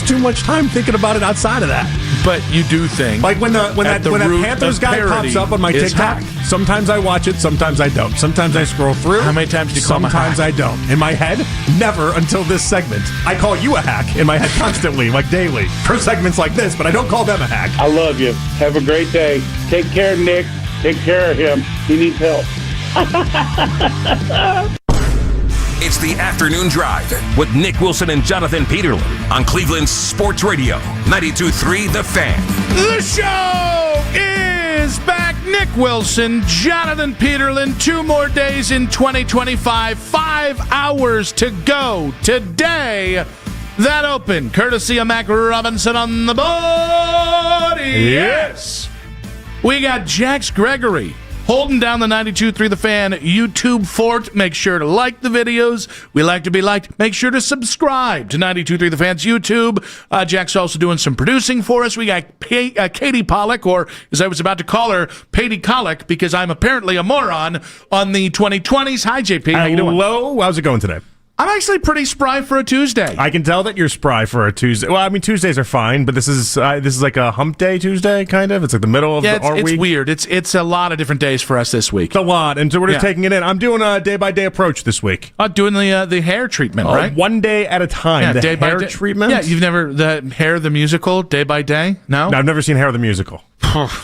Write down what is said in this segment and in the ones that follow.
too much time thinking about it outside of that. But you do think. Like when that Panthers guy pops up on my TikTok, sometimes I watch it, sometimes I don't. Sometimes I scroll through. How many times do you call him a hack? Sometimes I don't. In my head, never until this segment. I call you a hack in my head constantly, like daily, for segments like this, but I don't call them a hack. I love you. Have a great day. Take care, Nick. Take care of him. He needs help. It's the Afternoon Drive with Nick Wilson and Jonathan Peterlin on Cleveland's Sports Radio, 92.3 The Fan. The show is back. Nick Wilson, Jonathan Peterlin, 2 more days in 2025, 5 hours to go today. That open, courtesy of Mac Robinson on the board. Yes. We got Jax Gregory holding down the 92.3 The Fan YouTube fort. Make sure to like the videos. We like to be liked. Make sure to subscribe to 92.3 The Fan's YouTube. Jack's also doing some producing for us. We got Katie Pollock, or as I was about to call her, Patey Colic, because I'm apparently a moron, on the 2020s. Hi, JP. How you doing? Hello. How's it going today? I'm actually pretty spry for a Tuesday. I can tell that you're spry for a Tuesday. Well, I mean, Tuesdays are fine, but this is like a hump day Tuesday, kind of. It's like the middle of our week. It's weird. It's a lot of different days for us this week. It's a lot, and so we're just taking it in. I'm doing a day-by-day approach this week. Doing the hair treatment, right? One day at a time. Yeah, the day hair by day treatment? Yeah, you've never, the Hair the Musical, day by day? No, I've never seen Hair the Musical.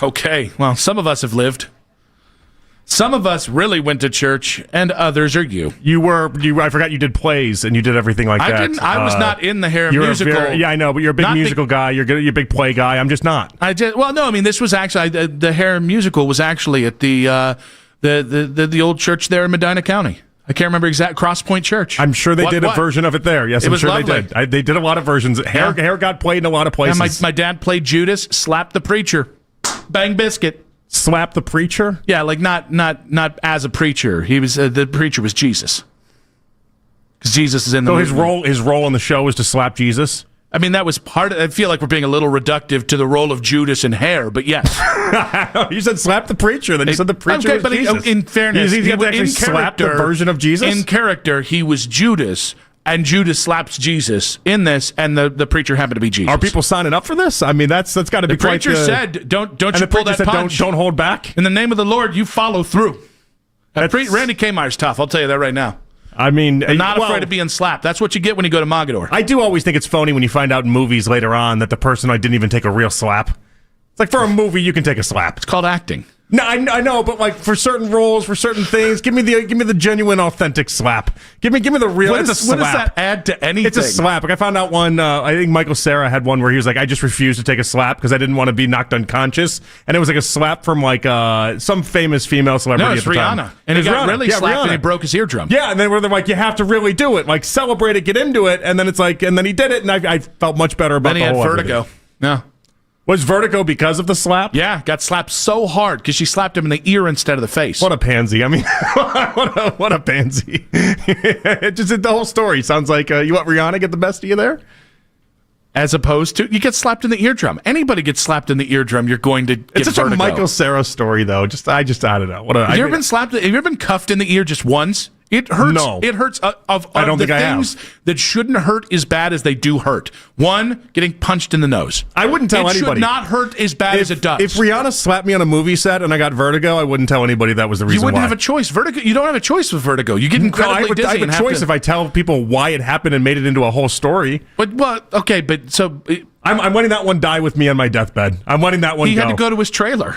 Okay, well, some of us have lived. Some of us really went to church, and others are you. I forgot you did plays, and you did everything like that. I was not in the Hair Musical. I know, but you're a big musical guy. You're a big play guy. I'm just not. Well, no, I mean, this was actually, the Hair Musical was actually at the old church there in Medina County. I can't remember exact Cross Point Church. I'm sure they did a version of it there. Yes, I'm sure lovely. They did. They did a lot of versions. Hair got played in a lot of places. And my dad played Judas, slapped the preacher, bang biscuit. Slap the preacher? Yeah, like not as a preacher. He was the preacher was Jesus, because Jesus is in the. So his role in the show was to slap Jesus. I mean, that was part of. I feel like we're being a little reductive to the role of Judas in Hair, but yes. You said slap the preacher, then you said the preacher was Jesus. In fairness, he actually slapped the version of Jesus? In character, he was Judas, and Judas slaps Jesus in this, and the preacher happened to be Jesus. Are people signing up for this? I mean, that's got to be quite the... The preacher said, don't you pull that punch. Don't hold back. In the name of the Lord, you follow through. Randy Kmar's tough, I'll tell you that right now. I mean... I'm not afraid of being slapped. That's what you get when you go to Mogador. I do always think it's phony when you find out in movies later on that the person didn't even take a real slap. It's like, for a movie, you can take a slap. It's called acting. No, I know, but like for certain roles, for certain things, give me the genuine, authentic slap. Give me the real. What does that add to anything? It's a slap. Like I found out one. I think Michael Cera had one where he was like, I just refused to take a slap because I didn't want to be knocked unconscious, and it was like a slap from like some famous female celebrity. No, it's at the Rihanna, time. and he got Rihanna. really slapped and he broke his eardrum. Yeah, and then they're like, you have to really do it, like celebrate it, get into it, and then it's like, and then he did it, and I felt much better about. Then he had vertigo. Yeah. Was vertigo because of the slap? Yeah, got slapped so hard because she slapped him in the ear instead of the face. What a pansy. I mean, what a pansy. The whole story sounds like, you want Rihanna get the best of you there? As opposed to, you get slapped in the eardrum. Anybody gets slapped in the eardrum, you're going to get It's such vertigo. a Michael Cera story, though. I don't know. Have you ever been slapped? Have you ever been cuffed in the ear just once? It hurts. No. It hurts. I don't think I have. Things that shouldn't hurt as bad as they do hurt. One, getting punched in the nose. I wouldn't tell anybody. It should not hurt as bad as it does. If Rihanna slapped me on a movie set and I got vertigo, I wouldn't tell anybody that was the reason why. You wouldn't have a choice. Vertigo. You don't have a choice with vertigo. You get incredibly dizzy. I have a choice if I tell people why it happened and made it into a whole story. I'm letting that one die with me on my deathbed. I'm letting that one go. He had to go to his trailer.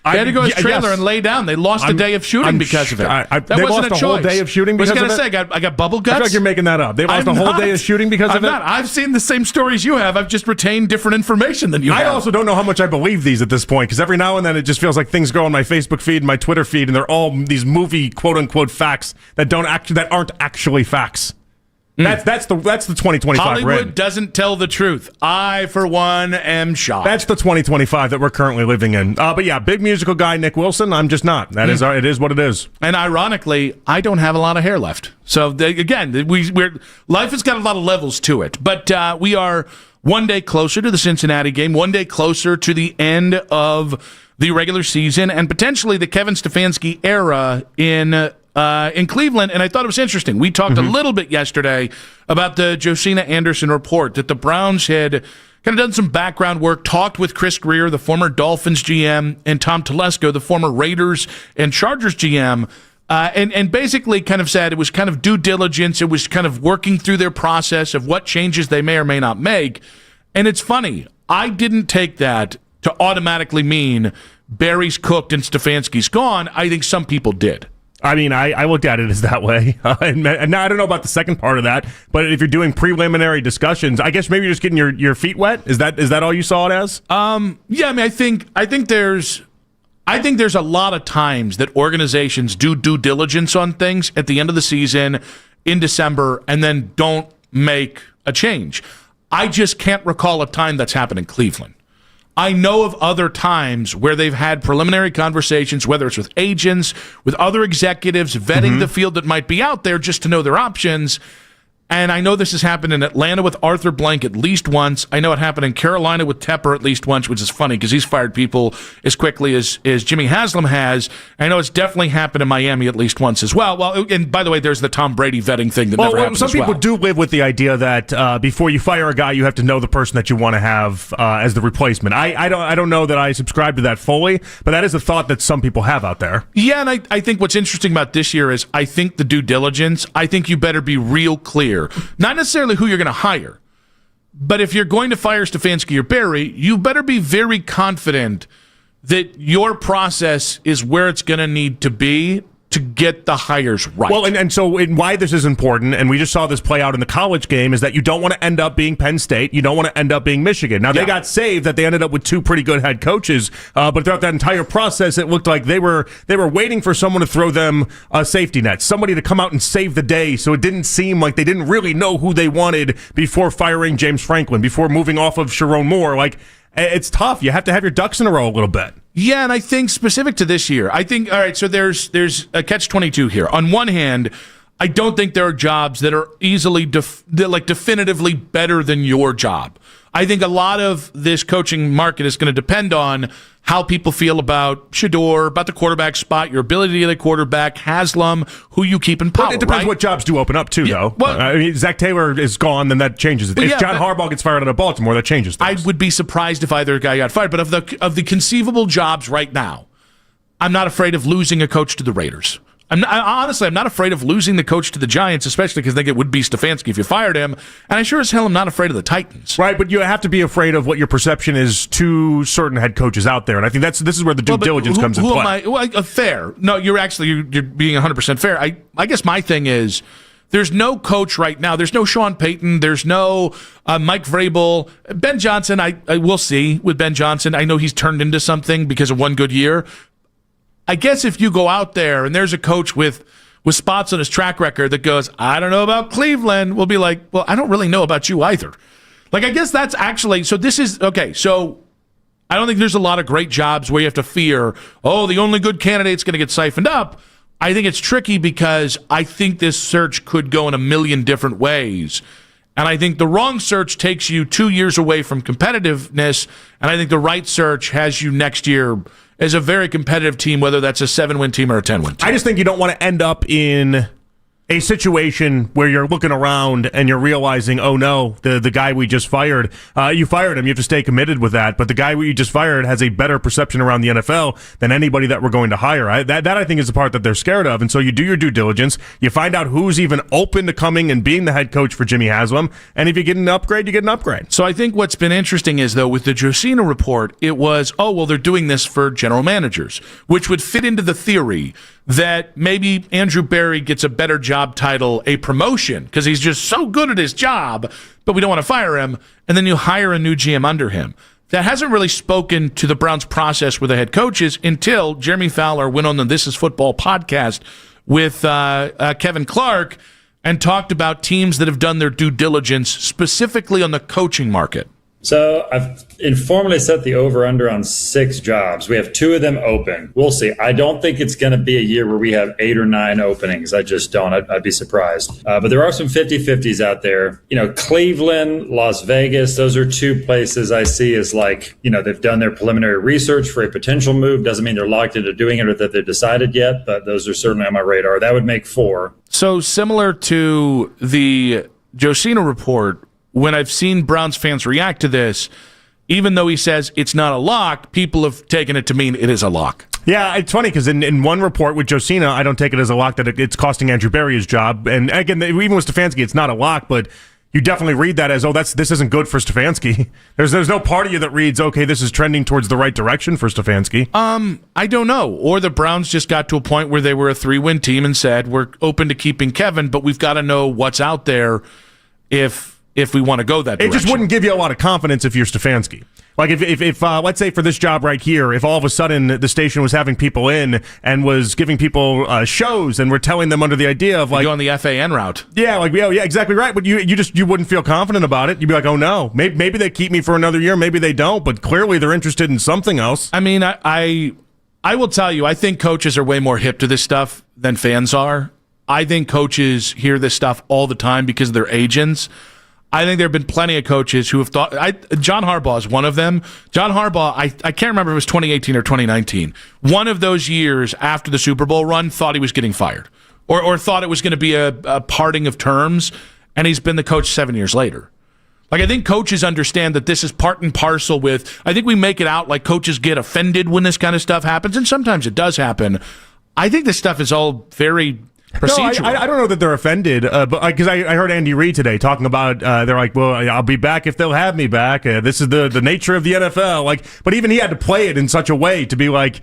He had to go to his trailer and lay down. They lost a day of shooting because of it. That they wasn't lost a whole day of shooting because of it? I was going to say, I got bubble guts. I feel like you're making that up. They lost a whole day of shooting because of it? I've seen the same stories you have. I've just retained different information than you have. I also don't know how much I believe these at this point, because every now and then it just feels like things go on my Facebook feed and my Twitter feed, and they're all these movie quote-unquote facts that aren't actually facts. That's the 2025 Hollywood doesn't tell the truth. I, for one, am shocked. That's the 2025 that we're currently living in. But yeah, big musical guy Nick Wilson. I'm just not. It is what it is. And ironically, I don't have a lot of hair left. So life has got a lot of levels to it. But we are one day closer to the Cincinnati game, one day closer to the end of the regular season, and potentially the Kevin Stefanski era in in Cleveland, and I thought it was interesting. We talked a little bit yesterday about the Josina Anderson report that the Browns had kind of done some background work, talked with Chris Greer, the former Dolphins GM, and Tom Telesco, the former Raiders and Chargers GM, and basically kind of said it was kind of due diligence. It was kind of working through their process of what changes they may or may not make. And it's funny. I didn't take that to automatically mean Barry's cooked and Stefanski's gone. I think some people did. I mean, I looked at it as that way. And now I don't know about the second part of that, but if you're doing preliminary discussions, I guess maybe you're just getting your feet wet. Is that all you saw it as? Yeah, I mean, I think there's a lot of times that organizations do due diligence on things at the end of the season in December and then don't make a change. I just can't recall a time that's happened in Cleveland. I know of other times where they've had preliminary conversations, whether it's with agents, with other executives, vetting the field that might be out there just to know their options. And I know this has happened in Atlanta with Arthur Blank at least once. I know it happened in Carolina with Tepper at least once, which is funny because he's fired people as quickly as Jimmy Haslam has. I know it's definitely happened in Miami at least once as well. Well, and by the way, there's the Tom Brady vetting thing that never happened some as well. people do live with the idea that before you fire a guy, you have to know the person that you want to have as the replacement. I don't know that I subscribe to that fully, but that is a thought that some people have out there. Yeah, and I think what's interesting about this year is I think the due diligence, I think you better be real clear. Not necessarily who you're going to hire, but if you're going to fire Stefanski or Barry, you better be very confident that your process is where it's going to need to be to get the hires right. Well, and why this is important, and we just saw this play out in the college game, is that you don't want to end up being Penn State. You don't want to end up being Michigan. Now, they got saved that they ended up with two pretty good head coaches, but throughout that entire process, it looked like they were waiting for someone to throw them a safety net, somebody to come out and save the day, so it didn't seem like they didn't really know who they wanted before firing James Franklin, before moving off of Sharon Moore. Like, it's tough. You have to have your ducks in a row a little bit. Yeah, and I think specific to this year, I think, all right, so there's a catch-22 here. On one hand, I don't think there are jobs that are easily, definitively better than your job. I think a lot of this coaching market is going to depend on how people feel about Shador, about the quarterback spot, your ability to get a quarterback, Haslam, who you keep in power. Well, it depends what jobs do open up, too, though. Well, I mean, Zach Taylor is gone, then that changes it. If John Harbaugh gets fired out of Baltimore, that changes things. I would be surprised if either guy got fired. But of the conceivable jobs right now, I'm not afraid of losing a coach to the Raiders. Honestly, I'm not afraid of losing the coach to the Giants, especially because I think it would be Stefanski if you fired him. And I sure as hell am not afraid of the Titans. Right, but you have to be afraid of what your perception is to certain head coaches out there. And I think this is where the due diligence comes into play. Fair. No, you're being 100% fair. I guess my thing is there's no coach right now. There's no Sean Payton. There's no Mike Vrabel. Ben Johnson, I will see with Ben Johnson. I know he's turned into something because of one good year. I guess if you go out there and there's a coach with spots on his track record that goes, I don't know about Cleveland, we'll be like, well, I don't really know about you either. Like, I guess that's actually, so this is, okay, so I don't think there's a lot of great jobs where you have to fear, the only good candidate's going to get siphoned up. I think it's tricky because I think this search could go in a million different ways. And I think the wrong search takes you 2 years away from competitiveness, and I think the right search has you next year as a very competitive team, whether that's a 7-win team or a 10-win team. I just think you don't want to end up in a situation where you're looking around and you're realizing, oh no, the guy we just fired, you fired him, you have to stay committed with that, but the guy we just fired has a better perception around the NFL than anybody that we're going to hire. That I think is the part that they're scared of, and so you do your due diligence, you find out who's even open to coming and being the head coach for Jimmy Haslam, and if you get an upgrade, you get an upgrade. So I think what's been interesting is, though, with the Josina report, it was, they're doing this for general managers, which would fit into the theory that maybe Andrew Barry gets a better job title, a promotion, because he's just so good at his job, but we don't want to fire him, and then you hire a new GM under him. That hasn't really spoken to the Browns' process with the head coaches until Jeremy Fowler went on the This Is Football podcast with Kevin Clark and talked about teams that have done their due diligence specifically on the coaching market. So I've informally set the over-under on 6 jobs. We have 2 of them open. We'll see. I don't think it's going to be a year where we have 8 or 9 openings. I just don't. I'd be surprised. But there are some 50-50s out there. Cleveland, Las Vegas, those are 2 places I see as they've done their preliminary research for a potential move. Doesn't mean they're locked into doing it or that they've decided yet, but those are certainly on my radar. That would make 4. So similar to the Josina report, when I've seen Browns fans react to this, even though he says it's not a lock, people have taken it to mean it is a lock. Yeah, it's funny because in one report with Josina, I don't take it as a lock that it's costing Andrew Berry his job. And again, even with Stefanski, it's not a lock, but you definitely read that as, this isn't good for Stefanski. There's no part of you that reads, okay, this is trending towards the right direction for Stefanski. I don't know. Or the Browns just got to a point where they were a 3-win team and said, we're open to keeping Kevin, but we've got to know what's out there if we want to go that direction. It just wouldn't give you a lot of confidence if you're Stefanski. Like if let's say for this job right here, if all of a sudden the station was having people in and was giving people shows and we're telling them under the idea of go on the FAN route. Yeah, yeah, exactly right. But you wouldn't feel confident about it. You'd be like, oh no, maybe they keep me for another year, maybe they don't. But clearly they're interested in something else. I mean, I will tell you, I think coaches are way more hip to this stuff than fans are. I think coaches hear this stuff all the time because of their agents. I think there have been plenty of coaches who have thought. John Harbaugh is one of them. John Harbaugh, I can't remember if it was 2018 or 2019. One of those years after the Super Bowl run, thought he was getting fired, or thought it was going to be a parting of terms, and he's been the coach 7 years later. I think coaches understand that this is part and parcel with. I think we make it out like coaches get offended when this kind of stuff happens, and sometimes it does happen. I think this stuff is all very procedural. No, I don't know that they're offended, but because I heard Andy Reid today talking about they're like, well, I'll be back if they'll have me back. This is the nature of the NFL. But even he had to play it in such a way to be like,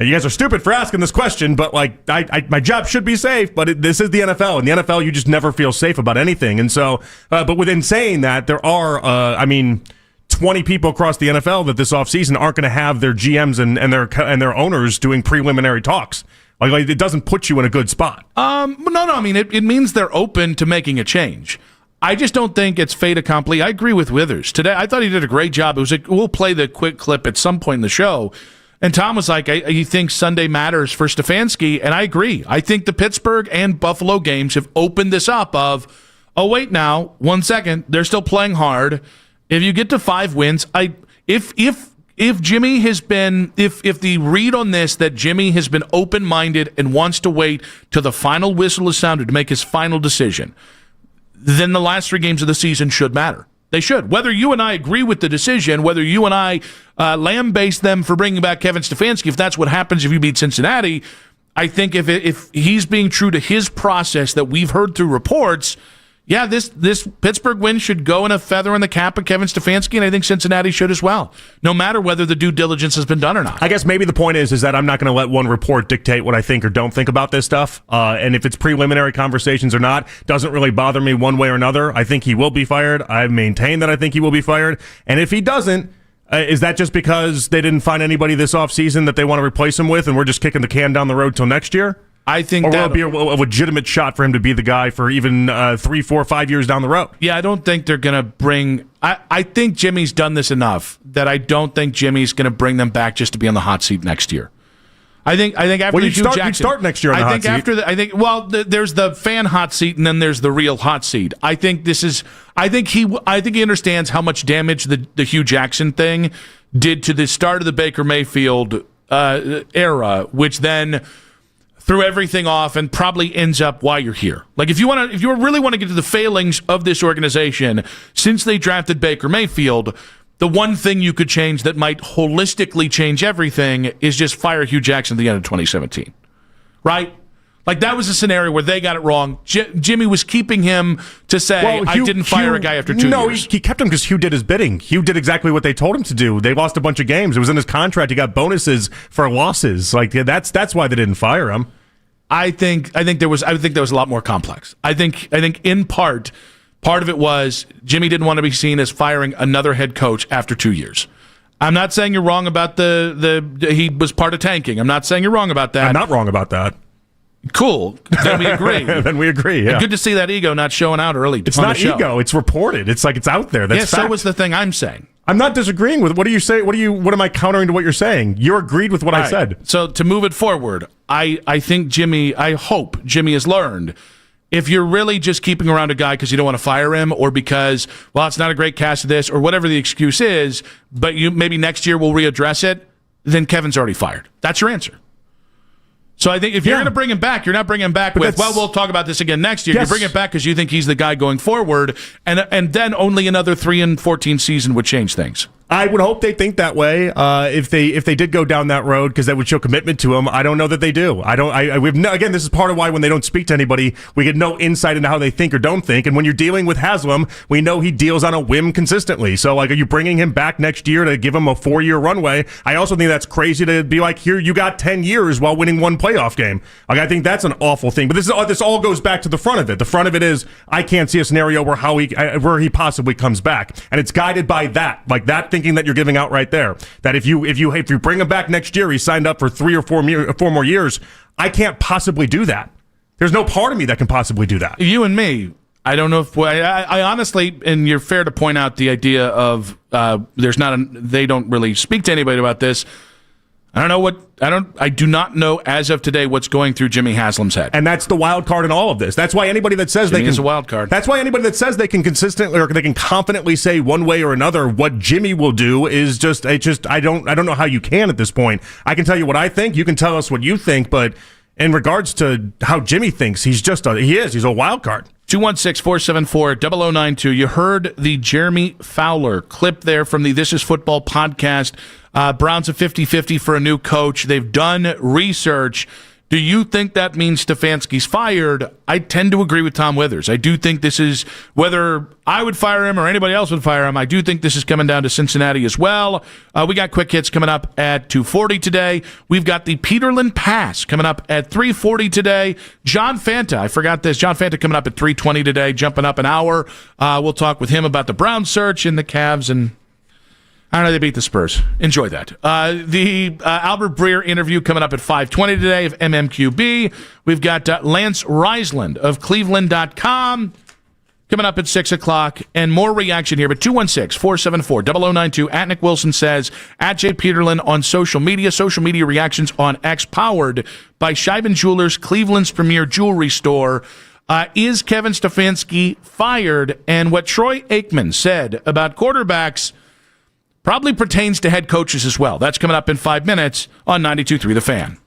you guys are stupid for asking this question, but my job should be safe. But this is the NFL, and the NFL you just never feel safe about anything. And so, but within saying that, there are 20 people across the NFL that this offseason aren't going to have their GMs and their owners doing preliminary talks. It doesn't put you in a good spot. No. I mean, it means they're open to making a change. I just don't think it's fait accompli. I agree with Withers. Today, I thought he did a great job. We'll play the quick clip at some point in the show. And Tom was like, you think Sunday matters for Stefanski? And I agree. I think the Pittsburgh and Buffalo games have opened this up of, oh, wait now, 1 second. They're still playing hard. If you get to 5 wins, if Jimmy has been, if the read on this that Jimmy has been open-minded and wants to wait till the final whistle is sounded to make his final decision, then the last 3 games of the season should matter. They should. Whether you and I agree with the decision, whether you and I lambaste them for bringing back Kevin Stefanski, if that's what happens if you beat Cincinnati, I think if he's being true to his process that we've heard through reports, yeah, this Pittsburgh win should go in a feather in the cap of Kevin Stefanski, and I think Cincinnati should as well, no matter whether the due diligence has been done or not. I guess maybe the point is that I'm not going to let one report dictate what I think or don't think about this stuff. And if it's preliminary conversations or not, doesn't really bother me one way or another. I think he will be fired. I maintain that I think he will be fired. And if he doesn't, is that just because they didn't find anybody this offseason that they want to replace him with, and we're just kicking the can down the road till next year? I think or will it be a legitimate shot for him to be the guy for even 3, 4, 5 years down the road? Yeah, I don't think they're going to bring... I think Jimmy's done this enough that I don't think Jimmy's going to bring them back just to be on the hot seat next year. I think after Hugh Jackson... You'd start next year on the hot seat. There's the fan hot seat and then there's the real hot seat. I think he understands how much damage the Hugh Jackson thing did to the start of the Baker Mayfield era, which then threw everything off and probably ends up why you're here. If you really want to get to the failings of this organization since they drafted Baker Mayfield, the one thing you could change that might holistically change everything is just fire Hugh Jackson at the end of 2017. Right? That was a scenario where they got it wrong. Jimmy was keeping him to say, I didn't fire a guy after 2 years. No, he kept him because Hugh did his bidding. Hugh did exactly what they told him to do. They lost a bunch of games. It was in his contract. He got bonuses for losses. That's why they didn't fire him. I think there was a lot more complex. I think in part of it was Jimmy didn't want to be seen as firing another head coach after 2 years. I'm not saying you're wrong about he was part of tanking. I'm not saying you're wrong about that. I'm not wrong about that. Cool. Then we agree. Then we agree, yeah. Good to see that ego not showing out early. It's not ego. It's reported. It's it's out there. That's fact. So was the thing I'm saying. I'm not disagreeing with. What do you say? What am I countering to what you're saying? You agreed with what I said. So to move it forward, I think I hope Jimmy has learned. If you're really just keeping around a guy because you don't want to fire him or because, well, it's not a great cast of this or whatever the excuse is, but maybe next year we'll readdress it, then Kevin's already fired. That's your answer. So I think if you're going to bring him back, you're not bringing him back with, well, we'll talk about this again next year. Yes. You bring it back because you think he's the guy going forward, and then only another 3-14 season would change things. I would hope they think that way. If they did go down that road, because that would show commitment to him. I don't know that they do. Again, this is part of why when they don't speak to anybody, we get no insight into how they think or don't think. And when you're dealing with Haslam, we know he deals on a whim consistently. So, like, are you bringing him back next year to give him a 4-year runway? I also think that's crazy to be like, here, you got 10 years while winning one playoff game. Like, I think that's an awful thing. But this all goes back to the front of it. The front of it is I can't see a scenario where he possibly comes back, and it's guided by that, like that thinking that you're giving out right there. That if you bring him back next year, he signed up for 3 or 4 more years. I can't possibly do that. There's no part of me that can possibly do that. You and me, I don't know if I honestly, and you're fair to point out the idea of they don't really speak to anybody about this. I do not know as of today what's going through Jimmy Haslam's head. And that's the wild card in all of this. That's why anybody that says Jimmy is a wild card. That's why anybody that says they can consistently or they can confidently say one way or another what Jimmy will do is just I don't know how you can at this point. I can tell you what I think, you can tell us what you think, but in regards to how Jimmy thinks, he's a wild card. 216-474-0092. You heard the Jeremy Fowler clip there from the This Is Football podcast. Browns a 50-50 for a new coach. They've done research. Do you think that means Stefanski's fired? I tend to agree with Tom Withers. I do think this is, whether I would fire him or anybody else would fire him, I do think this is coming down to Cincinnati as well. We got quick hits coming up at 2:40 today. We've got the Peterlin Pass coming up at 3:40 today. John Fanta, I forgot this. John Fanta coming up at 3:20 today, jumping up an hour. We'll talk with him about the Browns search and the Cavs, and I don't know, they beat the Spurs. Enjoy that. The Albert Breer interview coming up at 5:20 today of MMQB. We've got Lance Reisland of Cleveland.com coming up at 6 o'clock, and more reaction here. But 216-474-0092. At Nick Wilson says, at Jay Peterlin on social media reactions on X, powered by Scheiben Jewelers, Cleveland's premier jewelry store. Is Kevin Stefanski fired? And what Troy Aikman said about quarterbacks probably pertains to head coaches as well. That's coming up in 5 minutes on 92.3 The Fan.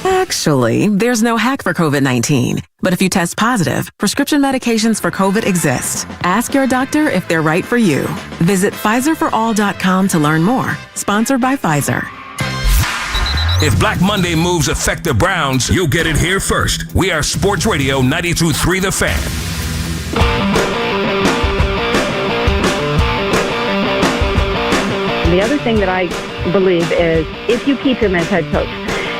Actually, there's no hack for COVID-19. But if you test positive, prescription medications for COVID exist. Ask your doctor if they're right for you. Visit PfizerForAll.com to learn more. Sponsored by Pfizer. If Black Monday moves affect the Browns, you'll get it here first. We are Sports Radio 92.3 The Fan. The other thing that I believe is if you keep him as head coach,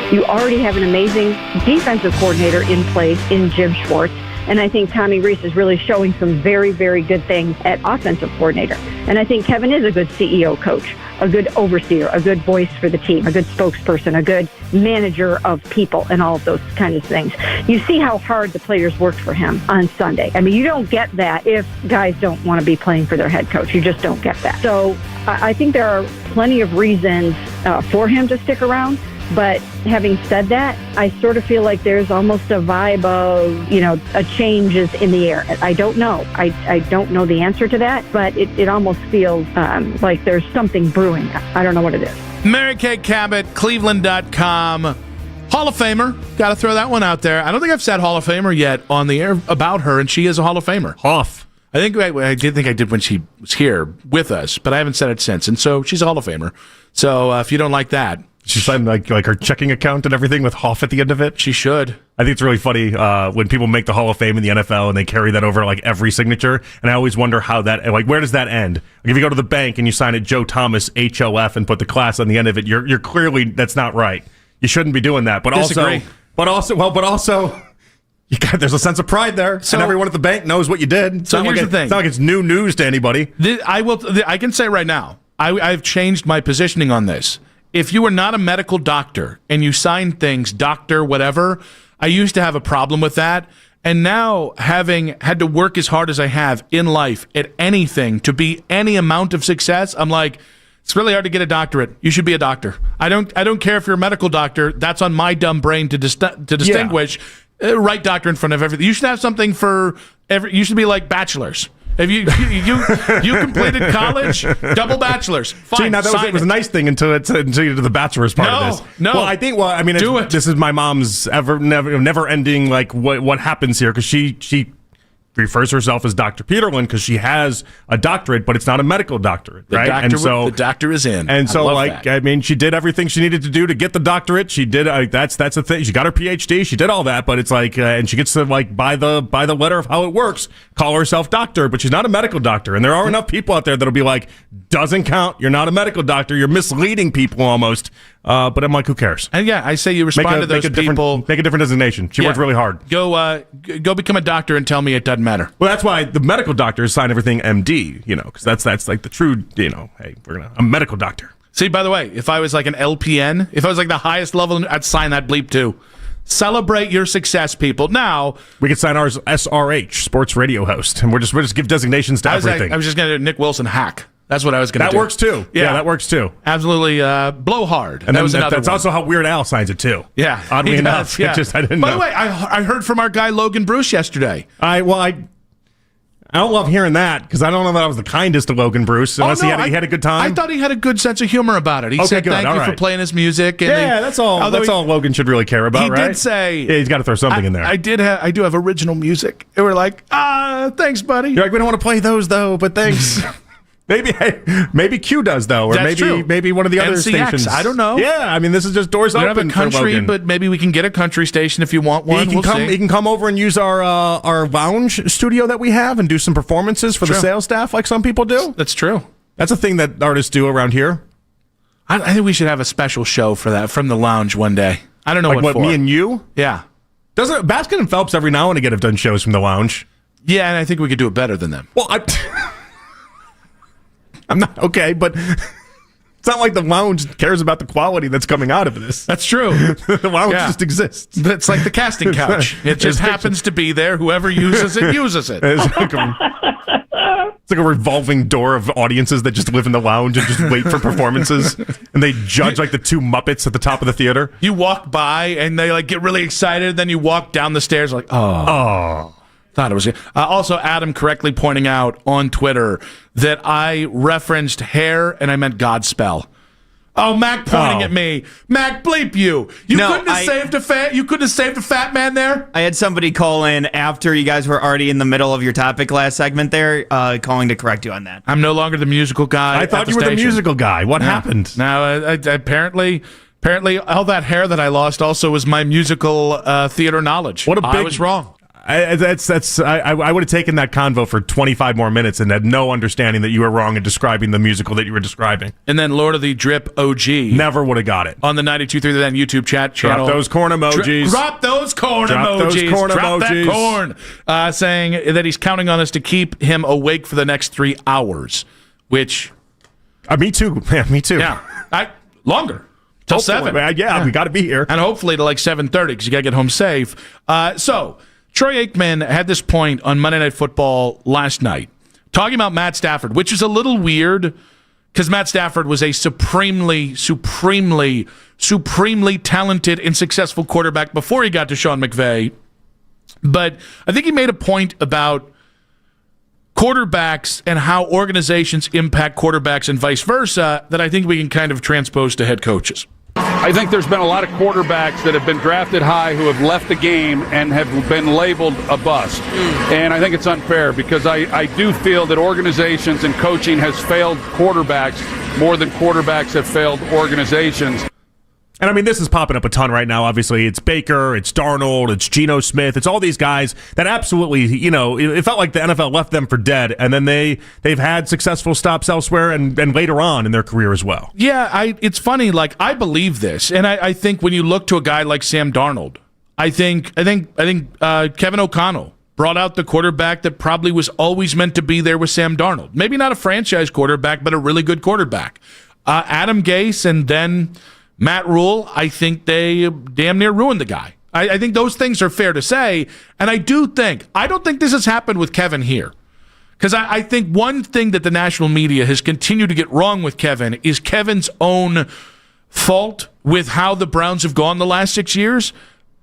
you already have an amazing defensive coordinator in place in Jim Schwartz. And I think Tommy Rees is really showing some very, very good things at offensive coordinator. And I think Kevin is a good CEO coach, a good overseer, a good voice for the team, a good spokesperson, a good manager of people, and all of those kinds of things. You see how hard the players worked for him on Sunday. I mean, you don't get that if guys don't want to be playing for their head coach. You just don't get that. So I think there are plenty of reasons for him to stick around. But having said that, I sort of feel like there's almost a vibe of, a change is in the air. I don't know. I don't know the answer to that, but it almost feels like there's something brewing. I don't know what it is. Mary Kay Cabot, Cleveland.com. Hall of Famer. Got to throw that one out there. I don't think I've said Hall of Famer yet on the air about her, and she is a Hall of Famer. Hoff. I did when she was here with us, but I haven't said it since. And so she's a Hall of Famer. So if you don't like that, she signed like her checking account and everything with Hoff at the end of it. She should. I think it's really funny when people make the Hall of Fame in the NFL and they carry that over like every signature. And I always wonder how that, where does that end? Like if you go to the bank and you sign it Joe Thomas HOF and put the class on the end of it, you're clearly, that's not right. You shouldn't be doing that. But Disagree. also, there's a sense of pride there, and everyone at the bank knows what you did. So here's the thing: it's not like it's new news to anybody. I can say right now, I've changed my positioning on this. If you are not a medical doctor and you sign things, doctor, whatever, I used to have a problem with that. And now, having had to work as hard as I have in life at anything to be any amount of success, I'm like, it's really hard to get a doctorate. You should be a doctor. I don't care if you're a medical doctor. That's on my dumb brain to distinguish. Yeah. Right doctor in front of everything. You should have something for every. You should be like bachelors. If you completed college, double bachelors. Fine. See, now that was a nice thing until you did the bachelor's part of this. No. Well, this is my mom's never ending like what happens here because she refers herself as Dr. Peterlin because she has a doctorate, but it's not a medical doctorate, right? The doctor is in. And so, she did everything she needed to do to get the doctorate. She did. That's the thing. She got her PhD. She did all that, but it's like, and she gets to by the letter of how it works, call herself doctor, but she's not a medical doctor. And there are enough people out there that'll be like, doesn't count. You're not a medical doctor. You're misleading people almost. But I'm like, who cares? And I say you respond to those people. Make a different designation. She worked really hard. Go become a doctor and tell me it doesn't matter. Well, that's why the medical doctors sign everything MD, because that's like the true, hey, a medical doctor. See, by the way, if I was like an LPN, if I was like the highest level, I'd sign that bleep too. Celebrate your success, people. Now we could sign ours SRH, sports radio host, and we'll just give designations to everything. I was just going to do Nick Wilson hack. That's what I was going to do. That works too. Yeah, that works too. Absolutely, blow hard. And that's also how Weird Al signs it too. Yeah, oddly enough. Yeah. I didn't know. By the way, I heard from our guy Logan Bruce yesterday. I don't love hearing that because I don't know that I was the kindest to Logan Bruce unless he had a good time. I thought he had a good sense of humor about it. He said good. Thank you for playing his music. And that's all. That's all Logan should really care about, right? He did say, he's got to throw something in there. I do have original music. And we're like, thanks, buddy. You're like, we don't want to play those though, but thanks. Maybe Q does though, or maybe one of the other MCX, stations. I don't know. Yeah, this is just doors open. We don't have a country, but maybe we can get a country station if you want one. He can come over and use our lounge studio that we have and do some performances for the sales staff, like some people do. That's true. That's a thing that artists do around here. I think we should have a special show for that from the lounge one day. I don't know what for. Me and you? Yeah. Doesn't Baskin and Phelps every now and again have done shows from the lounge? Yeah, and I think we could do it better than them. Well, I'm not okay, but it's not like the lounge cares about the quality that's coming out of this. That's true. The lounge just exists. It's like the casting couch. It just happens to be there. Whoever uses it, uses it. It's like a revolving door of audiences that just live in the lounge and just wait for performances. And they judge like the two Muppets at the top of the theater. You walk by and they get really excited. Then you walk down the stairs like, oh. Thought it was also Adam correctly pointing out on Twitter that I referenced hair and I meant Godspell. Oh, Mac pointing at me. Mac, bleep you. You No, couldn't have saved a fat. You couldn't have saved a fat man there. I had somebody call in after you guys were already in the middle of your topic last segment there, calling to correct you on that. I'm no longer the musical guy. I thought you were the musical guy. What happened? No, apparently all that hair that I lost also was my musical theater knowledge. I was wrong. I would have taken that convo for 25 more minutes and had no understanding that you were wrong in describing the musical that you were describing. And then Lord of the Drip OG. Never would have got it. On the 92.3 Then YouTube chat channel. Drop those corn emojis. Drop those corn emojis. Drop that corn. Saying that he's counting on us to keep him awake for the next 3 hours, which... me too. Yeah, me too. Yeah. Longer. Till 7. Yeah, we got to be here. And hopefully to like 7:30 because you got to get home safe. So... Troy Aikman had this point on Monday Night Football last night, talking about Matt Stafford, which is a little weird because Matt Stafford was a supremely talented and successful quarterback before he got to Sean McVay. But I think he made a point about quarterbacks and how organizations impact quarterbacks and vice versa that I think we can kind of transpose to head coaches. I think there's been a lot of quarterbacks that have been drafted high who have left the game and have been labeled a bust. And I think it's unfair because I do feel that organizations and coaching has failed quarterbacks more than quarterbacks have failed organizations. And I mean, this is popping up a ton right now. Obviously, it's Baker, it's Darnold, it's Geno Smith. It's all these guys that absolutely, it felt like the NFL left them for dead, and then they've had successful stops elsewhere and later on in their career as well. Yeah, it's funny. Like, I believe this, and I think when you look to a guy like Sam Darnold, I think Kevin O'Connell brought out the quarterback that probably was always meant to be there with Sam Darnold. Maybe not a franchise quarterback, but a really good quarterback. Adam Gase and then Matt Rule, I think they damn near ruined the guy. I think those things are fair to say. And I don't think this has happened with Kevin here. Because I think one thing that the national media has continued to get wrong with Kevin is Kevin's own fault with how the Browns have gone the last 6 years.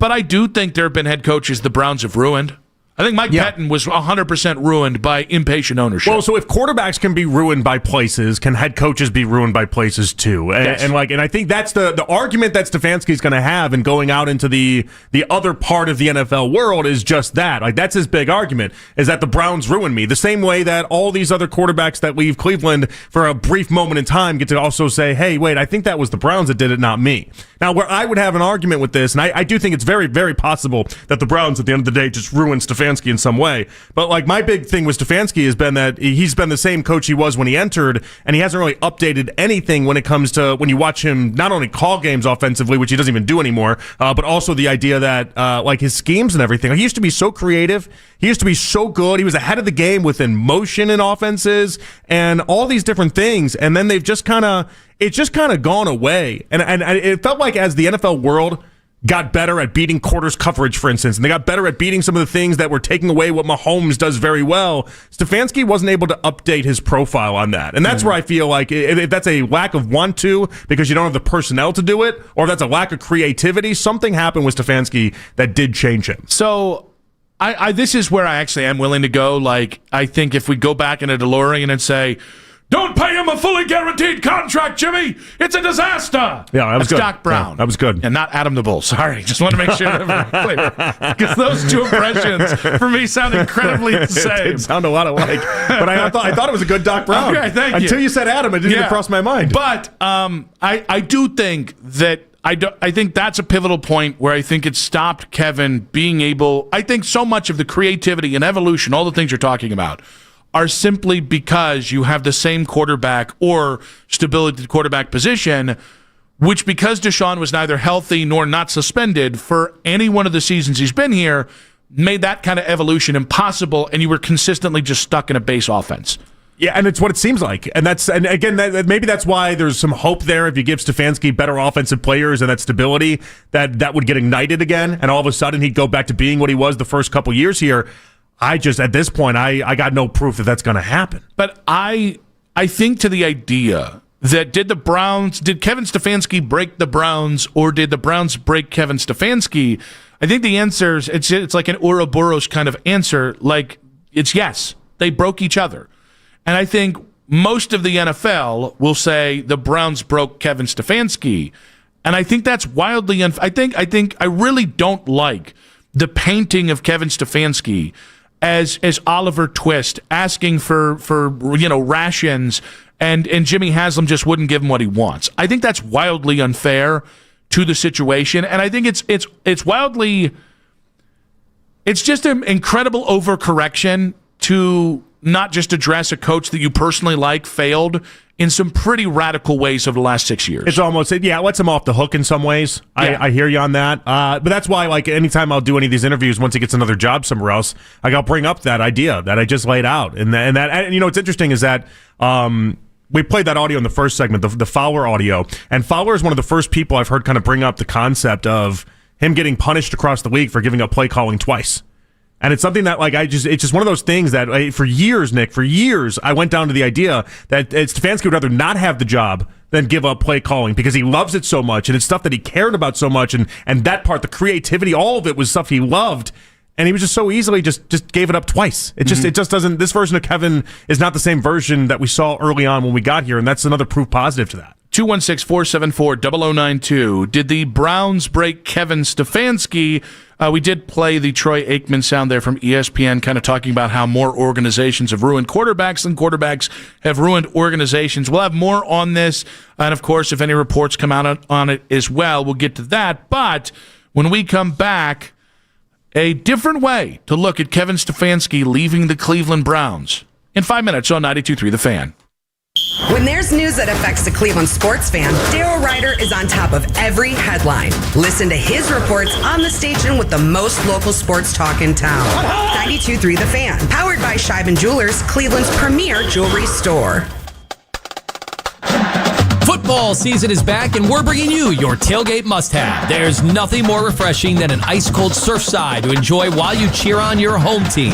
But I do think there have been head coaches the Browns have ruined. I think Mike Pettin was 100% ruined by impatient ownership. Well, so if quarterbacks can be ruined by places, can head coaches be ruined by places too? Yes. And I think that's the argument that Stefanski's going to have in going out into the other part of the NFL world is just that. Like, that's his big argument, is that the Browns ruined me. The same way that all these other quarterbacks that leave Cleveland for a brief moment in time get to also say, hey, wait, I think that was the Browns that did it, not me. Now, where I would have an argument with this, and I do think it's very, very possible that the Browns at the end of the day just ruined Stefanski in some way. But like, my big thing with Stefanski has been that he's been the same coach he was when he entered, and he hasn't really updated anything when it comes to when you watch him not only call games offensively, which he doesn't even do anymore, but also the idea that like his schemes and everything. Like, he used to be so creative. He used to be so good. He was ahead of the game within motion and offenses and all these different things. And then it's just kind of gone away. And it felt like as the NFL world got better at beating quarters coverage, for instance, and they got better at beating some of the things that were taking away what Mahomes does very well, Stefanski wasn't able to update his profile on that. And that's where I feel like if that's a lack of want to because you don't have the personnel to do it, or if that's a lack of creativity, something happened with Stefanski that did change him. So this is where I actually am willing to go. Like, I think if we go back in a DeLorean and say, don't pay him a fully guaranteed contract, Jimmy. It's a disaster. Yeah, that was That's good. Doc Brown. Yeah, that was good. And not Adam the Bull. Sorry. Just want to make sure that we're clear. Because those two impressions, for me, sound incredibly the same. It sound a lot alike. But I thought it was a good Doc Brown. Okay, thank you. Until you said Adam, it didn't even cross my mind. But I do think that I think that's a pivotal point where I think it stopped Kevin being able. I think so much of the creativity and evolution, all the things you're talking about, are simply because you have the same quarterback or stability at the quarterback position, which because Deshaun was neither healthy nor not suspended for any one of the seasons he's been here, made that kind of evolution impossible, and you were consistently just stuck in a base offense. Yeah, and it's what it seems like. And again, maybe that's why there's some hope there if you give Stefanski better offensive players and that stability, that would get ignited again, and all of a sudden he'd go back to being what he was the first couple years here. At this point, I got no proof that that's going to happen. But I think to the idea that did Kevin Stefanski break the Browns, or did the Browns break Kevin Stefanski? I think the answer is it's like an Ouroboros kind of answer. Like, it's yes, they broke each other. And I think most of the NFL will say the Browns broke Kevin Stefanski. And I think that's wildly I think I really don't like the painting of Kevin Stefanski as Oliver Twist asking for rations and Jimmy Haslam just wouldn't give him what he wants. I think that's wildly unfair to the situation, and I think it's wildly, it's just an incredible overcorrection to not just address a coach that you personally like failed in some pretty radical ways over the last 6 years. It's almost, it lets him off the hook in some ways. Yeah. I hear you on that. But that's why, like, anytime I'll do any of these interviews, once he gets another job somewhere else, I'll bring up that idea that I just laid out. And what's interesting is that we played that audio in the first segment, the Fowler audio. And Fowler is one of the first people I've heard kind of bring up the concept of him getting punished across the league for giving up play calling twice. And it's something that, like, it's just one of those things that for years, Nick, I went down to the idea that Stefanski would rather not have the job than give up play calling because he loves it so much and it's stuff that he cared about so much. And that part, the creativity, all of it was stuff he loved. And he was just so easily just gave it up twice. It just doesn't, this version of Kevin is not the same version that we saw early on when we got here. And that's another proof positive to that. 216-474-0092. Did the Browns break Kevin Stefanski? We did play the Troy Aikman sound there from ESPN, kind of talking about how more organizations have ruined quarterbacks than quarterbacks have ruined organizations. We'll have more on this. And, of course, if any reports come out on it as well, we'll get to that. But when we come back, a different way to look at Kevin Stefanski leaving the Cleveland Browns in 5 minutes on 92.3 The Fan. When there's news that affects the Cleveland sports fan, Daryl Ryder is on top of every headline. Listen to his reports on the station with the most local sports talk in town. 92.3 The Fan, powered by Scheiben Jewelers, Cleveland's premier jewelry store. Football season is back, and we're bringing you your tailgate must-have. There's nothing more refreshing than an ice-cold Surfside to enjoy while you cheer on your home team.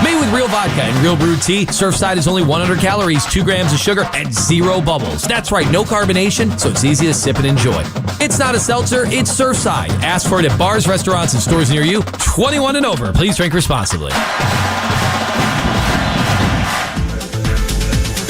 Made with real vodka and real brewed tea, Surfside is only 100 calories, 2 grams of sugar, and 0 bubbles. That's right, no carbonation, so it's easy to sip and enjoy. It's not a seltzer, it's Surfside. Ask for it at bars, restaurants, and stores near you. 21 and over. Please drink responsibly.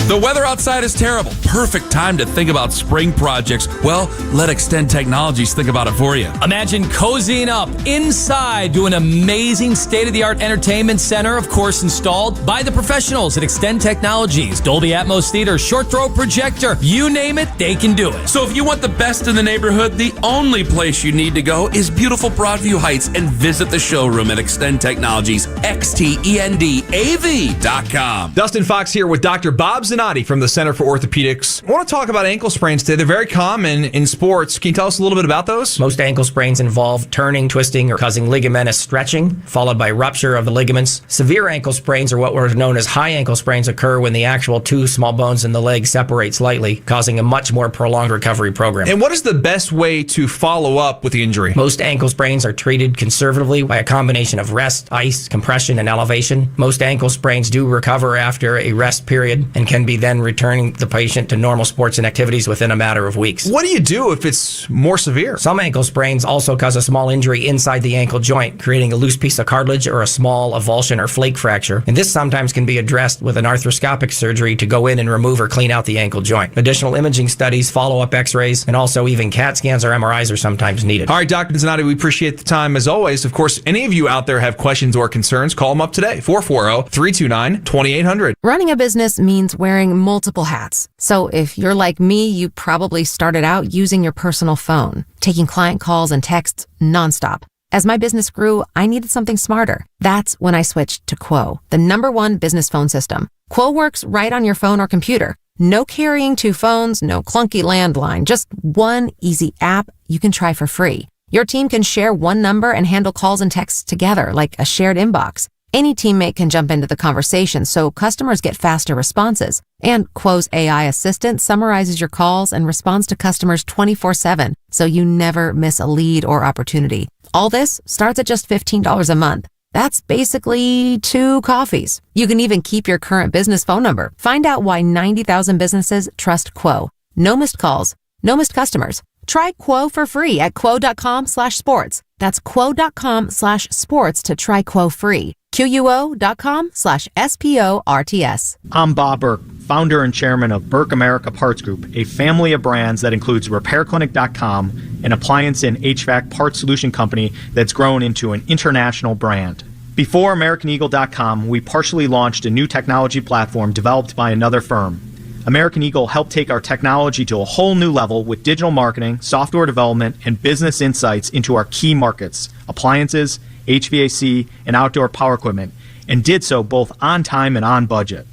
The weather outside is terrible. Perfect time to think about spring projects. Well, let Extend Technologies think about it for you. Imagine cozying up inside to an amazing state-of-the-art entertainment center, of course, installed by the professionals at Extend Technologies. Dolby Atmos Theater, short throw projector, you name it, they can do it. So if you want the best in the neighborhood, the only place you need to go is beautiful Broadview Heights and visit the showroom at Extend Technologies, xtendav.com. Dustin Fox here with Dr. Bob Zanotti from the Center for Orthopedics. I want to talk about ankle sprains today. They're very common in sports. Can you tell us a little bit about those? Most ankle sprains involve turning, twisting, or causing ligamentous stretching, followed by rupture of the ligaments. Severe ankle sprains, or what were known as high ankle sprains, occur when the actual 2 small bones in the leg separate slightly, causing a much more prolonged recovery program. And what is the best way to follow up with the injury? Most ankle sprains are treated conservatively by a combination of rest, ice, compression, and elevation. Most ankle sprains do recover after a rest period and can be then returning the patient to normal sports and activities within a matter of weeks. What do you do if it's more severe? Some ankle sprains also cause a small injury inside the ankle joint, creating a loose piece of cartilage or a small avulsion or flake fracture. And this sometimes can be addressed with an arthroscopic surgery to go in and remove or clean out the ankle joint. Additional imaging studies, follow-up x-rays, and also even CAT scans or MRIs are sometimes needed. All right, Dr. Zanotti, we appreciate the time as always. Of course, any of you out there have questions or concerns, call them up today, 440-329-2800. Running a business means wearing multiple hats. So if you're like me, you probably started out using your personal phone, taking client calls and texts nonstop. As my business grew, I needed something smarter. That's when I switched to Quo, the #1 business phone system. Quo works right on your phone or computer. No carrying 2 phones, no clunky landline, just one easy app you can try for free. Your team can share one number and handle calls and texts together like a shared inbox. Any teammate can jump into the conversation, so customers get faster responses. And Quo's AI assistant summarizes your calls and responds to customers 24/7, so you never miss a lead or opportunity. All this starts at just $15 a month. That's basically 2 coffees. You can even keep your current business phone number. Find out why 90,000 businesses trust Quo. No missed calls, no missed customers. Try Quo for free at quo.com/sports. That's quo.com/sports to try Quo free. QUO.com/SPORTS. I'm Bob Burke, founder and chairman of Burke America Parts Group, a family of brands that includes RepairClinic.com, an appliance and HVAC parts solution company that's grown into an international brand. Before AmericanEagle.com, we partially launched a new technology platform developed by another firm. American Eagle helped take our technology to a whole new level with digital marketing, software development, and business insights into our key markets, appliances, HVAC, and outdoor power equipment, and did so both on time and on budget.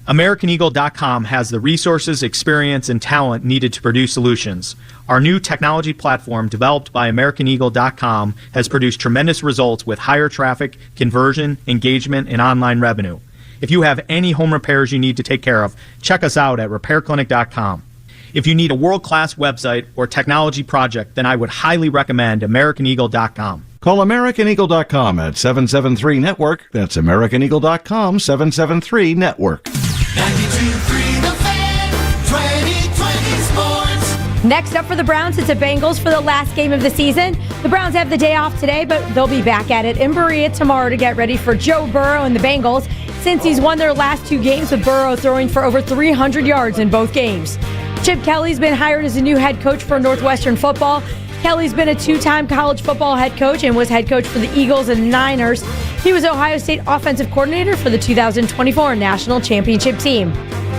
AmericanEagle.com has the resources, experience, and talent needed to produce solutions. Our new technology platform, developed by AmericanEagle.com, has produced tremendous results with higher traffic, conversion, engagement, and online revenue. If you have any home repairs you need to take care of, check us out at RepairClinic.com. If you need a world-class website or technology project, then I would highly recommend AmericanEagle.com. Call AmericanEagle.com at 773-NETWORK. That's AmericanEagle.com, 773-NETWORK. 92.3 The Fan, 2020 Sports. Next up for the Browns, it's the Bengals for the last game of the season. The Browns have the day off today, but they'll be back at it in Berea tomorrow to get ready for Joe Burrow and the Bengals, since he's won their last two games with Burrow throwing for over 300 yards in both games. Chip Kelly's been hired as a new head coach for Northwestern football. Kelly's been a two-time college football head coach and was head coach for the Eagles and Niners. He was Ohio State offensive coordinator for the 2024 National Championship team.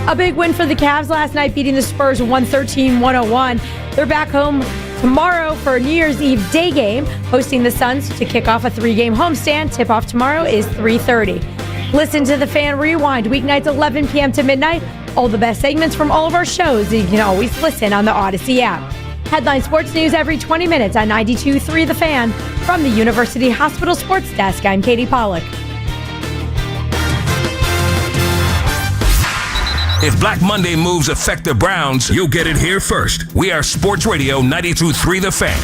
A big win for the Cavs last night, beating the Spurs 113-101. They're back home tomorrow for a New Year's Eve day game, hosting the Suns to kick off a 3-game homestand. Tip-off tomorrow is 3:30. Listen to The Fan Rewind, weeknights 11 p.m. to midnight. All the best segments from all of our shows. You can always listen on the Odyssey app. Headline sports news every 20 minutes on 92.3 The Fan. From the University Hospital Sports Desk, I'm Katie Pollack. If Black Monday moves affect the Browns, you'll get it here first. We are Sports Radio 92.3 The Fan.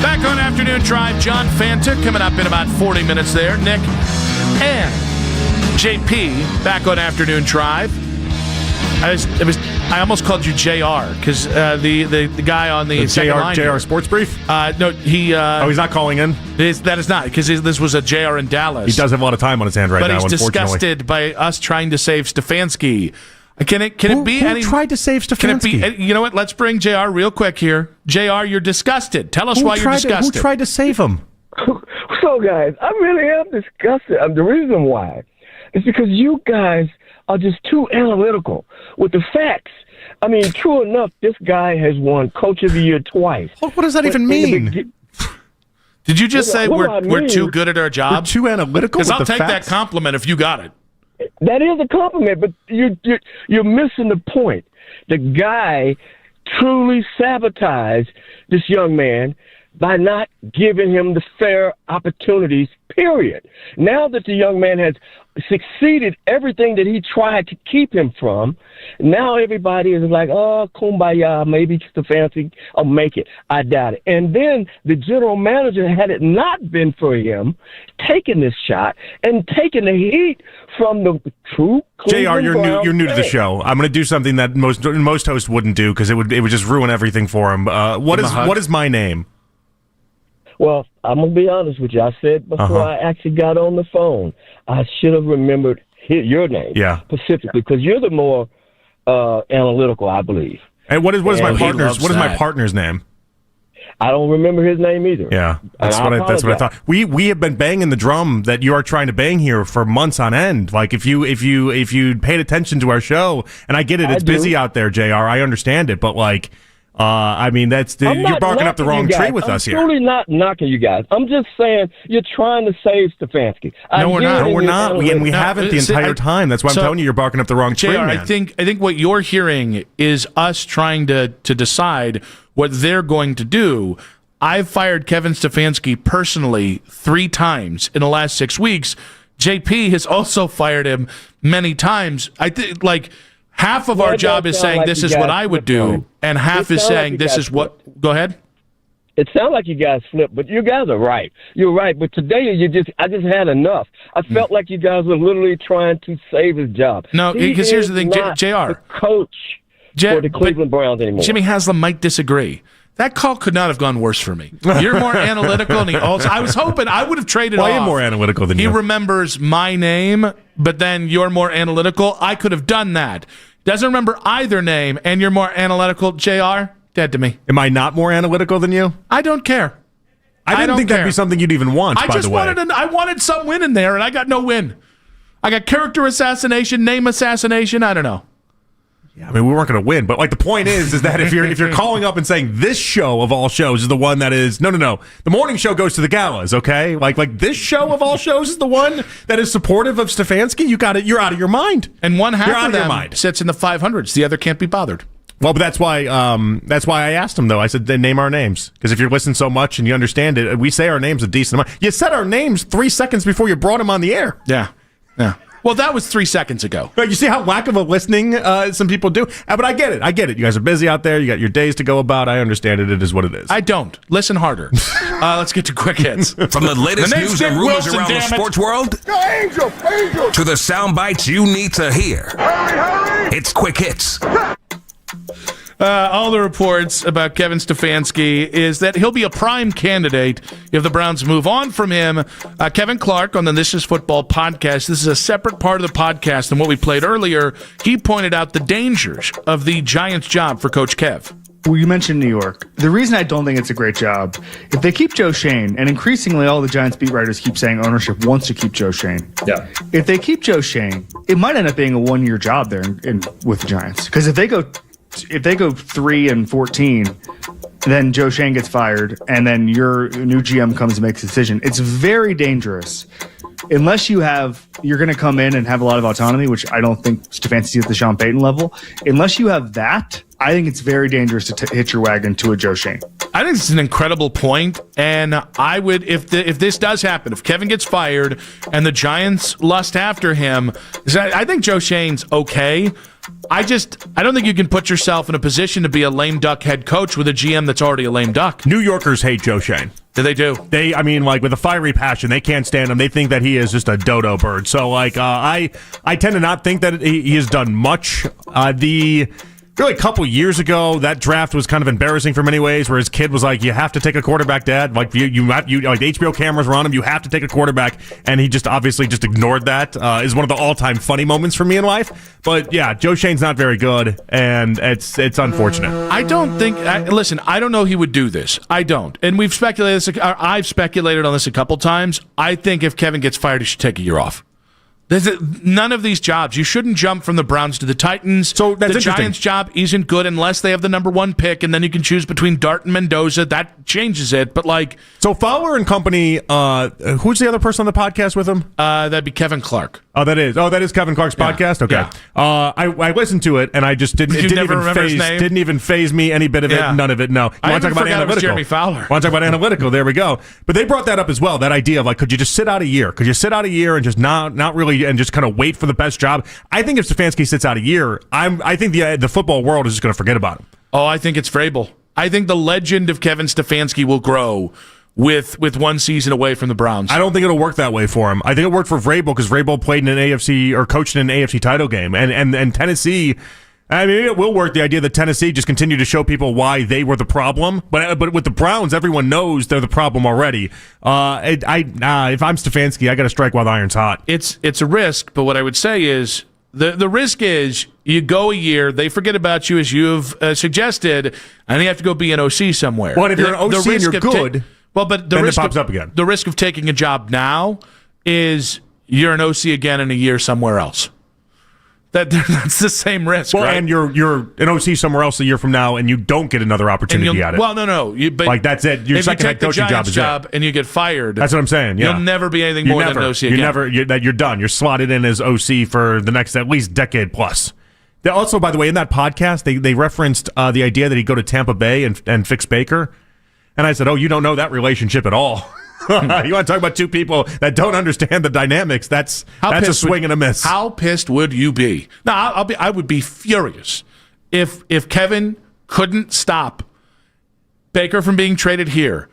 Back on Afternoon Drive, John Fanta coming up in about 40 minutes there. Nick and JP back on Afternoon Drive. I almost called you JR because the guy on the second line. JR Sports Brief? No, he's not calling in? That is not, because this was a JR in Dallas. He does have a lot of time on his hand right now, But he's unfortunately. disgusted by us trying to save Stefanski. Can it be who any... tried to save Stefanski? Can it be... You know what? Let's bring JR real quick here. JR, you're disgusted. Tell us why you're disgusted. Who tried to save him? So, guys, I really am disgusted. The reason why is because you guys are just too analytical with the facts. I mean, true enough, this guy has won Coach of the Year twice. What does that even mean? Did you just say we're too good at our job? We're too analytical. Because I'll take that compliment if you got it. That is a compliment, but you're missing the point. The guy truly sabotaged this young man by not giving him the fair opportunities, period. Now that the young man has succeeded everything that he tried to keep him from, now everybody is like, oh, kumbaya, maybe Stefanski will make it. I doubt it. And then the general manager, had it not been for him taking this shot and taking the heat from the true Cleveland JR, you're new to the show. I'm going to do something that most hosts wouldn't do because it would just ruin everything for him. What is my name? Well, I'm going to be honest with you. I said before I actually got on the phone, I should have remembered your name specifically because you're the more analytical, I believe. And what is my partner's name? I don't remember his name either. Yeah, that's what I thought. We have been banging the drum that you are trying to bang here for months on end. Like if you paid attention to our show, and I get it, it's busy out there, JR. I understand it, but like. I mean, you're barking up the wrong tree with us here. I'm truly not knocking you guys. I'm just saying you're trying to save Stefanski. No, we're not. We haven't the entire time. That's why I'm telling you, you're barking up the wrong tree, man. I think what you're hearing is us trying to decide what they're going to do. I've fired Kevin Stefanski personally 3 times in the last 6 weeks. JP has also fired him many times. I think half of our job is saying this is what I would do, and half is saying this is what. Go ahead. It sounds like you guys flipped, but you guys are right. You're right. But today, I just had enough. I felt like you guys were literally trying to save his job. No, because here's the thing, JR. The coach for the Cleveland Browns anymore. Jimmy Haslam might disagree. That call could not have gone worse for me. You're more analytical, and I was hoping I would have traded off. I am more analytical than you. He remembers my name, but then you're more analytical. I could have done that. Doesn't remember either name, and you're more analytical. JR, dead to me. Am I not more analytical than you? I don't care. I didn't think that'd be something you'd even want, by the way. I wanted some win in there, and I got no win. I got character assassination, name assassination. I don't know. Yeah, I mean, we weren't going to win, but like the point is that if you're calling up and saying this show of all shows is the one that is no, the morning show goes to the galas, okay? Like this show of all shows is the one that is supportive of Stefanski. You're out of your mind, and one half of them sits in the 500s. The other can't be bothered. Well, but that's why I asked him though. I said, then name our names, because if you're listening so much and you understand it, we say our names a decent amount. You said our names 3 seconds before you brought him on the air. Yeah. Well, that was 3 seconds ago. You see how lack of a listening some people do? But I get it. You guys are busy out there. You got your days to go about. I understand it. It is what it is. I don't. Listen harder. Let's get to quick hits. From the latest news and rumors around the sports world Angel. to the sound bites you need to hear. Hurry. It's Quick Hits. All the reports about Kevin Stefanski is that he'll be a prime candidate if the Browns move on from him. Kevin Clark on the This Is Football podcast, this is a separate part of the podcast than what we played earlier. He pointed out the dangers of the Giants' job for Coach Kev. Well, you mentioned New York. The reason I don't think it's a great job, if they keep Joe Schoen, and increasingly all the Giants beat writers keep saying ownership wants to keep Joe Schoen. Yeah. If they keep Joe Schoen, it might end up being a one-year job there with the Giants. Because if they go 3-14, then Joe Schoen gets fired, and then your new GM comes and makes a decision. It's very dangerous. Unless you're going to come in and have a lot of autonomy, which I don't think Stefanski's at the Sean Payton level. Unless you have that, I think it's very dangerous to hitch your wagon to a Joe Schoen. I think it's an incredible point, and I would, if this does happen, if Kevin gets fired and the Giants lust after him, I think Joe Schoen's okay. I don't think you can put yourself in a position to be a lame duck head coach with a GM that's already a lame duck. New Yorkers hate Joe Schoen. Do they do? With a fiery passion, they can't stand him. They think that he is just a dodo bird. So, I tend to not think that he has done much. Really, a couple years ago, that draft was kind of embarrassing for many ways, where his kid was like, you have to take a quarterback, Dad. Like, the HBO cameras were on him. You have to take a quarterback. And he just obviously just ignored that. Is one of the all-time funny moments for me in life. But, yeah, Joe Schoen's not very good, and it's unfortunate. I don't think... listen, I don't know he would do this. I don't. And I've speculated on this a couple times. I think if Kevin gets fired, he should take a year off. None of these jobs. You shouldn't jump from the Browns to the Titans. So that's the Giants' job isn't good unless they have the number one pick, and then you can choose between Dart and Mendoza. That changes it. But so Fowler and company. Who's the other person on the podcast with him? That'd be Kevin Clark. Oh, that is Kevin Clark's podcast. Okay, yeah. I listened to it and I just didn't. It didn't even phase me any bit of it. None of it. No. I want to talk about analytical? Jeremy Fowler. Want to talk about analytical? There we go. But they brought that up as well. That idea of could you just sit out a year? Could you sit out a year and just not really and just kind of wait for the best job? I think if Stefanski sits out a year, I think the football world is just going to forget about him. Oh, I think it's Vrabel. I think the legend of Kevin Stefanski will grow with one season away from the Browns. I don't think it'll work that way for him. I think it worked for Vrabel because Vrabel played in an AFC or coached in an AFC title game, and Tennessee. I mean, it will work. The idea that Tennessee just continued to show people why they were the problem, but with the Browns, everyone knows they're the problem already. If I'm Stefanski, I got to strike while the iron's hot. It's a risk, but what I would say is the risk is you go a year, they forget about you as you've suggested, and you have to go be an OC somewhere. Well, if you're an OC and you're good. But then it pops up again. The risk of taking a job now is you're an OC again in a year somewhere else. That's the same risk, well, right? And you're an OC somewhere else a year from now, and you don't get another opportunity at it. Well, no. But that's it. Your second head coaching job is it. And you get fired. That's what I'm saying. Yeah. You'll never be anything more than an OC again. You're done. You're slotted in as OC for the next at least decade plus. They also, by the way, in that podcast, they referenced the idea that he'd go to Tampa Bay and fix Baker. And I said, you don't know that relationship at all. You want to talk about two people that don't understand the dynamics? That's a swing and a miss. How pissed would you be? No, I would be furious if Kevin couldn't stop Baker from being traded here,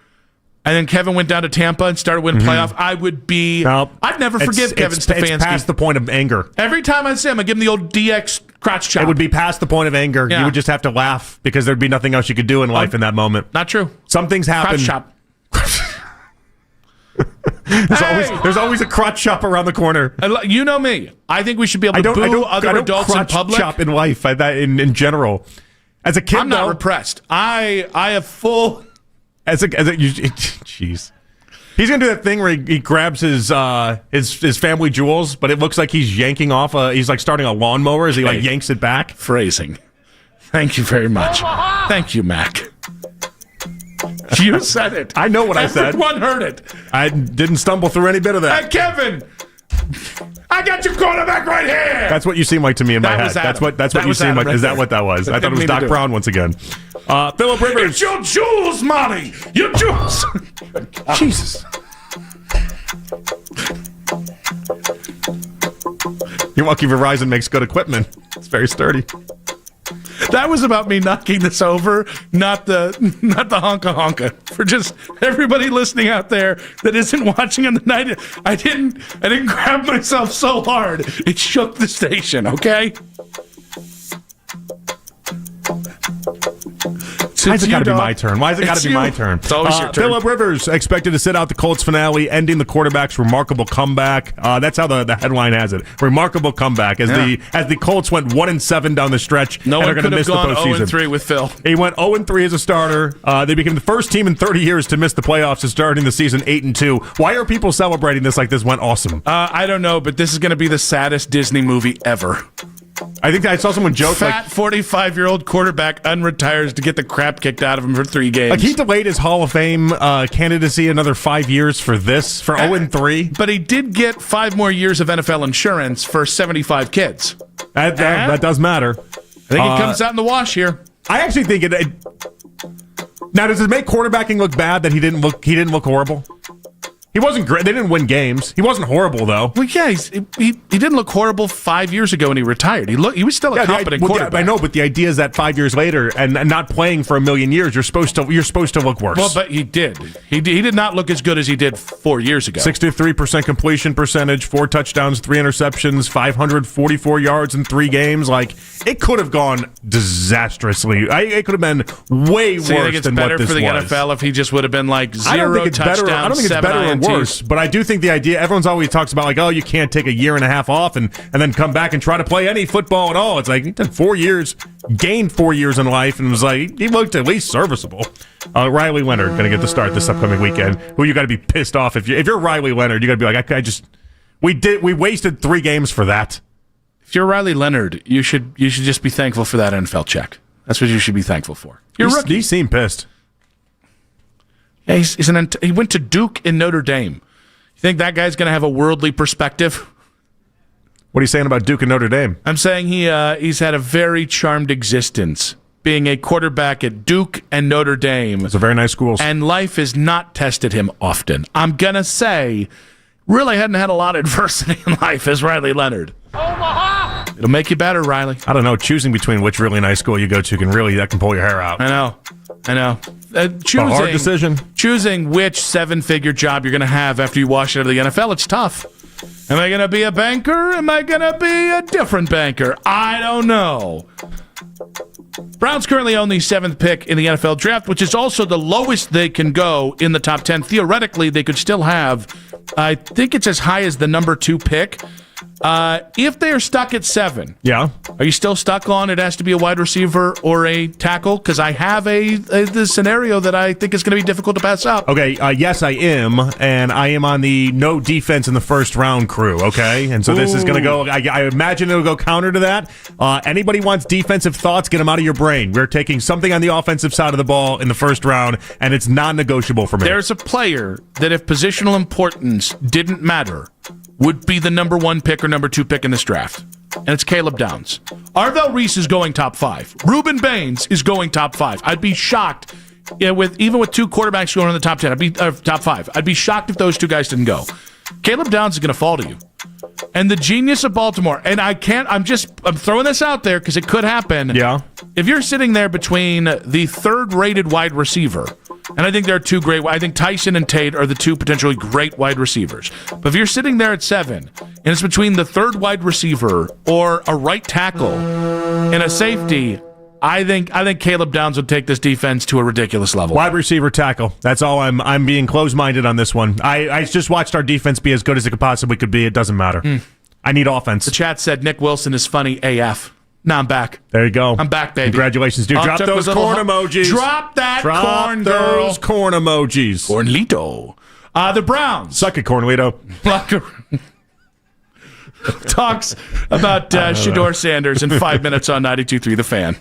and then Kevin went down to Tampa and started winning playoff. I would be. I'd never forgive Kevin Stefanski. It's past the point of anger. Every time I see him, I give him the old DX Crotch chop. It would be past the point of anger. Yeah. You would just have to laugh because there'd be nothing else you could do in life in that moment. Not true. Some things happen. Crotch chop. There's always a crotch chop around the corner. You know me. I think we should be able to boo other adults in crotch public. chop in life in general. As a kid, I'm not repressed. I have full. Jeez. He's gonna do that thing where he grabs his family jewels, but it looks like he's yanking off. He's like starting a lawnmower as he yanks it back. Phrasing. Thank you very much. Thank you, Mac. You said it. I know what I said. Everyone heard it. I didn't stumble through any bit of that. Hey, Kevin, I got your quarterback right here. That's what you seem like to me in my head. That's what you seem like. Right is that there. what that was? I thought it was Doc Brown once again. Philip Rivers. It's your jewels, Monty. Your jewels. Jesus. You're lucky Verizon makes good equipment. It's very sturdy. That was about me knocking this over, not the honka honka. For just everybody listening out there that isn't watching on the night, I didn't grab myself so hard it shook the station. Okay. Why has it got to be my turn? Why has it got to be my turn? It's always your turn. Philip Rivers expected to sit out the Colts finale, ending the quarterback's remarkable comeback. That's how the headline has it. Remarkable comeback as the Colts went 1-7 down the stretch. No and one are could gonna have miss gone the postseason. 0-3 with Phil. He went 0-3 as a starter. They became the first team in 30 years to miss the playoffs, starting the season 8-2. Why are people celebrating this like this went awesome? I don't know, but this is going to be the saddest Disney movie ever. I think I saw someone joke Fat 45-year-old quarterback unretires to get the crap kicked out of him for 3 games. Like he delayed his Hall of Fame candidacy another 5 years for 0-3. But he did get 5 more years of NFL insurance for 75 kids. That does matter. I think it comes out in the wash here. I actually think it. Now, does it make quarterbacking look bad that he didn't look horrible? He wasn't great. They didn't win games. He wasn't horrible though. Well, yeah, he didn't look horrible 5 years ago when he retired. He was still a competent quarterback. I know, but the idea is that 5 years later and not playing for a million years, you're supposed to look worse. Well, but he did. He did not look as good as he did 4 years ago. 63% completion percentage, 4 touchdowns, 3 interceptions, 544 yards in 3 games. Like it could have gone disastrously. It could have been way worse you think it's than better what this for the was. NFL if he just would have been like 0 I don't think it's touchdowns, better. I don't think it's better or worse, but I do think the idea. Everyone's always talks about like, oh, you can't take a year and a half off and then come back and try to play any football at all. It's like he took 4 years, gained 4 years in life, and was like he looked at least serviceable. Riley Leonard going to get the start this upcoming weekend. Who you got to be pissed off if you're Riley Leonard, you got to be like, we wasted 3 games for that. If you're Riley Leonard, you should just be thankful for that NFL check. That's what you should be thankful for. You're a rookie. He seemed pissed. Yeah, he went to Duke in Notre Dame. You think that guy's going to have a worldly perspective? What are you saying about Duke and Notre Dame? I'm saying he's had a very charmed existence, being a quarterback at Duke and Notre Dame. It's a very nice schools. And life has not tested him often. I'm going to say, really hadn't had a lot of adversity in life as Riley Leonard. Omaha! It'll make you better, Riley. I don't know. Choosing between which really nice school you go to that can pull your hair out. I know. Choosing, a hard decision. Choosing which 7-figure job you're going to have after you wash out of the NFL, it's tough. Am I going to be a banker? Am I going to be a different banker? I don't know. Browns currently own the 7th pick in the NFL draft, which is also the lowest they can go in the top 10. Theoretically, they could still have, I think it's as high as the number 2 pick. If they are stuck at 7, yeah, are you still stuck on it has to be a wide receiver or a tackle? Because I have the scenario that I think is going to be difficult to pass up. Okay, yes, I am, and I am on the no defense in the first round crew. Okay, and so this is going to go. I imagine it'll go counter to that. Anybody wants defensive thoughts? Get them out of your brain. We're taking something on the offensive side of the ball in the first round, and it's non-negotiable for me. There's a player that if positional importance didn't matter, would be the number 1 pick or number 2 pick in this draft. And it's Caleb Downs. Arvell Reese is going top 5. Reuben Baines is going top 5. I'd be shocked even with 2 quarterbacks going in the top 10. I'd be top 5. I'd be shocked if those 2 guys didn't go. Caleb Downs is going to fall to you. And the genius of Baltimore, and I'm throwing this out there because it could happen. Yeah. If you're sitting there between the 3rd rated wide receiver And I think there are two great. I think Tyson and Tate are the two potentially great wide receivers. But if you're sitting there at 7, and it's between the third wide receiver or a right tackle and a safety, I think Caleb Downs would take this defense to a ridiculous level. Wide receiver tackle. That's all. I'm being closed-minded on this one. I just watched our defense be as good as it could be. It doesn't matter. I need offense. The chat said Nick Wilson is funny AF. Now I'm back. There you go. I'm back, baby. Congratulations, dude. Drop those corn emojis. Drop that corn, girl. Those corn emojis. Cornlito. The Browns. Suck it, Cornlito. Talks about Shedeur Sanders in 5 minutes on 92.3 The Fan.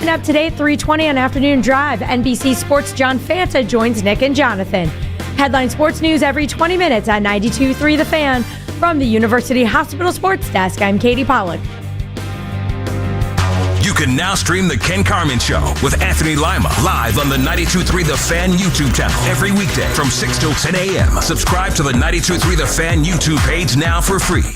Coming up today at 3:20 on Afternoon Drive, NBC Sports' John Fanta joins Nick and Jonathan. Headline sports news every 20 minutes on 92.3 The Fan. From the University Hospital Sports Desk, I'm Katie Pollack. You can now stream The Ken Carman Show with Anthony Lima live on the 92.3 The Fan YouTube channel every weekday from 6 till 10 a.m. Subscribe to the 92.3 The Fan YouTube page now for free.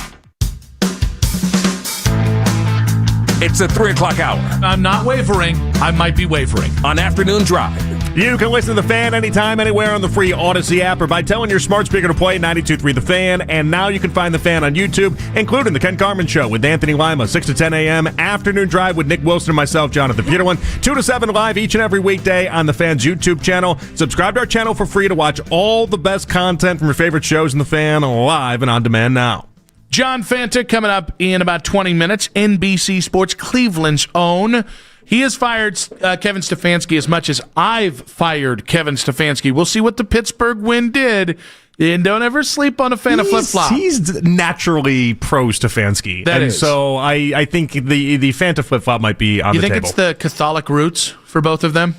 It's the 3 o'clock hour. I'm not wavering. I might be wavering. On Afternoon Drive. You can listen to The Fan anytime, anywhere on the free Odyssey app or by telling your smart speaker to play 92.3 The Fan. And now you can find The Fan on YouTube, including The Ken Carman Show with Anthony Lima, 6 to 10 a.m. Afternoon Drive with Nick Wilson and myself, Jonathan Peterlin, 2 to 7 live each and every weekday on The Fan's YouTube channel. Subscribe to our channel for free to watch all the best content from your favorite shows in The Fan live and on demand now. John Fanta coming up in about 20 minutes. NBC Sports, Cleveland's own. He has fired Kevin Stefanski as much as I've fired Kevin Stefanski. We'll see what the Pittsburgh win did. And don't ever sleep on a fan of flip-flop. He's naturally pro Stefanski. That and is. so I think the Fanta flip-flop might be on the table. You think it's the Catholic roots for both of them?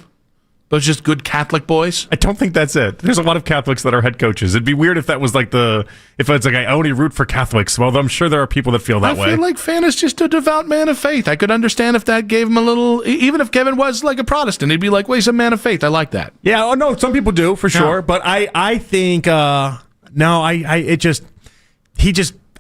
Those just good Catholic boys? I don't think that's it. There's a lot of Catholics that are head coaches. It'd be weird if that was like if it's like I only root for Catholics. Well, I'm sure there are people that feel that way. I feel like Fanta's just a devout man of faith. I could understand if that gave him a little, even if Kevin was like a Protestant, he'd be like, well, he's a man of faith. I like that. Yeah, oh no, some people do for sure. But I think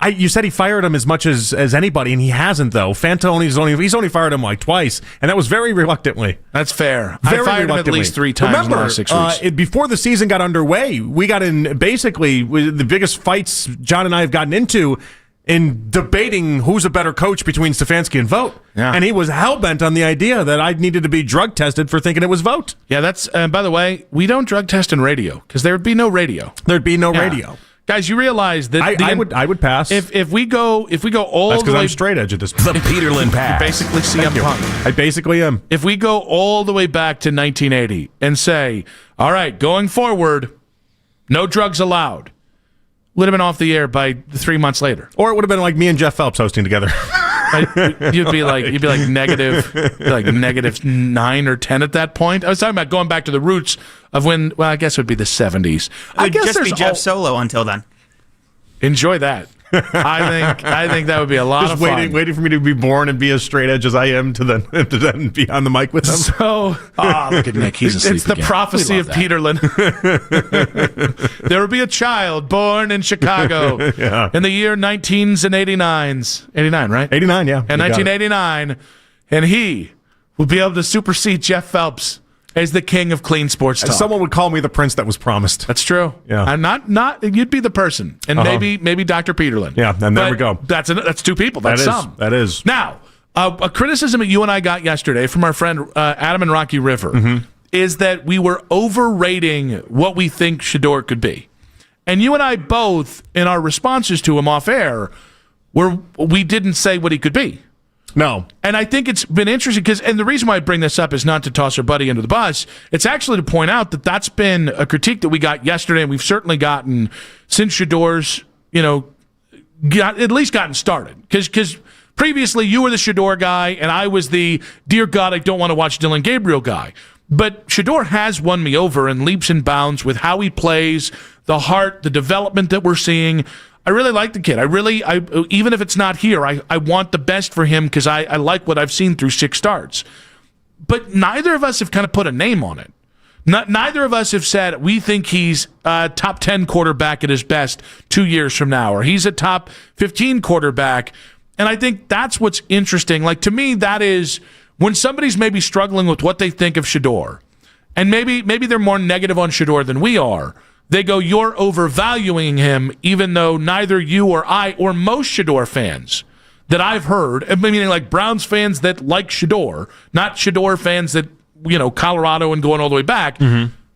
you said he fired him as much as anybody, and he hasn't though. Fanta he's only fired him like twice, and that was very reluctantly. That's fair. Very I fired him at least 3 times in the last 6 weeks. Before the season got underway, we got in basically the biggest fights John and I have gotten into in debating who's a better coach between Stefanski and Vogt. Yeah. And he was hell-bent on the idea that I needed to be drug tested for thinking it was Vogt. Yeah, that's by the way, we don't drug test in radio because there would be no radio. There'd be no radio. Guys, you realize that I would pass if we go all That's the because way. I'm straight edge at this point. The Peterlin Pass. You basically CM Punk. I basically am. If we go all the way back to 1980 and say, all right, going forward, no drugs allowed, would have been off the air by 3 months later. Or it would have been like me and Jeff Phelps hosting together. You'd be like negative 9 or 10 at that point. I was talking about going back to the roots of when. Well, I guess it would be the 70s. It would just be Jeff Solo until then. Enjoy that. I think that would be a lot of fun. Waiting for me to be born and be as straight edge as I am to then be on the mic with him. So, look at Nick. He's asleep it's the again. prophecy of Peterlin. There will be a child born in Chicago in the year 19s and 89s. 89, right? 89, yeah. And 1989. And he will be able to supersede Jeff Phelps as the king of clean sports talk. Someone would call me the prince that was promised. That's true. Yeah. And not you'd be the person. And maybe Dr. Peterlin. Yeah, and there we go. That's 2 people. That's some. That is. Now, a criticism that you and I got yesterday from our friend Adam and Rocky River is that we were overrating what we think Shedeur could be. And you and I both, in our responses to him off air, we didn't say what he could be. No. And I think it's been interesting and the reason why I bring this up is not to toss our buddy under the bus. It's actually to point out that that's been a critique that we got yesterday, and we've certainly gotten since Shedeur's, at least gotten started. Because previously you were the Shedeur guy, and I was the, dear God, I don't want to watch Dylan Gabriel guy. But Shedeur has won me over in leaps and bounds with how he plays, the heart, the development that we're seeing. I really like the kid. Even if it's not here, I want the best for him because I like what I've seen through 6 starts. But neither of us have kind of put a name on it. Neither of us have said we think he's a top 10 quarterback at his best 2 years from now, or he's a top 15 quarterback. And I think that's what's interesting. Like, to me, that is when somebody's maybe struggling with what they think of Shedeur, and maybe they're more negative on Shedeur than we are. They go, you're overvaluing him, even though neither you or I or most Shedeur fans that I've heard, meaning like Browns fans that like Shedeur, not Shedeur fans that, Colorado and going all the way back,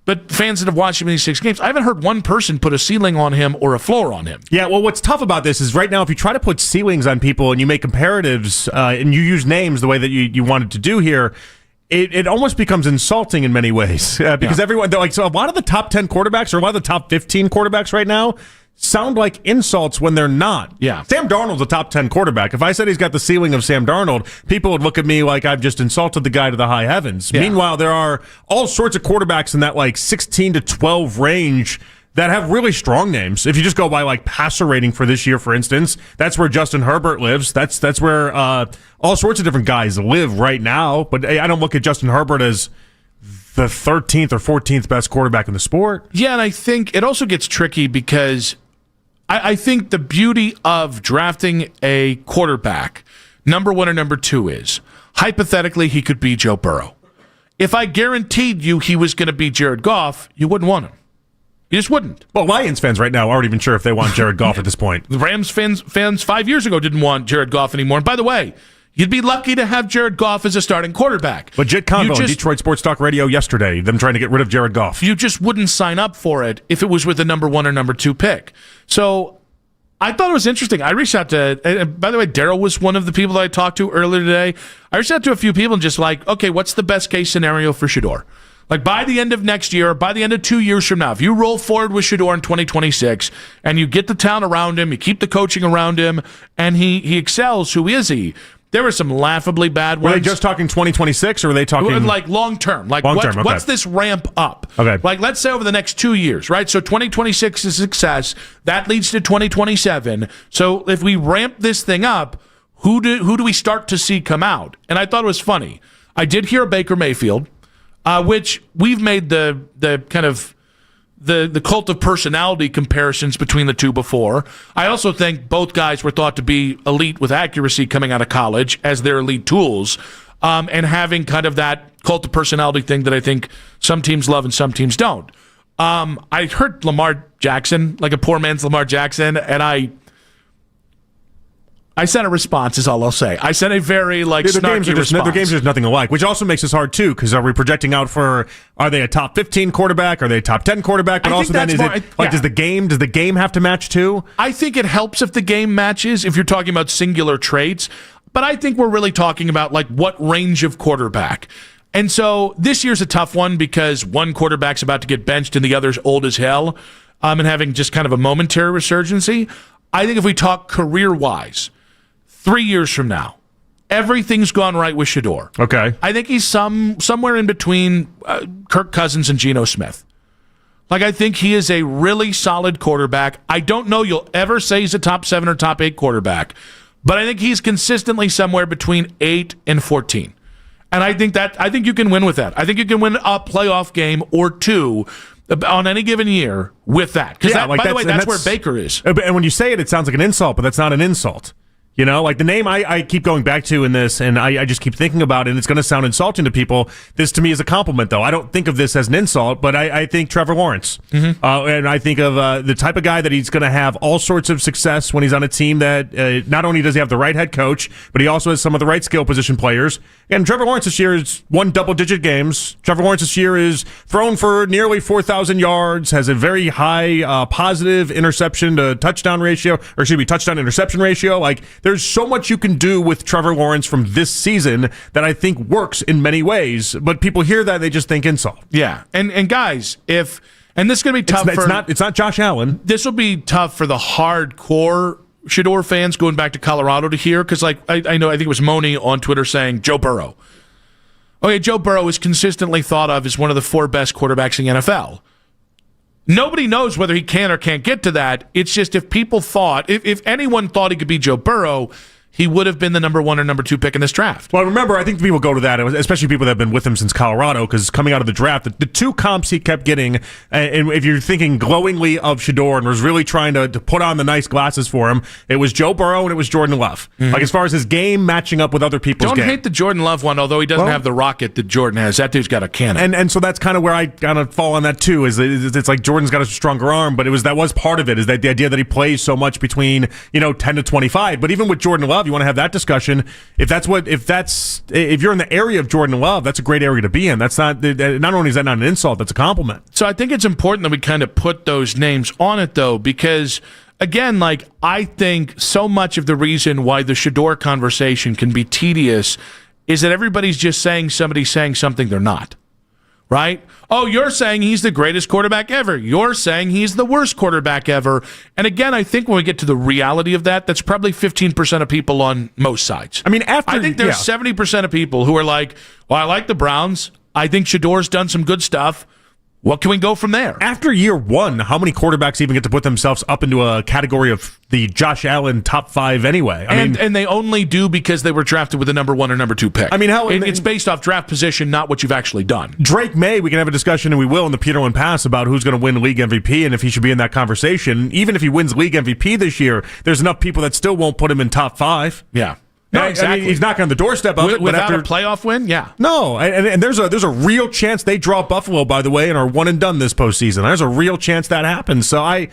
but fans that have watched him in these 6 games, I haven't heard one person put a ceiling on him or a floor on him. Yeah, well, what's tough about this is right now, if you try to put ceilings on people and you make comparatives and you use names the way that you wanted to do here, it almost becomes insulting in many ways because everyone, so a lot of the top 10 quarterbacks or a lot of the top 15 quarterbacks right now sound like insults when they're not. Yeah. Sam Darnold's a top 10 quarterback. If I said he's got the ceiling of Sam Darnold, people would look at me like I've just insulted the guy to the high heavens. Yeah. Meanwhile, there are all sorts of quarterbacks in that like 16 to 12 range that have really strong names. If you just go by like passer rating for this year, for instance, that's where Justin Herbert lives. That's where all sorts of different guys live right now. But I don't look at Justin Herbert as the 13th or 14th best quarterback in the sport. Yeah, and I think it also gets tricky because I think the beauty of drafting a quarterback, number 1 or number 2, is hypothetically he could be Joe Burrow. If I guaranteed you he was going to be Jared Goff, you wouldn't want him. You just wouldn't. Well, Lions fans right now aren't even sure if they want Jared Goff at this point. The Rams fans 5 years ago didn't want Jared Goff anymore. And by the way, you'd be lucky to have Jared Goff as a starting quarterback. Legit convo on Detroit Sports Talk Radio yesterday, them trying to get rid of Jared Goff. You just wouldn't sign up for it if it was with the number 1 or number 2 pick. So I thought it was interesting. I reached out to, and by the way, Daryl was one of the people that I talked to earlier today. I reached out to a few people and just like, okay, what's the best case scenario for Shedeur? Like by the end of next year, by the end of 2 years from now, if you roll forward with Shedeur in 2026 and you get the talent around him, you keep the coaching around him, and he excels, who is he? There were some laughably bad ones. Were they just talking 2026 or were they talking like long term? Like long term, okay. What's this ramp up? Okay. Like let's say over the next 2 years, right? So 2026 is success. That leads to 2027. So if we ramp this thing up, who do we start to see come out? And I thought it was funny. I did hear Baker Mayfield, which we've made the kind of the cult of personality comparisons between the two before. I also think both guys were thought to be elite with accuracy coming out of college as their elite tools, and having kind of that cult of personality thing that I think some teams love and some teams don't. I heard Lamar Jackson, like a poor man's Lamar Jackson, and I sent a response, is all I'll say. I sent a very snarky response. The games are just nothing alike, which also makes this hard too, because are we projecting out for, are they a top 15 quarterback? Are they a top 10 quarterback? But also then does the game have to match too? I think it helps if the game matches, if you're talking about singular traits, but I think we're really talking about like what range of quarterback. And so this year's a tough one because one quarterback's about to get benched and the other's old as hell, and having just kind of a momentary resurgency. I think if we talk career-wise, 3 years from now, everything's gone right with Shedeur. Okay. I think he's somewhere in between Kirk Cousins and Geno Smith. Like, I think he is a really solid quarterback. I don't know you'll ever say he's a top 7 or top 8 quarterback, but I think he's consistently somewhere between 8 and 14. And I think you can win with that. I think you can win a playoff game or two on any given year with that. Because, by the way, that's where Baker is. And when you say it, it sounds like an insult, but that's not an insult. You know, like the name I keep going back to in this, and I just keep thinking about it, and it's going to sound insulting to people. This, to me, is a compliment, though. I don't think of this as an insult, but I think Trevor Lawrence. Mm-hmm. And I think of the type of guy that he's going to have all sorts of success when he's on a team that not only does he have the right head coach, but he also has some of the right skill position players. And Trevor Lawrence this year has won double-digit games. Trevor Lawrence this year is thrown for nearly 4,000 yards, has a very high positive interception to touchdown ratio, or excuse me, touchdown-interception ratio. Like, there's so much you can do with Trevor Lawrence from this season that I think works in many ways, but people hear that, they just think insult. Yeah. And guys, and this is going to be tough it's not Josh Allen. This will be tough for the hardcore Shedeur fans going back to Colorado to hear, because I think it was Moni on Twitter saying Joe Burrow. Okay, Joe Burrow is consistently thought of as one of the 4 best quarterbacks in the NFL. Nobody knows whether he can or can't get to that. It's just if people thought, if anyone thought he could be Joe Burrow, he would have been the number 1 or number 2 pick in this draft. Well, remember, I think people go to that, especially people that have been with him since Colorado, because coming out of the draft, the 2 comps he kept getting, and if you're thinking glowingly of Shedeur and was really trying to put on the nice glasses for him, it was Joe Burrow and it was Jordan Love. Mm-hmm. Like, as far as his game matching up with other people's game. Don't hate the Jordan Love one, although he doesn't have the rocket that Jordan has. That dude's got a cannon. And so that's kind of where I kind of fall on that, too, is it's like Jordan's got a stronger arm, but that was part of it, is that the idea that he plays so much between, 10 to 25. But even with Jordan Love, you want to have that discussion. If you're in the area of Jordan Love, that's a great area to be in. That's not only is that not an insult, that's a compliment. So I think it's important that we kind of put those names on it, though, because again, I think so much of the reason why the Shedeur conversation can be tedious is that everybody's just saying somebody's saying something they're not. right? Oh, you're saying he's the greatest quarterback ever. You're saying he's the worst quarterback ever. And again, I think when we get to the reality of that, that's probably 15% of people on most sides. I mean, I think there's 70% of people who are like, well, I like the Browns. I think Shador's done some good stuff. What can we go from there? After year one, how many quarterbacks even get to put themselves up into a category of the Josh Allen top 5 anyway? And they only do because they were drafted with the number 1 or number 2 pick. I mean, it's based off draft position, not what you've actually done. Drake May, we can have a discussion, and we will in the Peterlin Pass about who's going to win league MVP and if he should be in that conversation. Even if he wins league MVP this year, there's enough people that still won't put him in top 5. Yeah. No, exactly. I mean, he's knocking on the doorstep of it. Without but after a playoff win, yeah. No, and there's a real chance they draw Buffalo, by the way, and are one and done this postseason. There's a real chance that happens. So I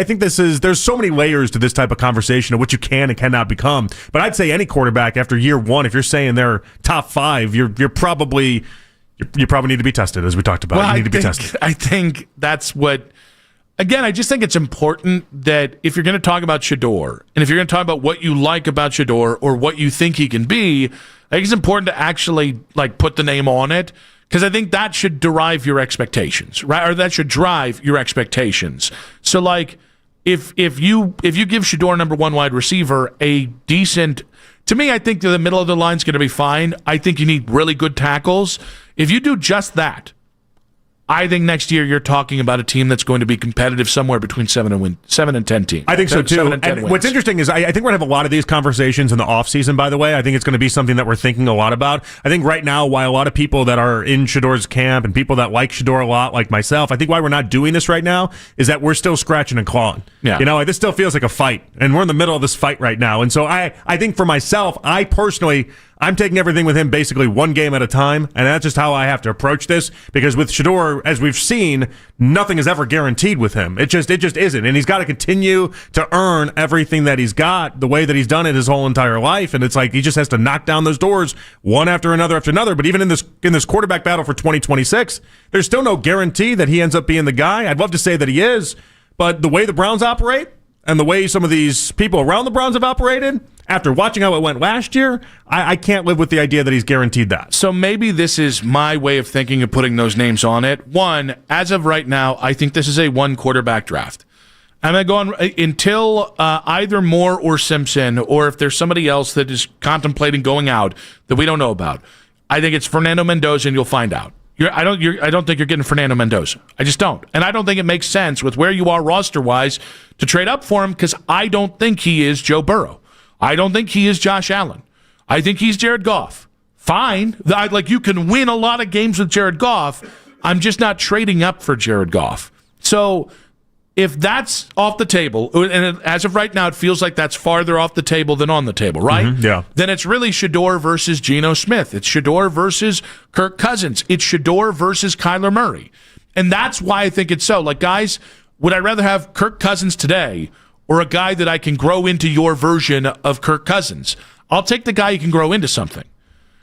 think there's so many layers to this type of conversation of what you can and cannot become. But I'd say any quarterback after year one, if you're saying they're top 5, you probably need to be tested, as we talked about. Well, you need to be tested. I think that's what. Again, I just think it's important that if you're going to talk about Shador, and if you're going to talk about what you like about Shador or what you think he can be, I think it's important to actually put the name on it, because I think that should derive your expectations, right? Or that should drive your expectations. So, if you give Shador number 1 wide receiver a decent, to me, I think the middle of the line is going to be fine. I think you need really good tackles. If you do just that, I think next year you're talking about a team that's going to be competitive somewhere between 7 and 10 teams. I think so too. 7 and 10 and what's interesting is I think we're going to have a lot of these conversations in the offseason, by the way. I think it's going to be something that we're thinking a lot about. I think right now, why a lot of people that are in Shador's camp and people that like Shador a lot, like myself, I think why we're not doing this right now is that we're still scratching and clawing. Yeah. This still feels like a fight, and we're in the middle of this fight right now. And so I think for myself, I'm taking everything with him basically one game at a time, and that's just how I have to approach this, because with Shador, as we've seen, nothing is ever guaranteed with him. It just isn't, and he's got to continue to earn everything that he's got the way that he's done it his whole entire life, and it's like he just has to knock down those doors one after another after another. But even in this quarterback battle for 2026, there's still no guarantee that he ends up being the guy. I'd love to say that he is, but the way the Browns operate and the way some of these people around the Browns have operated, after watching how it went last year, I can't live with the idea that he's guaranteed that. So maybe this is my way of thinking of putting those names on it. One, as of right now, I think this is a 1 quarterback draft. I'm going to go on until either Moore or Simpson, or if there's somebody else that is contemplating going out that we don't know about. I think it's Fernando Mendoza, and you'll find out. I don't think you're getting Fernando Mendoza. I just don't. And I don't think it makes sense with where you are roster-wise to trade up for him, because I don't think he is Joe Burrow. I don't think he is Josh Allen. I think he's Jared Goff. Fine. You can win a lot of games with Jared Goff. I'm just not trading up for Jared Goff. So if that's off the table, and as of right now, it feels like that's farther off the table than on the table, right? Mm-hmm, yeah. Then it's really Shador versus Geno Smith. It's Shador versus Kirk Cousins. It's Shador versus Kyler Murray. And that's why I think it's so. Guys, would I rather have Kirk Cousins today or a guy that I can grow into your version of Kirk Cousins? I'll take the guy you can grow into something.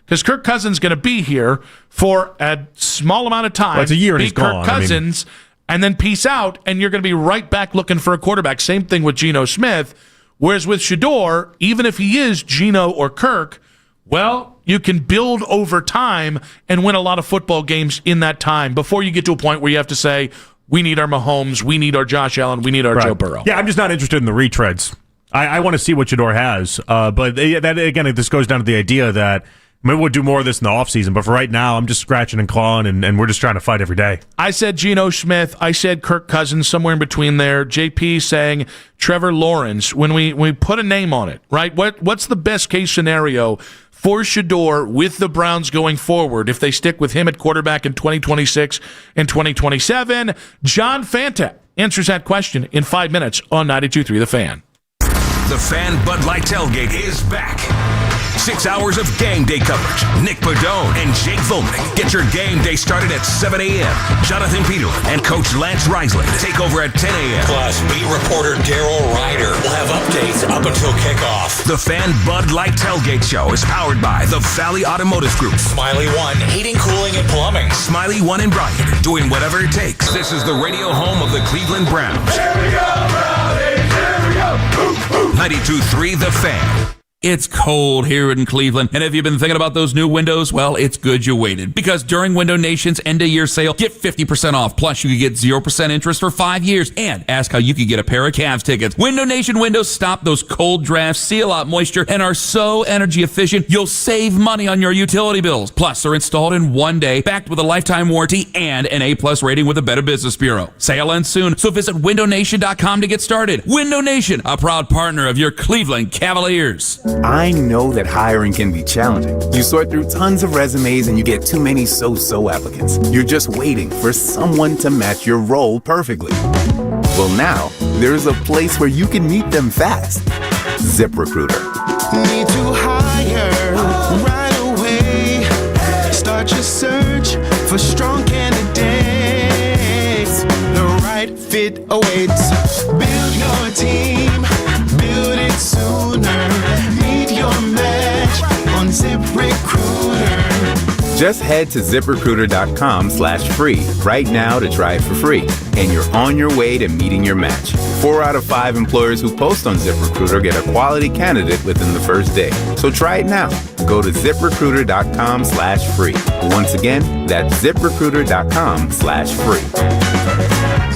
Because Kirk Cousins is going to be here for a small amount of time. Well, it's a year and he's Kirk gone. Cousins, and then peace out, and you're going to be right back looking for a quarterback. Same thing with Geno Smith. Whereas with Shador, even if he is Geno or Kirk, well, you can build over time and win a lot of football games in that time before you get to a point where you have to say, we need our Mahomes, we need our Josh Allen, we need our Joe Burrow. Yeah, I'm just not interested in the retreads. I want to see what Shador has. But that again, this goes down to the idea that maybe we'll do more of this in the offseason. But for right now, I'm just scratching and clawing, and we're just trying to fight every day. I said Geno Smith. I said Kirk Cousins, somewhere in between there. JP saying Trevor Lawrence. When we put a name on it, right? What's the best case scenario for Shador with the Browns going forward if they stick with him at quarterback in 2026 and 2027? John Fanta answers that question in 5 minutes on 92.3 The Fan. The Fan Bud Light Tailgate is back. 6 hours of game day coverage. Nick Bodone and Jake Volnick get your game day started at 7 a.m. Jonathan Peterlin and Coach Lance Risley take over at 10 a.m. Plus, beat reporter Daryl Ryder will have updates up until kickoff. The Fan Bud Light Tailgate Show is powered by the Valley Automotive Group. Smiley One, heating, cooling, and plumbing. Smiley One and Bryant, doing whatever it takes. This is the radio home of the Cleveland Browns. Here we go, Brownies! Here we go! 92.3 The Fan. It's cold here in Cleveland, and if you've been thinking about those new windows, well, it's good you waited. Because during Window Nation's end-of-year sale, get 50% off. Plus, you can get 0% interest for 5 years. And ask how you could get a pair of Cavs tickets. Window Nation windows stop those cold drafts, seal out moisture, and are so energy efficient, you'll save money on your utility bills. Plus, they're installed in 1 day, backed with a lifetime warranty, and an A+ rating with the Better Business Bureau. Sale ends soon, so visit windownation.com to get started. Window Nation, a proud partner of your Cleveland Cavaliers. I know that hiring can be challenging. You sort through tons of resumes and you get too many so-so applicants. You're just waiting for someone to match your role perfectly. Well, now, there's a place where you can meet them fast. ZipRecruiter. Need to hire right away. Start your search for strong candidates. The right fit awaits. Build your team. Build it sooner. Meet your match on ZipRecruiter. Just head to ZipRecruiter.com/free right now to try it for free. And you're on your way to meeting your match. 4 out of 5 employers who post on ZipRecruiter get a quality candidate within the first day. So try it now. Go to ZipRecruiter.com/free. Once again, that's ZipRecruiter.com/free.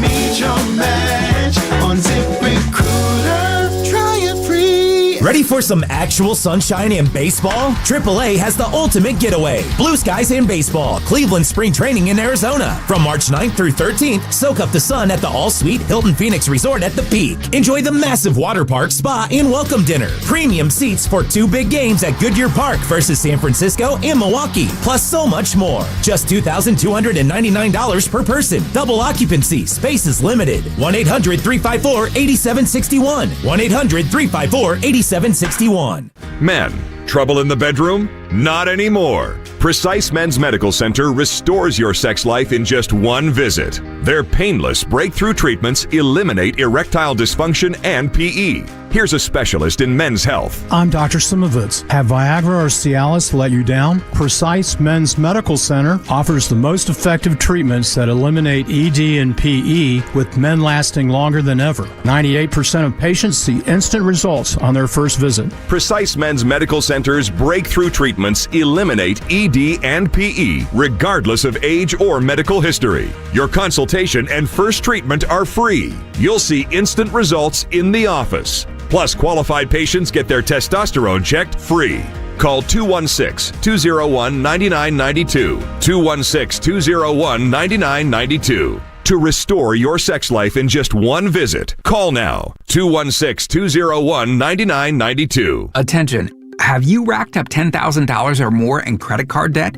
Meet your match on ZipRecruiter. Try it free. Ready for some actual sunshine and baseball? AAA has the ultimate getaway. Blue skies and baseball. Cleveland spring training in Arizona. From March 9th through 13th, soak up the sun at the all-suite Hilton Phoenix Resort at the Peak. Enjoy the massive water park, spa, and welcome dinner. Premium seats for 2 big games at Goodyear Park versus San Francisco and Milwaukee. Plus so much more. Just $2,299 per person. Double occupancy. Space is limited. 1-800-354-8761. 1-800-354-8761. Men, trouble in the bedroom? Not anymore. Precise Men's Medical Center restores your sex life in just 1 visit. Their painless breakthrough treatments eliminate erectile dysfunction and PE. Here's a specialist in men's health. I'm Dr. Simovitz. Have Viagra or Cialis let you down? Precise Men's Medical Center offers the most effective treatments that eliminate ED and PE, with men lasting longer than ever. 98% of patients see instant results on their first visit. Precise Men's Medical Center's breakthrough treatments eliminate ED and PE, regardless of age or medical history. Your consultation and first treatment are free. You'll see instant results in the office. Plus, qualified patients get their testosterone checked free. Call 216-201-9992. 216-201-9992. To restore your sex life in just 1 visit. Call now. 216-201-9992. Attention. Have you racked up $10,000 or more in credit card debt?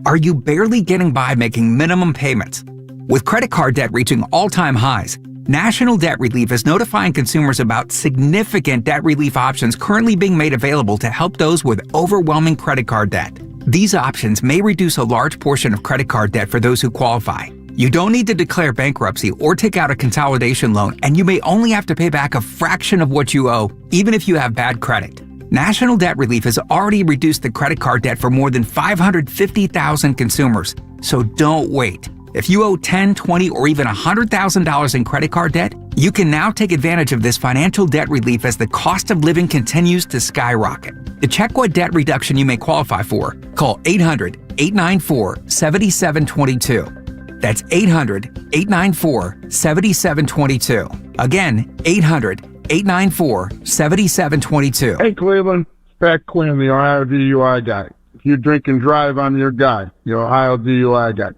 Are you barely getting by making minimum payments? With credit card debt reaching all-time highs, National Debt Relief is notifying consumers about significant debt relief options currently being made available to help those with overwhelming credit card debt. These options may reduce a large portion of credit card debt for those who qualify. You don't need to declare bankruptcy or take out a consolidation loan, and you may only have to pay back a fraction of what you owe, even if you have bad credit. National Debt Relief has already reduced the credit card debt for more than 550,000 consumers, so don't wait. If you owe $10,000, $20,000, or even $100,000 in credit card debt, you can now take advantage of this financial debt relief as the cost of living continues to skyrocket. To check what debt reduction you may qualify for, call 800-894-7722. That's 800-894-7722. Again, 800-894-7722. Hey, Cleveland. Pat Quinn, the Ohio DUI guy. If you drink and drive, I'm your guy, the Ohio DUI guy.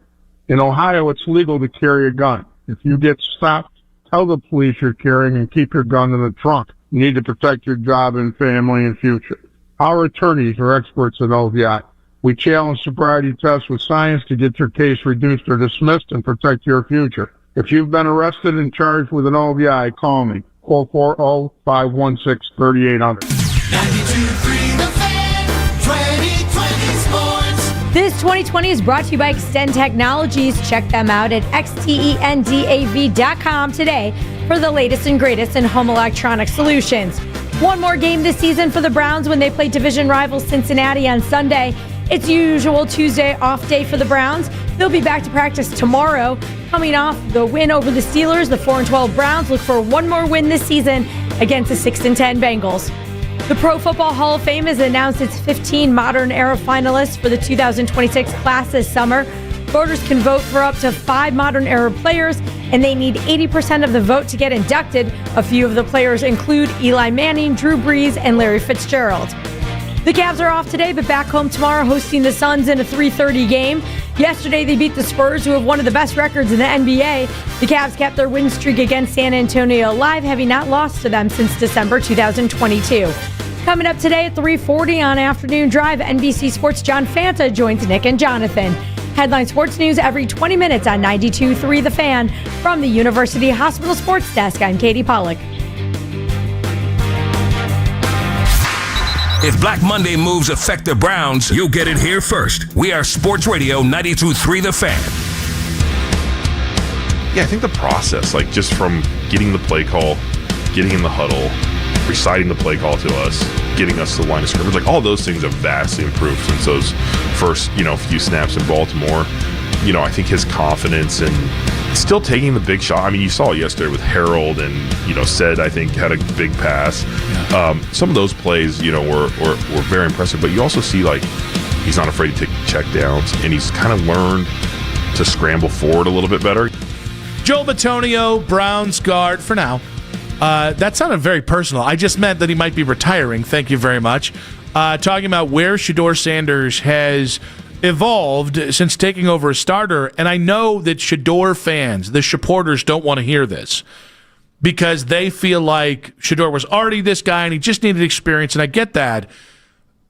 In Ohio, it's legal to carry a gun. If you get stopped, tell the police you're carrying and keep your gun in the trunk. You need to protect your job and family and future. Our attorneys are experts in OVI. We challenge sobriety tests with science to get your case reduced or dismissed and protect your future. If you've been arrested and charged with an OVI, call me. 440-516-3800. 92.3 The Fan, 2020 Sports. This 2020 is brought to you by Extend Technologies. Check them out at xtendav.com today for the latest and greatest in home electronic solutions. One more game this season for the Browns when they play division rivals Cincinnati on Sunday. It's usual Tuesday off day for the Browns. They'll be back to practice tomorrow. Coming off the win over the Steelers, the 4-12 Browns look for one more win this season against the 6-10 Bengals. The Pro Football Hall of Fame has announced its 15 modern era finalists for the 2026 class this summer. Voters can vote for up to 5 modern era players, and they need 80% of the vote to get inducted. A few of the players include Eli Manning, Drew Brees, and Larry Fitzgerald. The Cavs are off today, but back home tomorrow hosting the Suns in a 3:30 game. Yesterday, they beat the Spurs, who have one of the best records in the NBA. The Cavs kept their win streak against San Antonio alive, having not lost to them since December 2022. Coming up today at 3:40 on Afternoon Drive, NBC Sports' John Fanta joins Nick and Jonathan. Headline sports news every 20 minutes on 92.3 The Fan. From the University Hospital Sports Desk, I'm Katie Pollack. If Black Monday moves affect the Browns, you'll get it here first. We are Sports Radio 92.3 The Fan. Yeah, I think the process, like just from getting the play call, getting in the huddle, reciting the play call to us, getting us to the line of scrimmage, like all those things have vastly improved since those first, few snaps in Baltimore. I think his confidence and still taking the big shot. I mean, you saw it yesterday with Harold and, Said, I think, had a big pass. Some of those plays, were very impressive. But you also see, he's not afraid to take check downs, and he's kind of learned to scramble forward a little bit better. Joel Bitonio, Browns guard for now. That sounded very personal. I just meant that he might be retiring. Thank you very much. Talking about where Shedeur Sanders has evolved since taking over as starter, and I know that Shedeur fans, the supporters, don't want to hear this because they feel like Shedeur was already this guy and he just needed experience, and I get that.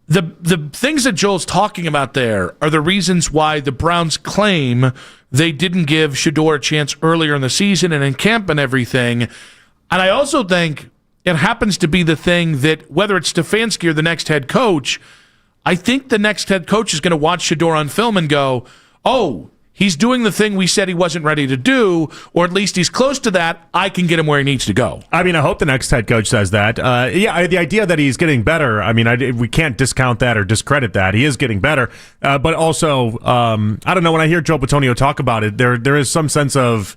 The things that Joel's talking about there are the reasons why the Browns claim they didn't give Shedeur a chance earlier in the season and in camp and everything. And I also think it happens to be the thing that whether it's Stefanski or the next head coach, I think the next head coach is going to watch Shedeur on film and go, oh, he's doing the thing we said he wasn't ready to do, or at least he's close to that. I can get him where he needs to go. I mean, I hope the next head coach says that. The idea that he's getting better, I mean, we can't discount that or discredit that. He is getting better. But also, I don't know, when I hear Joe Bitonio talk about it, there is some sense of,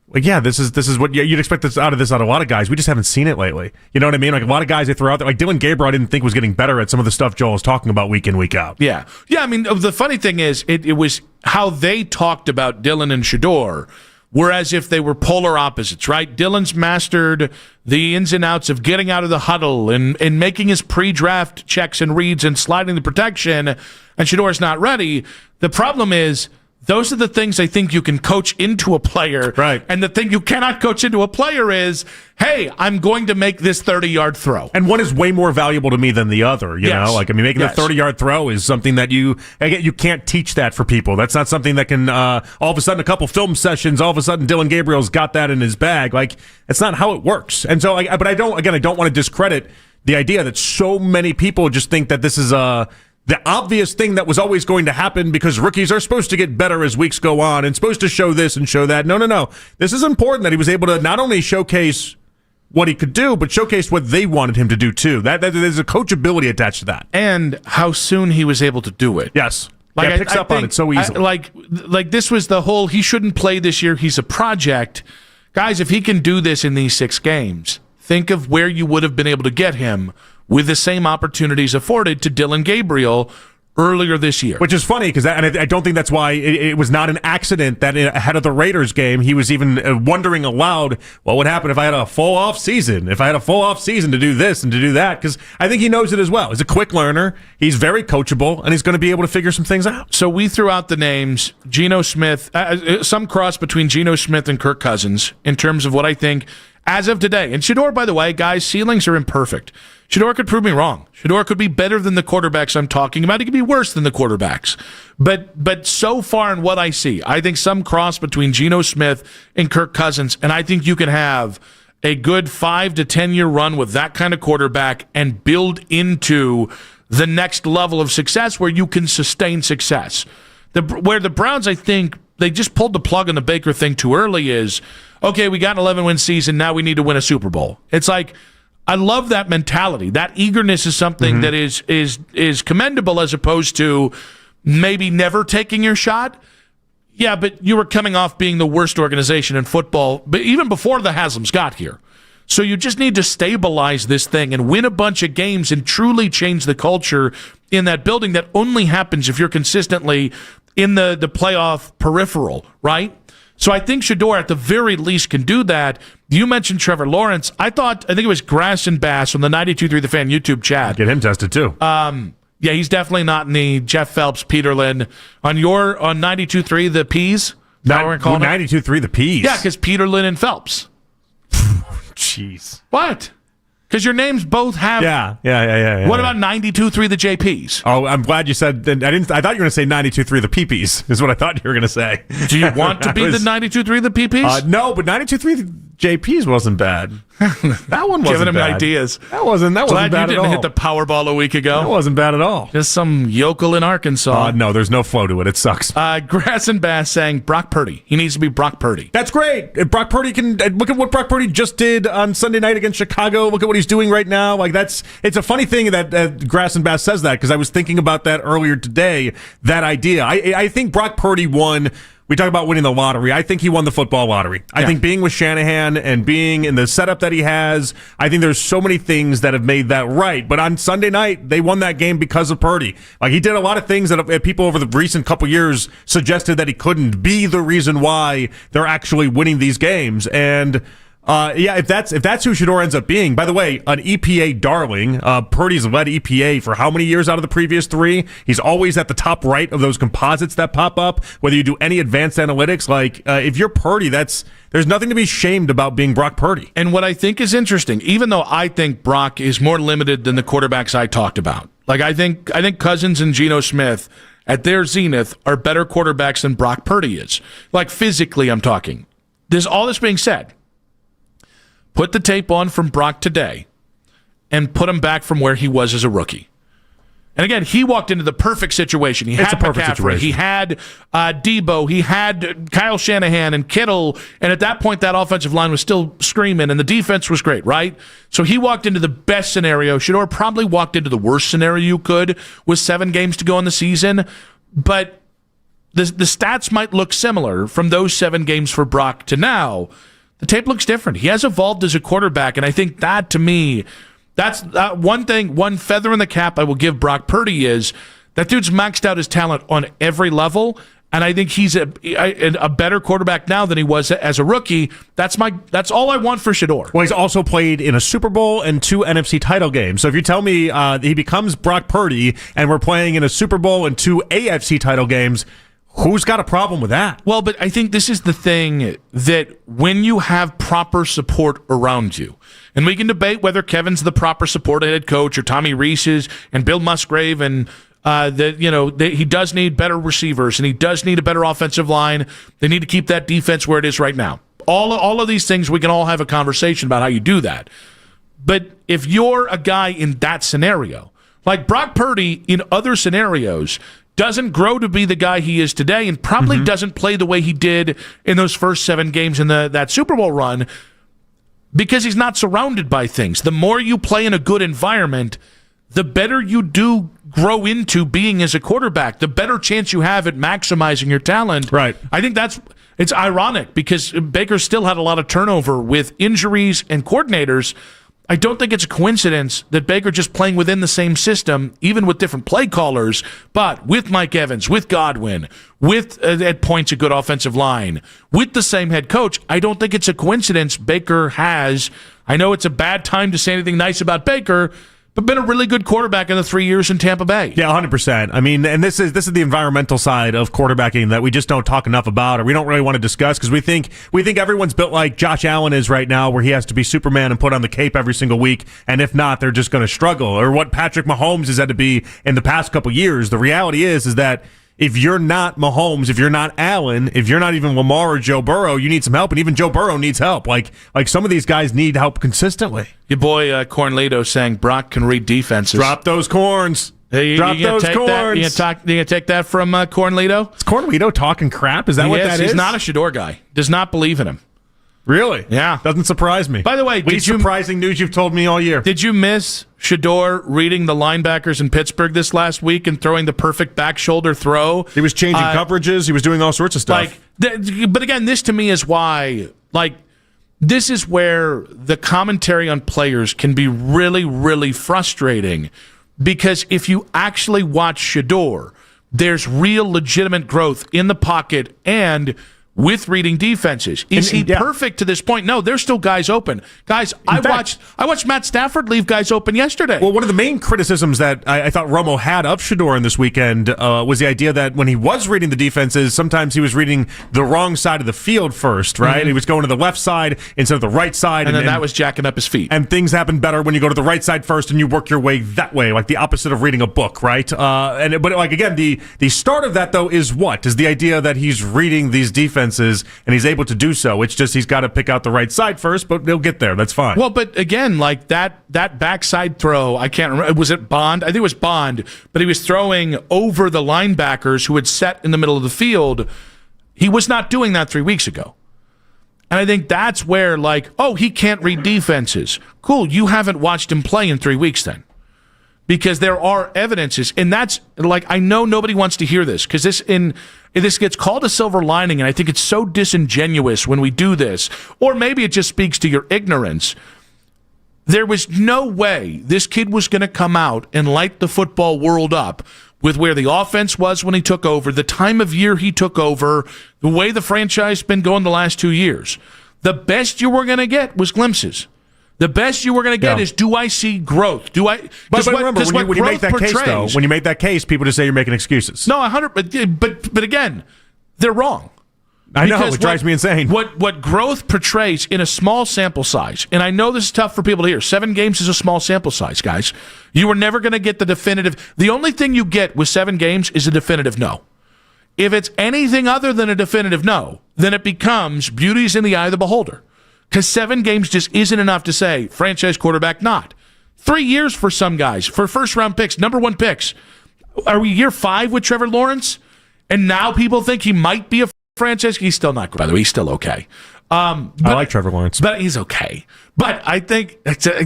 this is what you'd expect out of a lot of guys. We just haven't seen it lately. You know what I mean? Like a lot of guys they throw out there, like Dylan Gabriel, I didn't think was getting better at some of the stuff Joel was talking about week in, week out. Yeah. I mean, the funny thing is, it was how they talked about Dylan and Shedeur were as if they were polar opposites, right? Dylan's mastered the ins and outs of getting out of the huddle and making his pre-draft checks and reads and sliding the protection, and Shedeur's not ready. The problem is, those are the things I think you can coach into a player. Right. And the thing you cannot coach into a player is, hey, I'm going to make this 30-yard throw. And one is way more valuable to me than the other, you know? Like, I mean, making a 30-yard throw is something that you can't teach that for people. That's not something that can, all of a sudden, a couple film sessions, all of a sudden, Dylan Gabriel's got that in his bag. Like, that's not how it works. And so, but I don't want to discredit the idea that so many people just think that this is the obvious thing that was always going to happen because rookies are supposed to get better as weeks go on and supposed to show this and show that. No. This is important that he was able to not only showcase what he could do, but showcase what they wanted him to do too. That there's a coachability attached to that. And how soon he was able to do it. Yes. Like, it picks up on it so easily. Like this was the whole, he shouldn't play this year, he's a project. Guys, if he can do this in these 6 games, think of where you would have been able to get him with the same opportunities afforded to Dylan Gabriel earlier this year. Which is funny, because I don't think that's why it was not an accident that ahead of the Raiders game, he was even wondering aloud, what would happen if I had a full off season? If I had a full off season to do this and to do that? Because I think he knows it as well. He's a quick learner. He's very coachable, and he's going to be able to figure some things out. So we threw out the names, Geno Smith, some cross between Geno Smith and Kirk Cousins in terms of what I think as of today. And Shedeur, by the way, guys, ceilings are imperfect. Shedeur could prove me wrong. Shedeur could be better than the quarterbacks I'm talking about. He could be worse than the quarterbacks. But so far in what I see, I think some cross between Geno Smith and Kirk Cousins, and I think you can have a good 5 to 10 year run with that kind of quarterback and build into the next level of success where you can sustain success. Where the Browns, I think, they just pulled the plug on the Baker thing too early is, okay, we got an 11-win season, now we need to win a Super Bowl. It's like, I love that mentality. That eagerness is something that is commendable as opposed to maybe never taking your shot. Yeah, but you were coming off being the worst organization in football, but even before the Haslams got here. So you just need to stabilize this thing and win a bunch of games and truly change the culture in that building. That only happens if you're consistently in the playoff peripheral, right? So I think Shedeur at the very least can do that. You mentioned Trevor Lawrence. I think it was Grass and Bass on the 92.3 The Fan YouTube chat. Get him tested too. Yeah, he's definitely not in the Jeff Phelps, Peterlin. On 92.3 The Peas? 92.3 The Peas? Yeah, because Peterlin and Phelps. Jeez. What? Because your names both have. Yeah. What about 92.3 The JPs? Oh, I'm glad you said. I thought you were going to say 92.3 The PPs. Is what I thought you were going to say. Do you want to be the 92.3 The PPs? No, but 92.3 The JPs wasn't bad. That one wasn't Giving him bad. ideas. That wasn't bad Glad at you didn't all. hit the Powerball a week ago. That wasn't bad at all. Just some yokel in Arkansas. No, there's no flow to it. It sucks. Grass and Bass saying Brock Purdy. He needs to be Brock Purdy. That's great. If Brock Purdy can look at what Brock Purdy just did on Sunday night against Chicago. Look at what he's doing right now. Like it's a funny thing that Grass and Bass says that, because I was thinking about that earlier today. That idea. I think Brock Purdy won. We talk about winning the lottery. I think he won the football lottery. I think being with Shanahan and being in the setup that he has, I think there's so many things that have made that right. But on Sunday night, they won that game because of Purdy. Like, he did a lot of things that people over the recent couple years suggested that he couldn't be the reason why they're actually winning these games. And if that's who Shedeur ends up being. By the way, an EPA darling. Purdy's led EPA for how many years out of the previous 3? He's always at the top right of those composites that pop up. Whether you do any advanced analytics, if you're Purdy, there's nothing to be shamed about being Brock Purdy. And what I think is interesting, even though I think Brock is more limited than the quarterbacks I talked about, I think Cousins and Geno Smith at their zenith are better quarterbacks than Brock Purdy is. Physically, I'm talking. There's all this being said. Put the tape on from Brock today and put him back from where he was as a rookie. And again, he walked into the perfect situation. He had McCaffrey, he had Debo, he had Kyle Shanahan and Kittle, and at that point, that offensive line was still screaming, and the defense was great, right? So he walked into the best scenario. Shedeur probably walked into the worst scenario you could with 7 games to go in the season, but the stats might look similar from those 7 games for Brock to now. The tape looks different. He has evolved as a quarterback, and I think that, to me, that's one thing, one feather in the cap I will give Brock Purdy is that dude's maxed out his talent on every level, and I think he's a better quarterback now than he was as a rookie. That's all I want for Shedeur. Well, he's also played in a Super Bowl and 2 NFC title games. So if you tell me he becomes Brock Purdy and we're playing in a Super Bowl and 2 AFC title games, who's got a problem with that? Well, but I think this is the thing, that when you have proper support around you, and we can debate whether Kevin's the proper support head coach or Tommy Rees is and Bill Musgrave, and he does need better receivers and he does need a better offensive line. They need to keep that defense where it is right now. All of these things, we can all have a conversation about how you do that. But if you're a guy in that scenario, like Brock Purdy in other scenarios, doesn't grow to be the guy he is today and probably doesn't play the way he did in those first 7 games in that Super Bowl run because he's not surrounded by things. The more you play in a good environment, the better you do grow into being as a quarterback, the better chance you have at maximizing your talent. Right. I think it's ironic because Baker still had a lot of turnover with injuries and coordinators. I don't think it's a coincidence that Baker just playing within the same system, even with different play callers, but with Mike Evans, with Godwin, with at points a good offensive line, with the same head coach. I don't think it's a coincidence Baker has, I know it's a bad time to say anything nice about Baker, but been a really good quarterback in the 3 years in Tampa Bay. Yeah, 100%. I mean, and this is the environmental side of quarterbacking that we just don't talk enough about, or we don't really want to discuss, because we think everyone's built like Josh Allen is right now, where he has to be Superman and put on the cape every single week, and if not, they're just going to struggle. Or what Patrick Mahomes has had to be in the past couple years. The reality is that if you're not Mahomes, if you're not Allen, if you're not even Lamar or Joe Burrow, you need some help, and even Joe Burrow needs help. Like some of these guys need help consistently. Your boy Cornlito saying Brock can read defenses. Drop those corns. Hey, Drop those corns. You gonna take that from Cornlito? Is Cornlito talking crap? Is that what that is? He's not a Shedeur guy. Does not believe in him. Really? Yeah. Doesn't surprise me. By the way, least surprising news you've told me all year. Did you miss Shedeur reading the linebackers in Pittsburgh this last week and throwing the perfect back shoulder throw? He was changing coverages. He was doing all sorts of stuff. But again, this to me is why, This is where the commentary on players can be really, really frustrating, because if you actually watch Shedeur, there's real legitimate growth in the pocket and with reading defenses. Is he perfect to this point? No, there's still guys open. Guys, I watched Matt Stafford leave guys open yesterday. Well, one of the main criticisms that I thought Romo had of Shedeur in this weekend was the idea that when he was reading the defenses, sometimes he was reading the wrong side of the field first, right? Mm-hmm. He was going to the left side instead of the right side. And then that was jacking up his feet. And things happen better when you go to the right side first and you work your way that way, like the opposite of reading a book, right? But like, again, the start of that, though, is what? Is the idea that he's reading these defenses and he's able to do so. It's just he's got to pick out the right side first, but he'll get there. That's fine. Well, but again, like that backside throw, I can't remember. Was it Bond? I think it was Bond, but he was throwing over the linebackers who had set in the middle of the field. He was not doing that 3 weeks ago. And I think that's where, like, oh, he can't read defenses. Cool, you haven't watched him play in 3 weeks then. Because there are evidences, and that's, like, I know nobody wants to hear this, because this gets called a silver lining, and I think it's so disingenuous when we do this, or maybe it just speaks to your ignorance. There was no way this kid was going to come out and light the football world up with where the offense was when he took over, the time of year he took over, the way the franchise has been going the last 2 years. The best you were going to get was glimpses. The best you were going to get is, do I see growth? Do I? But remember, when you make that case, though, when you make that case, people just say you're making excuses. No, 100. But again, they're wrong. I know, it drives me insane. What growth portrays in a small sample size, and I know this is tough for people to hear. 7 games is a small sample size, guys. You were never going to get the definitive. The only thing you get with 7 games is a definitive no. If it's anything other than a definitive no, then it becomes beauty's in the eye of the beholder. Because 7 games just isn't enough to say franchise quarterback not. 3 years for some guys, for first-round picks, number 1 picks. Are we year 5 with Trevor Lawrence? And now people think he might be a franchise. He's still not, by the way, he's still okay. I like Trevor Lawrence. But he's okay. But I think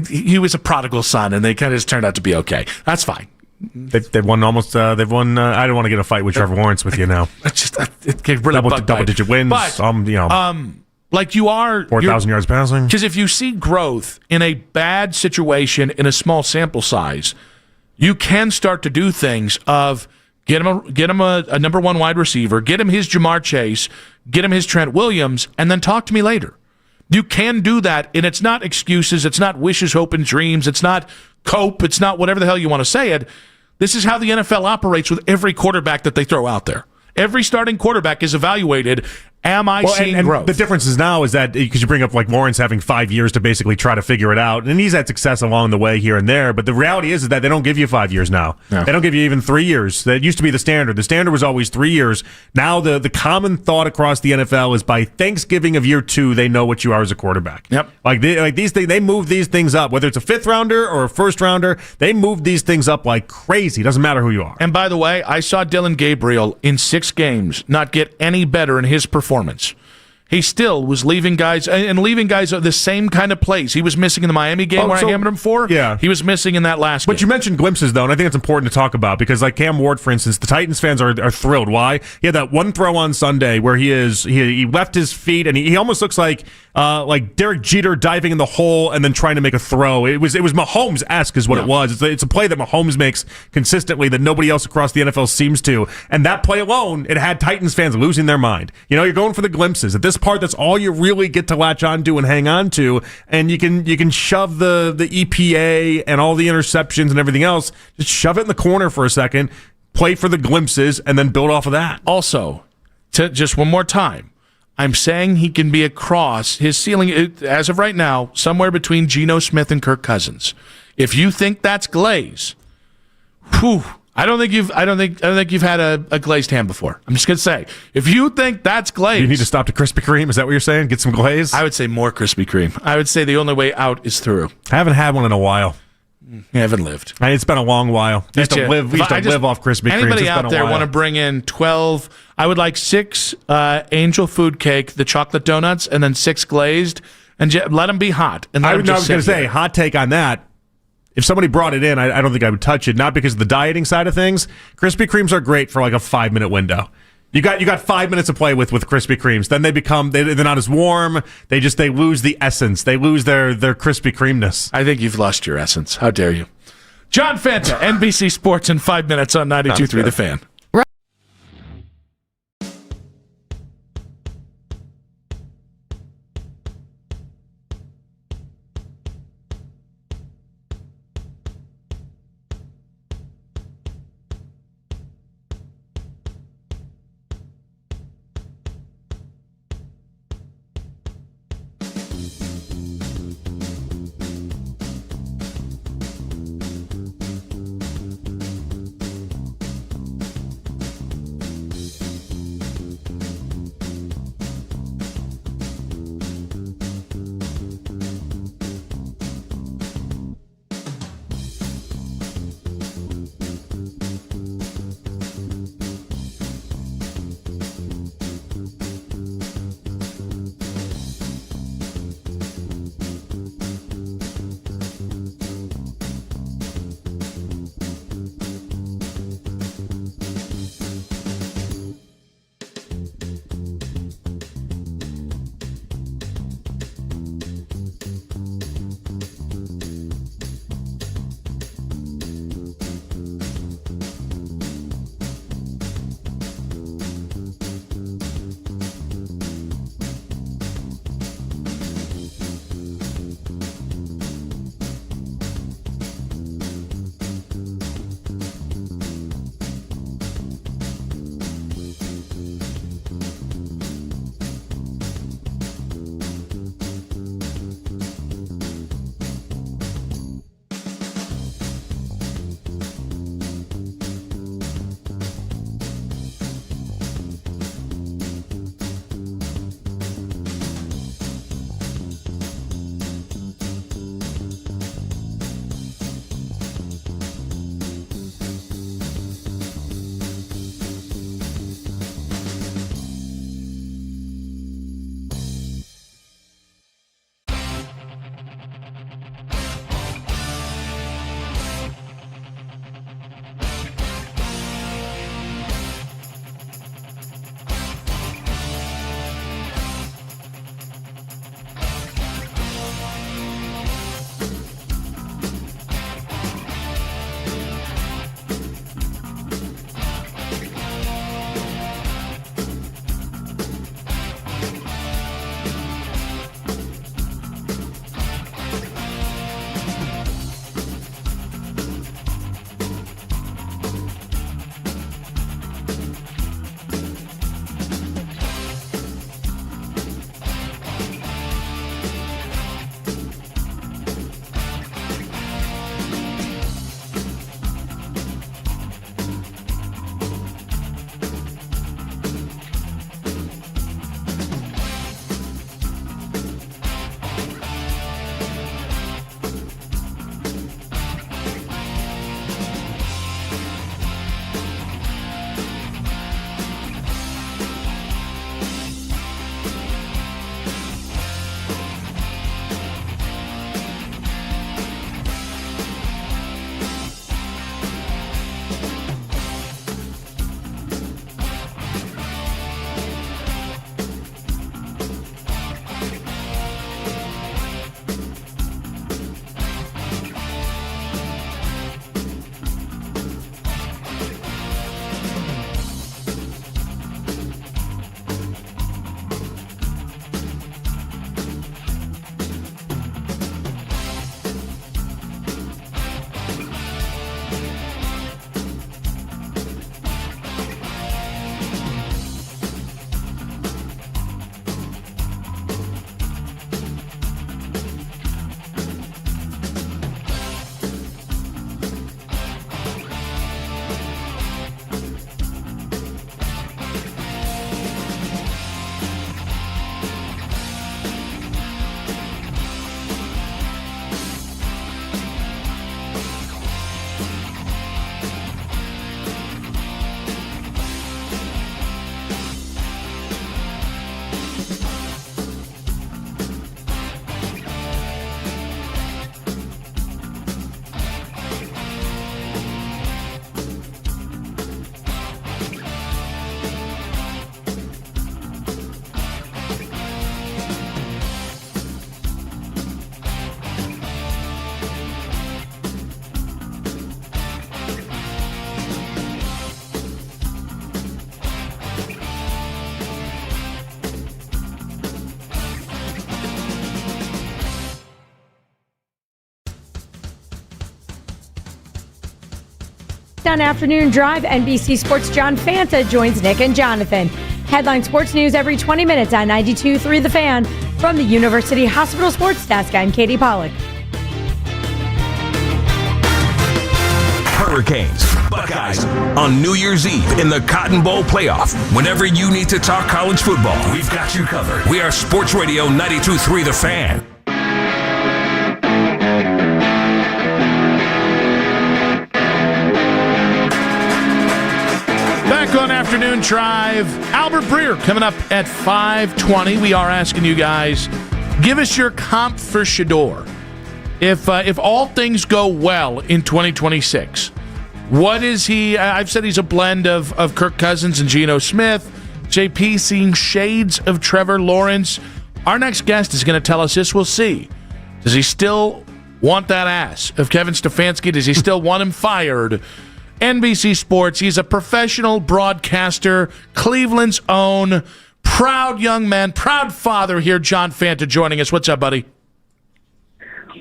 he was a prodigal son, and they kind of just turned out to be okay. That's fine. They've won almost. They've won. I don't want to get a fight with Trevor Lawrence with you now. It really double-digit wins. But, like you are 4,000 yards passing. Because if you see growth in a bad situation in a small sample size, you can start to do things of get him a number 1 wide receiver, get him his Jamar Chase, get him his Trent Williams, and then talk to me later. You can do that, and it's not excuses, it's not wishes, hope, and dreams, it's not cope, it's not whatever the hell you want to say it. This is how the NFL operates with every quarterback that they throw out there. Every starting quarterback is evaluated. Am I seeing growth? The difference is now is that because you bring up like Lawrence having 5 years to basically try to figure it out, and he's had success along the way here and there. But the reality is that they don't give you 5 years now. No. They don't give you even 3 years. That used to be the standard. The standard was always 3 years. Now the common thought across the NFL is by Thanksgiving of year 2, they know what you are as a quarterback. Yep. Like these things, they move these things up. Whether it's a 5th rounder or a 1st rounder, they move these things up like crazy. Doesn't matter who you are. And by the way, I saw Dylan Gabriel in 6 games not get any better in his performance. He still was leaving guys the same kind of plays. He was missing in the Miami game where I hammered him for. Yeah. He was missing in that last game. But you mentioned glimpses, though, and I think it's important to talk about because, like Cam Ward, for instance, the Titans fans are thrilled. Why? He had that one throw on Sunday where he left his feet, and he almost looks like Derek Jeter diving in the hole and then trying to make a throw. It was Mahomes-esque is what it was. It's a play that Mahomes makes consistently that nobody else across the NFL seems to. And that play alone, it had Titans fans losing their mind. You know, you're going for the glimpses. At this part, that's all you really get to latch onto and hang on to, and you can shove the EPA and all the interceptions and everything else, just shove it in the corner for a second, play for the glimpses, and then build off of that. Also, just one more time, I'm saying he can be across his ceiling, as of right now, somewhere between Geno Smith and Kirk Cousins. If you think that's glaze, whew, I don't think you've had a glazed ham before. I'm just gonna say, if you think that's glaze, you need to stop to Krispy Kreme. Is that what you're saying? Get some glaze. I would say more Krispy Kreme. I would say the only way out is through. I haven't had one in a while. You haven't lived. It's been a long while. We used to live off Krispy Kreme. Anybody out there want to bring in 12? I would like 6 Angel Food Cake, the chocolate donuts, and then 6 glazed, and let them be hot. And I was going to say, hot take on that. If somebody brought it in, I don't think I would touch it. Not because of the dieting side of things. Krispy Kremes are great for like a 5-minute window. You got 5 minutes to play with Krispy Kremes. Then they're not as warm. They lose the essence. They lose their Krispy Kremeness. I think you've lost your essence. How dare you? John Fanta, NBC Sports in 5 minutes on 92.3 The Fan. On Afternoon Drive, NBC Sports' John Fanta joins Nick and Jonathan. Headline sports news every 20 minutes on 92.3 The Fan. From the University Hospital Sports Desk, I'm Katie Pollack. Hurricanes, Buckeyes, on New Year's Eve in the Cotton Bowl playoff. Whenever you need to talk college football, we've got you covered. We are Sports Radio 92.3 The Fan. Back on Afternoon Drive, Albert Breer coming up at 5:20. We are asking you guys, give us your comp for Shedeur. If all things go well in 2026, what is he? I've said he's a blend of Kirk Cousins and Geno Smith. JP seeing shades of Trevor Lawrence. Our next guest is going to tell us this. We'll see. Does he still want that ass of Kevin Stefanski? Does he still want him fired? NBC Sports, he's a professional broadcaster, Cleveland's own, proud young man, proud father here, John Fanta joining us. What's up, buddy?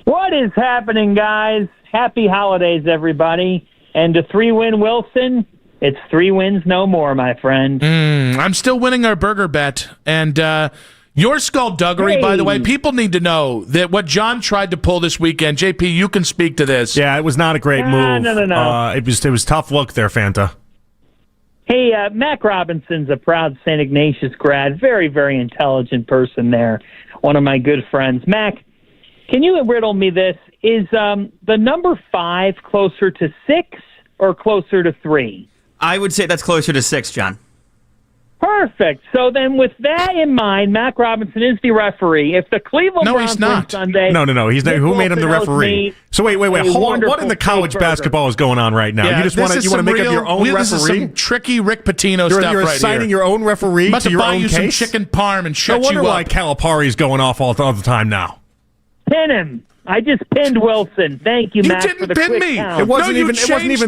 What is happening, guys? Happy holidays, everybody. And to 3-win Wilson, it's 3 wins no more, my friend. I'm still winning our burger bet. And your skullduggery, by the way, people need to know that what John tried to pull this weekend, JP, you can speak to this. Yeah, it was not a great move. No. It was tough look there, Fanta. Hey, Mac Robinson's a proud St. Ignatius grad. Very, very intelligent person there. One of my good friends. Mac, can you riddle me this? Is the number 5 closer to 6 or closer to 3? I would say that's closer to 6, John. Perfect. So then with that in mind, Mac Robinson is the referee. If the Cleveland Browns win Sunday... No. He's not. Who made him the referee? So wait. Hold on. What in the college basketball is going on right now? Yeah, you just want to make up your own referee? This is some tricky Rick Pitino stuff You're right assigning here. your own referee I'm about to your buy own you case? some chicken parm and shut no wonder you up. why Calipari's going off all the time now. Pin him. I just pinned Wilson. Thank you, Matt, for the pin quick me. count. It wasn't even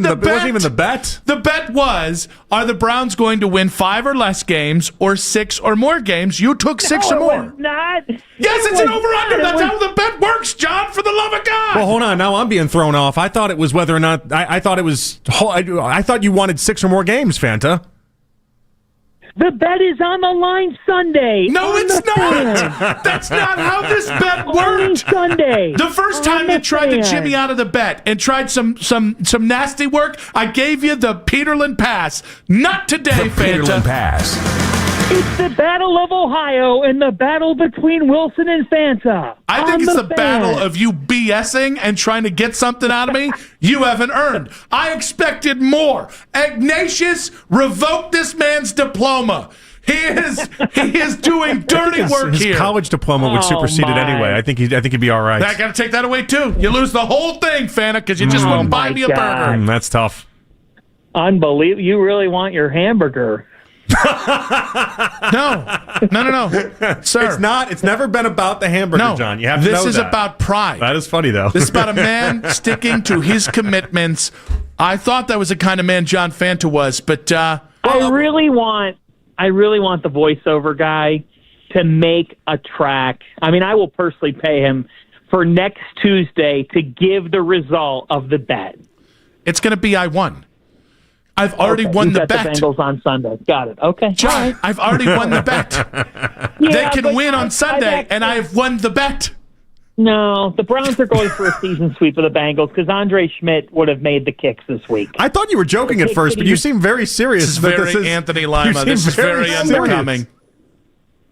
the bet. The bet was, are the Browns going to win 5 or less games or 6 or more games? You took 6 or more. It was not. Yes, it's an over-under. That's how the bet works, John, for the love of God. Well, hold on. Now I'm being thrown off. I thought it was whether or not... I thought it was... I thought you wanted 6 or more games, Fanta. The bet is on the line Sunday. No, it's not. That's not how this bet worked. Sunday. The first time you tried to chip me out of the bet and tried some nasty work, I gave you the Peterlin pass. Not today, Fanta. Peterlin pass. It's the Battle of Ohio and the battle between Wilson and Fanta. I think it's the battle of you BSing and trying to get something out of me you haven't earned. I expected more. Ignatius, revoke this man's diploma. He is doing dirty work his here. His college diploma would supersede it anyway. I think he'd be all right. I got to take that away too. You lose the whole thing, Fanta, because you just won't buy me a burger. That's tough. Unbelievable. You really want your hamburger. No, sir. It's never been about the hamburger, no, John. You have to know this is that. about pride. That is funny, though. This is about a man sticking to his commitments. I thought that was the kind of man John Fanta was, but I really want the voiceover guy to make a track. I mean, I will personally pay him for next Tuesday to give the result of the bet. It's going to be I won. I've already won the bet. The Bengals on Sunday. Got it. Okay. John, right. I've already won the bet. They can win on Sunday, and I've won the bet. No, the Browns are going for a season sweep of the Bengals because Andre Schmidt would have made the kicks this week. I thought you were joking at first, but you seem very serious. This is very Anthony Lima. This is very unbecoming.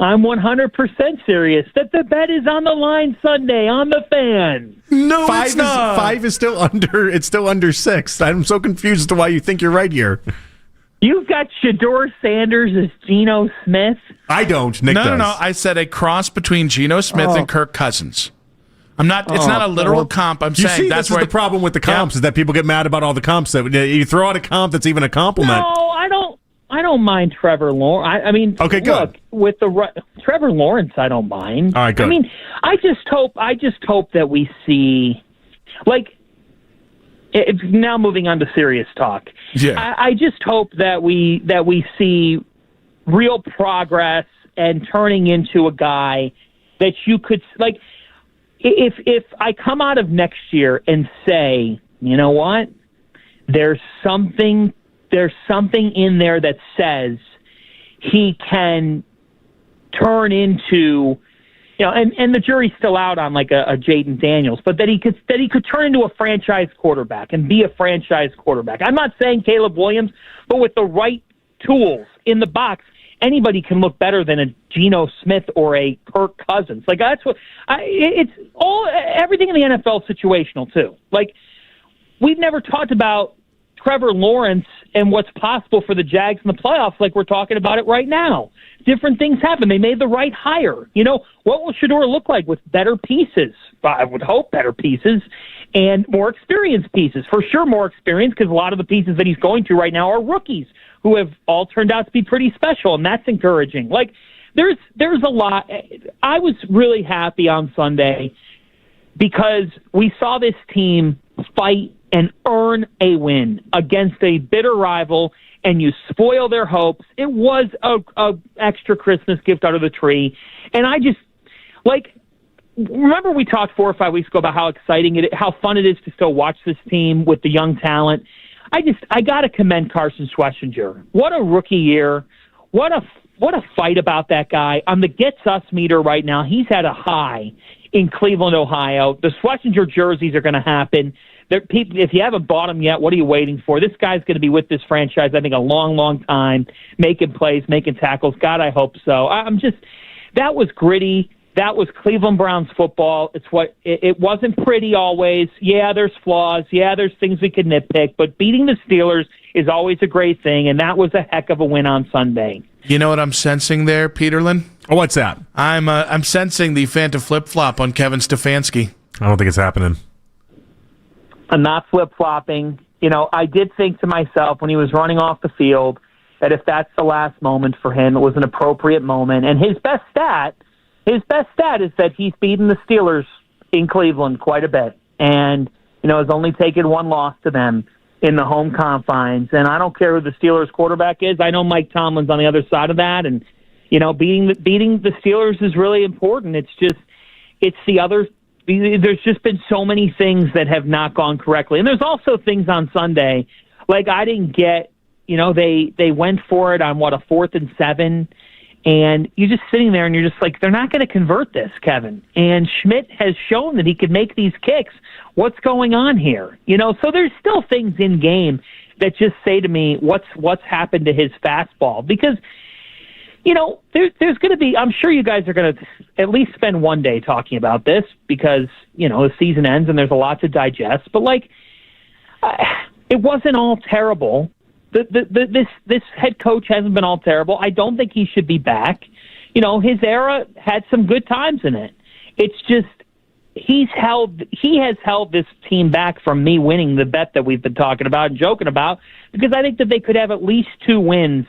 I'm 100% serious that the bet is on the line Sunday on the Fan. No, it's not. 5 is still under. It's still under 6. I'm so confused as to why you think you're right here. You've got Shedeur Sanders as Geno Smith. I don't. Nick does. No. I said a cross between Geno Smith and Kirk Cousins. I'm not. It's not a literal comp. I'm saying that's this is the problem with the comps is that people get mad about all the comps. That you throw out a comp that's even a compliment. No, I don't mind Trevor Lawrence. I mean, okay, good. Look, with Trevor Lawrence, I don't mind. All right, good. I mean, I just hope that we see, like, now moving on to serious talk. Yeah. I just hope that we see real progress and turning into a guy that you could, like, if I come out of next year and say, you know what? there's something in there that says he can turn into, and the jury's still out on like a Jaden Daniels, but that he could turn into a franchise quarterback and be a franchise quarterback. I'm not saying Caleb Williams, but with the right tools in the box, anybody can look better than a Geno Smith or a Kirk Cousins. Like that's what it's all. Everything in the NFL is situational too. Like we've never talked about Trevor Lawrence and what's possible for the Jags in the playoffs like we're talking about it right now. Different things happen. They made the right hire. What will Shedeur look like with better pieces? I would hope better pieces and more experienced pieces. For sure more experience because a lot of the pieces that he's going to right now are rookies who have all turned out to be pretty special, and that's encouraging. Like, there's a lot. I was really happy on Sunday because we saw this team fight and earn a win against a bitter rival, and you spoil their hopes. It was a extra Christmas gift under the tree. And I just, remember we talked 4 or 5 weeks ago about how exciting how fun it is to still watch this team with the young talent. I got to commend Carson Schlesinger. What a rookie year. What a fight about that guy. On the Gets Us meter right now, he's had a high in Cleveland, Ohio. The Schlesinger jerseys are going to happen. If you haven't bought them yet, what are you waiting for? This guy's going to be with this franchise, I think, a long, long time, making plays, making tackles. God, I hope so. That was gritty. That was Cleveland Browns football. It wasn't pretty always. Yeah, there's flaws. Yeah, there's things we could nitpick. But beating the Steelers is always a great thing, and that was a heck of a win on Sunday. You know what I'm sensing there, Peterlin? Oh, what's that? I'm sensing the Fanta flip-flop on Kevin Stefanski. I don't think it's happening. I'm not flip-flopping. I did think to myself when he was running off the field that if that's the last moment for him, it was an appropriate moment. And his best stat is that he's beaten the Steelers in Cleveland quite a bit. And, has only taken one loss to them in the home confines. And I don't care who the Steelers quarterback is. I know Mike Tomlin's on the other side of that. And, beating the Steelers is really important. There's just been so many things that have not gone correctly. And there's also things on Sunday, like I didn't get, they went for it on a 4th and 7, and you're just sitting there and you're just like, they're not going to convert this, Kevin. And Schmidt has shown that he could make these kicks. What's going on here? So there's still things in game that just say to me, what's happened to his fastball? Because there's going to be, I'm sure you guys are going to at least spend one day talking about this because, the season ends and there's a lot to digest. But, it wasn't all terrible. This head coach hasn't been all terrible. I don't think he should be back. His era had some good times in it. It's just he has held this team back from me winning the bet that we've been talking about and joking about because I think that they could have at least 2 wins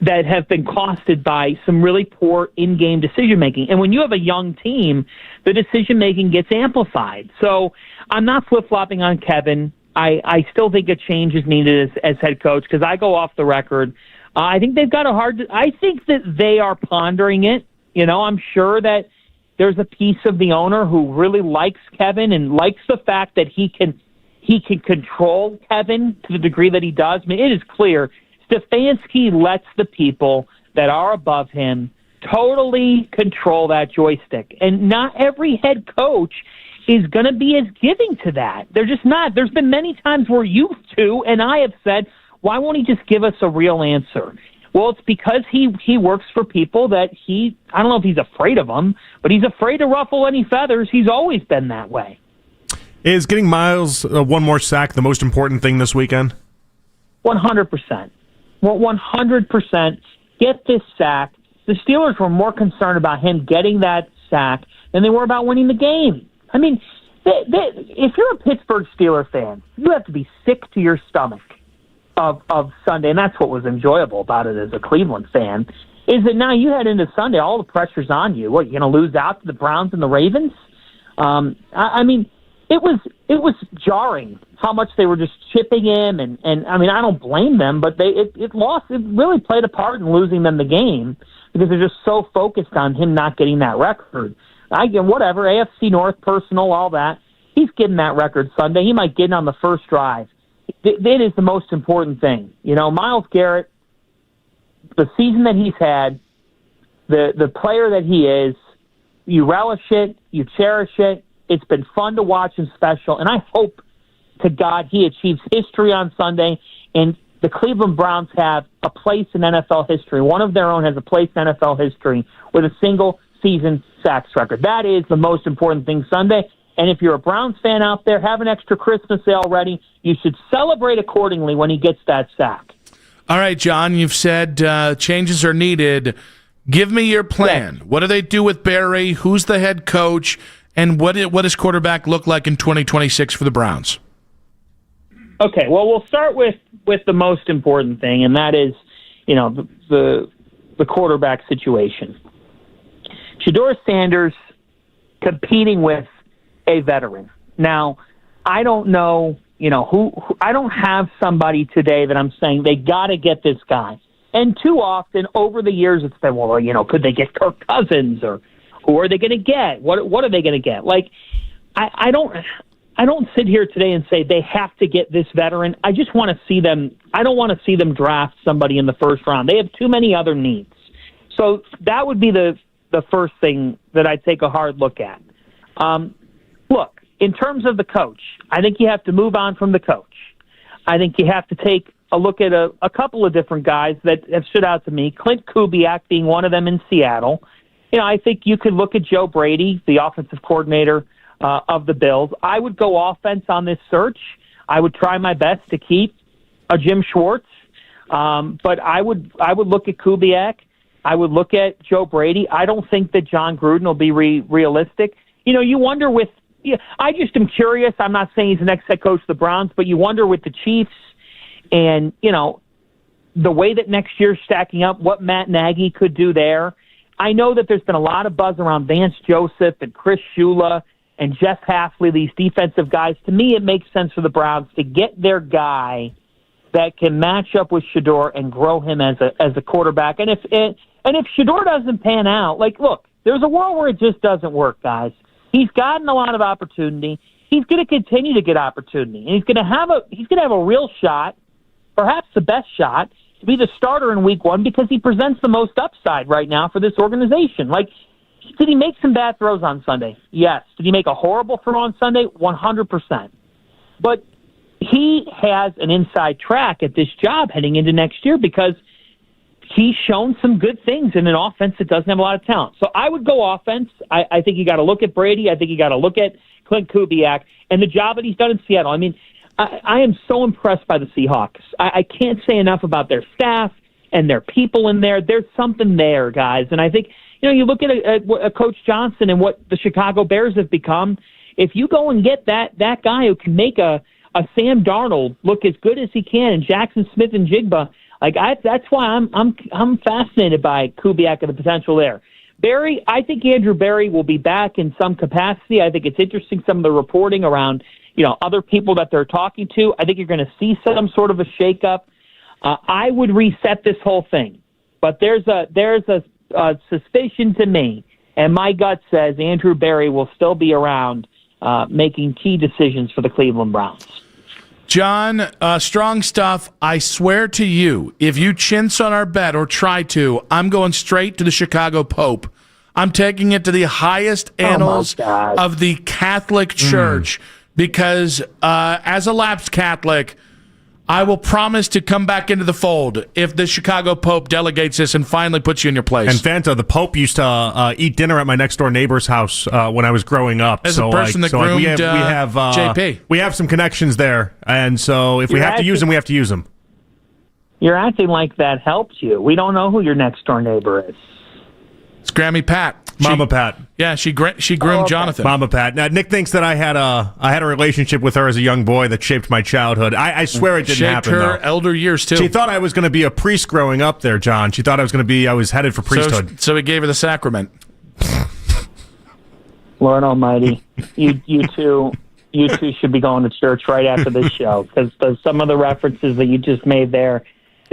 that have been costed by some really poor in-game decision-making. And when you have a young team, the decision-making gets amplified. So I'm not flip-flopping on Kevin. I still think a change is needed as head coach because I go off the record. I think they've got I think that they are pondering it. I'm sure that there's a piece of the owner who really likes Kevin and likes the fact that he can control Kevin to the degree that he does. I mean, it is clear Stefanski lets the people that are above him totally control that joystick. And not every head coach is going to be as giving to that. They're just not. There's been many times where you two and I have said, why won't he just give us a real answer? Well, it's because he works for people that I don't know if he's afraid of them, but he's afraid to ruffle any feathers. He's always been that way. Is getting Miles one more sack the most important thing this weekend? 100%. Well, 100% get this sack. The Steelers were more concerned about him getting that sack than they were about winning the game. I mean, if you're a Pittsburgh Steelers fan, you have to be sick to your stomach of Sunday, and that's what was enjoyable about it as a Cleveland fan, is that now you head into Sunday, all the pressure's on you. What, you're going to lose out to the Browns and the Ravens? I mean, it was jarring how much they were just chipping him, and I mean, I don't blame them, but it really played a part in losing them the game because they're just so focused on him not getting that record. Whatever, AFC North, personal, all that. He's getting that record Sunday. He might get it on the first drive. That is the most important thing. Myles Garrett, the season that he's had, the player that he is, you relish it, you cherish it. It's been fun to watch and special, and I hope to God he achieves history on Sunday, and the Cleveland Browns have a place in NFL history. One of their own has a place in NFL history with a single-season sacks record. That is the most important thing Sunday. And if you're a Browns fan out there, have an extra Christmas sale ready. You should celebrate accordingly when he gets that sack. All right, John, you've said changes are needed. Give me your plan. What do they do with Barry? Who's the head coach? And what does quarterback look like in 2026 for the Browns? Okay, well, we'll start with the most important thing, and that is, the quarterback situation. Shedeur Sanders competing with a veteran. Now, I don't know, who I don't have somebody today that I'm saying they got to get this guy. And too often over the years it's been, well, could they get Kirk Cousins, or who are they going to get? What are they going to get? Like, I don't sit here today and say they have to get this veteran. I just want to see them. I don't want to see them draft somebody in the first round. They have too many other needs. So that would be the first thing that I'd take a hard look at. Look, in terms of the coach, I think you have to move on from the coach. I think you have to take a look at a couple of different guys that have stood out to me, Clint Kubiak being one of them in Seattle. I think you could look at Joe Brady, the offensive coordinator of the Bills. I would go offense on this search. I would try my best to keep a Jim Schwartz, but I would look at Kubiak. I would look at Joe Brady. I don't think that John Gruden will be realistic. You wonder with. I just am curious. I'm not saying he's the next head coach of the Browns, but you wonder with the Chiefs and the way that next year's stacking up, what Matt Nagy could do there. I know that there's been a lot of buzz around Vance Joseph and Chris Shula and Jeff Hafley, these defensive guys. To me, it makes sense for the Browns to get their guy that can match up with Shedeur and grow him as a quarterback. And if Shedeur doesn't pan out, look, there's a world where it just doesn't work, guys. He's gotten a lot of opportunity. He's going to continue to get opportunity, and he's going to have a real shot, perhaps the best shot, to be the starter in Week 1 because he presents the most upside right now for this organization. Did he make some bad throws on Sunday? Yes. Did he make a horrible throw on Sunday? 100%. But he has an inside track at this job heading into next year because he's shown some good things in an offense that doesn't have a lot of talent. So I would go offense. I think you got to look at Brady. I think you got to look at Clint Kubiak and the job that he's done in Seattle. I mean, I am so impressed by the Seahawks. I can't say enough about their staff and their people in there. There's something there, guys. And I think, you look at a Coach Johnson and what the Chicago Bears have become. If you go and get that guy who can make a Sam Darnold look as good as he can, and Jackson Smith and Jigba, that's why I'm fascinated by Kubiak and the potential there. Barry, I think Andrew Barry will be back in some capacity. I think it's interesting, some of the reporting around, other people that they're talking to. I think you're going to see some sort of a shakeup. I would reset this whole thing, but there's a suspicion to me, and my gut says Andrew Barry will still be around making key decisions for the Cleveland Browns. John, strong stuff. I swear to you, if you chintz on our bet or try to, I'm going straight to the Chicago Pope. I'm taking it to the highest annals of the Catholic Church because as a lapsed Catholic, I will promise to come back into the fold if the Chicago Pope delegates this and finally puts you in your place. And Fanta, the Pope used to eat dinner at my next door neighbor's house when I was growing up. As a person that groomed JP. We have some connections there, and so if we have to use them, we have to use them. You're acting like that helps you. We don't know who your next door neighbor is. It's Grammy Pat. Mama Pat. Yeah, she groomed Jonathan. Mama Pat. Now, Nick thinks that I had a relationship with her as a young boy that shaped my childhood. I swear it didn't happen, her though. elder years, too. She thought I was going to be a priest growing up there, John. She thought I was headed for priesthood. So he gave her the sacrament. Lord Almighty, you two should be going to church right after this show because some of the references that you just made there,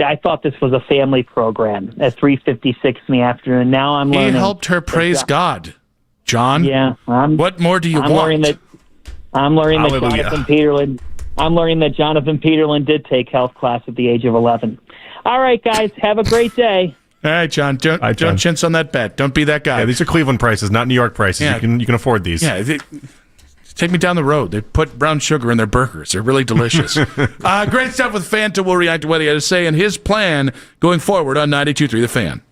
I thought this was a family program at 3:56 in the afternoon. Now I'm learning. He helped her praise God, John. Yeah. What more do you want? I'm learning that Jonathan Peterlin I'm learning that Jonathan Peterlin did take health class at the age of 11. All right, guys, have a great day. All right, John. Don't chintz on that bet. Don't be that guy. Yeah, these are Cleveland prices, not New York prices. Yeah. You can afford these. Yeah, take me down the road. They put brown sugar in their burgers. They're really delicious. Great stuff with Fanta. We'll react to what he had to say and his plan going forward on 92.3 The Fan.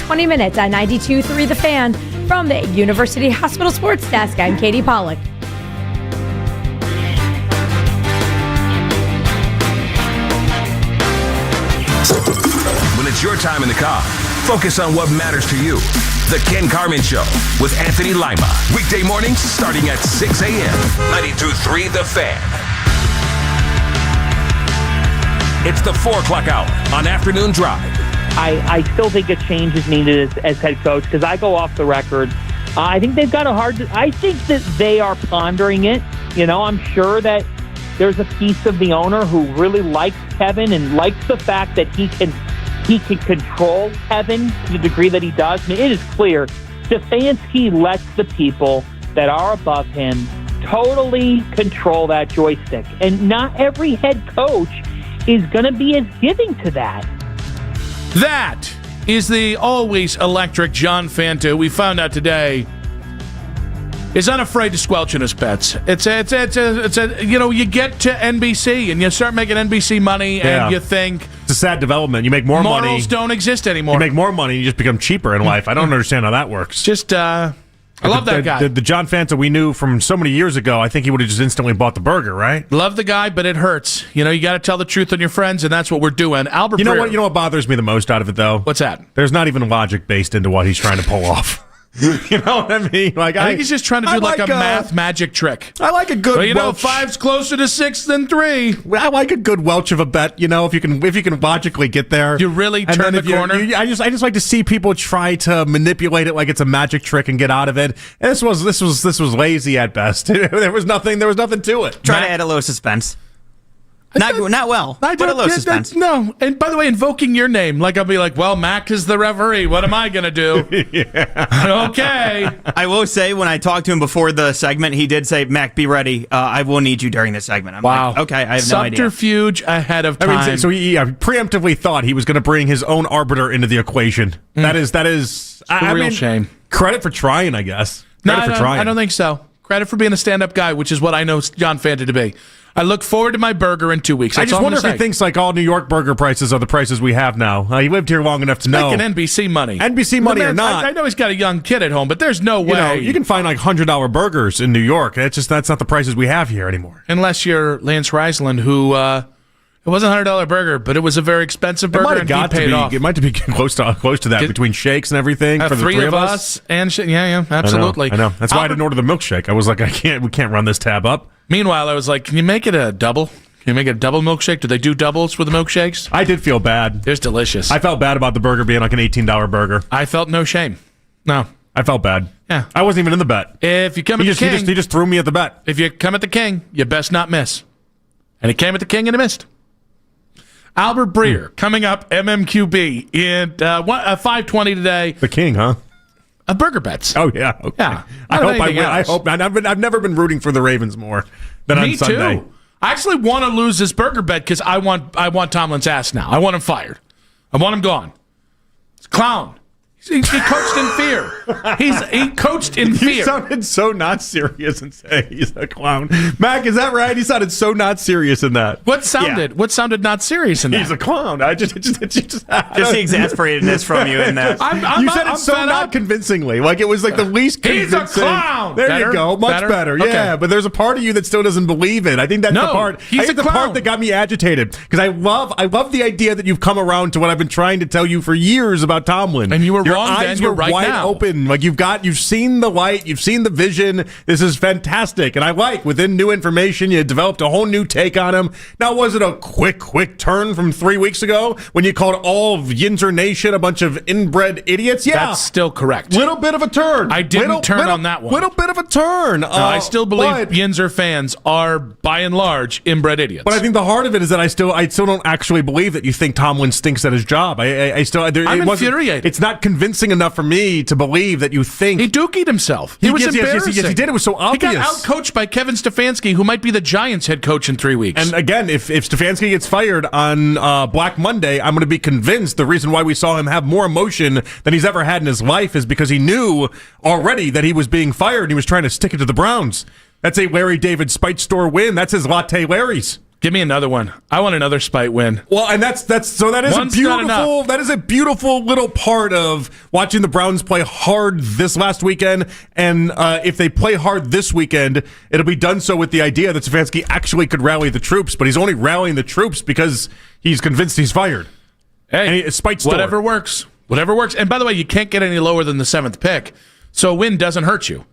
20 minutes at 92.3 The Fan. From the University Hospital Sports Desk, I'm Katie Pollack. When it's your time in the car, focus on what matters to you. The Ken Carmen Show with Anthony Lima. Weekday mornings starting at 6 a.m. 92.3 The Fan. It's the 4 o'clock hour on Afternoon Drive. I still think a change is needed as head coach because I go off the record. I think they've got I think that they are pondering it. You know, I'm sure that there's a piece of the owner who really likes Kevin and likes the fact that he can control Kevin to the degree that he does. I mean, it is clear Stefanski lets the people that are above him totally control that joystick. And not every head coach is going to be as giving to that. That is the always electric John Fanta. We found out today is unafraid to squelch in his bets. It's you know, you get to NBC and you start making NBC money and you think it's a sad development. You make more money. Morals don't exist anymore. You make more money and you just become cheaper in life. I don't understand how that works. Just I love that guy. The John Fanta we knew from so many years ago, I think he would have just instantly bought the burger, right? Love the guy, but it hurts. You know, you got to tell the truth on your friends, and that's what we're doing. Albert You know Breer. what? You know what bothers me the most out of it, though? What's that? There's not even logic based into what he's trying to pull off. You know what I mean? Like I think he's just trying to do like a math magic trick. I like a good. Well, you know, Welch. 5's closer to 6 than 3. I like a good Welch of a bet. You know, if you can logically get there, you really turn the corner. I just like to see people try to manipulate it like it's a magic trick and get out of it. And this was lazy at best. There was nothing to it. Try to add a little suspense. Not well. I but a little suspense. No. And by the way, invoking your name, like I'll be like, well, Mac is the referee. What am I going to do? Okay. I will say, when I talked to him before the segment, he did say, Mac, be ready. I will need you during this segment. I'm like, okay, I have no idea. Subterfuge ahead of time. I mean, so he preemptively thought he was going to bring his own arbiter into the equation. That is a real shame. Credit for trying, I guess. I don't think so. Credit for being a stand-up guy, which is what I know John Fanta to be. I look forward to my burger in 2 weeks. I just wonder if he thinks like all New York burger prices are the prices we have now. He lived here long enough to know. Making NBC money. NBC money or not. I know he's got a young kid at home, but there's no way. You know, you can find like $100 burgers in New York. That's not the prices we have here anymore. Unless you're Lance Reisland, who it was a $100 burger, but it was a very expensive burger, and he paid off. It might be close to that between shakes and everything for the three of us and absolutely. I know. That's why I didn't order the milkshake. I was like, we can't run this tab up. Meanwhile, I was like, can you make it a double? Can you make it a double milkshake? Do they do doubles with the milkshakes? I did feel bad. It's delicious. I felt bad about the burger being like an $18 burger. I felt no shame. No. I felt bad. Yeah. I wasn't even in the bet. If you come at the King... He just threw me at the bet. If you come at the King, you best not miss. And he came at the King and he missed. Albert Breer coming up, MMQB, in 5:20 today. The King, huh? Burger bets. Oh, yeah. Okay. Yeah. I hope I win. I hope not. I've never been rooting for the Ravens more than on Sunday. Me too. I actually want to lose this burger bet because I want Tomlin's ass now. I want him fired. I want him gone. It's a clown. He coached in fear. He coached in fear. You sounded so not serious and saying he's a clown. Mac, is that right? He sounded so not serious in that. What sounded not serious in that? He's a clown. Just the exasperatedness from you in that. You said it so not convincingly. Like it was like the least convincing. He's a clown. There you go. Much better. Okay. Yeah, but there's a part of you that still doesn't believe it. I think that's the part. He's the part that got me agitated because I love the idea that you've come around to what I've been trying to tell you for years about Tomlin. And you were Your wrong eyes then. You're were right wide now. open. Like you've seen the light, you've seen the vision. This is fantastic, and I like within new information, you developed a whole new take on him. Now, was it a quick turn from 3 weeks ago when you called all of Yinzer Nation a bunch of inbred idiots? Yeah, that's still correct. Little bit of a turn. I didn't turn on that one. Little bit of a turn. No, I still believe Yinzer fans are by and large inbred idiots. But I think the heart of it is that I still don't actually believe that you think Tomlin stinks at his job. I'm infuriated. It's not convincing enough for me to believe that you think he dookied himself. He was embarrassing. Yes, he did. It was so obvious. He got outcoached by Kevin Stefanski, who might be the Giants' head coach in 3 weeks. And again, if Stefanski gets fired on Black Monday, I'm going to be convinced the reason why we saw him have more emotion than he's ever had in his life is because he knew already that he was being fired and he was trying to stick it to the Browns. That's a Larry David Spite Store win. That's his Latte Larry's. Give me another one. I want another spite win. Well, and that is a beautiful little part of watching the Browns play hard this last weekend. And if they play hard this weekend, it'll be done so with the idea that Stefanski actually could rally the troops, but he's only rallying the troops because he's convinced he's fired. Hey, whatever works. Whatever works. And by the way, you can't get any lower than the 7th pick, so a win doesn't hurt you.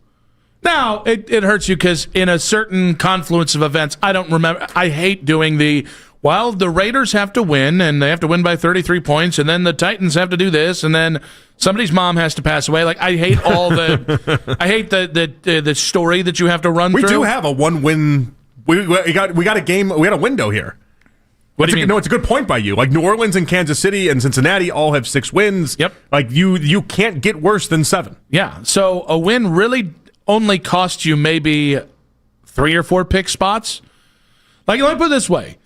Now, it hurts you because in a certain confluence of events, I don't remember. I hate doing the Raiders have to win, and they have to win by 33 points, and then the Titans have to do this, and then somebody's mom has to pass away. Like, I hate all I hate the story that you have to run through. We do have a 1-win. We got a game. We had a window here. What do you mean? No, it's a good point by you. Like, New Orleans and Kansas City and Cincinnati all have 6 wins. Yep. Like, you can't get worse than 7. Yeah. So a win really only cost you maybe 3 or 4 pick spots. Like, let me put it this way: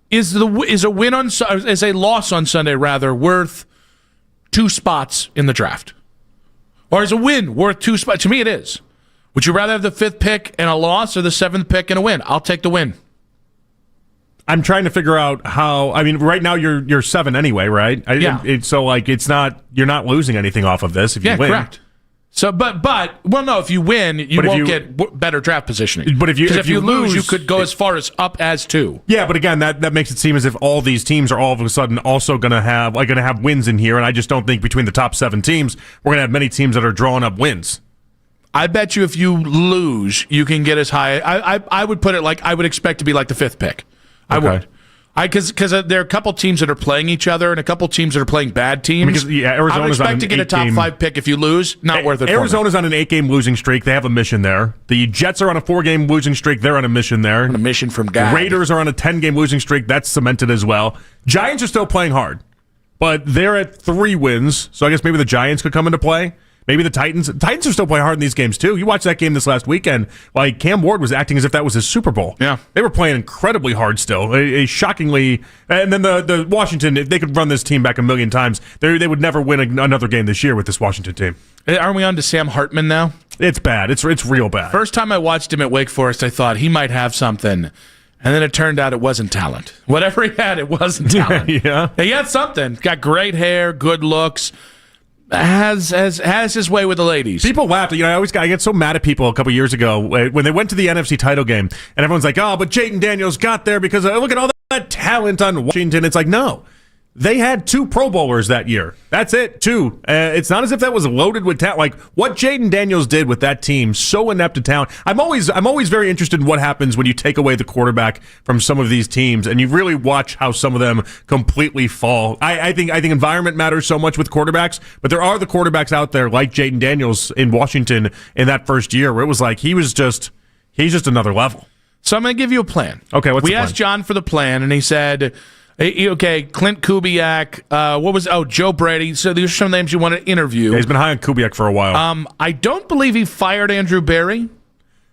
is a loss on Sunday rather worth 2 spots in the draft, or is a win worth 2 spots? To me, it is. Would you rather have the 5th pick and a loss, or the 7th pick and a win? I'll take the win. I'm trying to figure out how. I mean, right now you're 7 anyway, right? Yeah. So like, it's not, you're not losing anything off of this if you win. Correct. So, but well, no. If you win, you won't get better draft positioning. But if you lose, you could go as far as up as 2. Yeah, but again, that makes it seem as if all these teams are all of a sudden also going to have wins in here, and I just don't think between the top 7 teams we're going to have many teams that are drawing up wins. I bet you if you lose, you can get as high. I would put it like I would expect to be like the 5th pick. I would. Because there are a couple teams that are playing each other and a couple teams that are playing bad teams. Arizona's I would expect to get a top 5 pick if you lose. Not worth it. Arizona's on an 8-game losing streak. They have a mission there. The Jets are on a 4-game losing streak. They're on a mission there. On a mission from God. The Raiders are on a 10-game losing streak. That's cemented as well. Giants are still playing hard, but they're at 3 wins. So I guess maybe the Giants could come into play. Maybe the Titans are still playing hard in these games, too. You watched that game this last weekend. Like, Cam Ward was acting as if that was his Super Bowl. Yeah. They were playing incredibly hard still. Shockingly. And then the Washington, if they could run this team back a million times, they would never win another game this year with this Washington team. Aren't we on to Sam Hartman now? It's bad. It's real bad. First time I watched him at Wake Forest, I thought he might have something. And then it turned out it wasn't talent. Whatever he had, it wasn't talent. Yeah. He had something. Got great hair, good looks. Has his way with the ladies. People laughed. I get so mad at people a couple years ago when they went to the NFC title game, and everyone's like, "Oh, but Jayden Daniels got there because look at all that talent on Washington." It's like, no, they had 2 Pro Bowlers that year. That's it, 2. It's not as if that was loaded with talent. Like what Jayden Daniels did with that team, so inept of talent. I'm always very interested in what happens when you take away the quarterback from some of these teams, and you really watch how some of them completely fall. I think environment matters so much with quarterbacks, but there are the quarterbacks out there like Jayden Daniels in Washington in that first year where it was like he's just another level. So I'm going to give you a plan. Okay, what's the plan? We asked John for the plan, and he said, okay, Clint Kubiak, Joe Brady. So these are some names you want to interview. Yeah, he's been high on Kubiak for a while. I don't believe he fired Andrew Berry.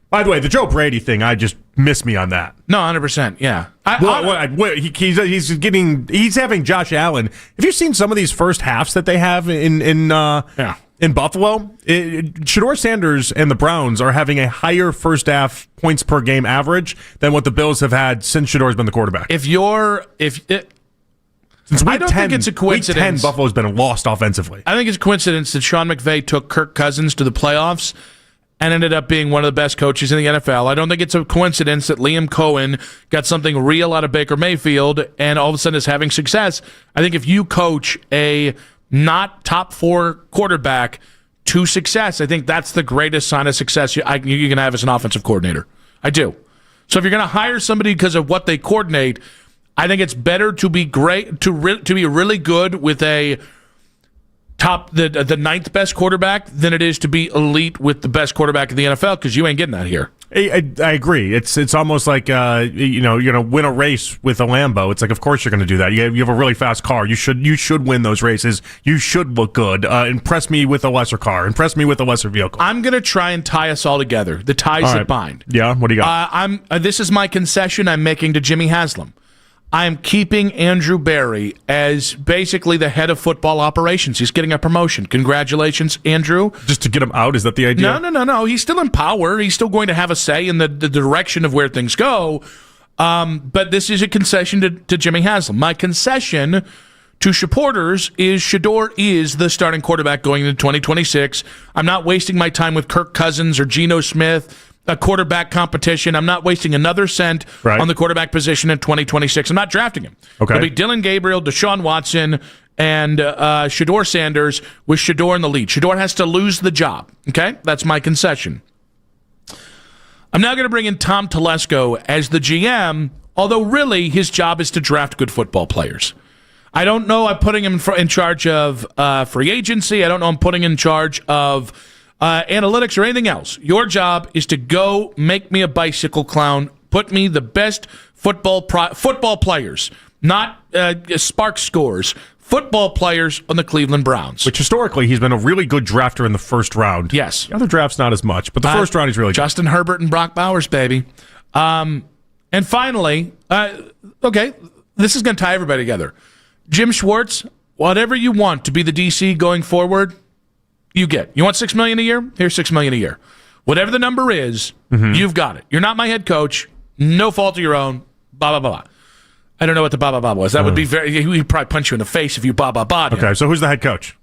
By the way, the Joe Brady thing, I just miss me on that. No, 100%, yeah. He's having Josh Allen. Have you seen some of these first halves that they have in Buffalo? Shedeur Sanders and the Browns are having a higher first half points per game average than what the Bills have had since Shedor's been the quarterback. Since I don't think it's a coincidence. Week 10, Buffalo's been lost offensively. I think it's a coincidence that Sean McVay took Kirk Cousins to the playoffs and ended up being one of the best coaches in the NFL. I don't think it's a coincidence that Liam Cohen got something real out of Baker Mayfield and all of a sudden is having success. I think if you coach a not top 4 quarterback to success, I think that's the greatest sign of success you can have as an offensive coordinator. I do. So if you're going to hire somebody because of what they coordinate, I think it's better to be great to be really good with a the ninth best quarterback than it is to be elite with the best quarterback in the NFL, because you ain't getting that here. I agree. It's almost like you're gonna win a race with a Lambo. It's like, of course you're gonna do that. You have a really fast car. You should win those races. You should look good. Impress me with a lesser car. Impress me with a lesser vehicle. I'm gonna try and tie us all together. The ties that bind. Yeah. What do you got? This is my concession I'm making to Jimmy Haslam. I am keeping Andrew Berry as basically the head of football operations. He's getting a promotion. Congratulations, Andrew. Just to get him out? Is that the idea? No. He's still in power. He's still going to have a say in the direction of where things go. But this is a concession to Jimmy Haslam. My concession to supporters is Shedeur is the starting quarterback going into 2026. I'm not wasting my time with Kirk Cousins or Geno Smith, a quarterback competition. I'm not wasting another cent on the quarterback position in 2026. I'm not drafting him. Okay. It'll be Dylan Gabriel, Deshaun Watson, and Shedeur Sanders with Shedeur in the lead. Shedeur has to lose the job. Okay? That's my concession. I'm now going to bring in Tom Telesco as the GM, although really his job is to draft good football players. I don't know I'm putting him in charge of free agency. I don't know I'm putting him in charge of analytics or anything else. Your job is to go make me a bicycle clown, put me the best football players, not spark scores, football players on the Cleveland Browns. Which historically, he's been a really good drafter in the first round. Yes. The other drafts, not as much, but the first round, he's really good. Justin Herbert and Brock Bowers, baby. And finally, okay, this is going to tie everybody together. Jim Schwartz, whatever you want to be the DC going forward, you get. You want $6 million a year? Here's $6 million a year. Whatever the number is, you've got it. You're not my head coach. No fault of your own. Blah, blah, blah, blah. I don't know what the blah, blah, blah was. That would be he'd probably punch you in the face if you blah, blah, blah. Okay, so who's the head coach?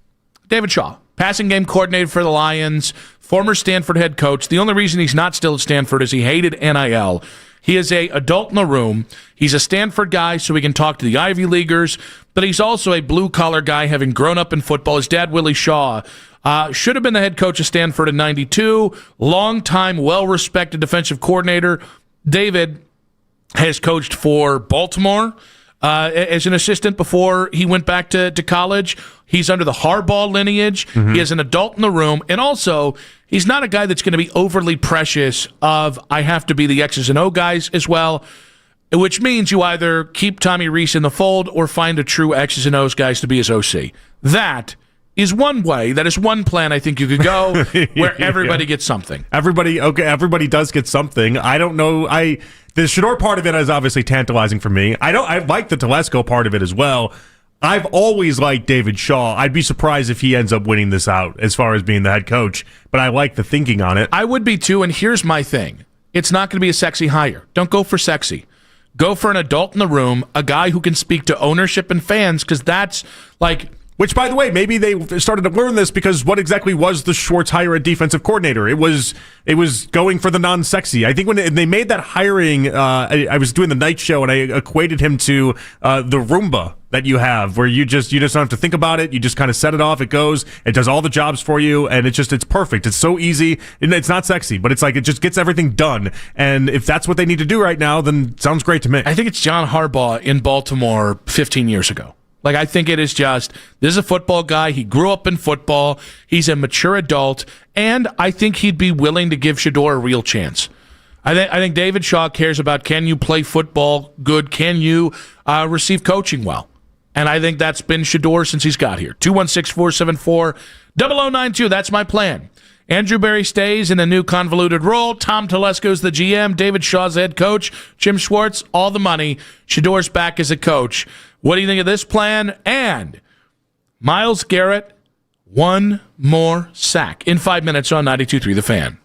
David Shaw, passing game coordinator for the Lions, former Stanford head coach. The only reason he's not still at Stanford is he hated NIL. He is a adult in the room. He's a Stanford guy, so he can talk to the Ivy Leaguers, but he's also a blue-collar guy, having grown up in football. His dad, Willie Shaw, should have been the head coach of Stanford in '92. Long-time, well-respected defensive coordinator. David has coached for Baltimore as an assistant before he went back to college. He's under the Harbaugh lineage. He is an adult in the room. And also, he's not a guy that's going to be overly precious of, I have to be the X's and O guys as well, which means you either keep Tommy Rees in the fold or find a true X's and O's guys to be his OC. That is one way. That is one plan I think you could go where everybody gets something. Everybody does get something. I don't know. The Shedeur part of it is obviously tantalizing for me. I like the Telesco part of it as well. I've always liked David Shaw. I'd be surprised if he ends up winning this out as far as being the head coach, but I like the thinking on it. I would be too, and here's my thing. It's not going to be a sexy hire. Don't go for sexy. Go for an adult in the room, a guy who can speak to ownership and fans, because that's like... Which, by the way, maybe they started to learn this because what exactly was the Schwartz hire at defensive coordinator? It was going for the non-sexy. I think when they made that hiring, I was doing the night show and I equated him to the Roomba that you have, where you just don't have to think about it. You just kind of set it off. It goes. It does all the jobs for you, and it's perfect. It's so easy. And it's not sexy, but it's like it just gets everything done. And if that's what they need to do right now, then sounds great to me. I think it's John Harbaugh in Baltimore 15 years ago. Like, I think it is just, this is a football guy. He grew up in football. He's a mature adult. And I think he'd be willing to give Shedeur a real chance. I think David Shaw cares about, can you play football good? Can you receive coaching well? And I think that's been Shedeur since he's got here. 216-474-0092. That's my plan. Andrew Berry stays in a new convoluted role. Tom Telesco's the GM. David Shaw's the head coach. Jim Schwartz, all the money. Shedeur's back as a coach. What do you think of this plan? And Myles Garrett, one more sack in 5 minutes on 92.3 The Fan.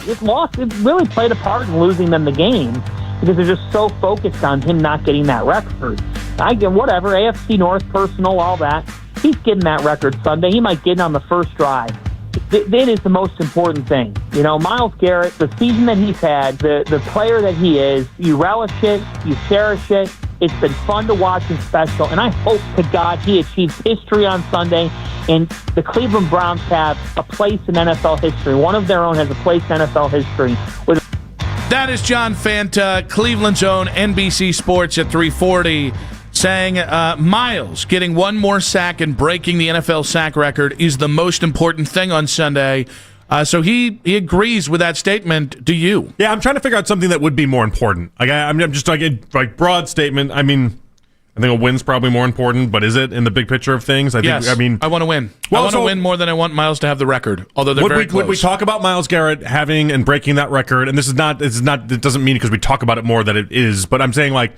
it really played a part in losing them the game because they're just so focused on him not getting that record. I get whatever, AFC North, personal, all that. He's getting that record Sunday. He might get it on the first drive. That is the most important thing. You know, Myles Garrett, the season that he's had, the player that he is, you relish it, you cherish it. It's been fun to watch and special, and I hope to God he achieves history on Sunday, and the Cleveland Browns have a place in NFL history. One of their own has a place in NFL history. That is John Fanta, Cleveland's own NBC Sports at 340, saying Myles getting one more sack and breaking the NFL sack record is the most important thing on Sunday. So he agrees with that statement. Do you? Yeah, I'm trying to figure out something that would be more important. I'm just like broad statement. I mean, I think a win's probably more important, but is it in the big picture of things? I want to win. I want to win more than I want Myles to have the record. Although they're very close. Would we talk about Myles Garrett having and breaking that record? And this is not. It doesn't mean because we talk about it more that it is. But I'm saying like.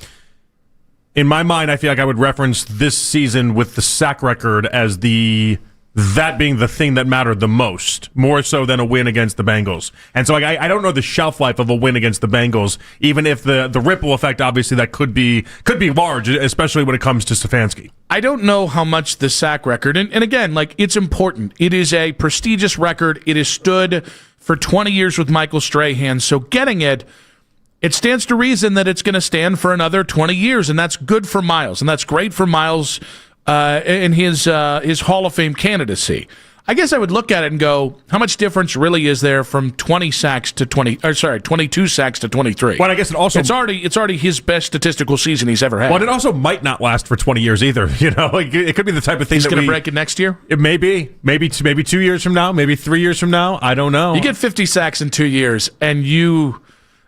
In my mind, I feel like I would reference this season with the sack record as that being the thing that mattered the most, more so than a win against the Bengals. And so I don't know the shelf life of a win against the Bengals, even if the ripple effect, obviously, that could be large, especially when it comes to Stefanski. I don't know how much the sack record, and again, like, it's important. It is a prestigious record. It has stood for 20 years with Michael Strahan, so getting it stands to reason that it's going to stand for another 20 years, and that's good for Myles, and that's great for Myles in his Hall of Fame candidacy. I guess I would look at it and go, how much difference really is there from 22 sacks to 23? Well, I guess it's already his best statistical season he's ever had. Well, it also might not last for 20 years either. You know, it could be the type of thing he's going to break it next year. It may be, maybe 2 years from now, maybe 3 years from now. I don't know. You get 50 sacks in 2 years, and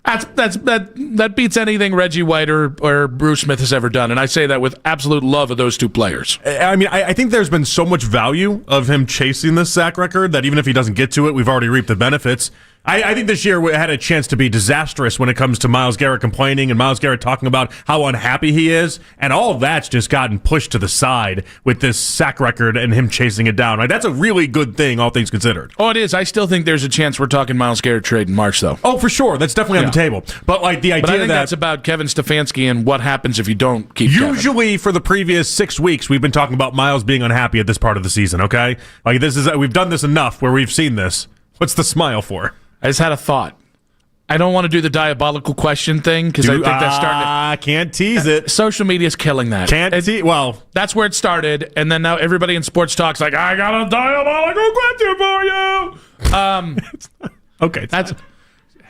that beats anything Reggie White or Bruce Smith has ever done, and I say that with absolute love of those two players. I mean, I think there's been so much value of him chasing this sack record that even if he doesn't get to it, we've already reaped the benefits. I think this year we had a chance to be disastrous when it comes to Myles Garrett complaining and Myles Garrett talking about how unhappy he is, and all of that's just gotten pushed to the side with this sack record and him chasing it down. Like, that's a really good thing, all things considered. Oh, it is. I still think there's a chance we're talking Myles Garrett trade in March, though. Oh, for sure. That's definitely on the table. But like the idea I think that's about Kevin Stefanski and what happens if you don't keep Usually for the previous 6 weeks, we've been talking about Myles being unhappy at this part of the season, okay? Like we've done this enough where we've seen this. What's the smile for? I just had a thought. I don't want to do the diabolical question thing because I think that's starting to... I can't tease it. Social media is killing that. Well, that's where it started, and then now everybody in sports talk's like, I got a diabolical question for you. Okay.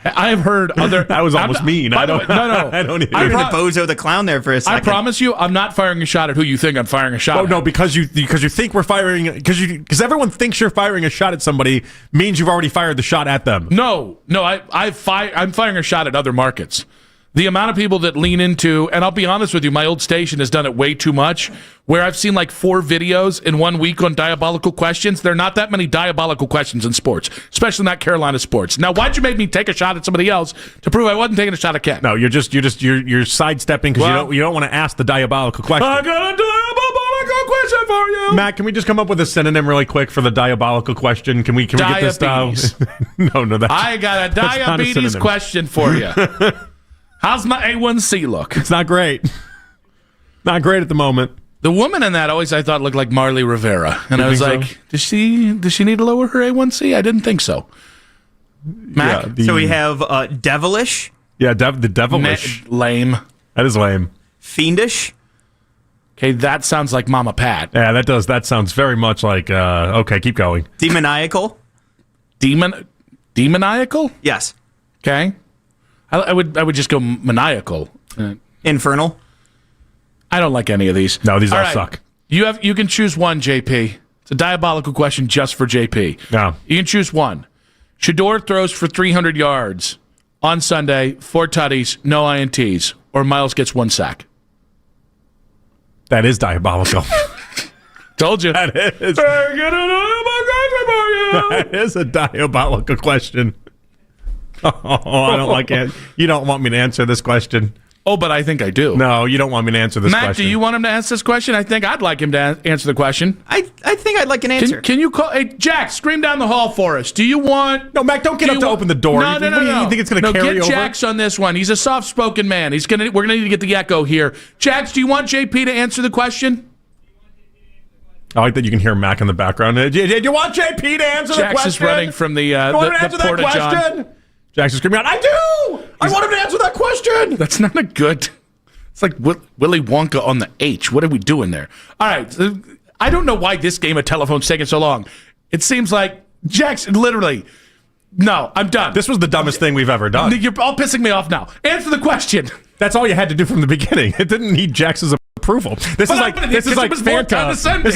I have heard other... That was almost mean. No. I don't even... You're the Bozo the Clown there for a second. I promise you, I'm not firing a shot at who you think I'm firing a shot at. No, because you think we're firing... Because everyone thinks you're firing a shot at somebody means you've already fired the shot at them. No, I'm firing a shot at other markets. The amount of people that lean into, and I'll be honest with you, my old station has done it way too much, where I've seen like 4 videos in 1 week on diabolical questions. There are not that many diabolical questions in sports, especially not Carolina sports. Now, why'd you make me take a shot at somebody else to prove I wasn't taking a shot at Ken? No, you're sidestepping because you don't want to ask the diabolical question. I got a diabolical question for you. Matt, can we just come up with a synonym really quick for the diabolical question? Can we get this down? No, that's I got a diabetes question for you. How's my A1C look? It's not great. Not great at the moment. The woman in that I thought looked like Marley Rivera. And I was like, does she need to lower her A1C? I didn't think so. Mac? So we have devilish. Yeah, the devilish. Lame. That is lame. Fiendish. Okay, that sounds like Mama Pat. Yeah, that does. That sounds very much like, okay, keep going. Demoniacal. Demoniacal? Yes. Okay. I would just go maniacal. Infernal. I don't like any of these. No, these all suck. You can choose one, JP. It's a diabolical question just for JP. No. You can choose one. Shador throws for 300 yards on Sunday, 4 tutties, no INTs, or Myles gets 1 sack. That is diabolical. Told you. That is. That is a diabolical question. Oh, I don't like it. You don't want me to answer this question. Oh, but I think I do. No, you don't want me to answer this Matt, question. do you want him to answer this question? I think I'd like him to answer the question. I think I'd like an answer. Can you call? Hey, Jack, scream down the hall for us. Do you want? No, Mac, don't get up to open the door. No. You think it's going to carry get over? Jax on this one. He's a soft-spoken man. We're going to need to get the echo here. Jax, do you want JP to answer the question? I like that you can hear Mac in the background. Do you want JP to answer the question? Jax is running from the Porta John. Jax is screaming out, I do! I want him to answer that question! That's not a good... It's like Willy Wonka on the H. What are we doing there? All right. I don't know why this game of telephone's taking so long. It seems like Jax literally... No, I'm done. This was the dumbest thing we've ever done. You're all pissing me off now. Answer the question. That's all you had to do from the beginning. It didn't need Jax's approval. This is like Fanta. This is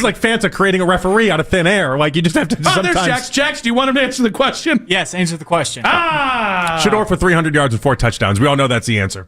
like Fanta creating a referee out of thin air. Like you just have to sometimes. There's Jax. Jax, do you want him to answer the question? Yes, answer the question. Shador for 300 yards and 4 touchdowns. We all know that's the answer.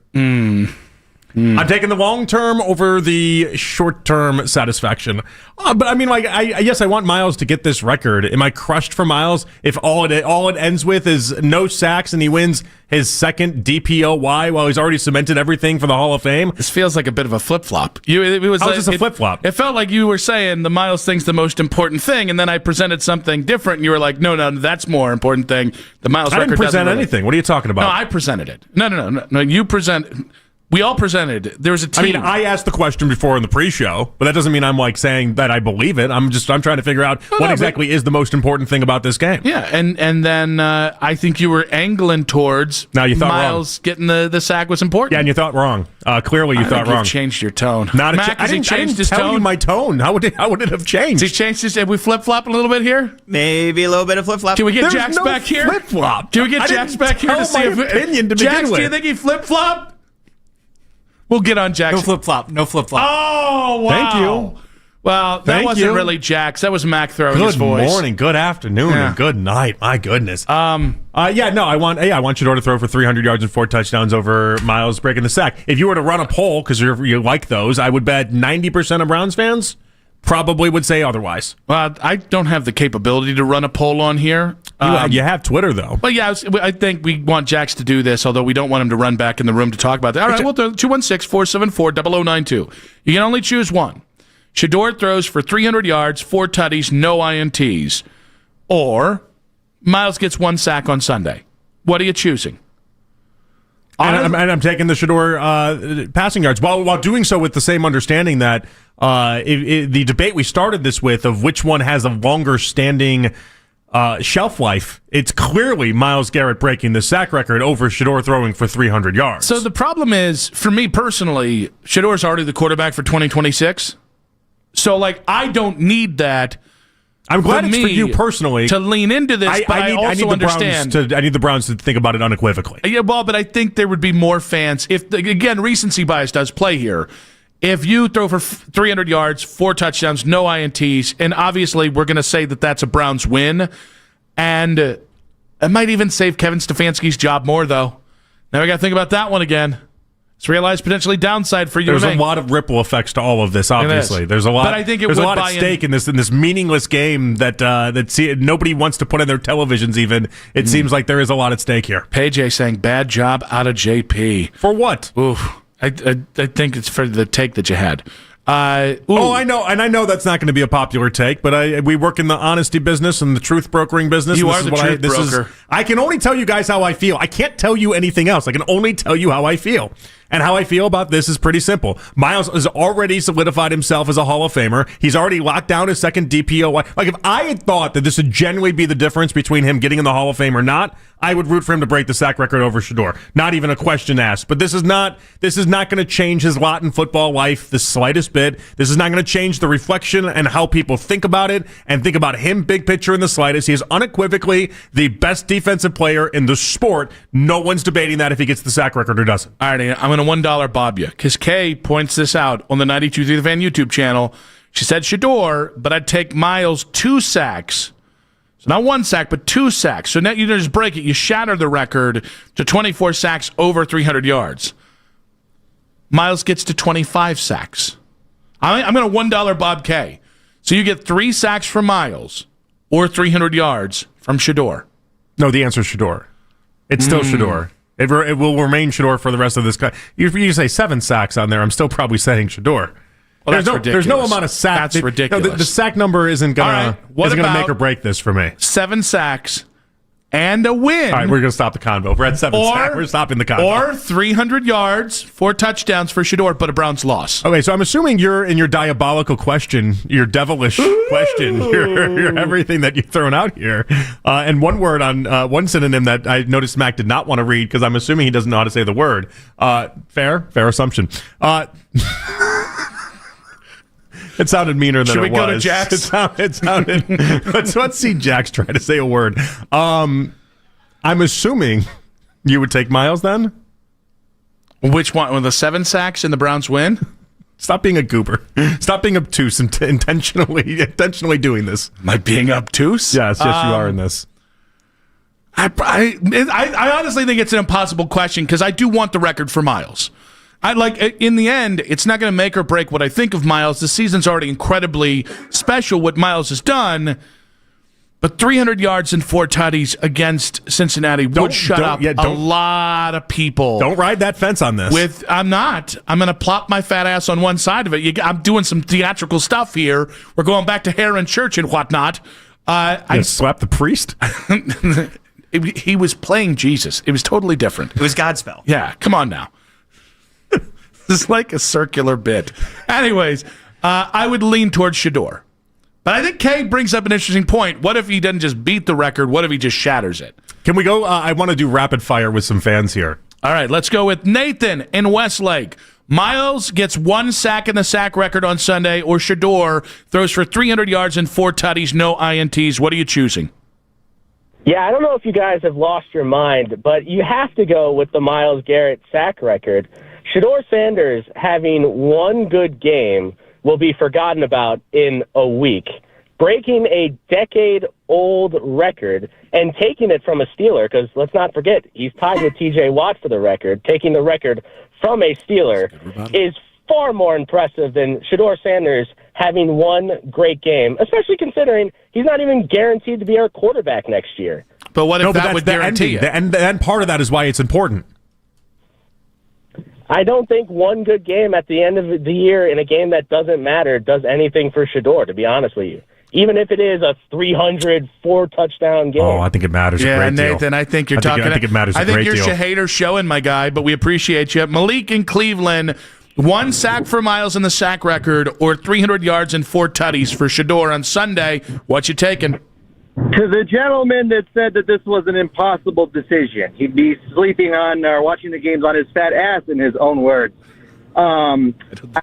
I'm taking the long term over the short term satisfaction. But I mean, like, yes, I want Miles to get this record. Am I crushed for Miles if all it ends with is no sacks and he wins his second DPOY while he's already cemented everything for the Hall of Fame? This feels like a bit of a flip flop. It was just a flip flop. It felt like you were saying the Miles thing's the most important thing, and then I presented something different, and you were like, no, that's more important thing. The Miles record I didn't present anything. What are you talking about? No, I presented it. No. You present. We all presented. There was a team. I mean, I asked the question before in the pre-show, but that doesn't mean I'm like saying that I believe it. I'm trying to figure out what exactly is the most important thing about this game. Yeah, and then I think you were angling towards you thought Miles getting the sack was important. Yeah, and you thought wrong. Clearly, you thought wrong. You've changed your tone. I didn't tell you my tone. How would it have changed? Has he changed his? Have we flip-flopped a little bit here? Maybe a little bit of flip-flop. Can we get Jax back here? Flip-flop. Can we get Jax back here to see if opinion to Jax, begin with? do you think he flip-flopped? We'll get on Jax. No flip-flop. Oh, wow. Thank you. Well, that wasn't really Jax. That was Mac throwing his voice. Good morning, good afternoon, and good night. My goodness. I want Shador to throw for 300 yards and 4 touchdowns over Miles breaking the sack. If you were to run a poll, because you like those, I would bet 90% of Browns fans probably would say otherwise. Well, I don't have the capability to run a poll on here. You have Twitter, though. Well, yeah, I think we want Jax to do this, although we don't want him to run back in the room to talk about that. All right, we'll do 216-474-0092. You can only choose one. Shador throws for 300 yards, 4 tutties, no INTs. Or Miles gets 1 sack on Sunday. What are you choosing? And I'm taking the Shador passing yards while doing so with the same understanding that the debate we started this with of which one has a longer standing shelf life, it's clearly Myles Garrett breaking the sack record over Shador throwing for 300 yards. So the problem is, for me personally, Shador's already the quarterback for 2026. So, like, I don't need that. I'm glad it's for you personally to lean into this, but I also understand. I need the Browns to think about it unequivocally. Yeah, well, but I think there would be more fans if, again, recency bias does play here. If you throw for 300 yards, 4 touchdowns, no INTs, and obviously we're going to say that that's a Browns win, and it might even save Kevin Stefanski's job more, though. Now we got to think about that one again. It's realized potentially downside for you. There's a lot of ripple effects to all of this. Obviously, there's a lot. But I think there's a lot at stake in this meaningless game that nobody wants to put in their televisions. Even it seems like there is a lot at stake here. PJ saying bad job out of JP for what? Oof. I think it's for the take that you had. I know, and I know that's not going to be a popular take, but we work in the honesty business and the truth brokering business. You are the truth broker. I can only tell you guys how I feel. I can't tell you anything else. I can only tell you how I feel. And how I feel about this is pretty simple. Miles has already solidified himself as a Hall of Famer. He's already locked down his second DPOY. Like, if I had thought that this would genuinely be the difference between him getting in the Hall of Fame or not, I would root for him to break the sack record over Shador. Not even a question asked. But this is not going to change his lot in football life the slightest bit. This is not going to change the reflection and how people think about it and think about him big picture in the slightest. He is unequivocally the best defensive player in the sport. No one's debating that if he gets the sack record or doesn't. All right, I'm going to $1 Bob you, because Kay points this out on the 92.3 The Fan YouTube channel. She said Shador, but I'd take Miles 2 sacks. So not 1 sack, but 2 sacks. So now you just break it. You shatter the record to 24 sacks over 300 yards. Miles gets to 25 sacks. I'm going to $1 Bob K. So you get 3 sacks from Miles or 300 yards from Shador. No, the answer is Shador. It's still Shador. It will remain Shedeur for the rest of this. If you say 7 sacks on there, I'm still probably saying Shedeur. Well, that's ridiculous. There's no amount of sacks. That's ridiculous. The sack number isn't going to make or break this for me. 7 sacks and a win. All right, we're going to stop the convo. We're at 7 sacks. We're stopping the convo. Or 300 yards, 4 touchdowns for Shedeur, but a Browns loss. Okay, so I'm assuming you're in your diabolical question, your devilish question, your everything that you've thrown out here. And one word on one synonym that I noticed Mac did not want to read because I'm assuming he doesn't know how to say the word. Fair assumption. It sounded meaner than it was. Should we go to Jax? It sounded. Let's see Jax try to say a word. I'm assuming you would take Miles then? Which one? With the 7 sacks and the Browns win? Stop being a goober. Stop being obtuse and intentionally doing this. Am I being obtuse? Yes, you are in this. I honestly think it's an impossible question because I do want the record for Miles. In the end, it's not going to make or break what I think of Miles. The season's already incredibly special, what Miles has done. But 300 yards and 4 tutties against Cincinnati would shut up a lot of people. Don't ride that fence on this. I'm not. I'm going to plop my fat ass on one side of it. I'm doing some theatrical stuff here. We're going back to hair and church and whatnot. I slapped the priest? He was playing Jesus. It was totally different. It was Godspell. Yeah, come on now. This is like a circular bit. Anyways, I would lean towards Shedeur. But I think Kay brings up an interesting point. What if he doesn't just beat the record? What if he just shatters it? Can we go? I want to do rapid fire with some fans here. All right, let's go with Nathan in Westlake. Miles gets 1 sack in the sack record on Sunday, or Shedeur throws for 300 yards and 4 tutties, no INTs. What are you choosing? Yeah, I don't know if you guys have lost your mind, but you have to go with the Myles Garrett sack record. Shedeur Sanders having 1 good game will be forgotten about in a week. Breaking a decade-old record and taking it from a Steeler, because let's not forget, he's tied with T.J. Watt for the record. Taking the record from a Steeler is far more impressive than Shedeur Sanders having 1 great game, especially considering he's not even guaranteed to be our quarterback next year. But what if that would guarantee it? And part of that is why it's important. I don't think 1 good game at the end of the year in a game that doesn't matter does anything for Shedeur, to be honest with you. Even if it is a 304 touchdown game. Oh, I think it matters a great deal. Nathan, I think you're talking. I think it matters a great deal. I think you're Shahader showing, my guy, but we appreciate you. Malik in Cleveland, 1 sack for Miles in the sack record, or 300 yards and 4 tutties for Shedeur on Sunday. What you taking? To the gentleman that said that this was an impossible decision, he'd be sleeping on or watching the games on his fat ass, in his own words. I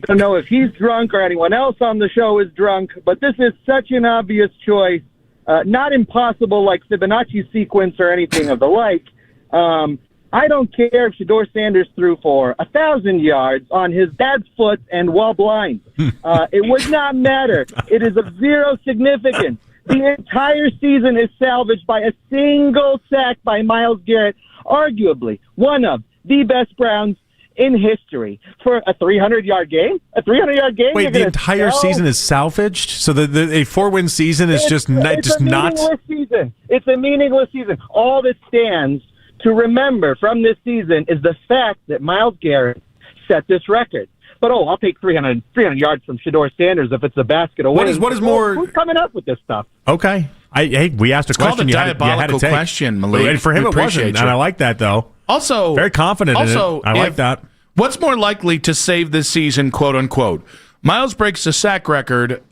don't know if he's drunk or anyone else on the show is drunk, but this is such an obvious choice. Not impossible like Fibonacci sequence or anything of the like. I don't care if Shedeur Sanders threw for 1,000 yards on his dad's foot and while blind. It would not matter. It is of zero significance. The entire season is salvaged by a single sack by Myles Garrett, arguably one of the best Browns in history, for a 300-yard game. A 300-yard game. Wait, the entire season is salvaged? So a 4-win season is just not. Meaningless season. It's a meaningless season. All that stands to remember from this season is the fact that Myles Garrett set this record. But I'll take 300 yards from Shedeur Sanders if it's a basket of wins. What is more? Who's coming up with this stuff? Okay, we asked a question. Called a diabolical question, Malik. And for him, it wasn't, and I like that though. Also, very confident in it. I like that. What's more likely to save this season, quote unquote? Miles breaks the sack record,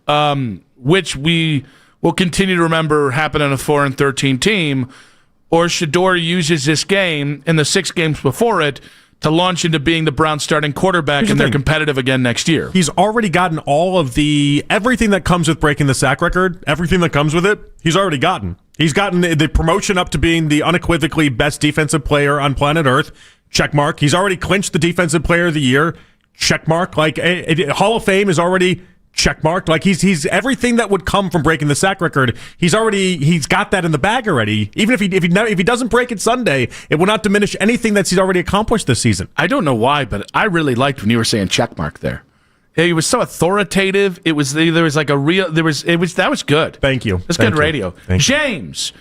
which we will continue to remember happened on a 4-13 team, or Shedeur uses this game and the 6 games before it to launch into being the Browns' starting quarterback, and they're competitive again next year. He's already gotten all of everything that comes with breaking the sack record, everything that comes with it, he's already gotten. He's gotten the promotion up to being the unequivocally best defensive player on planet Earth. Check mark. He's already clinched the Defensive Player of the Year. Check mark. Like Hall of Fame is already check marked. Like he's everything that would come from breaking the sack record. He's got that in the bag already. Even if he doesn't break it Sunday, it will not diminish anything that he's already accomplished this season. I don't know why, but I really liked when you were saying check mark there. It was so authoritative. That was good. Thank you. It's good radio. James,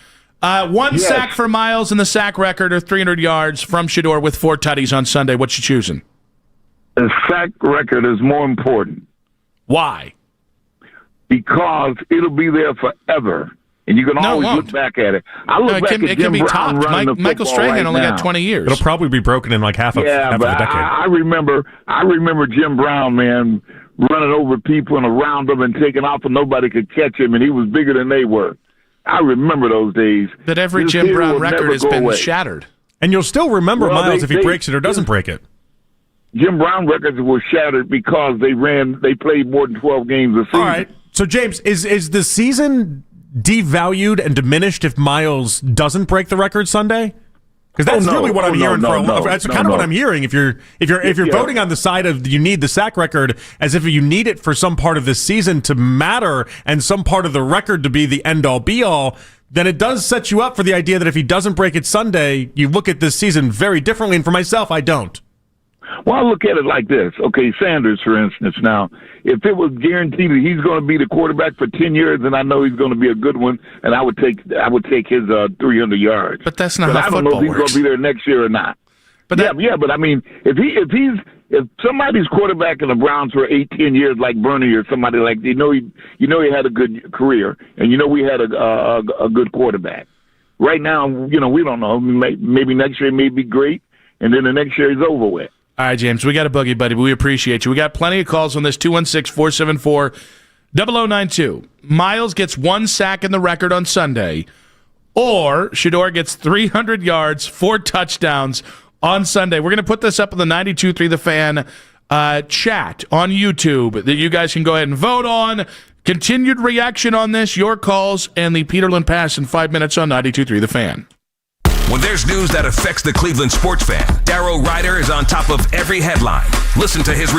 One sack for Miles and the sack record, or 300 yards from Shedeur with 4 tutties on Sunday. What you choosing? The sack record is more important. Why? Because it'll be there forever, and you can always look back at it. I look back at Jim Brown running the Michael football Strahan right only now. got 20 years. It'll probably be broken in like half of a decade. I remember Jim Brown, man, running over people and around them and taking off, and nobody could catch him, and he was bigger than they were. I remember those days. But every Jim Brown record has been shattered. And you'll still remember Miles if he breaks it or doesn't break it. Jim Brown records were shattered because they played more than 12 games a season. All right. So, James, is the season devalued and diminished if Miles doesn't break the record Sunday? Because that's really what I'm hearing. That's kind of what I'm hearing. If you're voting on the side of you need the sack record as if you need it for some part of the season to matter and some part of the record to be the end all be all, then it does set you up for the idea that if he doesn't break it Sunday, you look at this season very differently. And for myself, I don't. Well, I look at it like this. Okay, Sanders, for instance, now, if it was guaranteed that he's going to be the quarterback for 10 years, then I know he's going to be a good one, and I would take his 300 yards. But that's not how I don't know if he's going to be there next year or not. But but I mean, if somebody's quarterback in the Browns for 8-10 years, like Bernie or somebody like, he had a good career, and we had a good quarterback. Right now, we don't know. Maybe next year may be great, and then the next year is over with. All right, James, we got a boogie, buddy, but we appreciate you. We got plenty of calls on this, 216-474-0092. Miles gets 1 sack in the record on Sunday, or Shedeur gets 300 yards, 4 touchdowns on Sunday. We're going to put this up on the 92.3 The Fan chat on YouTube that you guys can go ahead and vote on. Continued reaction on this, your calls, and the Peterlin Pass in 5 minutes on 92.3 The Fan. When there's news that affects the Cleveland sports fan, Darrow Ryder is on top of every headline. Listen to his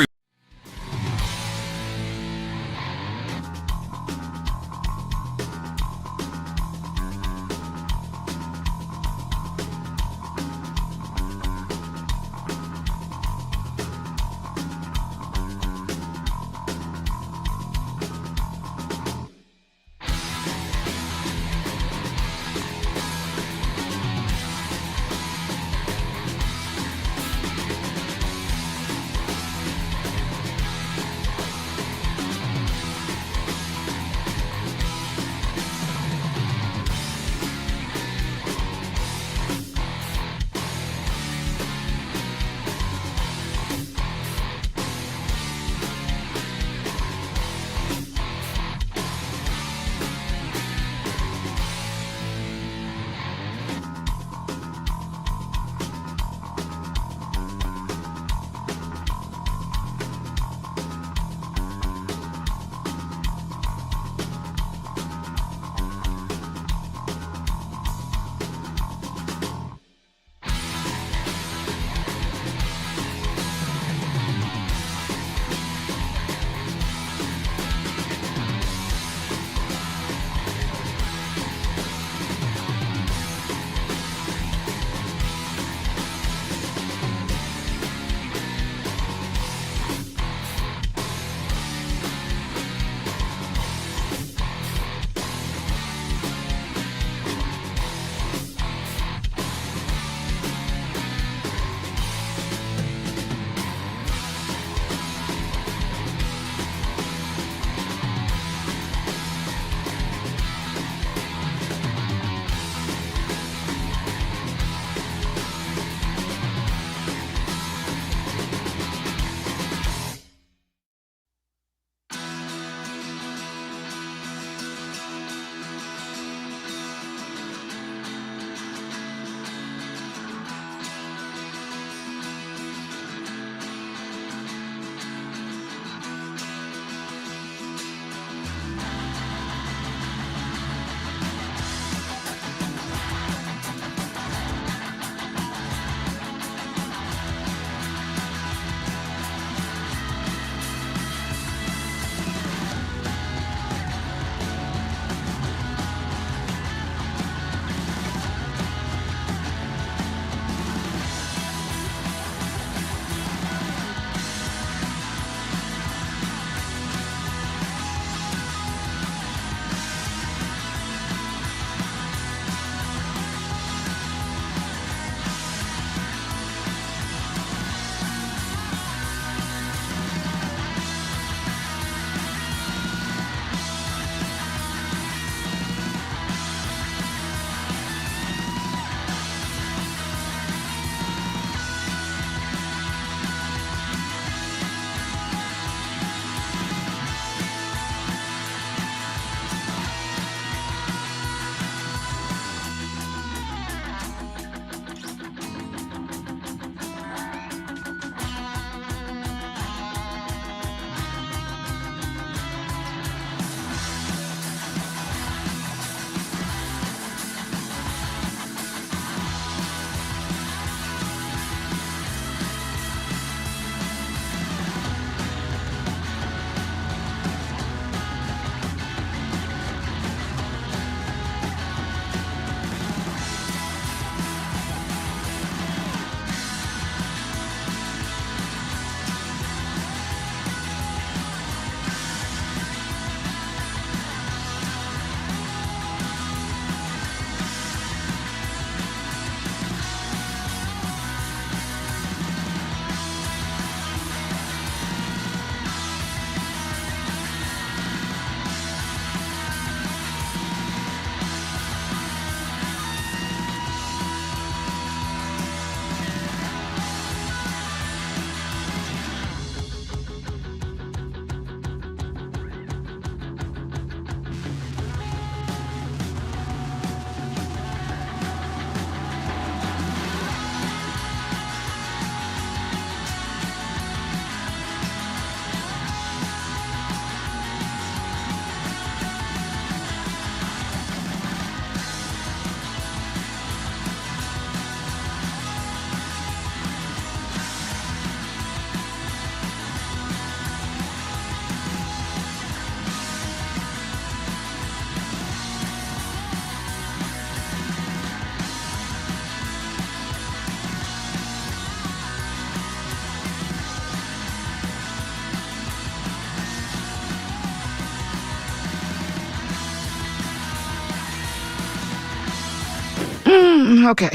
Okay,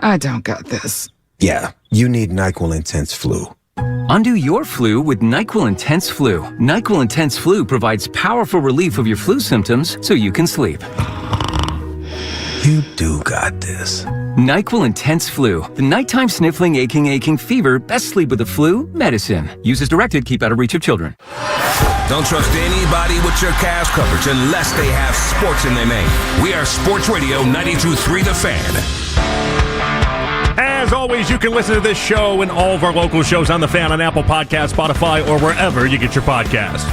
I don't got this. Yeah, you need NyQuil Intense Flu. Undo your flu with NyQuil Intense Flu. NyQuil Intense Flu provides powerful relief of your flu symptoms so you can sleep. You do got this. NyQuil Intense Flu. The nighttime sniffling, aching fever. Best sleep with the flu medicine. Use as directed. Keep out of reach of children. Don't trust anybody with your Cavs coverage unless they have sports in their name. We are Sports Radio 92.3 The Fan. As always, you can listen to this show and all of our local shows on The Fan on Apple Podcasts, Spotify, or wherever you get your podcast.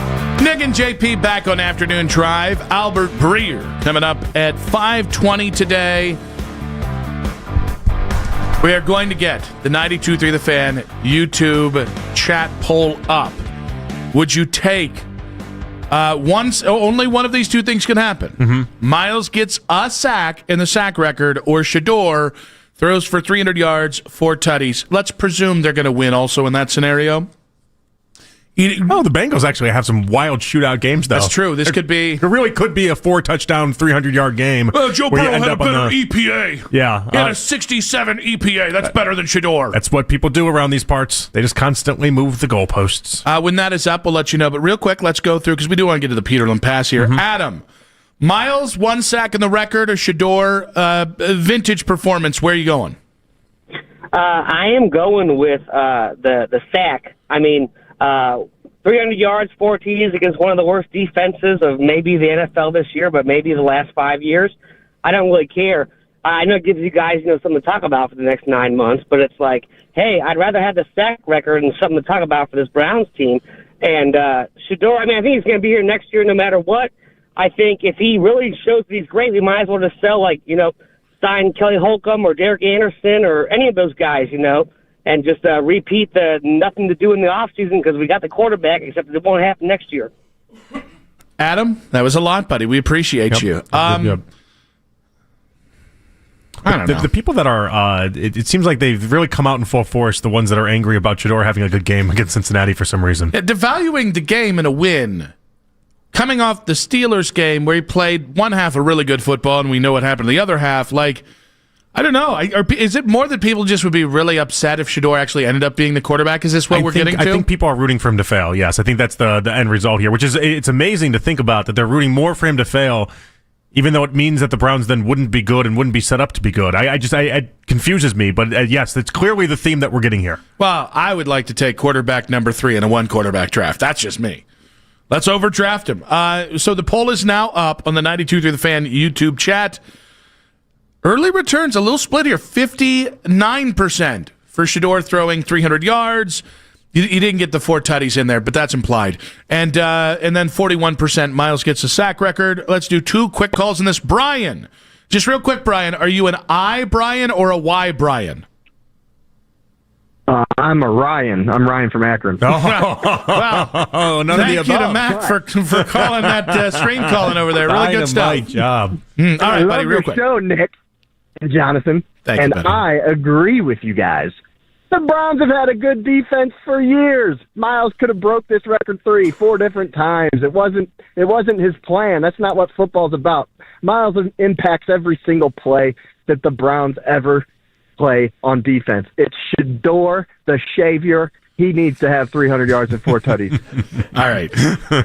Nick and JP back on Afternoon Drive. Albert Breer coming up at 5:20 today. We are going to get the 92.3 The Fan YouTube chat poll up. Would you take only one of these two things can happen? Mm-hmm. Miles gets a sack in the sack record, or Shador throws for 300 yards, 4 tutties. Let's presume they're going to win also in that scenario. The Bengals actually have some wild shootout games, though. That's true. It really could be a 4-touchdown, 300-yard game. Well, Joe Burrow had a better EPA. Yeah. He had a 67 EPA. That's better than Shador. That's what people do around these parts. They just constantly move the goalposts. When that is up, we'll let you know. But real quick, let's go through, because we do want to get to the Peterlin pass here. Mm-hmm. Adam, Miles, 1 sack in the record, or Shador, vintage performance? Where are you going? I am going with the sack. I mean, 300 yards, 4 TDs against one of the worst defenses of maybe the NFL this year, but maybe the last 5 years. I don't really care. I know it gives you guys, something to talk about for the next 9 months, but it's like, hey, I'd rather have the sack record and something to talk about for this Browns team. And Shador, I think he's going to be here next year no matter what. I think if he really shows that he's great, we might as well just sell, sign Kelly Holcomb or Derek Anderson or any of those guys, and just repeat the nothing to do in the offseason because we got the quarterback, except it won't happen next year. Adam, that was a lot, buddy. We appreciate you. Yep. I don't know. The people that are, it seems like they've really come out in full force, the ones that are angry about Shador having a good game against Cincinnati for some reason. Yeah, devaluing the game in a win. Coming off the Steelers game where he played one half of really good football and we know what happened the other half, I don't know. Is it more that people just would be really upset if Shador actually ended up being the quarterback? Is this what we're getting to? I think people are rooting for him to fail, yes. I think that's the end result here, which is, it's amazing to think about that they're rooting more for him to fail, even though it means that the Browns then wouldn't be good and wouldn't be set up to be good. It confuses me, but yes, it's clearly the theme that we're getting here. Well, I would like to take quarterback number 3 in a 1-quarterback draft. That's just me. Let's overdraft him. So the poll is now up on the 92.3 The Fan YouTube chat. Early returns, a little split here. 59% for Shador throwing 300 yards. He didn't get the 4 tutties in there, but that's implied. And then 41% Miles gets a sack record. Let's do 2 quick calls in this. Brian, just real quick, Brian, are you an I Brian or a Y Brian? I'm a Ryan. I'm Ryan from Akron. Wow. None of the above. Thank you to Mac for calling that screen calling over there. Really good stuff. Dynamite job. All right, buddy, real your quick. show, Nick and Jonathan. Thank you, and buddy. I agree with you guys. The Browns have had a good defense for years. Miles could have broke this record 3-4 different times. It wasn't his plan. That's not what football's about. Miles impacts every single play that the Browns ever play on defense. It's Shador, the Savior. He needs to have 300 yards and 4 tutties. All right.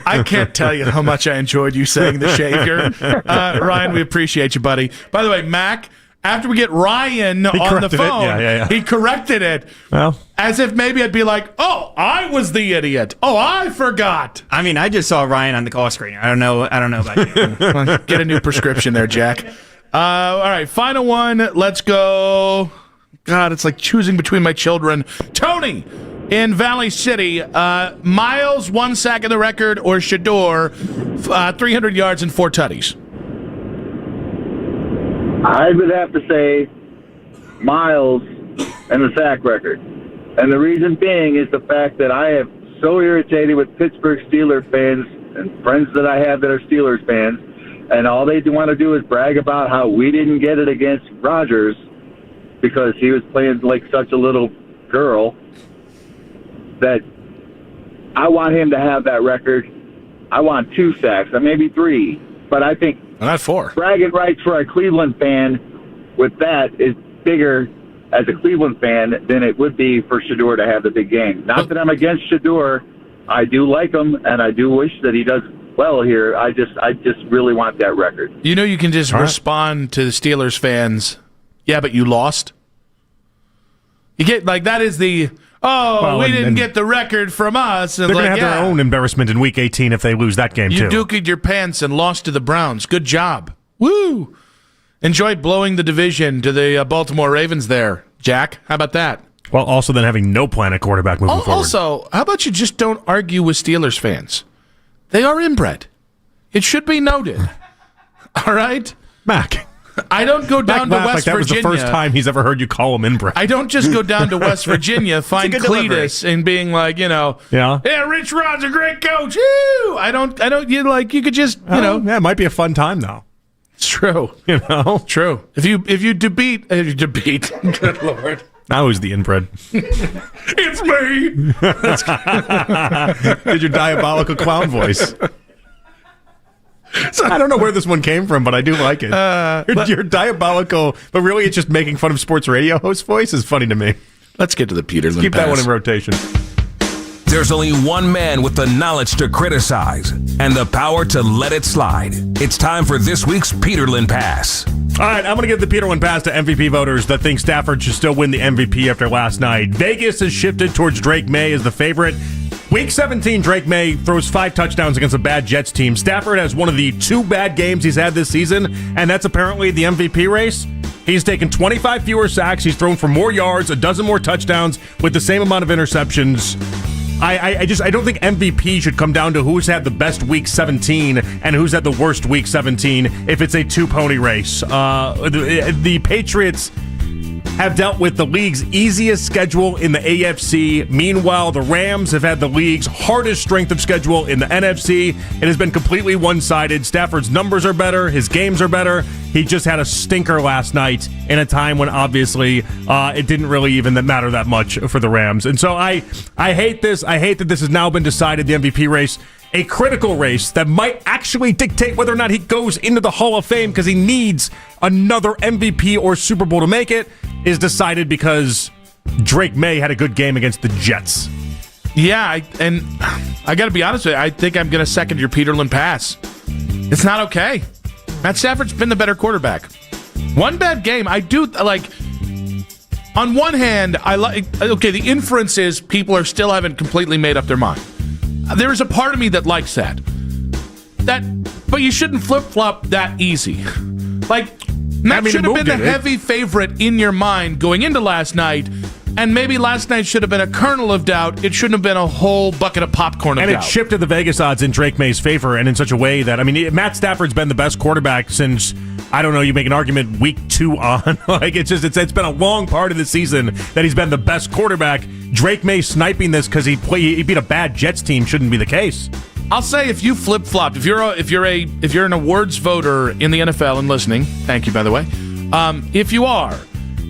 I can't tell you how much I enjoyed you saying the Savior. Ryan, we appreciate you, buddy. By the way, Mac, after we get Ryan on the phone, he corrected it. Well, as if maybe I'd be like, oh, I was the idiot. Oh, I forgot. I just saw Ryan on the call screen. I don't know about you. Well, get a new prescription there, Jack. All right, final one. Let's go. God, it's like choosing between my children. Tony in Valley City. Miles, 1 sack in the record, or Shador, 300 yards and 4 tutties? I would have to say Miles and the sack record. And the reason being is the fact that I am so irritated with Pittsburgh Steelers fans and friends that I have that are Steelers fans, and all they want to do is brag about how we didn't get it against Rodgers because he was playing like such a little girl, that I want him to have that record. I want 2 sacks, or maybe 3. But I think not 4. Bragging rights for a Cleveland fan with that is bigger as a Cleveland fan than it would be for Shedeur to have the big game. Not that I'm against Shedeur. I do like him, and I do wish that he does well here. I just really want that record. You know, you can just respond to the Steelers fans, yeah, but you lost. You get, like, that is the, we didn't get the record from us. And they're going to have their own embarrassment in Week 18 if they lose that game, you too. You duked your pants and lost to the Browns. Good job. Woo! Enjoy blowing the division to the Baltimore Ravens there, Jack. How about that? Well, also then having no plan at quarterback moving forward. Also, how about you just don't argue with Steelers fans? They are inbred. It should be noted. All right? Mac. I don't go down to West like that Virginia. That was the first time he's ever heard you call him inbred. I don't just go down to West Virginia, find Cletus, and being like, yeah, Rich Rod's a great coach. Woo! I don't. You could just, yeah, it might be a fun time though. It's true. True. If you debate, good Lord. Now who's the inbred? It's me. Did your diabolical clown voice? I don't know where this one came from, but I do like it. Your diabolical, but really it's just making fun of sports radio host voice is funny to me. Let's get to the Peterlin Keep Pass. that one in rotation. There's only one man with the knowledge to criticize and the power to let it slide. It's time for this week's Peterlin Pass. All right, I'm going to give the Peterlin Pass to MVP voters that think Stafford should still win the MVP after last night. Vegas has shifted towards Drake May as the favorite. Week 17, Drake May throws 5 touchdowns against a bad Jets team. Stafford has one of the 2 bad games he's had this season, and that's apparently the MVP race. He's taken 25 fewer sacks. He's thrown for more yards, a dozen more touchdowns with the same amount of interceptions. I don't think MVP should come down to who's had the best Week 17 and who's had the worst Week 17 if it's a 2-pony race. The Patriots have dealt with the league's easiest schedule in the AFC. Meanwhile, the Rams have had the league's hardest strength of schedule in the NFC. It has been completely one-sided. Stafford's numbers are better. His games are better. He just had a stinker last night in a time when obviously it didn't really even matter that much for the Rams. And so I hate this. I hate that this has now been decided, the MVP race. A critical race that might actually dictate whether or not he goes into the Hall of Fame because he needs another MVP or Super Bowl to make it is decided because Drake May had a good game against the Jets. Yeah, I got to be honest with you. I think I'm going to second your Peterlin Pass. It's not okay. Matt Stafford's been the better quarterback. One bad game. I do like. On one hand, I like. Okay, the inference is people are still haven't completely made up their mind. There is a part of me that likes that. But you shouldn't flip-flop that easy. Like, Matt should have been the heavy favorite in your mind going into last night, and maybe last night should have been a kernel of doubt. It shouldn't have been a whole bucket of popcorn of doubt. And it shifted the Vegas odds in Drake May's favor, and in such a way that, Matt Stafford's been the best quarterback since, I don't know, you make an argument week 2 on. It's been a long part of the season that he's been the best quarterback. Drake May sniping this because he beat a bad Jets team shouldn't be the case. I'll say if you flip-flopped, if you're an awards voter in the NFL and listening, thank you by the way. If you are,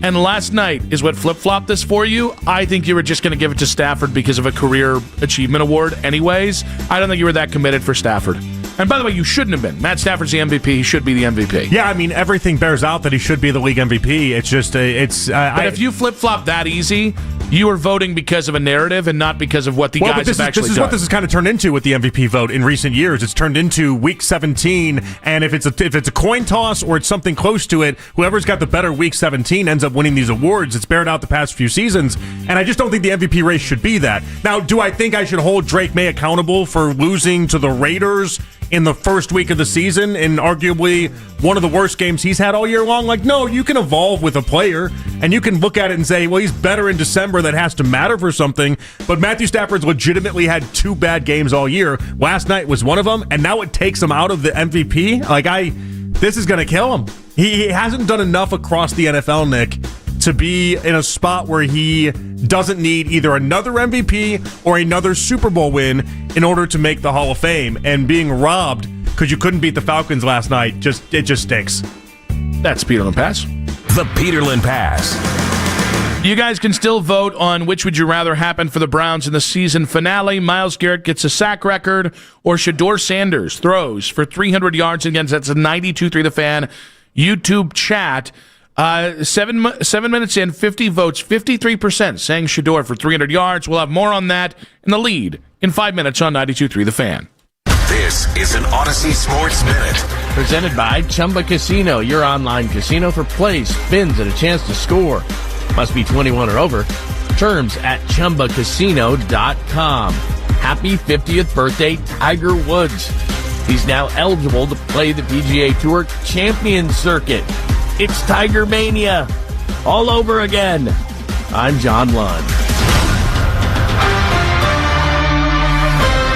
and last night is what flip-flopped this for you, I think you were just going to give it to Stafford because of a career achievement award anyways. I don't think you were that committed for Stafford. And by the way, you shouldn't have been. Matt Stafford's the MVP. He should be the MVP. Yeah, everything bears out that he should be the league MVP. It's just, But if you flip-flop that easy, you are voting because of a narrative and not because of what the guys have actually done. This is what this has kind of turned into with the MVP vote in recent years. It's turned into Week 17, and if it's a coin toss or it's something close to it, whoever's got the better Week 17 ends up winning these awards. It's bared out the past few seasons, and I just don't think the MVP race should be that. Now, do I think I should hold Drake May accountable for losing to the Raiders in the first week of the season in arguably one of the worst games he's had all year long? Like, no, you can evolve with a player and you can look at it and say, well, he's better in December. That has to matter for something. But Matthew Stafford's legitimately had 2 bad games all year. Last night was one of them, and now it takes him out of the MVP. This is going to kill him. He hasn't done enough across the NFL, Nick, to be in a spot where he doesn't need either another MVP or another Super Bowl win in order to make the Hall of Fame. And being robbed because you couldn't beat the Falcons last night, it just stinks. That's Peterlin Pass. The Peterlin Pass. You guys can still vote on which would you rather happen for the Browns in the season finale. Myles Garrett gets a sack record, or Shedeur Sanders throws for 300 yards against, that's a 92.3 The Fan YouTube chat. 7 minutes in, 50 votes, 53% saying Shedeur for 300 yards. We'll have more on that in the lead in 5 minutes on 92.3 The Fan. This is an Odyssey Sports Minute. Presented by Chumba Casino, your online casino for plays, spins, and a chance to score. Must be 21 or over. Terms at ChumbaCasino.com. Happy 50th birthday, Tiger Woods. He's now eligible to play the PGA Tour Champion Circuit. It's Tiger Mania all over again. I'm John Lund.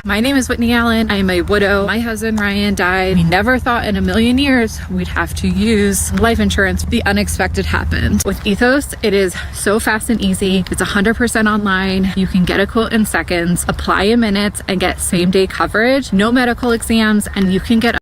My name is Whitney Allen. I'm a widow. My husband, Ryan, died. We never thought in a million years we'd have to use life insurance. The unexpected happened. With Ethos, it is so fast and easy. It's 100% online. You can get a quote in seconds, apply in minutes, and get same-day coverage. No medical exams, and you can get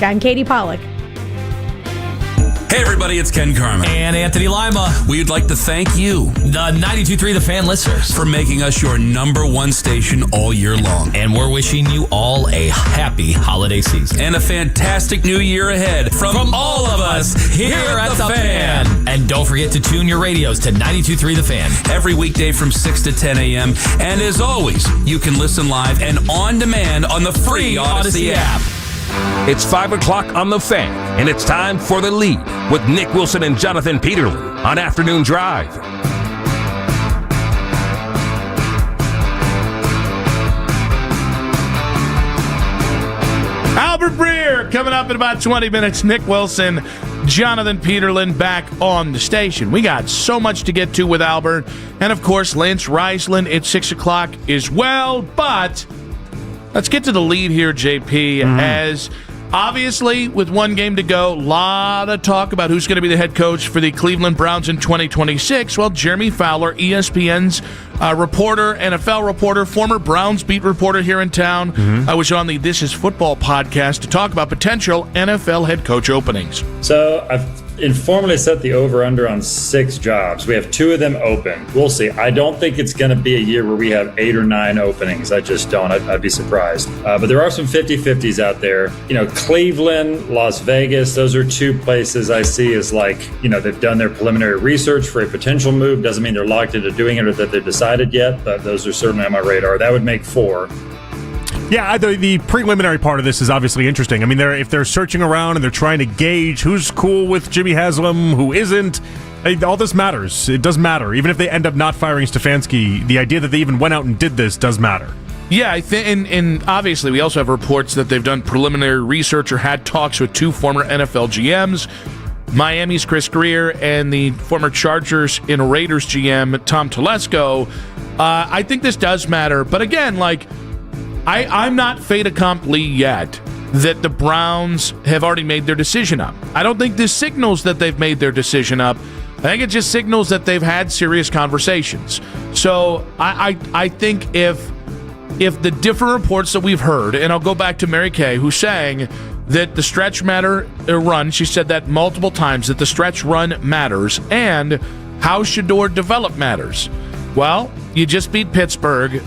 I'm Katie Pollack. Hey everybody, it's Ken Carmen. And Anthony Lima. We'd like to thank you, the 92.3 The Fan listeners, for making us your number one station all year long. And we're wishing you all a happy holiday season. And a fantastic new year ahead from all of us here at The Fan. And don't forget to tune your radios to 92.3 The Fan. Every weekday from 6 to 10 a.m. And as always, you can listen live and on demand on the free Odyssey app. It's 5 o'clock on The Fan, and it's time for The Lead with Nick Wilson and Jonathan Peterlin on Afternoon Drive. Albert Breer coming up in about 20 minutes. Nick Wilson, Jonathan Peterlin back on the station. We got so much to get to with Albert. And, of course, Lance Reisland at 6 o'clock as well. But let's get to the lead here, JP, as obviously with one game to go, a lot of talk about who's going to be the head coach for the Cleveland Browns in 2026. Well, Jeremy Fowler, ESPN's reporter, NFL reporter, former Browns beat reporter here in town, was on the This Is Football podcast to talk about potential NFL head coach openings. So I've informally set the over-under on 6 jobs. We have 2 of them open. We'll see. I don't think it's going to be a year where we have 8 or 9 openings. I just don't. I'd be surprised. But there are some 50-50s out there. You know, Cleveland, Las Vegas, those are 2 places I see as like, you know, they've done their preliminary research for a potential move. Doesn't mean they're locked into doing it or that they've decided yet, but those are certainly on my radar. That would make 4. Yeah, the preliminary part of this is obviously interesting. I mean, if they're searching around and they're trying to gauge who's cool with Jimmy Haslam, who isn't, all this matters. It does matter. Even if they end up not firing Stefanski, the idea that they even went out and did this does matter. Yeah, I think, and obviously we also have reports that they've done preliminary research or had talks with 2 former NFL GMs, Miami's Chris Greer and the former Chargers and Raiders GM Tom Telesco. I think this does matter, but again, like, I'm not fait accompli yet that the Browns have already made their decision up. I don't think this signals that they've made their decision up. I think it just signals that they've had serious conversations. So I think if the different reports that we've heard, and I'll go back to Mary Kay, who's saying that the stretch run, she said that multiple times, that the stretch run matters, and how Shedeur develop matters. Well, you just beat Pittsburgh.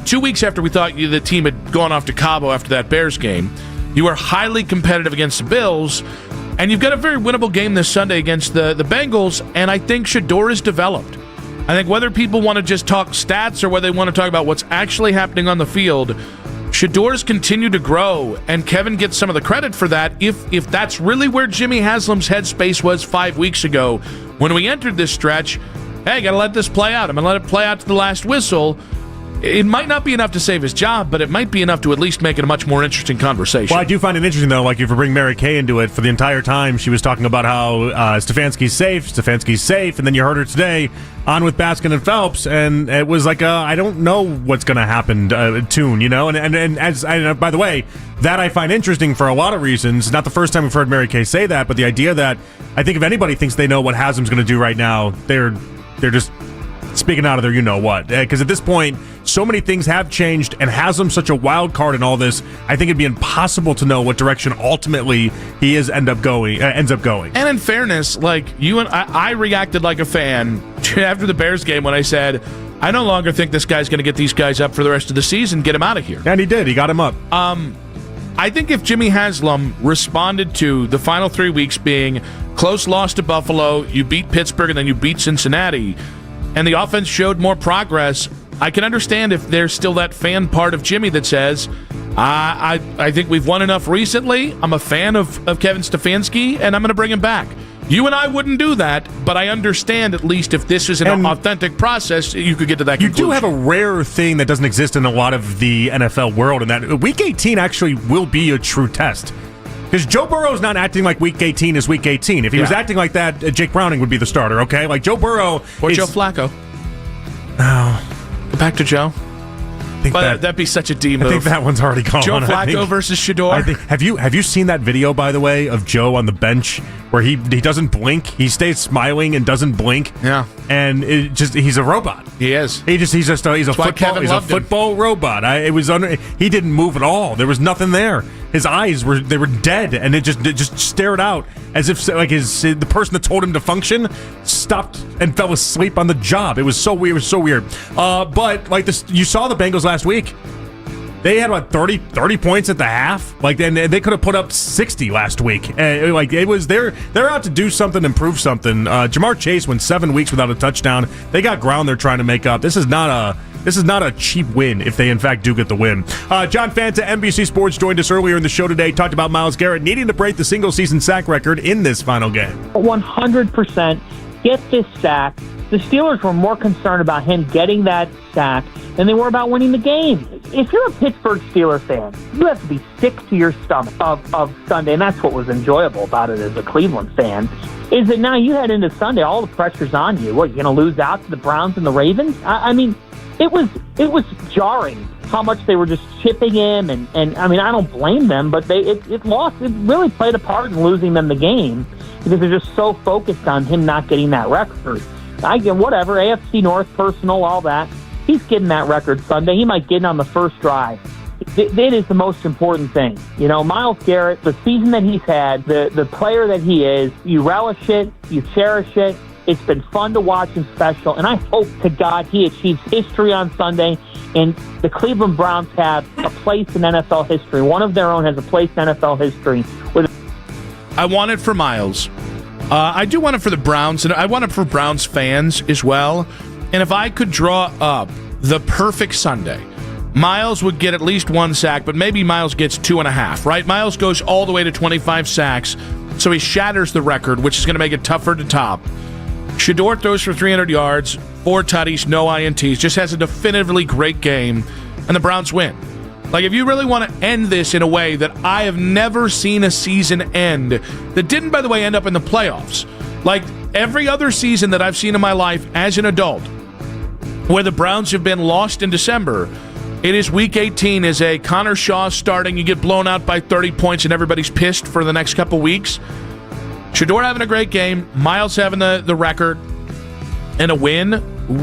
2 weeks after we thought the team had gone off to Cabo after that Bears game. You were highly competitive against the Bills, and you've got a very winnable game this Sunday against the Bengals, and I think Shedeur is developed. I think whether people want to just talk stats or whether they want to talk about what's actually happening on the field, Shedeur's continued to grow, and Kevin gets some of the credit for that if that's really where Jimmy Haslam's headspace was 5 weeks ago when we entered this stretch. Hey, got to let this play out. I'm going to let it play out to the last whistle. It might not be enough to save his job, but it might be enough to at least make it a much more interesting conversation. Well, I do find it interesting, though, like if you bring Mary Kay into it, for the entire time she was talking about how Stefanski's safe, and then you heard her today on with Baskin and Phelps, and it was like I don't know what's going to happen tune, you know? And by the way, that I find interesting for a lot of reasons. Not the first time we've heard Mary Kay say that, but the idea that I think if anybody thinks they know what Haslam's going to do right now, they're just speaking out of their you-know-what. Because at this point, so many things have changed, and Haslam's such a wild card in all this, I think it'd be impossible to know what direction ultimately he ends up going. And in fairness, like you and I reacted like a fan after the Bears game when I said, I no longer think this guy's going to get these guys up for the rest of the season, get him out of here. And he did. He got him up. I think if Jimmy Haslam responded to the final 3 weeks being close loss to Buffalo, you beat Pittsburgh, and then you beat Cincinnati, and the offense showed more progress, I can understand if there's still that fan part of Jimmy that says, I think we've won enough recently. I'm a fan of Kevin Stefanski, and I'm going to bring him back. You and I wouldn't do that, but I understand at least if this is an authentic process, you could get to that conclusion. You do have a rare thing that doesn't exist in a lot of the NFL world, and that Week 18 actually will be a true test. Because Joe Burrow's not acting like Week 18 is Week 18. If he was acting like that, Jake Browning would be the starter, okay? Like Joe Burrow... Or Joe Flacco. Oh. Go back to Joe. That'd be such a D move. I think that one's already gone. Joe Flacco versus Shedeur. Have you seen that video, by the way, of Joe on the bench where he doesn't blink? He stays smiling and doesn't blink. Yeah. And he's a robot. He is. He's a football robot. He didn't move at all. There was nothing there. his eyes were dead, and it just stared out as if like the person that told him to function stopped and fell asleep on the job. It was so weird. But like this, you saw the Bengals last week. They had about 30 points at the half. Like, and they could have put up 60 last week. Like, it was they're out to do something and prove something. Jamar Chase went 7 weeks without a touchdown. They got ground they're trying to make up. This is not a cheap win if they in fact do get the win. John Fanta, NBC Sports, joined us earlier in the show today. Talked about Myles Garrett needing to break the single season sack record in this final game. 100% get this sack. The Steelers were more concerned about him getting that sack than they were about winning the game. If you're a Pittsburgh Steelers fan, you have to be sick to your stomach of Sunday, and that's what was enjoyable about it as a Cleveland fan, is that now you head into Sunday, all the pressure's on you. What, you're going to lose out to the Browns and the Ravens? I mean, it was jarring how much they were just chipping him, and I mean, I don't blame them, but it really played a part in losing them the game because they're just so focused on him not getting that record. I get whatever, AFC North, personal, all that. He's getting that record Sunday. He might get it on the first drive. It is the most important thing. You know, Myles Garrett, the season that he's had, the player that he is, you relish it, you cherish it. It's been fun to watch him special, and I hope to God he achieves history on Sunday, and the Cleveland Browns have a place in NFL history. One of their own has a place in NFL history. I want it for Myles. I do want it for the Browns, and I want it for Browns fans as well. And if I could draw up the perfect Sunday, Myles would get at least one sack, but maybe Myles gets 2.5, right? Myles goes all the way to 25 sacks, so he shatters the record, which is going to make it tougher to top. Shedeur throws for 300 yards, 4 tutties, no INTs, just has a definitively great game, and the Browns win. Like, if you really want to end this in a way that I have never seen a season end, that didn't, by the way, end up in the playoffs. Like, every other season that I've seen in my life as an adult, where the Browns have been lost in December, it is Week 18 is a Connor Shaw starting, you get blown out by 30 points, and everybody's pissed for the next couple weeks. Shedeur having a great game, Myles having the record, and a win.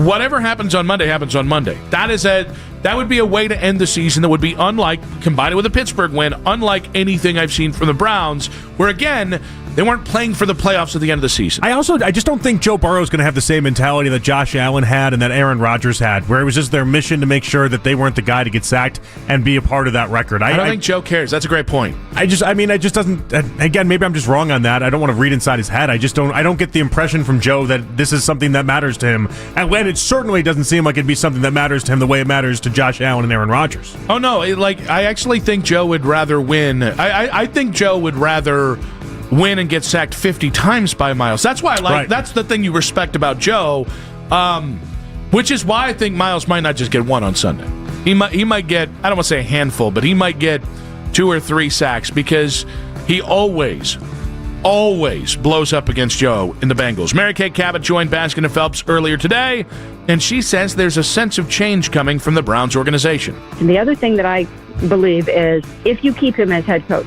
Whatever happens on Monday happens on Monday. That would be a way to end the season that would be unlike, combined with a Pittsburgh win, unlike anything I've seen from the Browns, where, again, they weren't playing for the playoffs at the end of the season. I just don't think Joe Burrow is going to have the same mentality that Josh Allen had and that Aaron Rodgers had, where it was just their mission to make sure that they weren't the guy to get sacked and be a part of that record. I don't think Joe cares. That's a great point. It just doesn't. Again, maybe I'm just wrong on that. I don't want to read inside his head. I don't get the impression from Joe that this is something that matters to him, and it certainly doesn't seem like it'd be something that matters to him the way it matters to Josh Allen and Aaron Rodgers. Oh no! I actually think Joe would rather win. I think Joe would rather win and get sacked 50 times by Myles. That's why I like. Right. That's the thing you respect about Joe, which is why I think Myles might not just get one on Sunday. He might get, I don't want to say a handful, but he might get 2 or 3 sacks because he always blows up against Joe in the Bengals. Mary Kay Cabot joined Baskin and Phelps earlier today, and she says there's a sense of change coming from the Browns organization. And the other thing that I believe is if you keep him as head coach,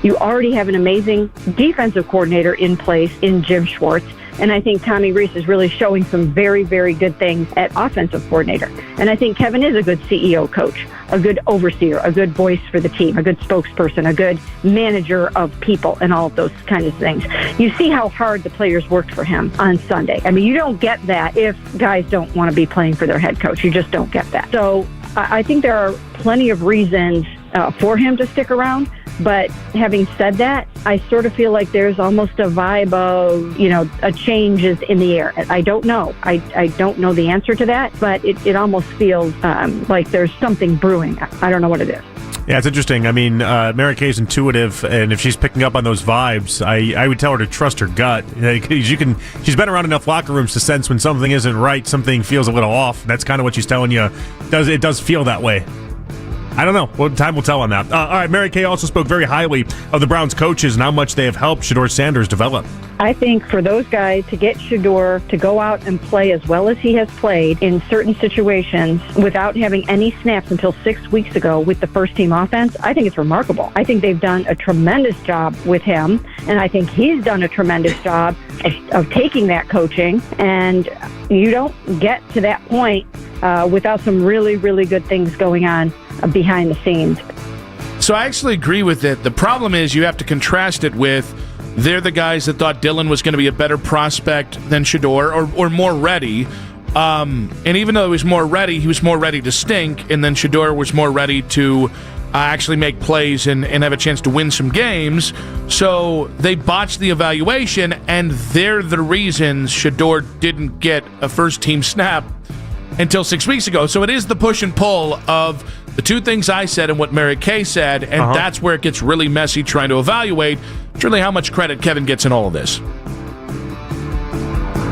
you already have an amazing defensive coordinator in place in Jim Schwartz. And I think Tommy Rees is really showing some very, very good things at offensive coordinator. And I think Kevin is a good CEO coach, a good overseer, a good voice for the team, a good spokesperson, a good manager of people, and all of those kinds of things. You see how hard the players worked for him on Sunday. I mean, you don't get that if guys don't want to be playing for their head coach. You just don't get that. So I think there are plenty of reasons for him to stick around. But having said that, I sort of feel like there's almost a vibe of, a change is in the air. I don't know. I don't know the answer to that, but it almost feels like there's something brewing. I don't know what it is. Yeah, it's interesting. I mean, Mary Kay's intuitive, and if she's picking up on those vibes, I would tell her to trust her gut. She's been around enough locker rooms to sense when something isn't right, something feels a little off. That's kind of what she's telling you. It does feel that way. I don't know. Well, time will tell on that. All right, Mary Kay also spoke very highly of the Browns coaches and how much they have helped Shedeur Sanders develop. I think for those guys to get Shedeur to go out and play as well as he has played in certain situations without having any snaps until 6 weeks ago with the first team offense, I think it's remarkable. I think they've done a tremendous job with him, and I think he's done a tremendous job of taking that coaching, and you don't get to that point without some really, really good things going on behind the scenes. So I actually agree with it. The problem is you have to contrast it with they're the guys that thought Dylan was going to be a better prospect than Shedeur or more ready. And even though he was more ready to stink, and then Shedeur was more ready to actually make plays and have a chance to win some games. So they botched the evaluation, and they're the reasons Shedeur didn't get a first-team snap until 6 weeks ago. So it is the push and pull of the two things I said and what Mary Kay said, and that's where it gets really messy trying to evaluate. It's really how much credit Kevin gets in all of this.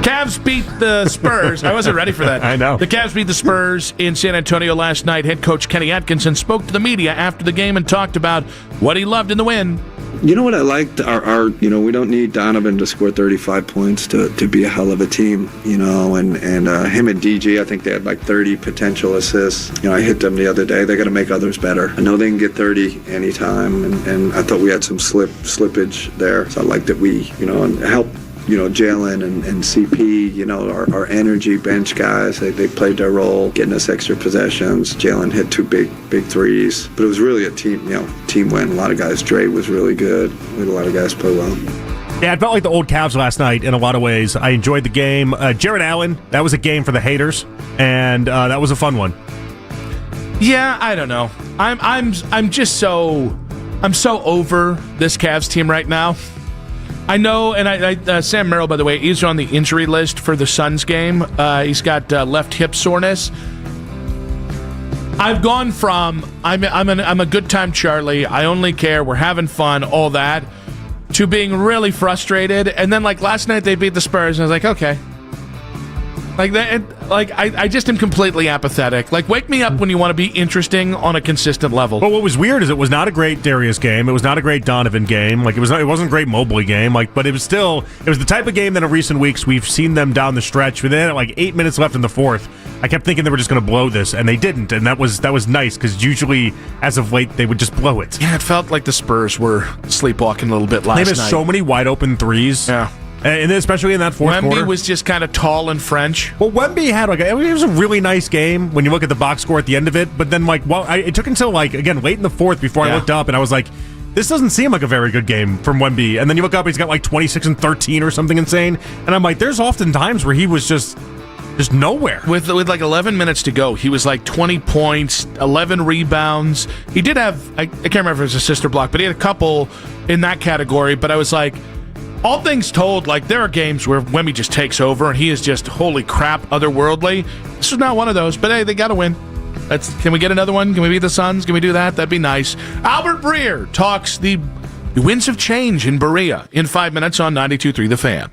Cavs beat the Spurs. I wasn't ready for that. I know. The Cavs beat the Spurs in San Antonio last night. Head coach Kenny Atkinson spoke to the media after the game and talked about what he loved in the win. You know what I liked? We don't need Donovan to score 35 points to be a hell of a team, and him and DG, I think they had like 30 potential assists. I hit them the other day. They got to make others better. I know they can get 30 anytime, and I thought we had some slippage there. So I liked that we, helped. Jalen and CP, our energy bench guys, they played their role, getting us extra possessions. Jalen hit two big threes, but it was really a team win. A lot of guys. Dre was really good. We had a lot of guys play well. Yeah, it felt like the old Cavs last night in a lot of ways. I enjoyed the game. Jared Allen, that was a game for the haters, and that was a fun one. Yeah, I don't know. I'm just so over this Cavs team right now. I know, and Sam Merrill, by the way, is on the injury list for the Suns game. He's got left hip soreness. I've gone from I'm a good time Charlie. I only care. We're having fun. All that to being really frustrated. And then like last night they beat the Spurs, and I was like, okay. Like that, I just am completely apathetic. Like, wake me up when you want to be interesting on a consistent level. But what was weird is it was not a great Darius game. It was not a great Donovan game. Like it wasn't a great Mobley game. Like, but it was the type of game that in recent weeks we've seen them down the stretch. But then, like 8 minutes left in the fourth, I kept thinking they were just going to blow this, and they didn't. And that was nice because usually, as of late, they would just blow it. Yeah, it felt like the Spurs were sleepwalking a little bit last night. They missed so many wide open threes. Yeah. And especially in that fourth quarter. Wemby was just kind of tall and French. Well, Wemby had it was a really nice game when you look at the box score at the end of it. But then, it took until late in the fourth before I looked up, and I was like, this doesn't seem like a very good game from Wemby. And then you look up, he's got 26 and 13 or something insane. And I'm like, there's often times where he was just nowhere. With 11 minutes to go, he was 20 points, 11 rebounds. He did have, I can't remember if it was a sister block, but he had a couple in that category. But I was like, all things told, there are games where Wemby just takes over and he is just, holy crap, otherworldly. This is not one of those, but hey, they got to win. Can we get another one? Can we beat the Suns? Can we do that? That'd be nice. Albert Breer talks the winds of change in Berea in 5 minutes on 92.3 The Fan.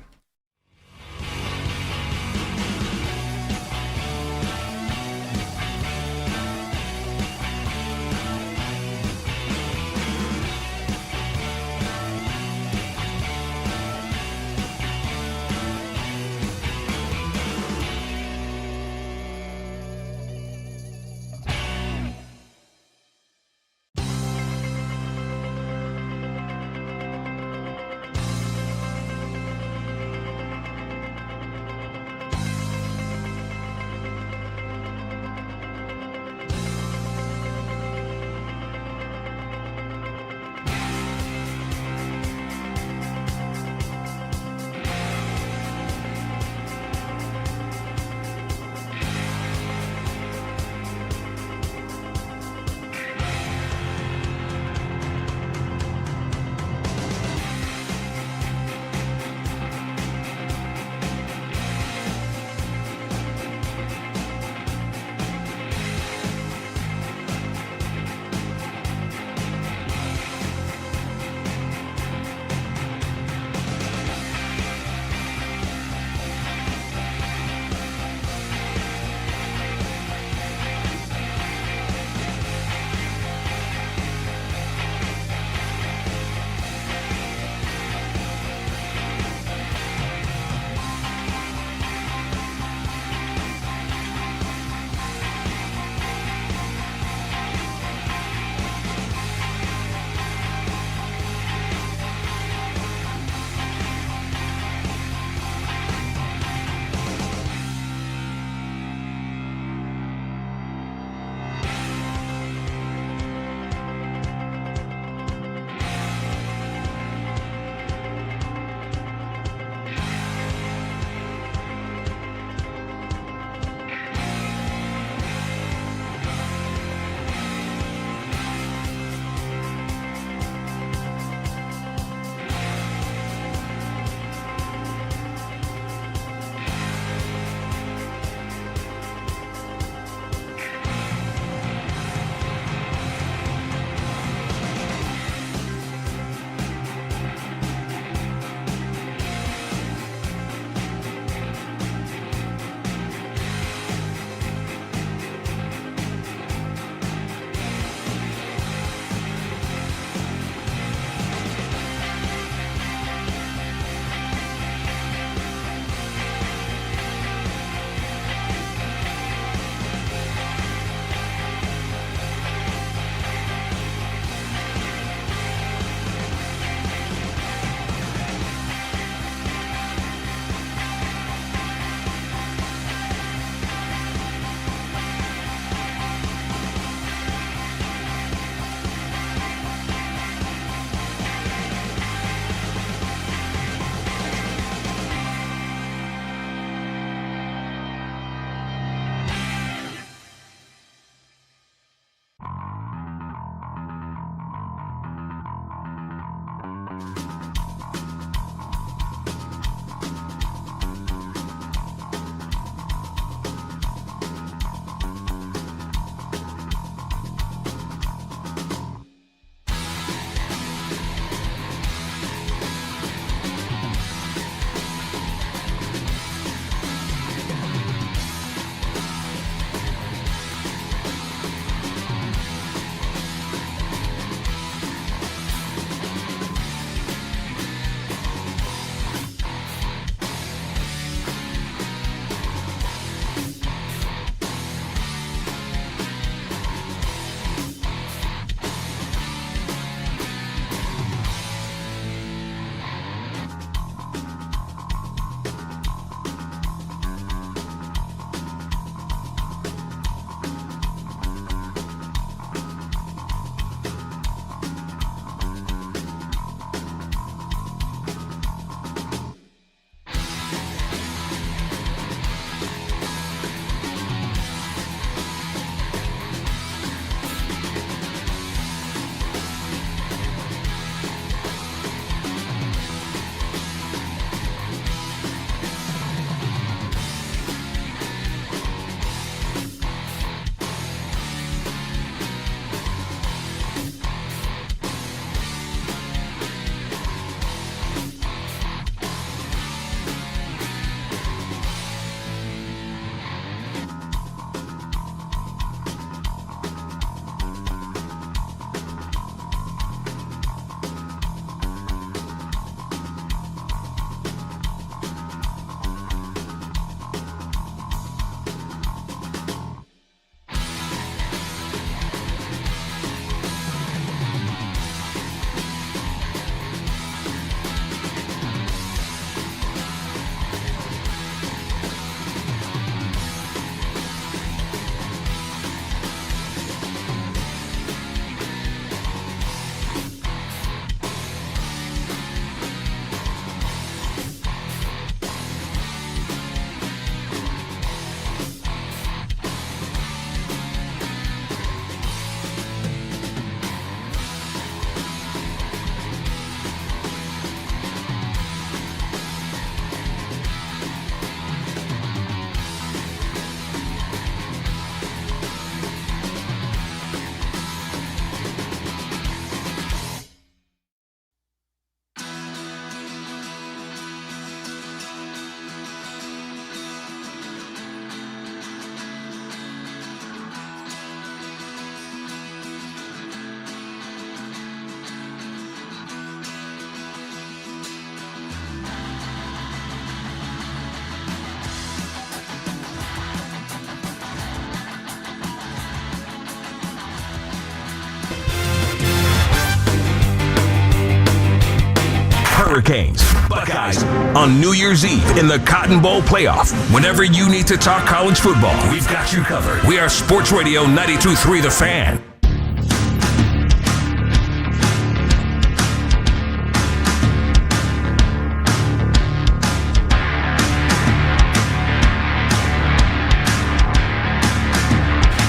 Hurricanes, Buckeyes on New Year's Eve in the Cotton Bowl playoff. Whenever you need to talk college football, we've got you covered. We are Sports Radio 92.3 The Fan.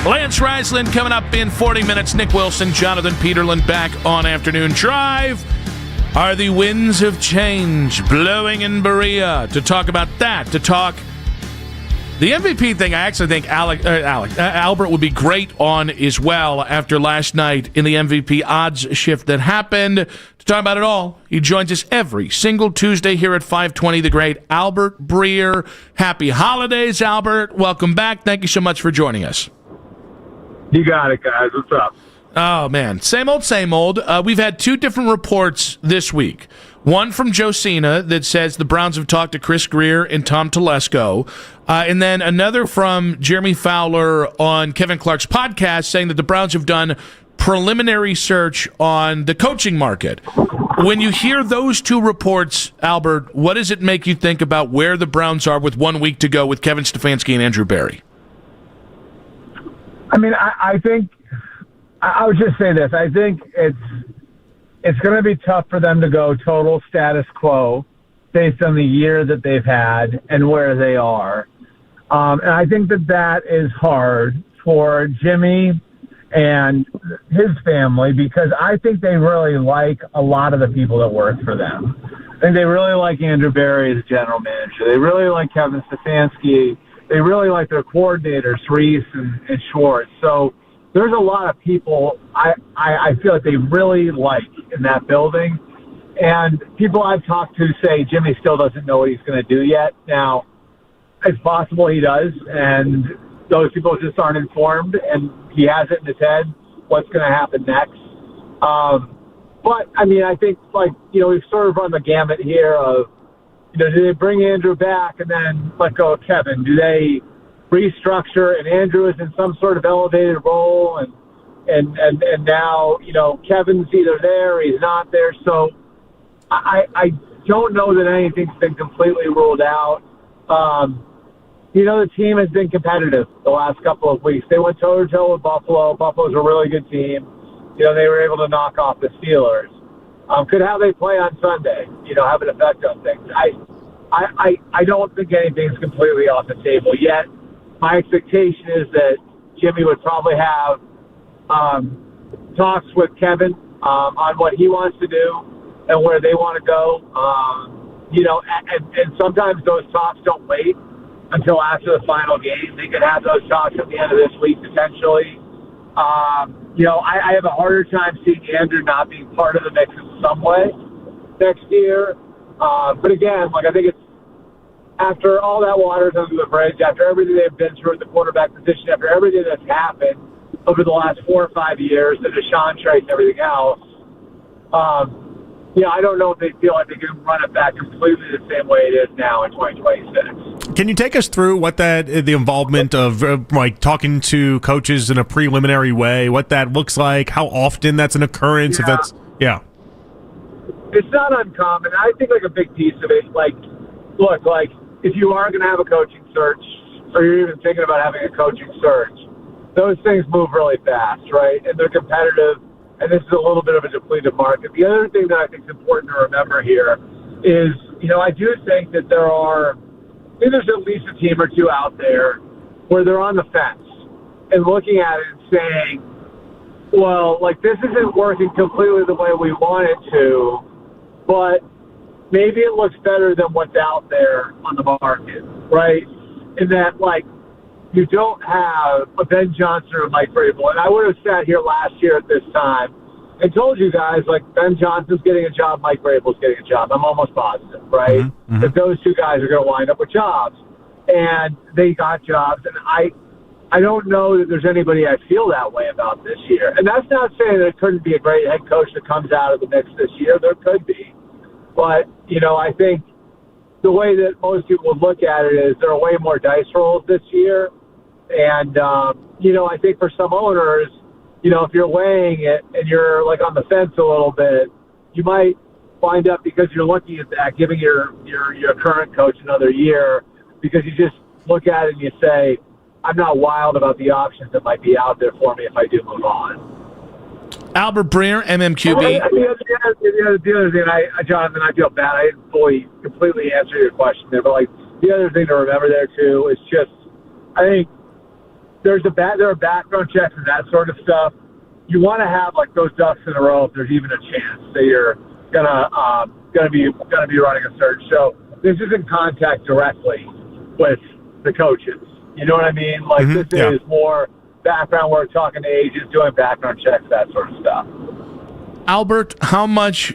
Lance Reisland coming up in 40 minutes. Nick Wilson, Jonathan Peterlin back on Afternoon Drive. Are the winds of change blowing in Berea? To talk about that, to talk the MVP thing, I actually think Albert would be great on as well after last night in the MVP odds shift that happened. To talk about it all, he joins us every single Tuesday here at 520, the great Albert Breer. Happy holidays, Albert. Welcome back. Thank you so much for joining us. You got it, guys. What's up? Oh, man. Same old, same old. We've had two different reports this week. One from Josina that says the Browns have talked to Chris Greer and Tom Telesco. And then another from Jeremy Fowler on Kevin Clark's podcast saying that the Browns have done preliminary search on the coaching market. When you hear those two reports, Albert, what does it make you think about where the Browns are with 1 week to go with Kevin Stefanski and Andrew Berry? I mean, I think I would just say this. I think it's going to be tough for them to go total status quo based on the year that they've had and where they are. And I think that is hard for Jimmy and his family because I think they really like a lot of the people that work for them. I think they really like Andrew Berry as general manager. They really like Kevin Stefanski. They really like their coordinators, Reese and Schwartz. So there's a lot of people I feel like they really like in that building. And people I've talked to say Jimmy still doesn't know what he's going to do yet. Now, it's possible he does, and those people just aren't informed, and he has it in his head what's going to happen next. But, I mean, I think, we've sort of run the gamut here of, do they bring Andrew back and then let go of Kevin? Do they restructure and Andrew is in some sort of elevated role and now, Kevin's either there or he's not there. So I don't know that anything's been completely ruled out. The team has been competitive the last couple of weeks. They went toe-to-toe with Buffalo. Buffalo's a really good team. They were able to knock off the Steelers. Could how they play on Sunday, have an effect on things. I don't think anything's completely off the table yet. My expectation is that Jimmy would probably have talks with Kevin on what he wants to do and where they want to go. And sometimes those talks don't wait until after the final game. They could have those talks at the end of this week potentially. I have a harder time seeing Andrew not being part of the mix in some way next year. But again, I think it's after all that water's under the bridge, after everything they've been through at the quarterback position, after everything that's happened over the last 4 or 5 years, the Deshaun trade and everything else, I don't know if they feel like they can run it back completely the same way it is now in 2026. Can you take us through what the involvement of talking to coaches in a preliminary way, what that looks like, how often that's an occurrence? Yeah. It's not uncommon. I think a big piece of it, if you are going to have a coaching search or you're even thinking about having a coaching search, those things move really fast, right? And they're competitive, and this is a little bit of a depleted market. The other thing that I think is important to remember here is, I do think that there's at least a team or two out there where they're on the fence and looking at it and saying, well, this isn't working completely the way we want it to, but maybe it looks better than what's out there on the market, right? In that, you don't have a Ben Johnson or Mike Vrabel. And I would have sat here last year at this time and told you guys, Ben Johnson's getting a job, Mike Vrabel's getting a job. I'm almost positive, right? Mm-hmm. That those two guys are going to wind up with jobs. And they got jobs. And I don't know that there's anybody I feel that way about this year. And that's not saying that it couldn't be a great head coach that comes out of the mix this year. There could be. But, I think the way that most people would look at it is there are way more dice rolls this year. And, I think for some owners, if you're weighing it and you're on the fence a little bit, you might wind up, because you're looking at that, giving your current coach another year, because you just look at it and you say, I'm not wild about the options that might be out there for me if I do move on. Albert Breer, MMQB. The other thing, Jonathan, I feel bad. I didn't fully, completely answer your question there, but the other thing to remember there too is just, I think there are background checks and that sort of stuff. You want to have those ducks in a row if there's even a chance that you're gonna be running a search. So this isn't contact directly with the coaches. You know what I mean? This is more background work, talking to agents, doing background checks, that sort of stuff. Albert, how much,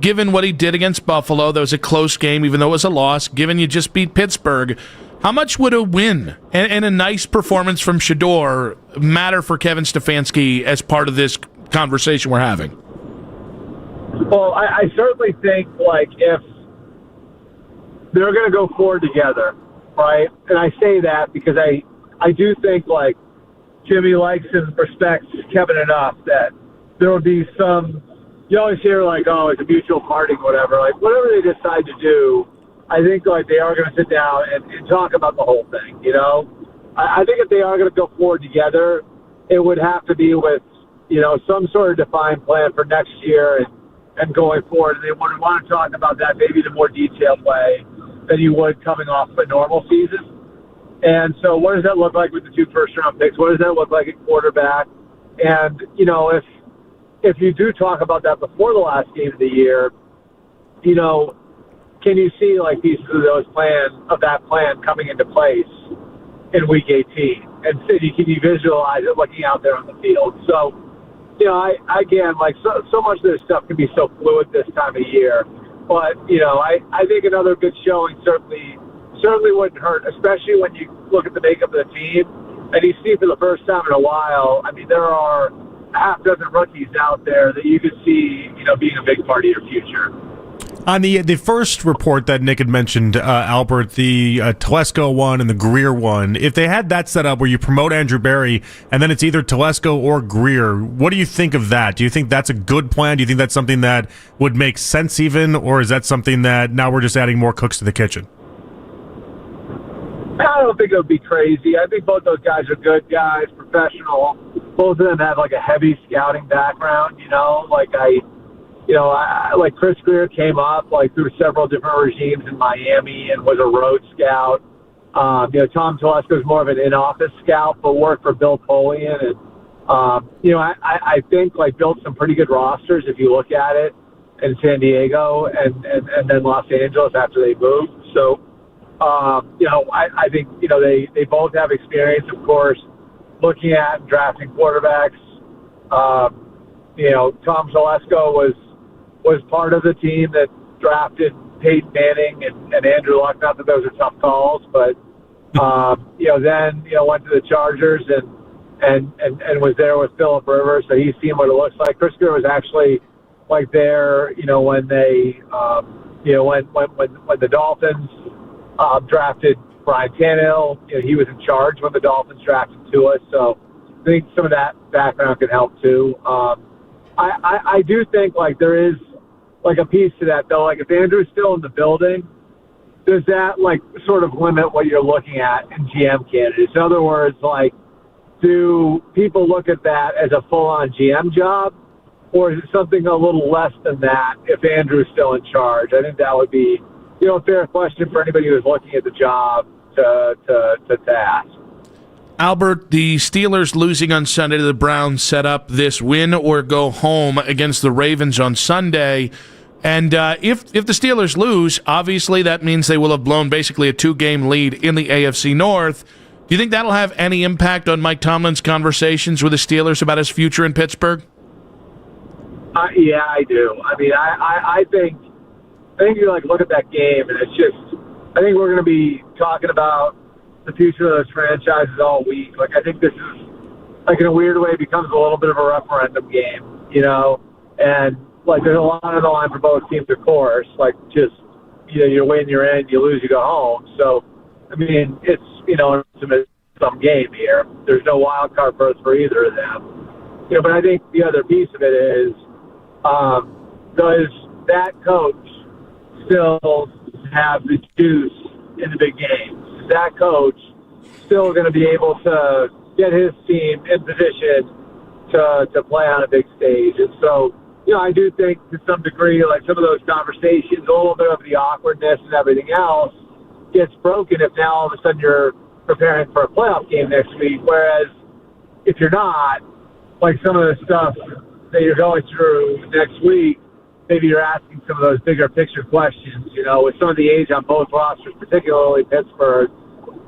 given what he did against Buffalo, that was a close game, even though it was a loss, given you just beat Pittsburgh, how much would a win and a nice performance from Shedeur matter for Kevin Stefanski as part of this conversation we're having? Well, I certainly think, if they're going to go forward together, right? And I say that because I do think, Jimmy likes and respects Kevin enough that there will be some, you always hear oh, it's a mutual parting, whatever. Whatever they decide to do, I think they are going to sit down and talk about the whole thing, you know? I think if they are going to go forward together, it would have to be with, some sort of defined plan for next year and going forward. And they would want to talk about that maybe in a more detailed way than you would coming off a normal season. And so what does that look like with the 2 first-round picks? What does that look like at quarterback? And, if you do talk about that before the last game of the year, can you see, pieces of that plan coming into place in Week 18? And can you visualize it looking out there on the field? So, so much of this stuff can be so fluid this time of year. But, I think another good showing certainly wouldn't hurt, especially when you look at the makeup of the team and you see for the first time in a while, there are a half dozen rookies out there that you could see, being a big part of your future. On the first report that Nick had mentioned, Albert, the Telesco one and the Greer one, if they had that set up where you promote Andrew Berry and then it's either Telesco or Greer, what do you think of that? Do you think that's a good plan? Do you think that's something that would make sense even, or is that something that now we're just adding more cooks to the kitchen? I don't think it would be crazy. I think both those guys are good guys, professional. Both of them have a heavy scouting background, Chris Greer came up through several different regimes in Miami and was a road scout. Tom Telesco is more of an in-office scout, but worked for Bill Polian. And I think built some pretty good rosters if you look at it in San Diego and then Los Angeles after they moved. So I think they both have experience, of course, looking at and drafting quarterbacks. Tom Telesco was part of the team that drafted Peyton Manning and Andrew Luck. Not that those are tough calls, but then went to the Chargers and was there with Phillip Rivers, so he's seen what it looks like. Chris Greer was actually there, when they when the Dolphins drafted Brian Tannehill. He was in charge when the Dolphins drafted Tua, so I think some of that background can help too. I do think there is a piece to that though. If Andrew's still in the building, does that sort of limit what you're looking at in GM candidates? In other words, do people look at that as a full-on GM job, or is it something a little less than that if Andrew's still in charge? I think that would be a fair question for anybody who's looking at the job to ask. Albert, the Steelers losing on Sunday to the Browns set up this win or go home against the Ravens on Sunday. And if the Steelers lose, obviously that means they will have blown basically a 2-game lead in the AFC North. Do you think that'll have any impact on Mike Tomlin's conversations with the Steelers about his future in Pittsburgh? Yeah, I do. I think you look at that game, and it's just, I think we're going to be talking about the future of those franchises all week. I think this is, in a weird way, becomes a little bit of a referendum game, and there's a lot on the line for both teams, of course. You win, you're in, you lose, you go home. So, it's, it's some game here. There's no wild card berth for either of them. But I think the other piece of it is, does that coach still have the juice in the big games? Is that coach still going to be able to get his team in position to play on a big stage? And so, I do think to some degree, like some of those conversations, a little bit of the awkwardness and everything else gets broken if now all of a sudden you're preparing for a playoff game next week. Whereas if you're not, like some of the stuff that you're going through next week, maybe you're asking some of those bigger picture questions, with some of the age on both rosters, particularly Pittsburgh.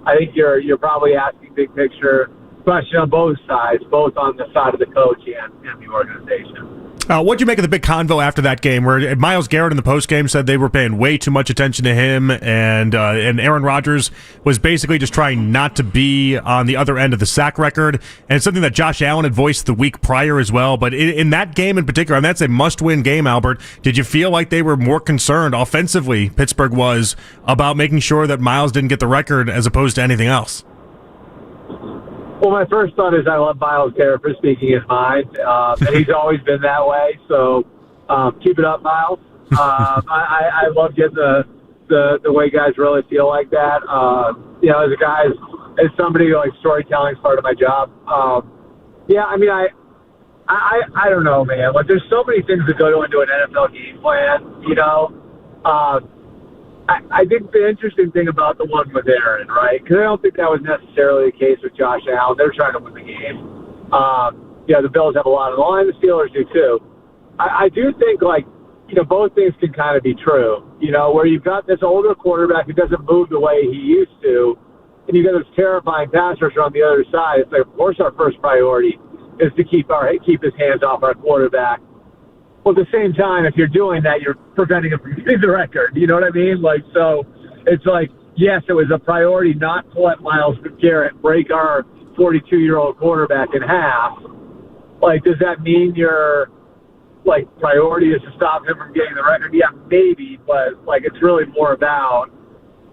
I think you're probably asking big picture question on both sides, both on the side of the coach and the organization. What'd you make of the big convo after that game where Myles Garrett in the postgame said they were paying way too much attention to him, and Aaron Rodgers was basically just trying not to be on the other end of the sack record, and it's something that Josh Allen had voiced the week prior as well. But in that game in particular, and that's a must-win game, Albert, did you feel like they were more concerned offensively, Pittsburgh was, about making sure that Myles didn't get the record as opposed to anything else? Well, my first thought is I love Myles Garrett for speaking his mind, and he's always been that way. So keep it up, Myles. I love getting the way guys really feel like that. As a guy, as somebody who likes storytelling is part of my job. I don't know, man. Like, there's so many things that go into an NFL game plan. I think the interesting thing about the one with Aaron, right? Because I don't think that was necessarily the case with Josh Allen. They're trying to win the game. The Bills have a lot on the line. The Steelers do too. I do think, both things can kind of be true. Where you've got this older quarterback who doesn't move the way he used to, and you've got this terrifying pass rusher on the other side. It's like, of course, our first priority is to keep his hands off our quarterback. Well, at the same time, if you're doing that, you're preventing him from getting the record. You know what I mean? So it's like, yes, it was a priority not to let Myles Garrett break our 42-year-old quarterback in half. Does that mean your, priority is to stop him from getting the record? Yeah, maybe, but, it's really more about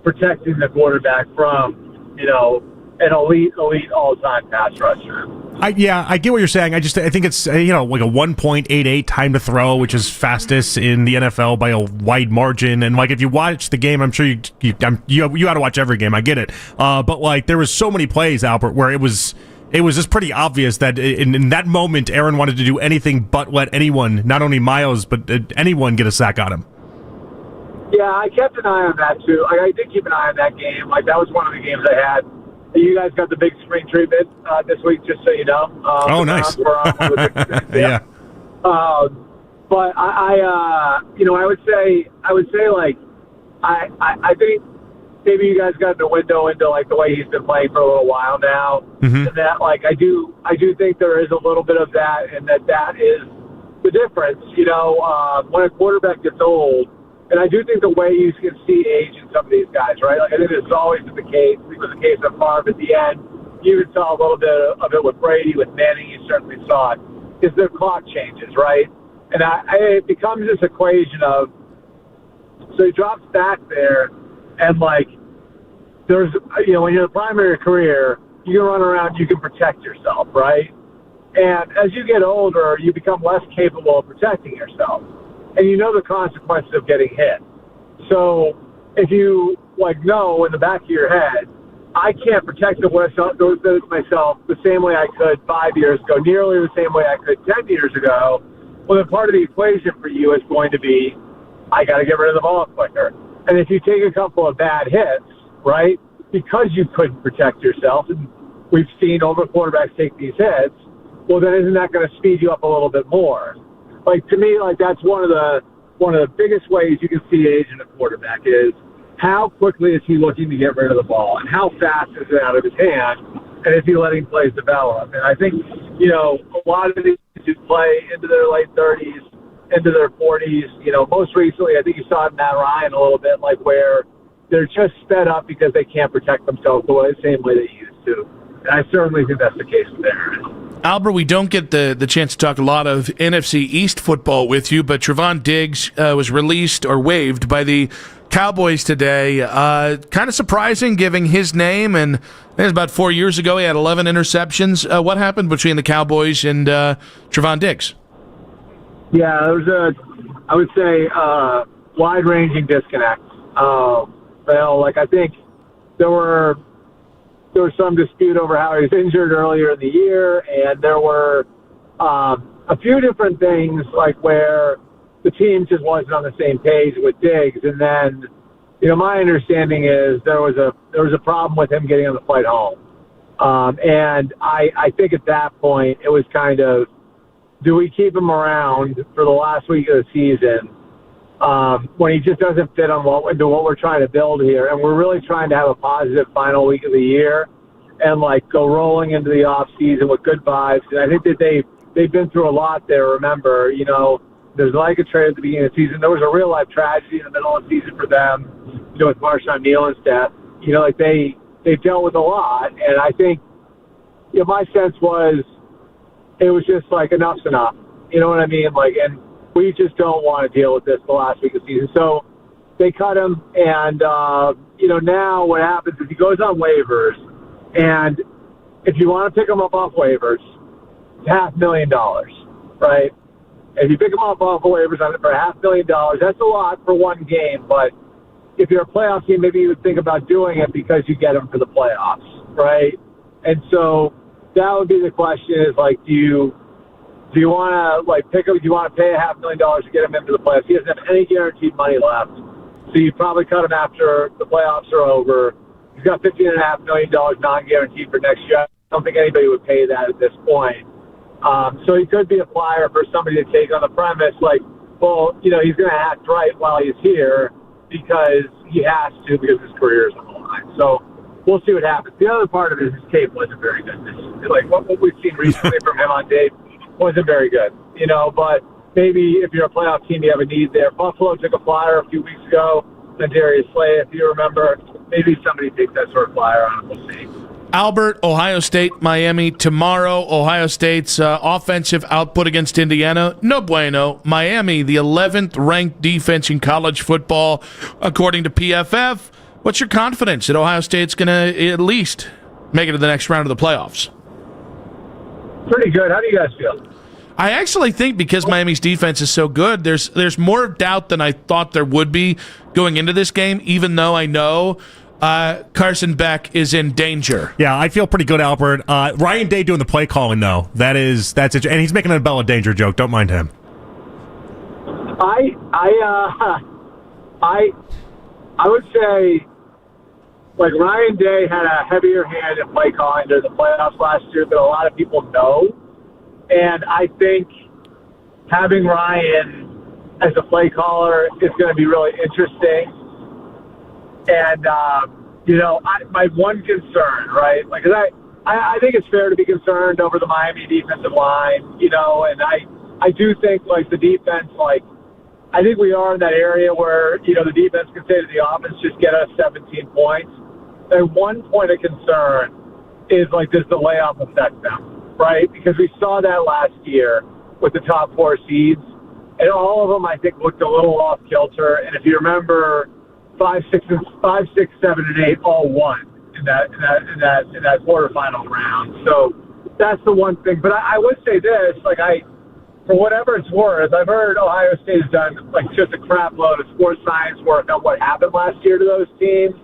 protecting the quarterback from, an elite all-time pass rusher. I get what you're saying. I think it's like a 1.88 time to throw, which is fastest in the NFL by a wide margin. And if you watch the game, I'm sure you got to watch every game. I get it. But there was so many plays, Albert, where it was just pretty obvious that in that moment, Aaron wanted to do anything but let anyone, not only Myles, but anyone get a sack on him. Yeah, I kept an eye on that too. I did keep an eye on that game. That was one of the games I had. You guys got the big spring treatment this week, just so you know. Oh, nice. Yeah. But I would say, I think maybe you guys got in a window into the way he's been playing for a little while now, and that I do think there is a little bit of that, and that is the difference. When a quarterback gets old. And I do think the way you can see age in some of these guys, right? I think this has always been the case. It was the case of Favre at the end. You even saw a little bit of it with Brady, with Manning. You certainly saw it. Is the clock changes, right? And it becomes this equation of, so he drops back there, and there's, when you're in the prime of your career, you can run around, you can protect yourself, right? And as you get older, you become less capable of protecting yourself. And you know the consequences of getting hit. So if you know in the back of your head, I can't protect myself the same way I could 5 years ago, nearly the same way I could 10 years ago, well, then part of the equation for you is going to be, I got to get rid of the ball quicker. And if you take a couple of bad hits, right, because you couldn't protect yourself, and we've seen older quarterbacks take these hits, well, then isn't that going to speed you up a little bit more? To me, that's one of the biggest ways you can see age in a quarterback is how quickly is he looking to get rid of the ball, and how fast is it out of his hand, and is he letting plays develop? And I think, a lot of these who play into their late 30s, into their 40s, most recently, I think you saw it in Matt Ryan a little bit, where they're just sped up because they can't protect themselves the same way they used to. And I certainly think that's the case with Aaron. Albert, we don't get the chance to talk a lot of NFC East football with you, but Trevon Diggs was released or waived by the Cowboys today. Kind of surprising, given his name, and it was about 4 years ago. He had 11 interceptions. What happened between the Cowboys and Trevon Diggs? Yeah, there was I would say, wide-ranging disconnect. I think there was some dispute over how he was injured earlier in the year, and there were a few different things like where the team just wasn't on the same page with Diggs. And then, my understanding is there was a problem with him getting on the flight home. And I think at that point it was kind of, do we keep him around for the last week of the season when he just doesn't fit into what we're trying to build here? And we're really trying to have a positive final week of the year and go rolling into the off season with good vibes. And I think that they've been through a lot there. Remember, there's a trade at the beginning of the season. There was a real life tragedy in the middle of the season for them, with Marshawn Nealon's death. They've dealt with a lot. And I think, my sense was, it was just enough's enough. You know what I mean? And we just don't want to deal with this the last week of the season. So they cut him, and now what happens is he goes on waivers, and if you want to pick him up off waivers, it's $500,000, right? If you pick him up off of waivers for $500,000, that's a lot for one game. But if you're a playoff team, maybe you would think about doing it because you get him for the playoffs, right? And so that would be the question: is do you want to pick up? Do you want to pay $500,000 to get him into the playoffs? He doesn't have any guaranteed money left, so you probably cut him after the playoffs are over. He's got $15.5 million non-guaranteed for next year. I don't think anybody would pay that at this point. So he could be a flyer for somebody to take on the premise, he's going to act right while he's here because he has to, because his career is on the line. So we'll see what happens. The other part of it is his tape wasn't very good. What we've seen recently from him on tape wasn't very good, but maybe if you're a playoff team, you have a need there. Buffalo took a flyer a few weeks ago, Darius Slay, if you remember. Maybe somebody takes that sort of flyer on him. We'll see. Albert, Ohio State, Miami tomorrow. Ohio State's offensive output against Indiana, no bueno. Miami, the 11th ranked defense in college football, according to PFF. What's your confidence that Ohio State's going to at least make it to the next round of the playoffs? Pretty good. How do you guys feel? I actually think because Miami's defense is so good, there's more doubt than I thought there would be going into this game, even though I know Carson Beck is in danger. Yeah, I feel pretty good, Albert. Ryan Day doing the play calling, though. That's it. And he's making a Bella Danger joke. Don't mind him. I would say, Ryan Day had a heavier hand in play calling during the playoffs last year than a lot of people know. And I think having Ryan as a play caller is going to be really interesting. And, my one concern, right? I think it's fair to be concerned over the Miami defensive line, and I do think, the defense, I think we are in that area where, the defense can say to the offense, just get us 17 points. And one point of concern is, does the layoff affect them, right? Because we saw that last year with the top four seeds, and all of them, I think, looked a little off kilter. And if you remember, 5, 6, 7, and 8 all won in that quarterfinal round. So that's the one thing. But I would say this, for whatever it's worth, I've heard Ohio State has done just a crap load of sports science work on what happened last year to those teams.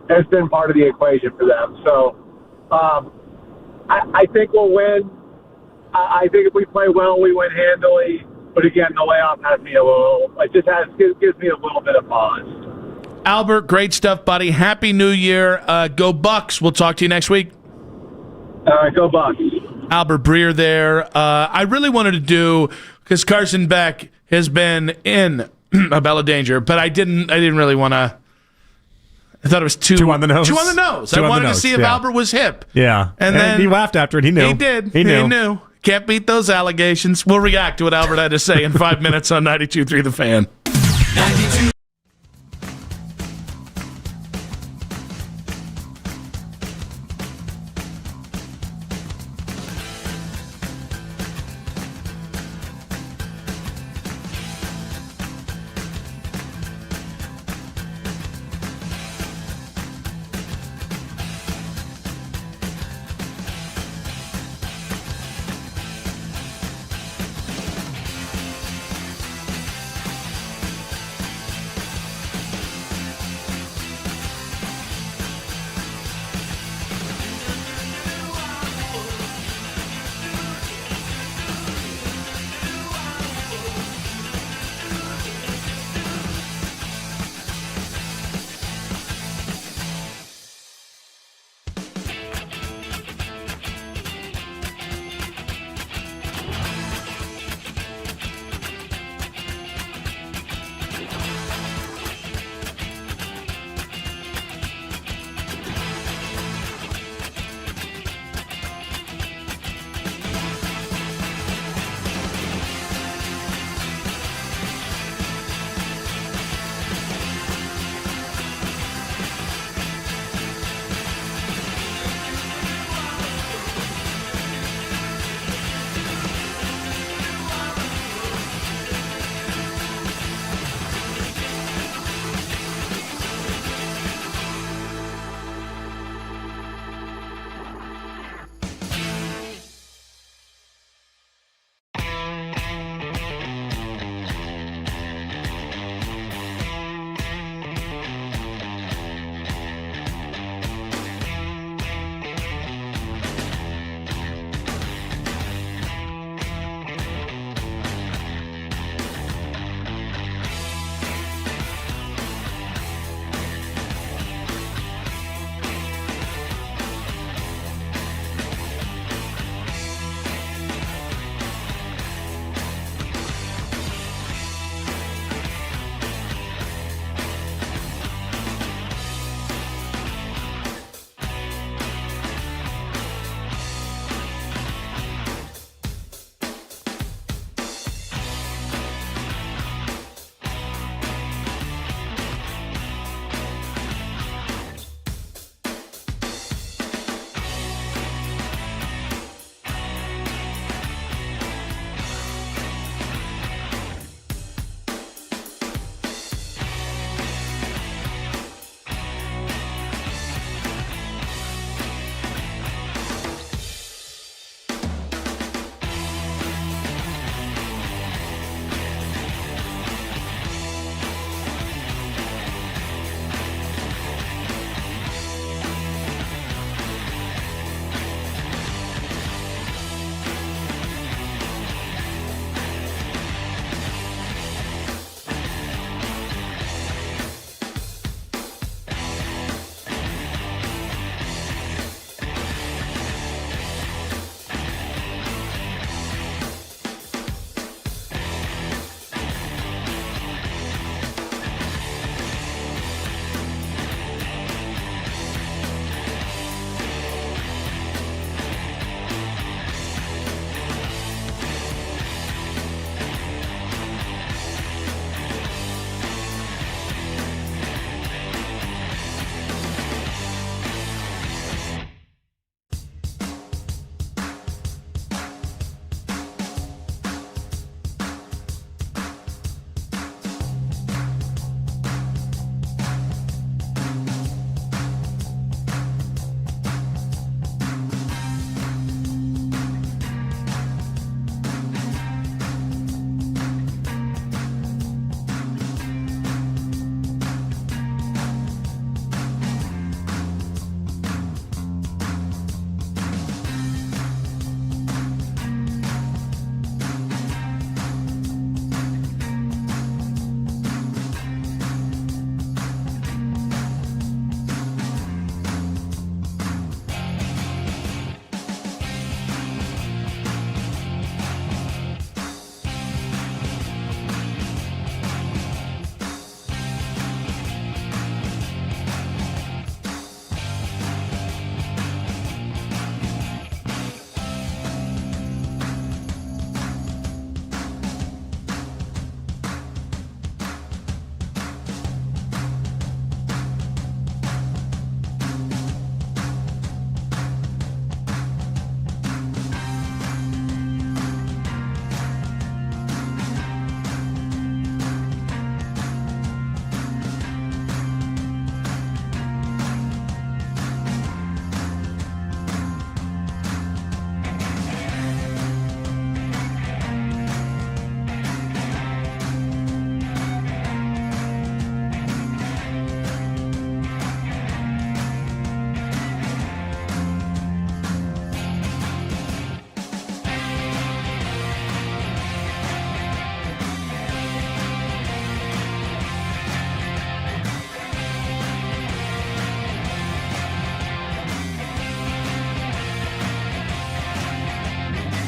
Has been part of the equation for them. So I think we'll win. I think if we play well, we win handily. But again, the layoff has me a little. Gives me a little bit of pause. Albert, great stuff, buddy. Happy New Year. Go Bucks. We'll talk to you next week. All right, go Bucks. Albert Breer there. I really wanted to do, because Carson Beck has been in a Bella Danger, but I didn't really want to. I thought it was too on the nose. Too on the nose. I wanted to see if Albert was hip. Yeah. And then he laughed after it. He knew. He did. He knew. Can't beat those allegations. We'll react to what Albert had to say in 5 minutes on 92.3 The Fan. 92.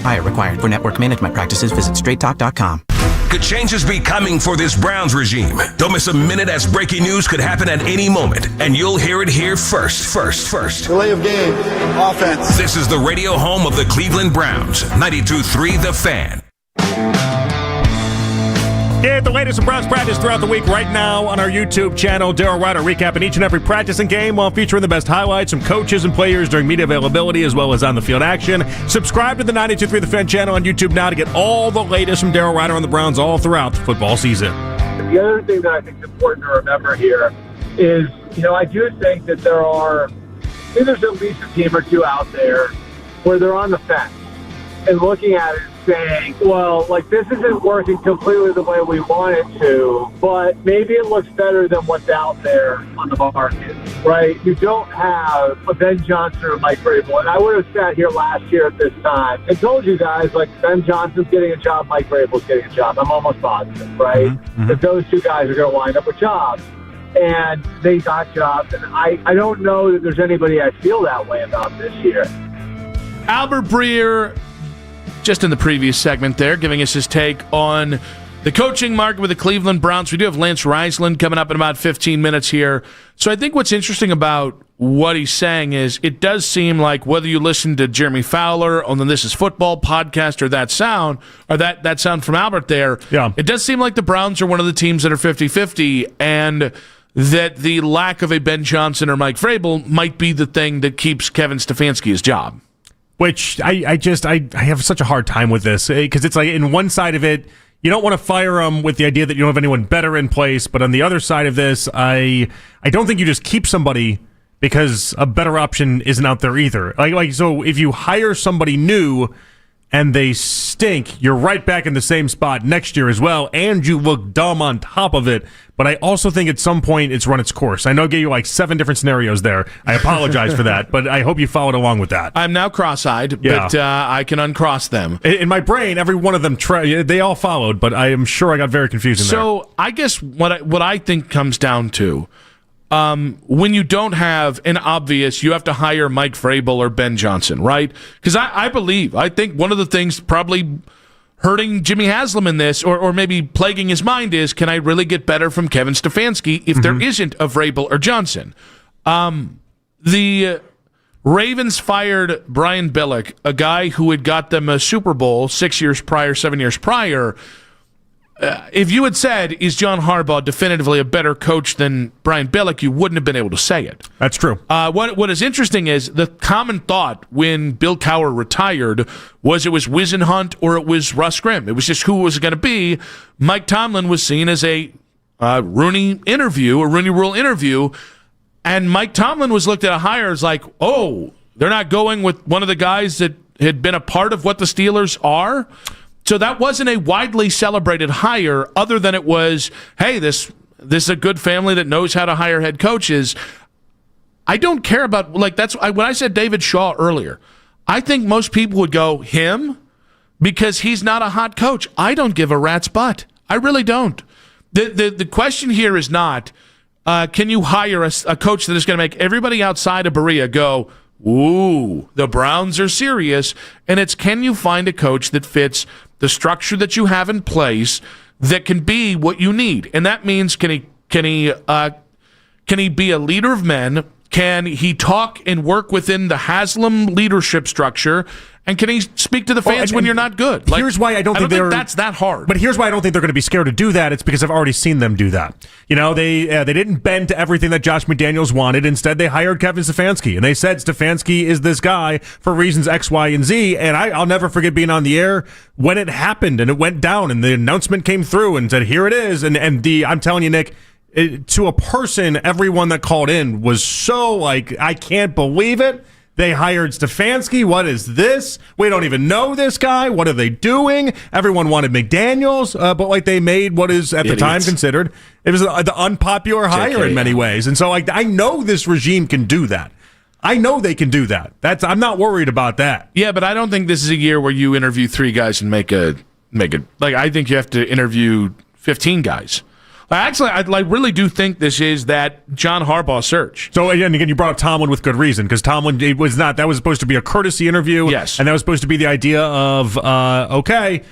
Hire required. For network management practices, visit straighttalk.com. Could changes be coming for this Browns regime? Don't miss a minute, as breaking news could happen at any moment, and you'll hear it here first. Delay of game, offense. This is the radio home of the Cleveland Browns, 92.3 The Fan. Get the latest in Browns practice throughout the week right now on our YouTube channel. Daryl Ryder recapping each and every practice and game while featuring the best highlights from coaches and players during media availability as well as on the field action. Subscribe to the 92.3 The Fan channel on YouTube now to get all the latest from Daryl Ryder on the Browns all throughout the football season. The other thing that I think is important to remember here is, I do think that there's at least a team or two out there where they're on the fence and looking at it saying, well, this isn't working completely the way we want it to, but maybe it looks better than what's out there on the market, right? You don't have a Ben Johnson or Mike Vrabel, and I would have sat here last year at this time and told you guys, Ben Johnson's getting a job, Mike Vrabel's getting a job. I'm almost positive, right? Mm-hmm. That those two guys are going to wind up with jobs. And they got jobs, and I don't know that there's anybody I feel that way about this year. Albert Breer, just in the previous segment there, giving us his take on the coaching market with the Cleveland Browns. We do have Lance Reisland coming up in about 15 minutes here. So I think what's interesting about what he's saying is it does seem like whether you listen to Jeremy Fowler on the This Is Football podcast or that sound from Albert there, it does seem like the Browns are one of the teams that are 50-50 and that the lack of a Ben Johnson or Mike Vrabel might be the thing that keeps Kevin Stefanski's job. Which I have such a hard time with this because it's in one side of it, you don't want to fire them with the idea that you don't have anyone better in place. But on the other side of this, I don't think you just keep somebody because a better option isn't out there either. So if you hire somebody new and they stink, you're right back in the same spot next year as well, and you look dumb on top of it. But I also think at some point it's run its course. I know I gave you 7 different scenarios there. I apologize for that, but I hope you followed along with that. I'm now cross-eyed, but I can uncross them. In my brain, every one of them, they all followed, but I am sure I got very confused in there. So I guess what I think comes down to, when you don't have an obvious, you have to hire Mike Vrabel or Ben Johnson, right? Because I think one of the things probably hurting Jimmy Haslam in this, or maybe plaguing his mind is, can I really get better from Kevin Stefanski if there isn't a Vrabel or Johnson? The Ravens fired Brian Billick, a guy who had got them a Super Bowl 7 years prior. If you had said, is John Harbaugh definitively a better coach than Brian Billick, you wouldn't have been able to say it. That's true. What is interesting is the common thought when Bill Cowher retired was it was Wisenhunt or it was Russ Grimm. It was just who it was going to be. Mike Tomlin was seen as a Rooney Rule interview, and Mike Tomlin was looked at a hire as like, oh, they're not going with one of the guys that had been a part of what the Steelers are. So that wasn't a widely celebrated hire other than it was, hey, this is a good family that knows how to hire head coaches. I don't care about, when I said David Shaw earlier, I think most people would go, him? Because he's not a hot coach. I don't give a rat's butt. I really don't. The question here is not, can you hire a coach that is going to make everybody outside of Berea go, ooh, the Browns are serious, and it's can you find a coach that fits the structure that you have in place that can be what you need, and that means can he be a leader of men? Can he talk and work within the Haslam leadership structure? And can he speak to the fans when you're not good? Here's why I don't think that's that hard. But here's why I don't think they're going to be scared to do that. It's because I've already seen them do that. They didn't bend to everything that Josh McDaniels wanted. Instead, they hired Kevin Stefanski, and they said Stefanski is this guy for reasons X, Y, and Z. And I'll never forget being on the air when it happened and it went down and the announcement came through and said, here it is. And I'm telling you, Nick, to a person, everyone that called in was so I can't believe it. They hired Stefanski. What is this? We don't even know this guy. What are they doing? Everyone wanted McDaniels, but they made what is at the time considered, it was the unpopular hire in many ways. And so I know this regime can do that. I know they can do that. I'm not worried about that. Yeah, but I don't think this is a year where you interview 3 guys and make a. I think you have to interview 15 guys. Actually, I really do think this is that John Harbaugh search. So again, you brought up Tomlin with good reason, because Tomlin, it was not, that was supposed to be a courtesy interview. Yes. And that was supposed to be the idea of, okay,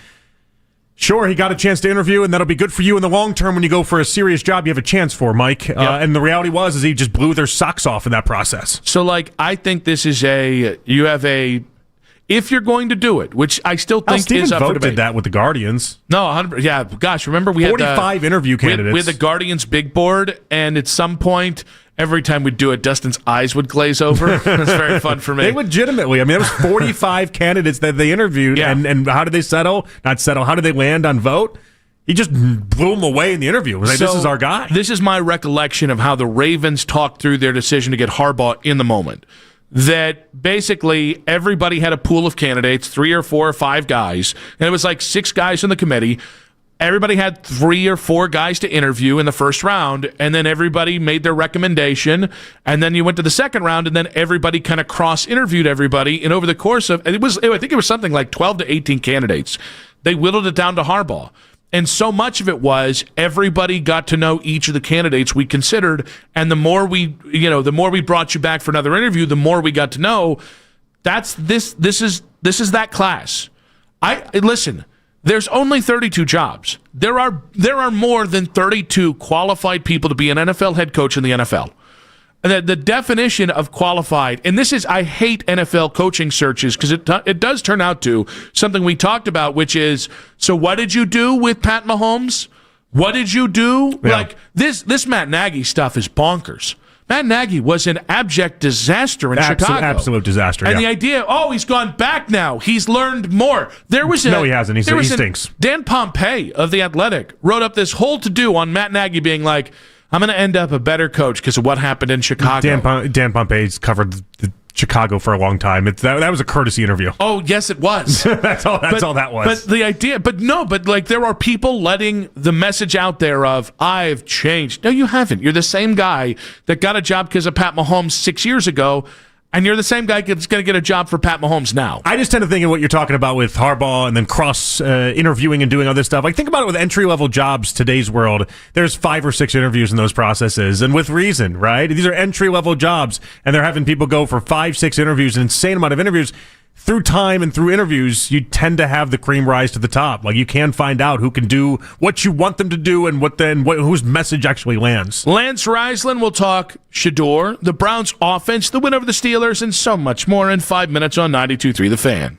sure, he got a chance to interview, and that'll be good for you in the long term when you go for a serious job you have a chance for, Mike. Yep. And the reality is he just blew their socks off in that process. So, I think this is if you're going to do it, which I still think is up for debate. Did that with the Guardians. No, 100. Yeah, gosh, remember we had 45 interview candidates. We had the Guardians big board, and at some point, every time we'd do it, Dustin's eyes would glaze over. It was very fun for me. They legitimately, there was 45 candidates that they interviewed, and how did they settle? Not settle. How did they land on vote? He just blew them away in the interview. It was this is our guy. This is my recollection of how the Ravens talked through their decision to get Harbaugh in the moment. That basically everybody had a pool of candidates, 3 or 4 or 5 guys, and it was 6 guys in the committee. Everybody had 3 or 4 guys to interview in the first round, and then everybody made their recommendation, and then you went to the second round, and then everybody kind of cross-interviewed everybody, and over the course of, I think it was something like 12 to 18 candidates. They whittled it down to Harbaugh. And so much of it was everybody got to know each of the candidates we considered, and the more we brought you back for another interview, the more we got to know. This is that class. Listen. There's only 32 jobs. There are more than 32 qualified people to be an NFL head coach in the NFL. The definition of qualified, and this is, I hate NFL coaching searches because it does turn out to something we talked about, which is, so what did you do with Pat Mahomes? What did you do? Yeah. This Matt Nagy stuff is bonkers. Matt Nagy was an abject disaster in Chicago. Absolute disaster. And the idea, he's gone back now. He's learned more. No, he hasn't. He stinks. Dan Pompei of The Athletic wrote up this whole to-do on Matt Nagy being like, I'm going to end up a better coach because of what happened in Chicago. Dan Pompei's covered Chicago for a long time. That was a courtesy interview. Oh, yes, it was. That's all that was. But the idea, there are people letting the message out there of, I've changed. No, you haven't. You're the same guy that got a job because of Pat Mahomes 6 years ago, and you're the same guy that's going to get a job for Pat Mahomes now. I just tend to think of what you're talking about with Harbaugh and then cross interviewing and doing other stuff. Think about it with entry-level jobs today's world. There's 5 or 6 interviews in those processes, and with reason, right? These are entry-level jobs, and they're having people go for 5, 6 interviews, an insane amount of interviews. Through time and through interviews, you tend to have the cream rise to the top. You can find out who can do what you want them to do and whose message actually lands. Lance Riesland will talk Shedeur, the Browns offense, the win over the Steelers, and so much more in 5 minutes on 92.3 The Fan.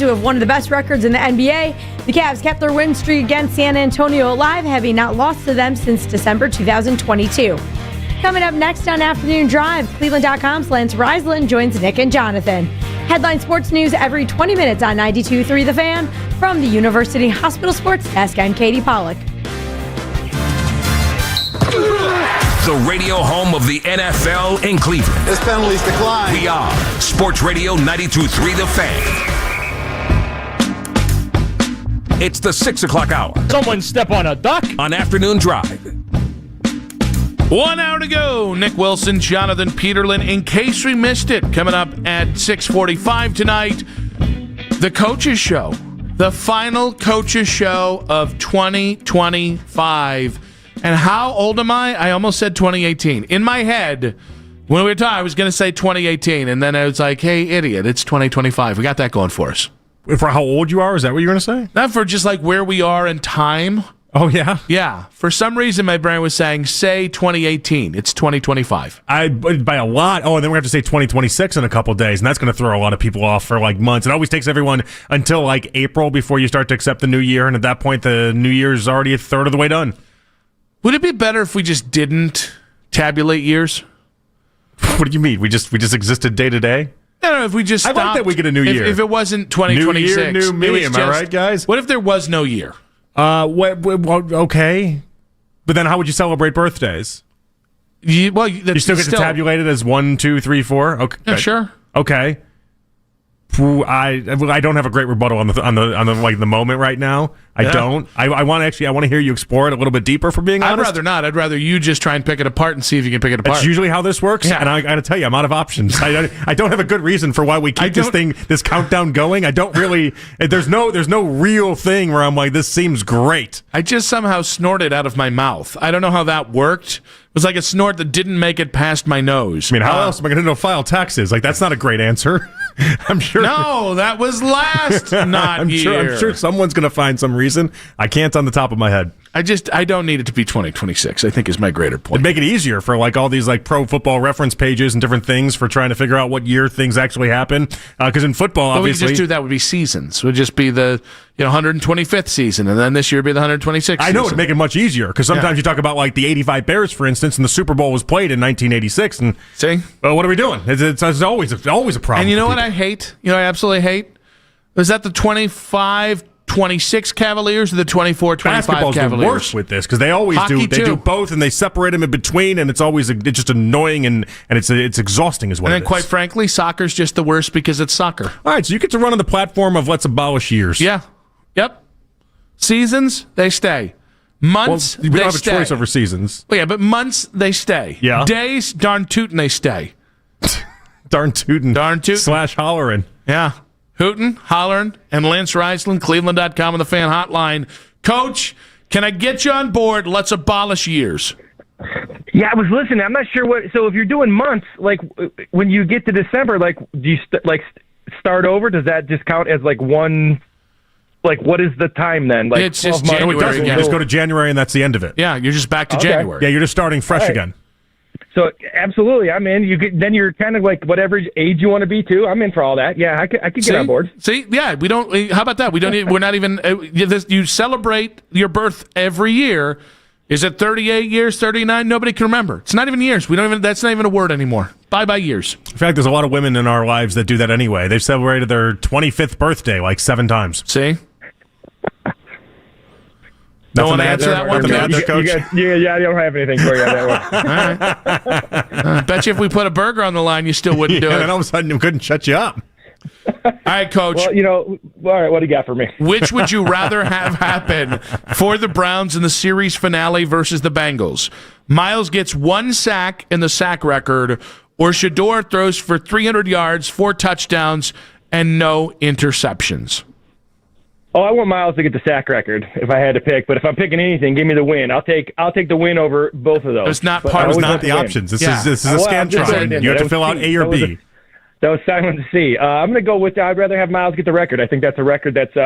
who have one of the best records in the NBA. The Cavs kept their win streak against San Antonio alive, having not lost to them since December 2022. Coming up next on Afternoon Drive, Cleveland.com's Lance Riesland joins Nick and Jonathan. Headline sports news every 20 minutes on 92.3 The Fan. From the University Hospital Sports Desk, I'm Katie Pollack. The radio home of the NFL in Cleveland. This penalty's declined. We are Sports Radio 92.3 The Fan. It's the 6 o'clock hour. Someone step on a duck. On Afternoon Drive. 1 hour to go. Nick Wilson, Jonathan Peterlin. In case we missed it, coming up at 6:45 tonight, the Coaches Show. The final Coaches Show of 2025. And how old am I? I almost said 2018. In my head, when we were talking, I was going to say 2018. And then I was like, hey, idiot, it's 2025. We got that going for us. For how old you are? Is that what you're going to say? Not for just like where we are in time. Oh, yeah? Yeah. For some reason, my brain was saying, say 2018. It's 2025. By a lot. Oh, and then we have to say 2026 in a couple of days, and that's going to throw a lot of people off for like months. It always takes everyone until like April before you start to accept the new year, and at that point, the new year is already a third of the way done. Would it be better if we just didn't tabulate years? What do you mean? We just existed day to day? No, if we just stopped. I like that we get a new year. If it wasn't 2026. New year, new me. Am I right, guys? What if there was no year? Okay. But then how would you celebrate birthdays? You still get to tabulate it as 1, 2, 3, 4? Okay. Yeah, sure. Okay. I don't have a great rebuttal on the like the moment right now. I don't. I want to hear you explore it a little bit deeper. For being honest, I'd rather not. I'd rather you just try and pick it apart and see if you can pick it apart. That's usually how this works. Yeah. And I got to tell you, I'm out of options. I don't have a good reason for why we keep this countdown going. I don't really. There's no real thing where I'm like, this seems great. I just somehow snorted out of my mouth. I don't know how that worked. It was like a snort that didn't make it past my nose. I mean, how else am I going to file taxes? Like, that's not a great answer. I'm sure. No, that was last year. I'm sure someone's going to find some reason. I can't on the top of my head. I don't need it to be 2026, I think is my greater point. It'd make it easier for like all these like pro football reference pages and different things for trying to figure out what year things actually happen. Because in football, obviously. We could just do that would be seasons. It would just be the 125th season, and then this year would be the 126th season. I know, it would make it much easier, because sometimes you talk about like the 85 Bears, for instance, and the Super Bowl was played in 1986. And see? Well, what are we doing? It's always a problem. And you know what I hate? I absolutely hate? Was that the 25-26 Cavaliers or the 24-25 Basketball's Cavaliers? The worst with this, because they always Hockey do. They do both, and they separate them in between, and it's just annoying, and it's exhausting as well. And then, quite frankly, soccer's just the worst because it's soccer. All right, so you get to run on the platform of let's abolish years. Yeah. Yep. Seasons, they stay. Months, we don't have a choice over seasons. Well, yeah, but months, they stay. Yeah. Days, darn tootin', they stay. Darn tootin'. / hollerin'. Yeah. Hootin', hollerin', and Lance Riesland, Cleveland.com and the fan hotline. Coach, can I get you on board? Let's abolish years. Yeah, I was listening. I'm not sure what. So if you're doing months, like when you get to December, like do you start over? Does that just count as like one? Like, what is the time then? Like, it's just January. No, it doesn't. You just go to January, and that's the end of it. Yeah, you're just back to January. Yeah, you're just starting fresh again. So absolutely, I'm in. Then you're kind of like whatever age you want to be too. I'm in for all that. Yeah, I could get on board. See, yeah, we don't. How about that? We don't. We're not even. You celebrate your birth every year. Is it 38 years, 39? Nobody can remember. It's not even years. We don't even. That's not even a word anymore. Bye years. In fact, there's a lot of women in our lives that do that anyway. They've celebrated their 25th birthday like 7 times. See. No one answer that one, Coach? Yeah, I don't have anything for you on that one. All right. Bet you if we put a burger on the line, you still wouldn't do it. And all of a sudden, we couldn't shut you up. All right, Coach. Well, all right, what do you got for me? Which would you rather have happen for the Browns in the series finale versus the Bengals? Miles gets 1 sack in the sack record, or Shador throws for 300 yards, 4 touchdowns, and no interceptions? Oh, I want Miles to get the sack record if I had to pick. But if I'm picking anything, give me the win. I'll take the win over both of those. It's not part of the options. This is a Scantron. You have to fill out A or B. That was silent to see. I'm going to go with. I'd rather have Miles get the record. I think that's a record that's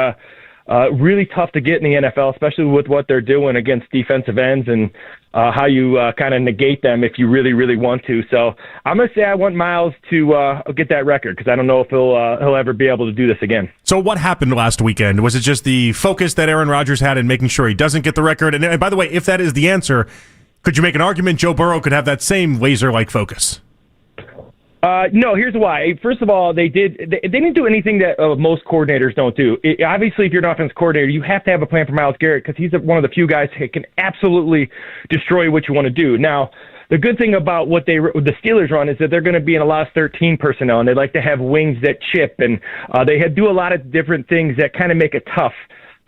really tough to get in the NFL, especially with what they're doing against defensive ends and how you kind of negate them if you really, really want to. So I'm going to say I want Miles to get that record because I don't know if he'll ever be able to do this again. So what happened last weekend? Was it just the focus that Aaron Rodgers had in making sure he doesn't get the record? And by the way, if that is the answer, could you make an argument Joe Burrow could have that same laser-like focus? No, here's why. First of all, they didn't do anything that most coordinators don't do. Obviously, if you're an offensive coordinator, you have to have a plan for Myles Garrett because he's one of the few guys that can absolutely destroy what you want to do. Now, the good thing about what the Steelers run is that they're going to be in a lot of 13 personnel, and they like to have wings that chip, and they do a lot of different things that kind of make it tough.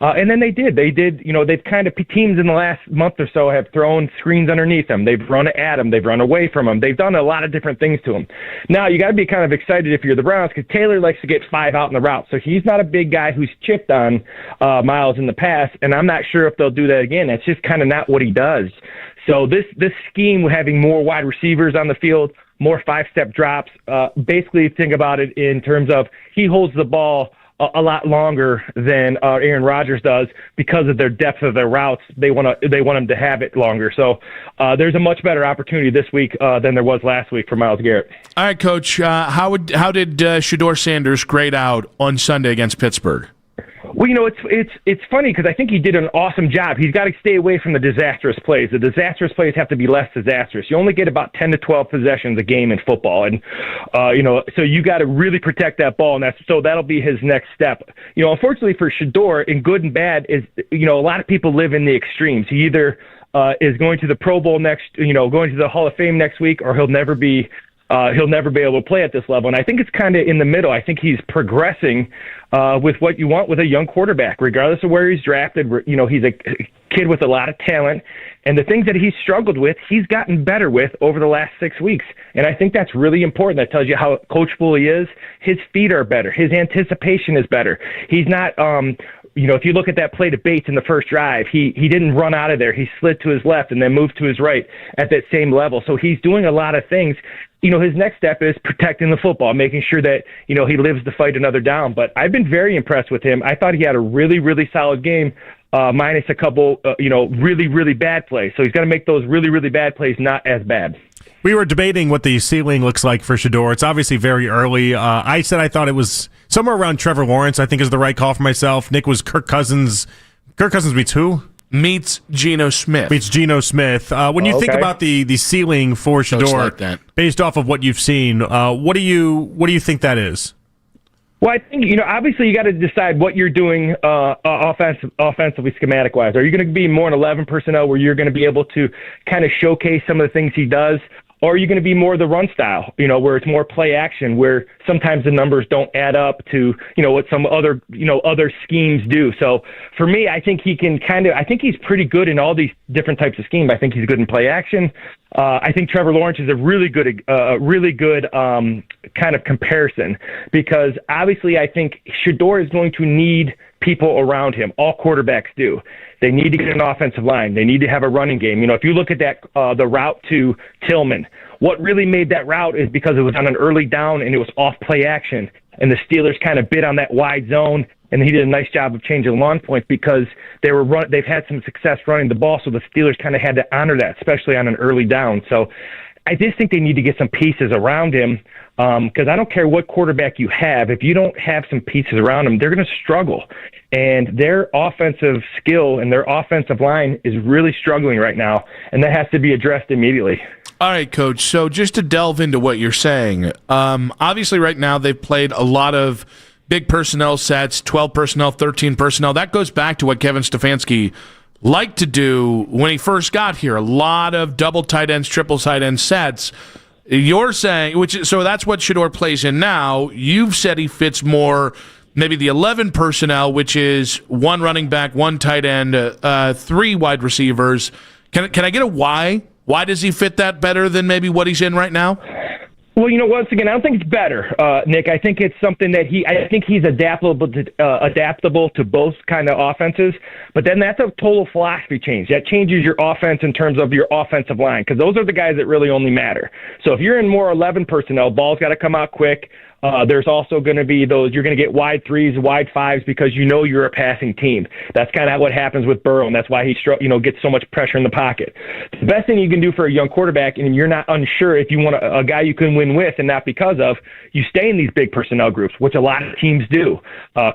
And then they did, they've kind of, teams in the last month or so have thrown screens underneath them. They've run at them. They've run away from them. They've done a lot of different things to them. Now, you got to be kind of excited if you're the Browns because Taylor likes to get 5 out in the route. So he's not a big guy who's chipped on Miles in the past, and I'm not sure if they'll do that again. That's just kind of not what he does. So this scheme, having more wide receivers on the field, more 5-step drops, basically think about it in terms of he holds the ball a lot longer than Aaron Rodgers does because of their depth of their routes. They want him to have it longer. So there's a much better opportunity this week than there was last week for Myles Garrett. All right, Coach. How did Shedeur Sanders grade out on Sunday against Pittsburgh? Well, it's funny because I think he did an awesome job. He's got to stay away from the disastrous plays. The disastrous plays have to be less disastrous. You only get about 10 to 12 possessions a game in football, and so you got to really protect that ball, and that'll be his next step. Unfortunately for Shedeur, in good and bad, is a lot of people live in the extremes. He either is going to the Pro Bowl next, going to the Hall of Fame next week, or he'll never be able to play at this level. And I think it's kind of in the middle. I think he's progressing with what you want with a young quarterback, regardless of where he's drafted. He's a kid with a lot of talent. And the things that he's struggled with, he's gotten better with over the last 6 weeks. And I think that's really important. That tells you how coachable he is. His feet are better. His anticipation is better. He's not if you look at that play to Bates in the first drive, he didn't run out of there. He slid to his left and then moved to his right at that same level. So he's doing a lot of things. His next step is protecting the football, making sure that, he lives to fight another down. But I've been very impressed with him. I thought he had a really, really solid game, minus a couple, really, really bad plays. So he's got to make those really, really bad plays not as bad. We were debating what the ceiling looks like for Shedeur. It's obviously very early. I said I thought it was somewhere around Trevor Lawrence, I think is the right call for myself. Nick was Kirk Cousins. Kirk Cousins meets who? Meets Geno Smith. When you think about the ceiling for Shedeur, based off of what you've seen, what do you think that is? Well, I think, obviously you got to decide what you're doing offensively, schematic-wise. Are you going to be more an 11 personnel where you're going to be able to kind of showcase some of the things he does? Or are you going to be more the run style, where it's more play action, where sometimes the numbers don't add up to, what some other schemes do. So for me, I think he can I think he's pretty good in all these different types of schemes. I think he's good in play action. I think Trevor Lawrence is a really good kind of comparison because obviously I think Shedeur is going to need people around him. All quarterbacks do. They need to get an offensive line. They need to have a running game. If you look at that, the route to Tillman, what really made that route is because it was on an early down and it was off play action. And the Steelers kind of bit on that wide zone, and he did a nice job of changing lawn points because they've had some success running the ball, so the Steelers kind of had to honor that, especially on an early down. So I just think they need to get some pieces around him because I don't care what quarterback you have. If you don't have some pieces around him, they're going to struggle. And their offensive skill and their offensive line is really struggling right now, and that has to be addressed immediately. All right, Coach. So just to delve into what you're saying, obviously right now they've played a lot of big personnel sets, 12 personnel, 13 personnel. That goes back to what Kevin Stefanski liked to do when he first got here. A lot of double tight ends, triple tight end sets. You're saying, so that's what Shedeur plays in now. You've said he fits more maybe the 11 personnel, which is one running back, one tight end, 3 wide receivers. Can I get a why? Why does he fit that better than maybe what he's in right now? Well, once again, I don't think it's better, Nick. I think it's something that I think he's adaptable to both kind of offenses. But then that's a total philosophy change. That changes your offense in terms of your offensive line because those are the guys that really only matter. So if you're in more 11 personnel, ball's got to come out quick. There's also going to be you're going to get wide threes, wide fives because you know you're a passing team. That's kind of what happens with Burrow, and that's why he gets so much pressure in the pocket. The best thing you can do for a young quarterback, and you're not unsure if you want a guy you can win with and not because of, you stay in these big personnel groups, which a lot of teams do.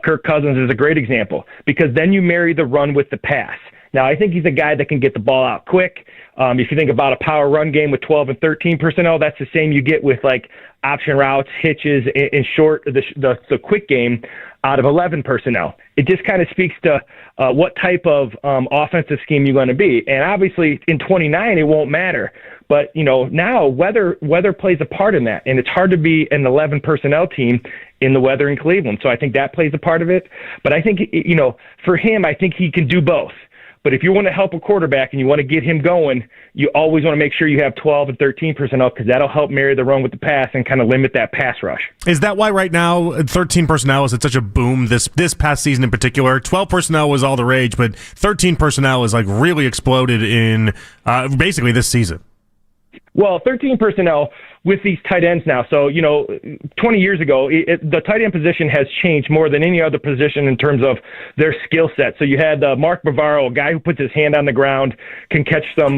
Kirk Cousins is a great example because then you marry the run with the pass. Now, I think he's a guy that can get the ball out quick. If you think about a power run game with 12 and 13 personnel, that's the same you get with like option routes, hitches, and short the quick game out of 11 personnel. It just kind of speaks to what type of offensive scheme you're going to be. And obviously in 29, it won't matter. But, now weather plays a part in that. And it's hard to be an 11 personnel team in the weather in Cleveland. So I think that plays a part of it. But I think, for him, I think he can do both. But if you want to help a quarterback and you want to get him going, you always want to make sure you have 12 and 13 personnel because that'll help marry the run with the pass and kind of limit that pass rush. Is that why right now 13 personnel is at such a boom this past season in particular? 12 personnel was all the rage, but 13 personnel is like really exploded in basically this season. Well, 13 personnel with these tight ends now. So, 20 years ago, the tight end position has changed more than any other position in terms of their skill set. So you had Mark Bavaro, a guy who puts his hand on the ground, can catch some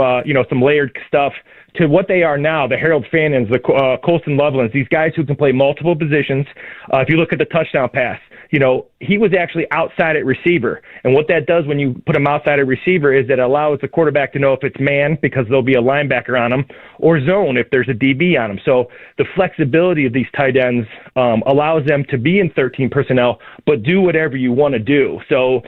layered stuff, to what they are now, the Harold Fannons, the Colston Lovelands, these guys who can play multiple positions. If you look at the touchdown pass, he was actually outside at receiver. And what that does when you put him outside at receiver is that it allows the quarterback to know if it's man because there'll be a linebacker on him or zone if there's a DB on him. So the flexibility of these tight ends allows them to be in 13 personnel but do whatever you want to do. So,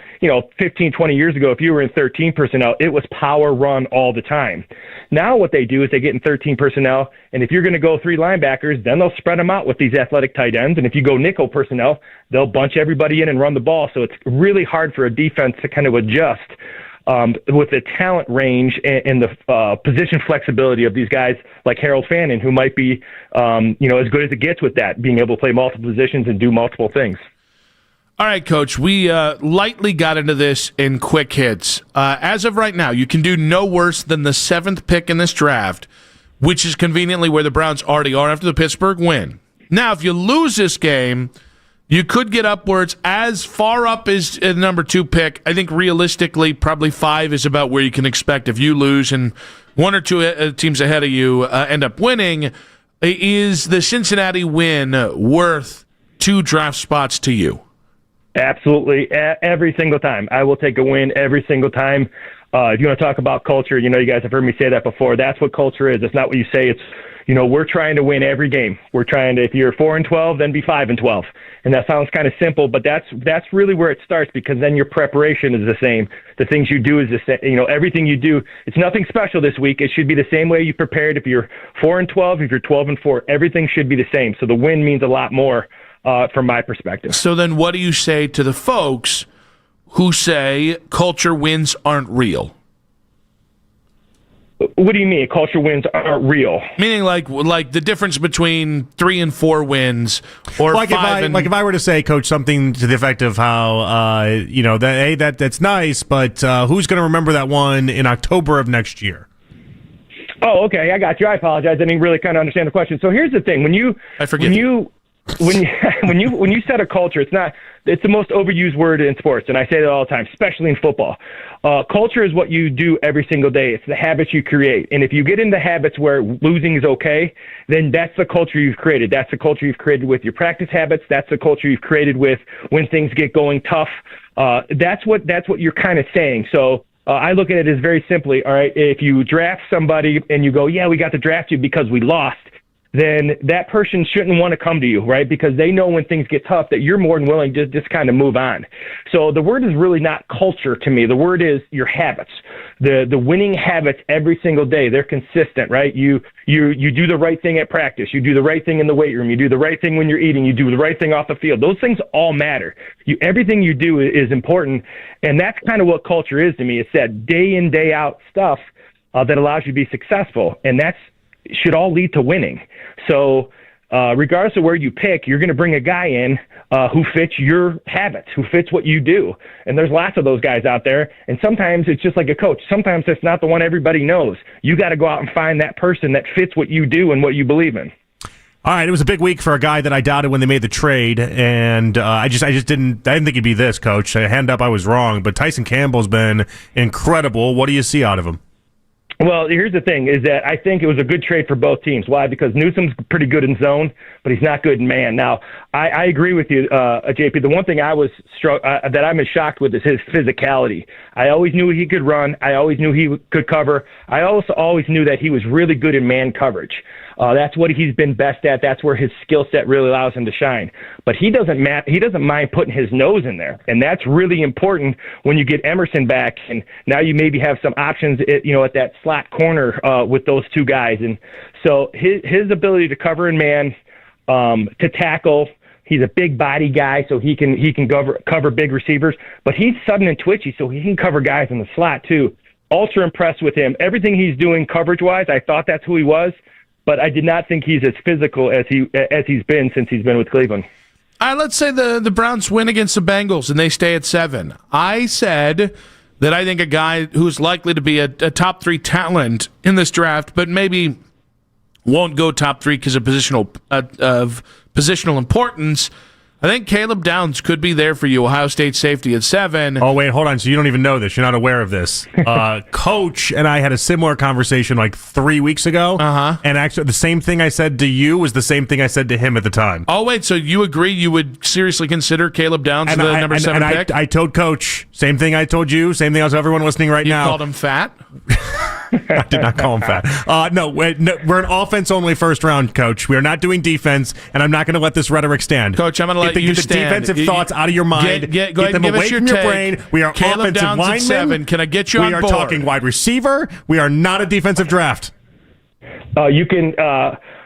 15, 20 years ago, if you were in 13 personnel, it was power run all the time. Now what they do is they get in 13 personnel, and if you're going to go 3 linebackers, then they'll spread them out with these athletic tight ends. And if you go nickel personnel, they'll bunch everybody in and run the ball. So it's really hard for a defense to kind of adjust with the talent range and the position flexibility of these guys like Harold Fannin, who might be, as good as it gets with that, being able to play multiple positions and do multiple things. All right, Coach, we lightly got into this in quick hits. As of right now, you can do no worse than the 7th pick in this draft, which is conveniently where the Browns already are after the Pittsburgh win. Now, if you lose this game, you could get upwards as far up as the number 2 pick. I think realistically, probably 5 is about where you can expect if you lose and 1 or 2 teams ahead of you end up winning. Is the Cincinnati win worth 2 draft spots to you? Absolutely. Every single time. I will take a win every single time. If you want to talk about culture, you guys have heard me say that before. That's what culture is. It's not what you say. It's, we're trying to win every game. We're trying to, if you're 4-12, then be 5-12. And that sounds kind of simple, but that's really where it starts because then your preparation is the same. The things you do is the same. Everything you do, it's nothing special this week. It should be the same way you prepared. If you're 4-12, if you're 12-4, everything should be the same. So the win means a lot more. From my perspective. So then what do you say to the folks who say culture wins aren't real? What do you mean culture wins aren't real? Meaning like the difference between 3 and 4 wins or like 5 if I were to say, Coach, something to the effect of how that's nice, but who's going to remember that one in October of next year? Oh, okay, I got you. I apologize. I didn't really kind of understand the question. So here's the thing: when you set a culture, it's the most overused word in sports, and I say that all the time, especially in football. Culture is what you do every single day. It's the habits you create. And if you get into habits where losing is okay, then that's the culture you've created. That's the culture you've created with your practice habits. That's the culture you've created with when things get going tough. That's what you're kind of saying. So I look at it as very simply, all right, if you draft somebody and you go, yeah, we got to draft you because we lost, then that person shouldn't want to come to you, right? Because they know when things get tough that you're more than willing to just kind of move on. So the word is really not culture to me. The word is your habits. The winning habits every single day. They're consistent, right? You do the right thing at practice. You do the right thing in the weight room. You do the right thing when you're eating. You do the right thing off the field. Those things all matter. Everything you do is important. And that's kind of what culture is to me. It's that day in, day out stuff that allows you to be successful. And that's should all lead to winning. So regardless of where you pick, you're going to bring a guy in who fits your habits, who fits what you do. And there's lots of those guys out there. And sometimes it's just like a coach. Sometimes it's not the one everybody knows. You got to go out and find that person that fits what you do and what you believe in. All right, it was a big week for a guy that I doubted when they made the trade, and I didn't think he'd be this, Coach. Hand up, I was wrong, but Tyson Campbell's been incredible. What do you see out of him? Well, here's the thing, is that I think it was a good trade for both teams. Why? Because Newsom's pretty good in zone, but he's not good in man. Now, I agree with you, JP. The one thing that I'm shocked with is his physicality. I always knew he could run. I always knew he could cover. I also always knew that he was really good in man coverage. That's what he's been best at. That's where his skill set really allows him to shine. But he doesn't mind putting his nose in there, and that's really important when you get Emerson back. And now you maybe have some options, at that slot corner with those two guys. And so his ability to cover in man, to tackle. He's a big body guy, so he can cover big receivers. But he's sudden and twitchy, so he can cover guys in the slot too. Ultra impressed with him. Everything he's doing coverage-wise, I thought that's who he was. But I did not think he's as physical as he's been since he's been with Cleveland. All right, let's say the Browns win against the Bengals and they stay at 7. I said that I think a guy who's likely to be a top 3 talent in this draft, but maybe won't go top 3 because of positional importance. I think Caleb Downs could be there for you, Ohio State safety at 7. Oh, wait, hold on. So you don't even know this. You're not aware of this. Coach and I had a similar conversation like 3 weeks ago. Uh-huh. And actually, the same thing I said to you was the same thing I said to him at the time. Oh, wait, so you agree you would seriously consider Caleb Downs the number 7 pick? I told Coach, same thing I told you, same thing I told everyone listening right now. You called him fat? I did not call him fat. No, we're an offense-only first-round, Coach. We are not doing defense, and I'm not going to let this rhetoric stand. Coach, I'm going to let you get the stand. defensive thoughts out of your mind. Go ahead them and give away us your from your take. brain. We are Caleb offensive Downs linemen. At 7. Can I get you on board? We are talking wide receiver. We are not a defensive draft. You can,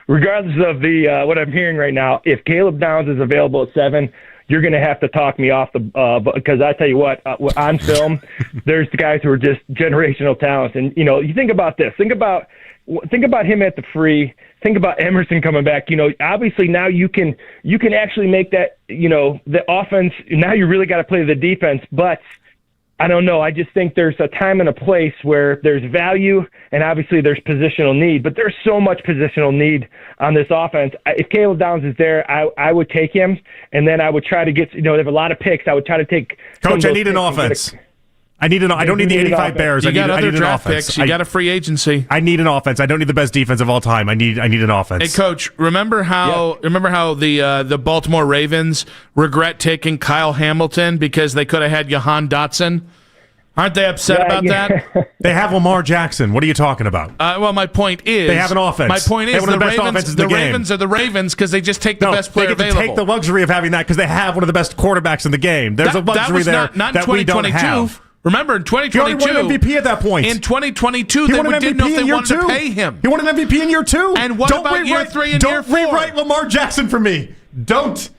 regardless of the what I'm hearing right now, if Caleb Downs is available at 7, you're going to have to talk me off because I tell you what, on film, there's the guys who are just generational talents. And, you think about this. Think about him at the free. Think about Emerson coming back. Obviously now you can actually make that, the offense. Now you really got to play the defense. But I don't know. I just think there's a time and a place where there's value and obviously there's positional need. But there's so much positional need on this offense. If Caleb Downs is there, I would take him. And then I would try to get, they have a lot of picks. I would try to take. Coach, I need an offense. I don't need the 85 Bears. You got other I need draft an offense. picks. You got a free agency. I need an offense. I don't need the best defense of all time. I need an offense. Hey, Coach, remember how the Baltimore Ravens regret taking Kyle Hamilton because they could have had Jahan Dotson? Aren't they upset about that? They have Lamar Jackson. What are you talking about? Well, my point is... They have an offense. My point is the best offenses in the game. Ravens are the Ravens because they just take the best player available. They get to take the luxury of having that because they have one of the best quarterbacks in the game. There's a luxury there that we don't have. Remember, in 2022... He won an MVP at that point. In 2022, they didn't know if they wanted to pay him. He won an MVP in year 2. And what about year 3 and year 4? Don't rewrite Lamar Jackson for me. Don't.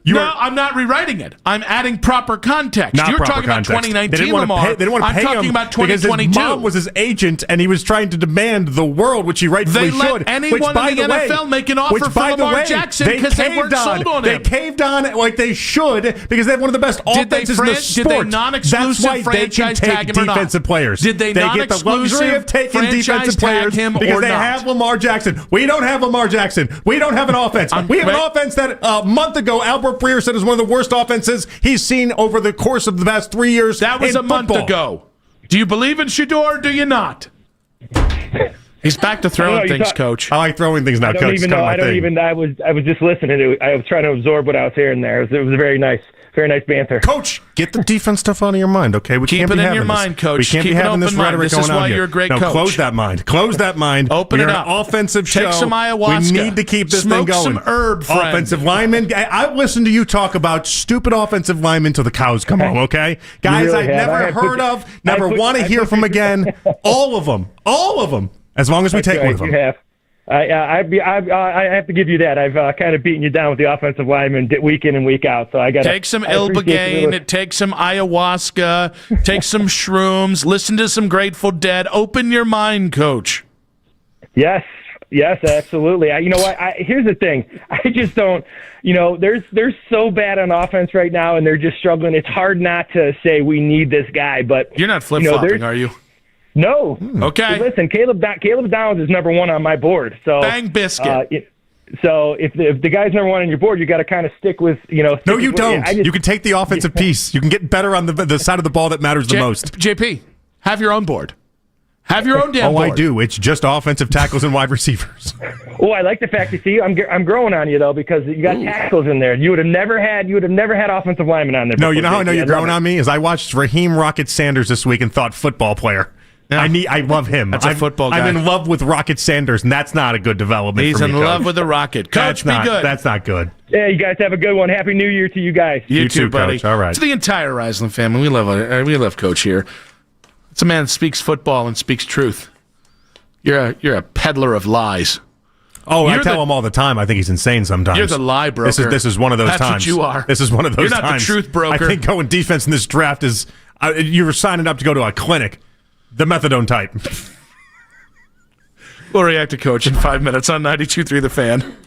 No, I'm not rewriting it. I'm adding proper context. You're talking about 2019 Lamar. They didn't want to pay him. I'm talking about 2022. Because his mom was his agent, and he was trying to demand the world, which he rightfully should. They let anyone in the NFL make an offer for Lamar Jackson because they weren't sold on him. They caved on like they should because they have one of the best offenses in the sport. Did they non-exclusive franchise tag him or not? Defensive players. Did they non-exclusive franchise tag him or not? Because they have Lamar Jackson. We don't have Lamar Jackson. We don't have an offense. We have an offense that a month ago Albert Breer said is one of the worst offenses he's seen over the course of the past 3 years. That was a month ago. Do you believe in Shador or do you not? He's back to throwing things, Coach. I like throwing things now, Coach. I was just listening. I was trying to absorb what I was hearing there. It was a very nice banter. Coach, get the defense stuff out of your mind, okay? We Keep can't it be in your mind, Coach. We can't Keep be an having this open mind. rhetoric This is going on why here. you're a great no, coach. Close that mind. Close that mind. Open it up. We're an offensive show. Take some ayahuasca. We need to keep this Smoke thing going. some herb, friend. Offensive linemen. I listened to you talk about stupid offensive linemen till the cows come home, okay? Guys really I've never heard of, never want to hear from again. All of them. All of them. As long as we take one of them. You have. I have to give you that. I've kind of beaten you down with the offensive lineman week in and week out. So I got to take some Ibogaine, take some ayahuasca, take some shrooms, listen to some Grateful Dead. Open your mind, Coach. Yes, absolutely. You know what? Here's the thing. I just don't. They're so bad on offense right now, and they're just struggling. It's hard not to say we need this guy, but you're not flip-flopping, are you? No. Okay. Listen, Caleb Downs is number 1 on my board. So Bang biscuit. So if the guy's number one on your board, you got to kind of stick with, No, you don't. You can take the offensive piece. You can get better on the side of the ball that matters the most. JP, have your own board. Have your own damn board. I do. It's just offensive tackles and wide receivers. Oh, I like the fact that I'm growing on you though, because you got tackles in there. You would have never had offensive linemen on there. No, you know how I know you're growing on me is I watched Raheem Rocket Sanders this week and thought football player. Yeah. I love him. That's a football guy. I'm in love with Rocket Sanders, and that's not a good development. He's for me, in love with the Rocket. Coach, be good. That's not good. Yeah, you guys have a good one. Happy New Year to you guys. You too, buddy. Coach. All right. To the entire Reisland family, we love Coach here. It's a man that speaks football and speaks truth. You're a peddler of lies. Oh, I tell him all the time. I think he's insane sometimes. You're the lie broker. This is one of those That's times. That's what you are. This is one of those times. You're not the truth broker. I think going defense in this draft is you're signing up to go to a clinic. The methadone type. We'll react to Coach in 5 minutes on 92.3 The Fan.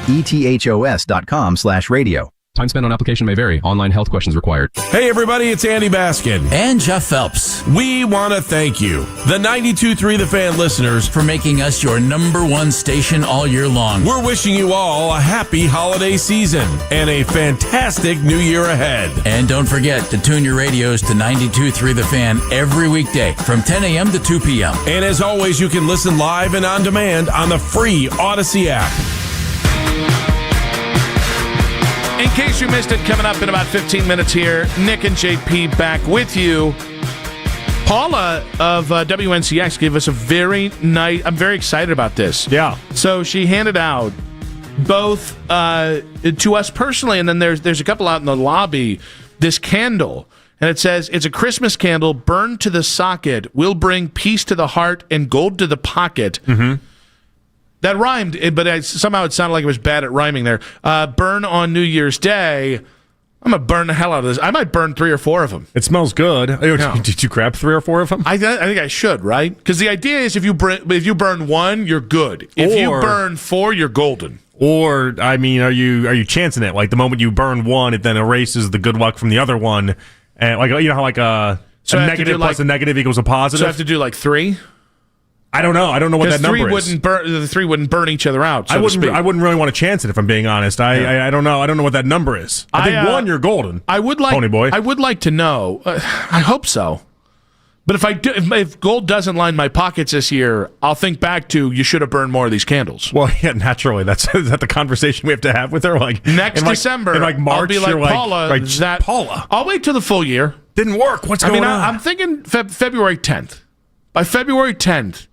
ETHOS.com/radio. Time spent on application may vary. Online health questions required. Hey everybody, it's Andy Baskin. And Jeff Phelps. We want to thank you, the 92.3 The Fan listeners, for making us your #1 station all year long. We're wishing you all a happy holiday season and a fantastic new year ahead. And don't forget to tune your radios to 92.3 The Fan every weekday from 10 a.m. to 2 p.m. And as always, you can listen live and on demand on the free Odyssey app. In case you missed it, coming up in about 15 minutes here, Nick and JP back with you. Paula of WNCX gave us a very nice... I'm very excited about this. Yeah. So she handed out both to us personally, and then there's a couple out in the lobby, this candle. And it says, it's a Christmas candle burned to the socket, will bring peace to the heart and gold to the pocket. Mm-hmm. That rhymed, but somehow it sounded like it was bad at rhyming there. Burn on New Year's Day. I'm going to burn the hell out of this. I might burn 3 or 4 of them. It smells good. No. Did you grab 3 or 4 of them? I think I should, right? Because the idea is if you burn 1, you're good. If you burn 4, you're golden. Or, I mean, are you chancing it? Like the moment you burn 1, it then erases the good luck from the other one. And like, you know how like a negative plus a negative equals a positive? So I have to do like 3? I don't know. I don't know what that number is. The 3 wouldn't burn each other out. So I wouldn't really want to chance it if I'm being honest. I don't know. I don't know what that number is. I think 1, you're golden. Pony boy. I would like to know. I hope so. But if gold doesn't line my pockets this year, I'll think back to you should have burned more of these candles. Well, yeah, naturally. Is that the conversation we have to have with her? Like next December, in like March, I'll be like Paula. Paula. I'll wait till the full year. Didn't work. What's going on? I'm thinking February 10th. By February 10th.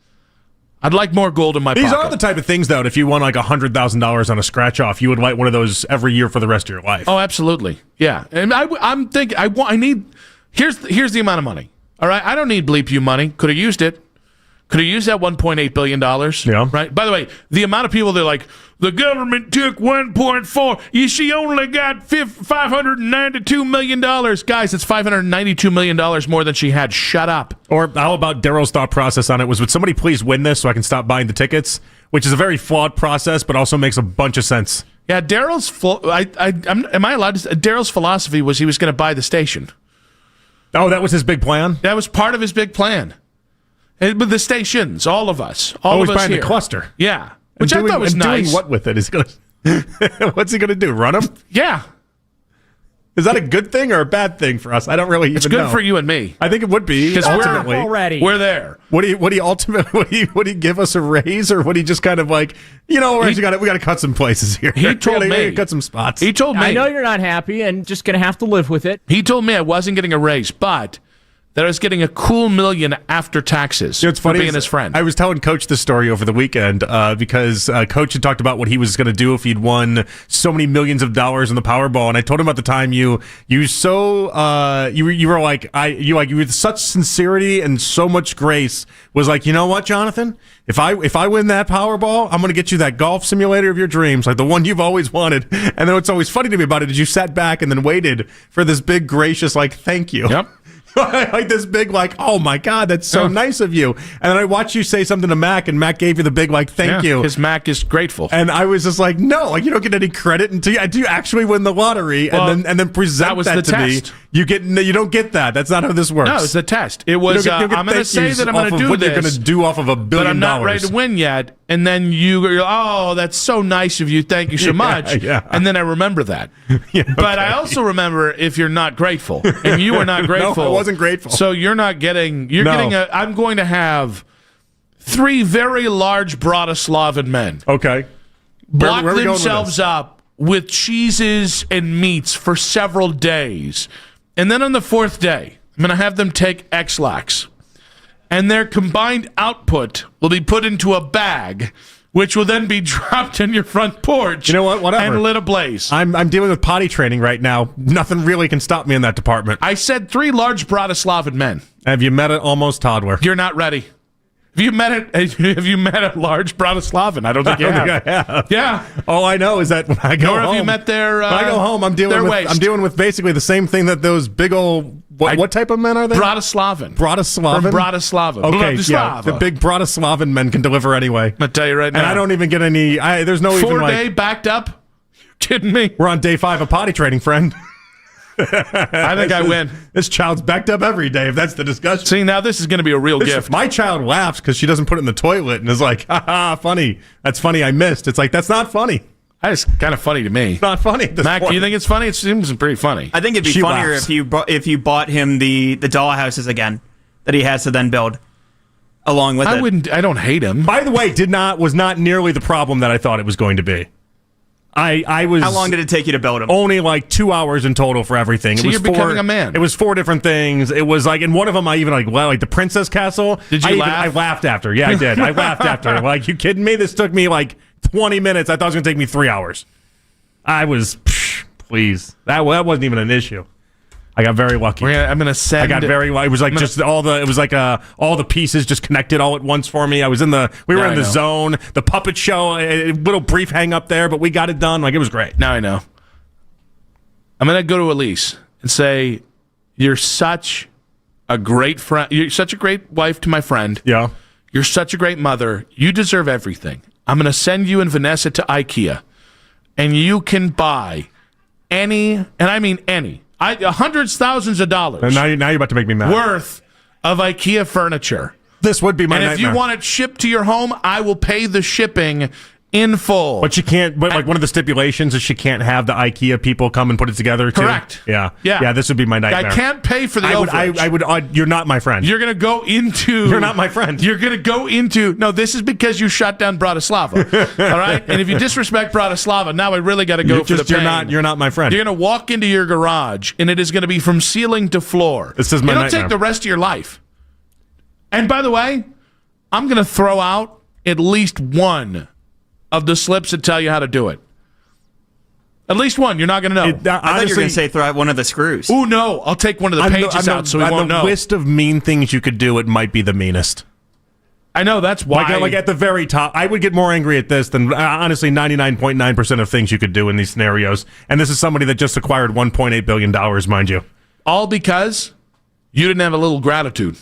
I'd like more gold in my pocket. These are the type of things, though, if you won like $100,000 on a scratch-off, you would like one of those every year for the rest of your life. Oh, absolutely. Yeah. And I'm thinking, I need, here's the amount of money. All right? I don't need Bleep You money. Could have used it. Could have used that $1.8 billion. Yeah. Right? By the way, the amount of people that are like, the government took 1.4. She only got $592 million. Guys, it's $592 million more than she had. Shut up. Or how about Daryl's thought process on it was, would somebody please win this so I can stop buying the tickets? Which is a very flawed process, but also makes a bunch of sense. Yeah, Daryl's... am I allowed to... Daryl's philosophy was he was going to buy the station. Oh, that was his big plan? That was part of his big plan. But the stations, all of us. Always of us buying here. the cluster. Yeah. Which I thought was nice. Doing what with it? What's he going to do? Run them? Yeah. Is that a good thing or a bad thing for us? I don't really even know. It's good for you and me. I think it would be. Because ultimately, we're there. Would he ultimately would he give us a raise, or would he just kind of like, we got to cut some places here. He told me cut some spots. He told me I know you're not happy and just going to have to live with it. He told me I wasn't getting a raise, but that I was getting a cool $1 million after taxes. It's funny for being his friend. I was telling Coach this story over the weekend because Coach had talked about what he was going to do if he'd won so many millions of dollars in the Powerball, and I told him about the time you with such sincerity and so much grace was like, you know what, Jonathan? If I win that Powerball, I'm going to get you that golf simulator of your dreams, like the one you've always wanted. And then what's always funny to me about it is you sat back and then waited for this big gracious like thank you. Yep. Like this big, like, oh my God, that's so nice of you. And then I watched you say something to Mac, and Mac gave you the big, like, thank you. Because Mac is grateful. And I was just like, no, like, you don't get any credit until you actually win the lottery, and then present that to me. You don't get that. That's not how this works. No, it's the test. It was, I'm going to say that I'm going to do what this. You're going to do off of $1 billion. But I'm not ready to win yet. And then you go, oh, that's so nice of you. Thank you so much. Yeah. And then I remember that. Yeah, okay. But I also remember if you're not grateful. And you are not grateful. No, I wasn't grateful. So you're not getting, I'm going to have 3 very large Bratislavan men. Okay. Block themselves up with cheeses and meats for several days. And then on the 4th day, I'm going to have them take X-Lax. And their combined output will be put into a bag, which will then be dropped on your front porch. You know what? Whatever. And lit ablaze. I'm dealing with potty training right now. Nothing really can stop me in that department. I said 3 large Bratislavan men. Have you met an almost toddler? You're not ready. Have you met a large Bratislavan? I don't think you have. I have. Yeah. All I know is that when I go home, have you met their when I go home, I'm dealing with basically the same thing that those big old What type of men are they? Bratislavan. Bratislavan? From Bratislava. Okay, Bratislava. yeah, the big Bratislavan men can deliver anyway. I'm going to tell you right now. And I don't even get any... there's no 4 even day backed up? You kidding me? We're on day 5 of potty training, friend. I think I win. This child's backed up every day, if that's the discussion. See, now this is going to be a real gift. My child laughs because she doesn't put it in the toilet and is like, ha, funny. That's funny, I missed. It's like, that's not funny. That's kind of funny to me. It's not funny at this Mac, point. do you think it's funny? It seems pretty funny. I think it'd be funnier if you bought him the dollhouses again that he has to then build along with it. I don't hate him. By the way, was not nearly the problem that I thought it was going to be. I was. How long did it take you to build them? Only like 2 hours in total for everything. So it was you're becoming a man. It was 4 different things. It was like, in one of them, I even like the Princess Castle. Did you laugh? I laughed after. Yeah, I did. I laughed after. Like, you kidding me? This took me like 20 minutes. I thought it was going to take me 3 hours. I was, please. That wasn't even an issue. I got very lucky. I'm going to send. I got very. It was like all the pieces just connected all at once for me. I was in the. We were in the zone. The puppet show. A little brief hang up there, but we got it done. Like, it was great. Now I know. I'm going to go to Elise and say, "You're such a great friend. You're such a great wife to my friend. Yeah. You're such a great mother. You deserve everything. I'm going to send you and Vanessa to IKEA, and you can buy any, and I mean any." Hundreds, thousands of dollars. And now you're about to make me mad. Worth of IKEA furniture. This would be my nightmare. And if you want it shipped to your home, I will pay the shipping in full. But she can't. But like one of the stipulations is she can't have the IKEA people come and put it together. Too. Correct. Yeah. Yeah. This would be my nightmare. I can't pay for the overage. I would. You're not my friend. You're gonna go into. You're not my friend. You're gonna go into. No, this is because you shot down Bratislava. All right. And if you disrespect Bratislava, now I really got to go for the pain. You're not my friend. You're gonna walk into your garage, and it is gonna be from ceiling to floor. This is my It'll nightmare. take the rest of your life. And by the way, I'm gonna throw out at least one of the slips that tell you how to do it. At least one. You're not going to know. I thought you were going to say throw out one of the screws. Ooh, no. I'll take one of the pages out so we won't know. On the list of mean things you could do, it might be the meanest. I know, that's why. Like at the very top. I would get more angry at this than, honestly, 99.9% of things you could do in these scenarios. And this is somebody that just acquired $1.8 billion, mind you. All because you didn't have a little gratitude.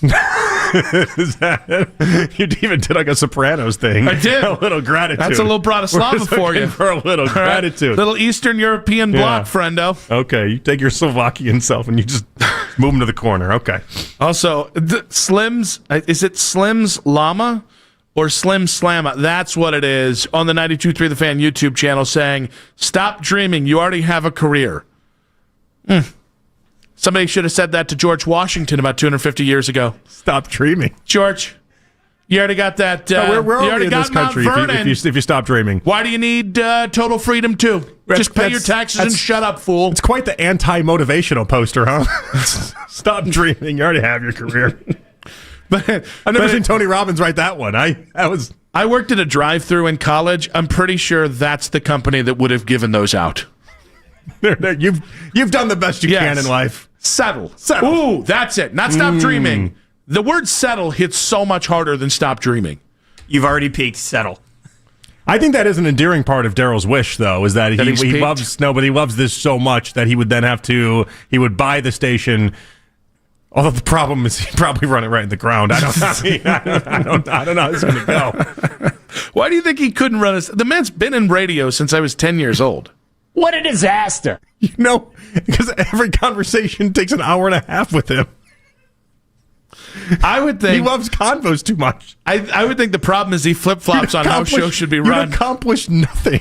You even did like a Sopranos thing. I did. A little gratitude. That's a little Bratislava for you. For a little gratitude. Little Eastern European bloc, friendo. Okay, you take your Slovakian self and you just move him to the corner. Okay. Also, Slim's, is it Slim's Llama or Slim Slamma? That's what it is on the 92.3 The Fan YouTube channel saying, stop dreaming. You already have a career. Somebody should have said that to George Washington about 250 years ago. Stop dreaming. George, you already got that. We're you already in got this country Mount Vernon. if you stop dreaming. Why do you need total freedom too? Just pay your taxes and shut up, fool. It's quite the anti-motivational poster, huh? Stop dreaming. You already have your career. But I've never seen Tony Robbins write that one. I worked at a drive-thru in college. I'm pretty sure that's the company that would have given those out. You've done the best you can in life. Settle. Ooh, that's it. Not stop dreaming. The word settle hits so much harder than stop dreaming. You've already peaked. Settle. I think that is an endearing part of Daryl's wish, though, is that he loves this so much that he would then he would buy the station. Although the problem is he'd probably run it right in the ground. I don't know how it's going to go. Why do you think he couldn't run the man's been in radio since I was 10 years old. What a disaster. Because every conversation takes an hour and a half with him. I would think he loves convos too much. I would think the problem is he flip-flops on how shows should be run. You'd accomplish nothing.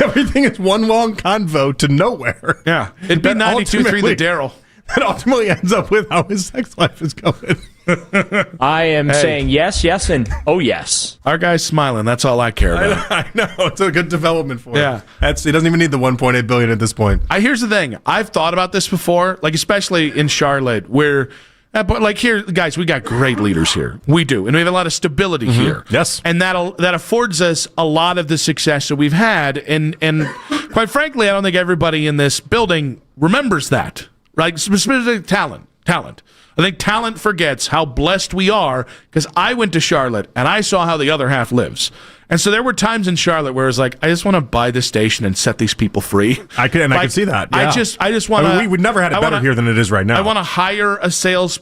Everything is one long convo to nowhere. Yeah. It'd be 92.3 the Daryl. That ultimately ends up with how his sex life is going. I am saying yes, and oh yes. Our guy's smiling. That's all I care about. I know. It's a good development for him. Yeah. He doesn't even need the $1.8 billion at this point. Here's the thing. I've thought about this before, like especially in Charlotte, where but like here, guys, we got great leaders here. We do. And we have a lot of stability here. Yes. And that affords us a lot of the success that we've had. And quite frankly, I don't think everybody in this building remembers that. Right? Specifically talent. I think talent forgets how blessed we are because I went to Charlotte and I saw how the other half lives. And so there were times in Charlotte where it was like, I just want to buy this station and set these people free. I could see that. Yeah. I just want to. We never had it better here than it is right now. I want to hire a sales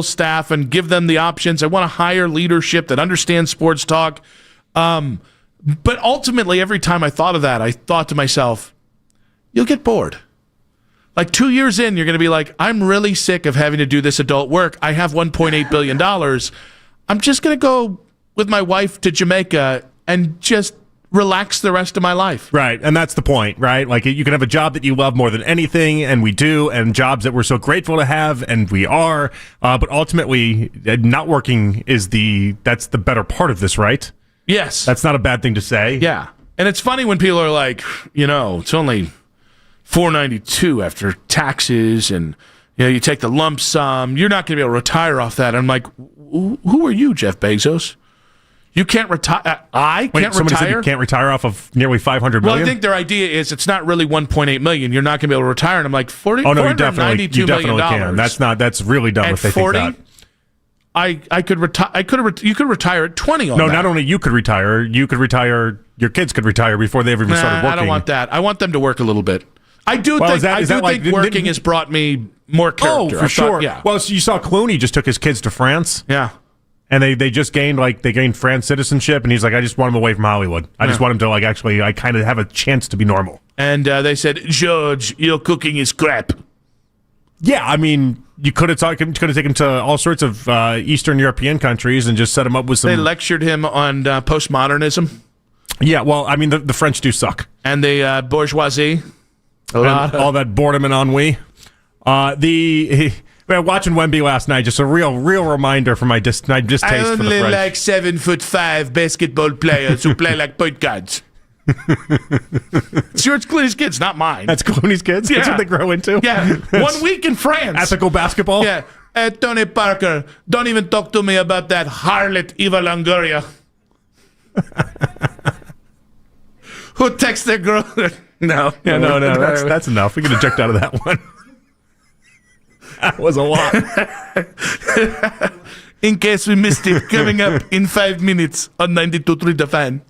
staff and give them the options. I want to hire leadership that understands sports talk. But ultimately, every time I thought of that, I thought to myself, you'll get bored. Like 2 years in, you're going to be like, I'm really sick of having to do this adult work. I have $1.8 billion. I'm just going to go with my wife to Jamaica and just relax the rest of my life. Right, and that's the point, right? Like, you can have a job that you love more than anything, and we do, and jobs that we're so grateful to have, and we are, but ultimately, not working that's the better part of this, right? Yes. That's not a bad thing to say. Yeah, and it's funny when people are like, it's only $492 after taxes, and you take the lump sum, you're not going to be able to retire off that. I'm like, who are you, Jeff Bezos? You can't retire. I can't somebody retire. Said you can't retire off of nearly $500 million. Well, I think their idea is it's not really $1.8 million. You're not going to be able to retire. And I'm like, no, you definitely $492 can. That's really dumb at if they 40, think that. I could retire. You could retire at 20 on that. No, not only you could retire. Your kids could retire before they ever even started working. I don't want that. I want them to work a little bit. I do think working has brought me more character. Oh, for sure. Yeah. Well, so you saw Clooney just took his kids to France. Yeah. And they just gained France citizenship, and he's like, I just want him away from Hollywood. I just want him to I kind of have a chance to be normal. And they said, George, your cooking is crap. Yeah, I mean, you could have taken him to all sorts of Eastern European countries and just set him up with some. They lectured him on postmodernism. Yeah, well, I mean, the French do suck, and the bourgeoisie, all that boredom and ennui. Watching Wemby last night, just a real ril for my distaste for the French. I only like 7'5" basketball players who play like point guards. It's George Clooney's kids, not mine. That's Clooney's kids? Yeah. That's what they grow into? Yeah. 1 week in France. Ethical basketball? Yeah. Tony Parker, don't even talk to me about that harlot Eva Longoria. Who texts their girl? No. Yeah, no. That's enough. We can eject out of that one. That was a lot. In case we missed it, coming up in 5 minutes on 92.3 The Fan.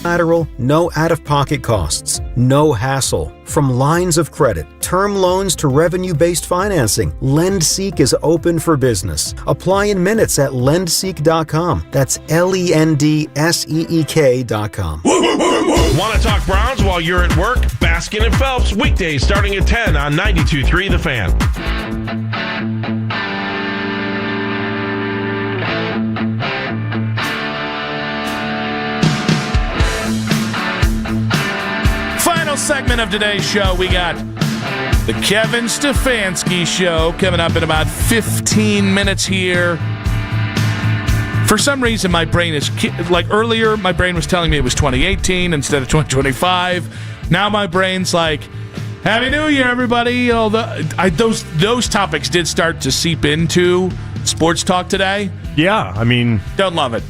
collateral, no out-of-pocket costs, no hassle. From lines of credit, term loans to revenue-based financing, LendSeek is open for business. Apply in minutes at lendseek.com. That's LENDSEEK.com. Want to talk Browns while you're at work? Baskin and Phelps, weekdays starting at 10 on 92.3 The Fan. Final segment of today's show, we got the Kevin Stefanski Show coming up in about 15 minutes here. For some reason, my brain is like earlier. My brain was telling me it was 2018 instead of 2025. Now my brain's like, "Happy New Year, everybody!" You know, those topics did start to seep into sports talk today. Yeah, I mean, don't love it.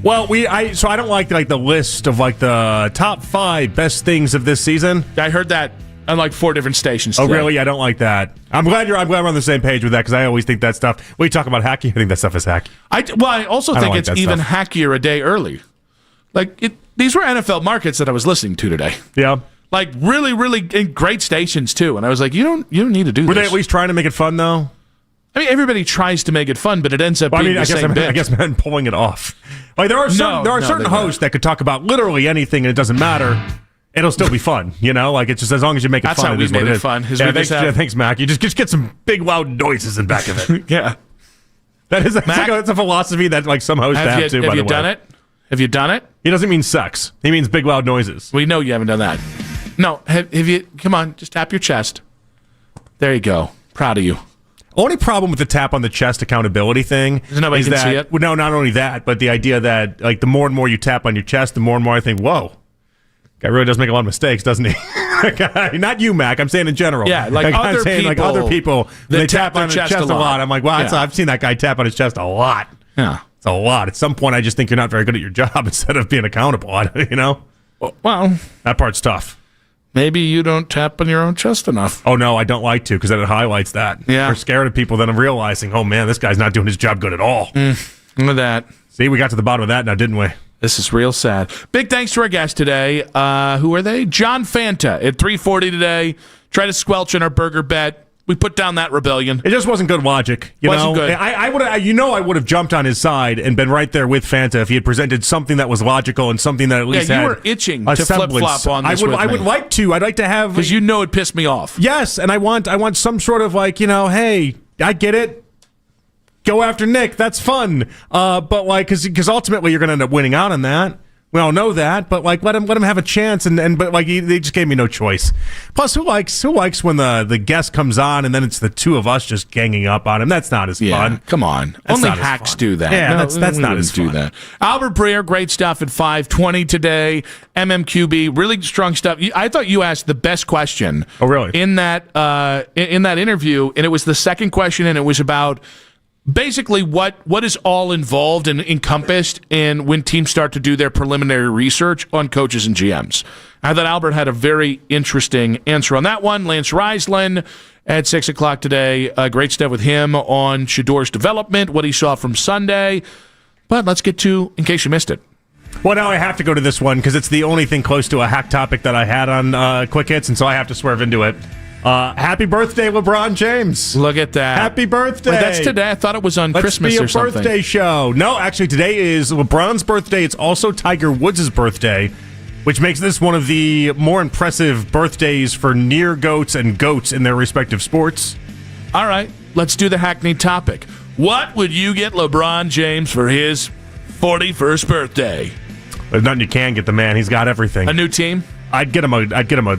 Well, I don't like the list of like the top 5 best things of this season. I heard that on like 4 different stations. Oh, today. really? I don't like that. I'm glad we're on the same page with that because I always think that stuff. When you talk about hacky, I think that stuff is hacky. I also think it's even hackier a day early. These were NFL markets that I was listening to today. Yeah. Like really, really great stations too. And I was like, you don't need to do this. Were they at least trying to make it fun though? I mean, everybody tries to make it fun, but it ends up being the same bit. I guess I'm pulling it off. Like there are certain hosts that could talk about literally anything and it doesn't matter. It'll still be fun, you know? Like, it's just as long as you make it That's fun. That's how we made it fun. Thanks, Mac. You just get some big, loud noises in back of it. Yeah. That's a philosophy that, like, some hosts have, too, by the way. Have you done it? Have you done it? He doesn't mean sex. He means big, loud noises. We know you haven't done that. No. Have you... Come on. Just tap your chest. There you go. Proud of you. Only problem with the tap on the chest accountability thing is nobody can see it? Well, no, not only that, but the idea that, like, the more and more you tap on your chest, the more and more I think, whoa. Guy really does make a lot of mistakes, doesn't he? Not you, Mac. I'm saying in general. Yeah, like other people, they tap on their chest a lot. I'm like, wow, I've seen that guy tap on his chest a lot. Yeah, it's a lot. At some point, I just think you're not very good at your job instead of being accountable. You know. Well, that part's tough. Maybe you don't tap on your own chest enough. Oh no, I don't like to because then it highlights that. Yeah, we're scared of people then realizing, oh man, this guy's not doing his job good at all. Look at that. See, we got to the bottom of that now, didn't we? This is real sad. Big thanks to our guest today. Who are they? John Fanta at 3:40 today. Try to squelch in our burger bet. We put down that rebellion. It just wasn't good logic. Wasn't good. I would have jumped on his side and been right there with Fanta if he had presented something that was logical and something that at least had you were itching to flip flop on this. I would like to. I'd like to have because you know it pissed me off. Yes, and I want some sort of like hey, I get it. Go after Nick. That's fun. But like, because ultimately you're going to end up winning out on that. We all know that. But like, let him have a chance. But like, they just gave me no choice. Plus, who likes when the guest comes on and then it's the two of us just ganging up on him? That's not as fun. Come on, that's only hacks do that. Yeah, that's not as fun. Do that. Albert Breer, great stuff at 5:20 today. MMQB, really strong stuff. I thought you asked the best question. Oh, really? In that interview, and it was the second question, and it was about. Basically, what is all involved and encompassed in when teams start to do their preliminary research on coaches and GMs? I thought Albert had a very interesting answer on that one. Lance Riesland at 6 o'clock today. Great stuff with him on Shador's development, what he saw from Sunday. But let's get to, in case you missed it. Well, now I have to go to this one because it's the only thing close to a hack topic that I had on Quick Hits, and so I have to swerve into it. Happy birthday, LeBron James. Look at that. Happy birthday. Wait, that's today. I thought it was on Christmas or something. Let's be a birthday show. No, actually, today is LeBron's birthday. It's also Tiger Woods' birthday, which makes this one of the more impressive birthdays for near GOATs and GOATs in their respective sports. All right, let's do the hackneyed topic. What would you get LeBron James for his 41st birthday? There's nothing you can get the man. He's got everything. A new team? I'd get him a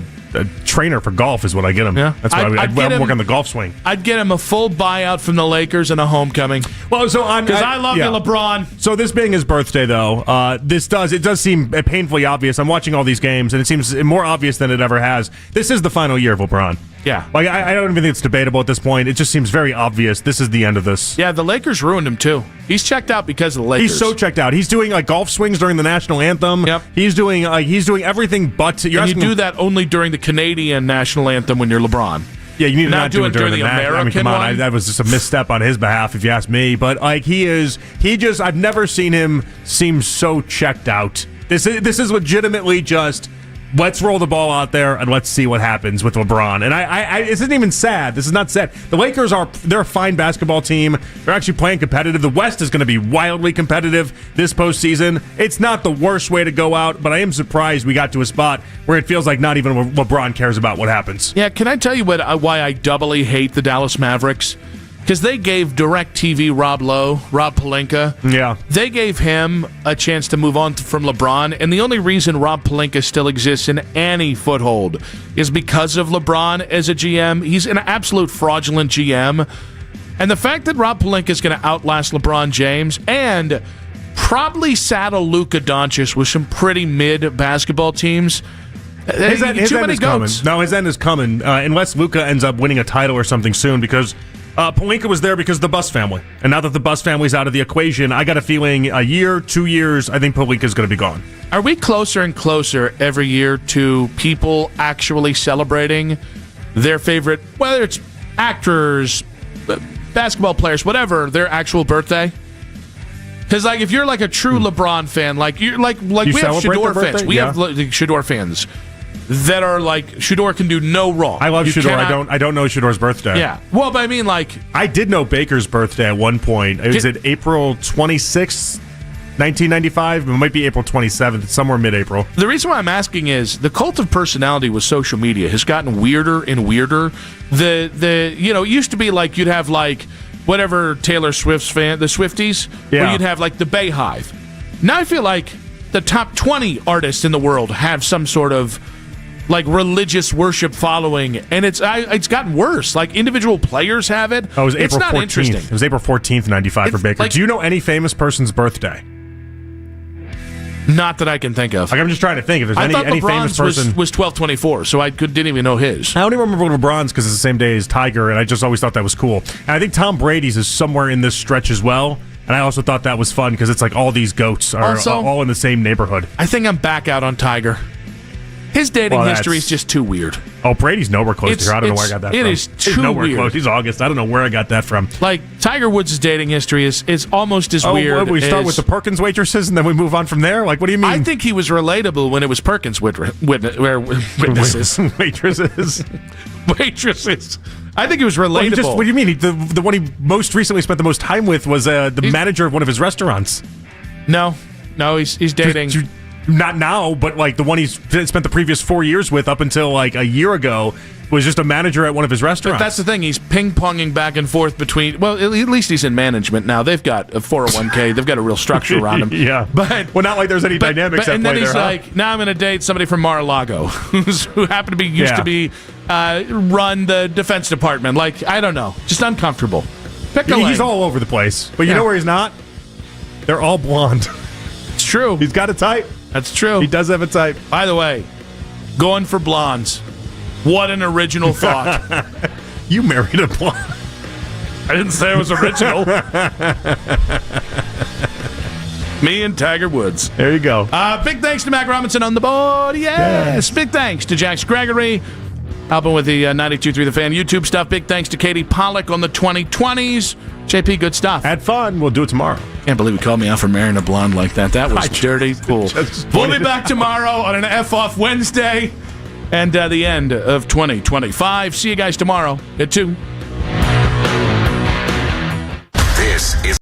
trainer for golf is what I get him. Yeah. That's what I'd work on the golf swing. I'd get him a full buyout from the Lakers and a homecoming. Well, so because I love you, LeBron. So this being his birthday, though, it does seem painfully obvious. I'm watching all these games, and it seems more obvious than it ever has. This is the final year of LeBron. Yeah. Like I don't even think it's debatable at this point. It just seems very obvious. This is the end of this. Yeah, the Lakers ruined him too. He's checked out because of the Lakers. He's so checked out. He's doing like golf swings during the national anthem. Yep. He's doing everything but. You do that only during the Canadian national anthem when you're LeBron. Yeah, you need to not do it during the American I mean, come on, one. that was just a misstep on his behalf, if you ask me. But like I've never seen him seem so checked out This is legitimately just let's roll the ball out there and let's see what happens with LeBron. And I this isn't even sad. This is not sad. The Lakers they're a fine basketball team. They're actually playing competitive. The West is going to be wildly competitive this postseason. It's not the worst way to go out, but I am surprised we got to a spot where it feels like not even LeBron cares about what happens. Yeah, can I tell you why I doubly hate the Dallas Mavericks? Because they gave DirecTV Rob Pelinka. Yeah. They gave him a chance to move on from LeBron, and the only reason Rob Pelinka still exists in any foothold is because of LeBron as a GM. He's an absolute fraudulent GM. And the fact that Rob Pelinka is going to outlast LeBron James and probably saddle Luka Doncic with some pretty mid basketball teams. His end is coming. No, his end is coming, unless Luka ends up winning a title or something soon, because Pelinka was there because of the Buss family. And now that the Buss family's out of the equation, I got a feeling a year, 2 years, I think Pelinka's going to be gone. Are we closer and closer every year to people actually celebrating their favorite, whether it's actors, basketball players, whatever, their actual birthday? Because like if you're like a true LeBron fan, like we have Shador fans. We have Shador fans that are like, Shador can do no wrong. I love Shador. I don't know Shador's birthday. Yeah. Well, but I mean, like, I did know Baker's birthday at one point. It was at April 26th, 1995. It might be April 27th, somewhere mid-April. The reason why I'm asking is the cult of personality with social media has gotten weirder and weirder. It used to be like you'd have like whatever Taylor Swift's fan, the Swifties, where you'd have like the Bayhive. Now I feel like the top 20 artists in the world have some sort of like religious worship following, and it's gotten worse. Like individual players have it. Oh, it was it's April not 14th. Interesting. It was April 14th, 95 for Baker. Like, do you know any famous person's birthday? Not that I can think of. Like, I'm just trying to think if there's any famous person. Was 12/24, so I didn't even know his. I only remember LeBron's because it's the same day as Tiger, and I just always thought that was cool. And I think Tom Brady's is somewhere in this stretch as well. And I also thought that was fun because it's like all these goats are all in the same neighborhood. I think I'm back out on Tiger. His dating history is just too weird. Oh, Brady's nowhere close to here. I don't know where I got that from. It is He's nowhere weird. close. He's August. I don't know where I got that from. Like, Tiger Woods' dating history is almost as weird. We start with the Perkins waitresses and then we move on from there? Like, what do you mean? I think he was relatable when it was Perkins witnesses. Waitresses. Waitresses. I think he was relatable. What do you mean? The one he most recently spent the most time with was the manager of one of his restaurants. No, he's dating. Not now, but like the one he's spent the previous 4 years with up until like a year ago was just a manager at one of his restaurants. But that's the thing. He's ping-ponging back and forth between... Well, at least he's in management now. They've got a 401k. They've got a real structure around him. Yeah. But not like there's any dynamics at play there. And then he's like, now I'm going to date somebody from Mar-a-Lago who happened to be used to be run the defense department. Like, I don't know. Just uncomfortable. Pick a lane. He's all over the place. But you know where he's not? They're all blonde. It's true. He's got a type. That's true. He does have a type. By the way, going for blondes. What an original thought. You married a blonde. I didn't say it was original. Me and Tiger Woods. There you go. Big thanks to Mac Robinson on the board. Yes. Big thanks to Jax Gregory, helping with the 92.3 The Fan YouTube stuff. Big thanks to Katie Pollock on the 2020s. JP, good stuff. Had fun. We'll do it tomorrow. Can't believe he called me out for marrying a blonde like that. That was dirty. Cool. We'll be back tomorrow on an F-Off Wednesday and the end of 2025. See you guys tomorrow at 2. This is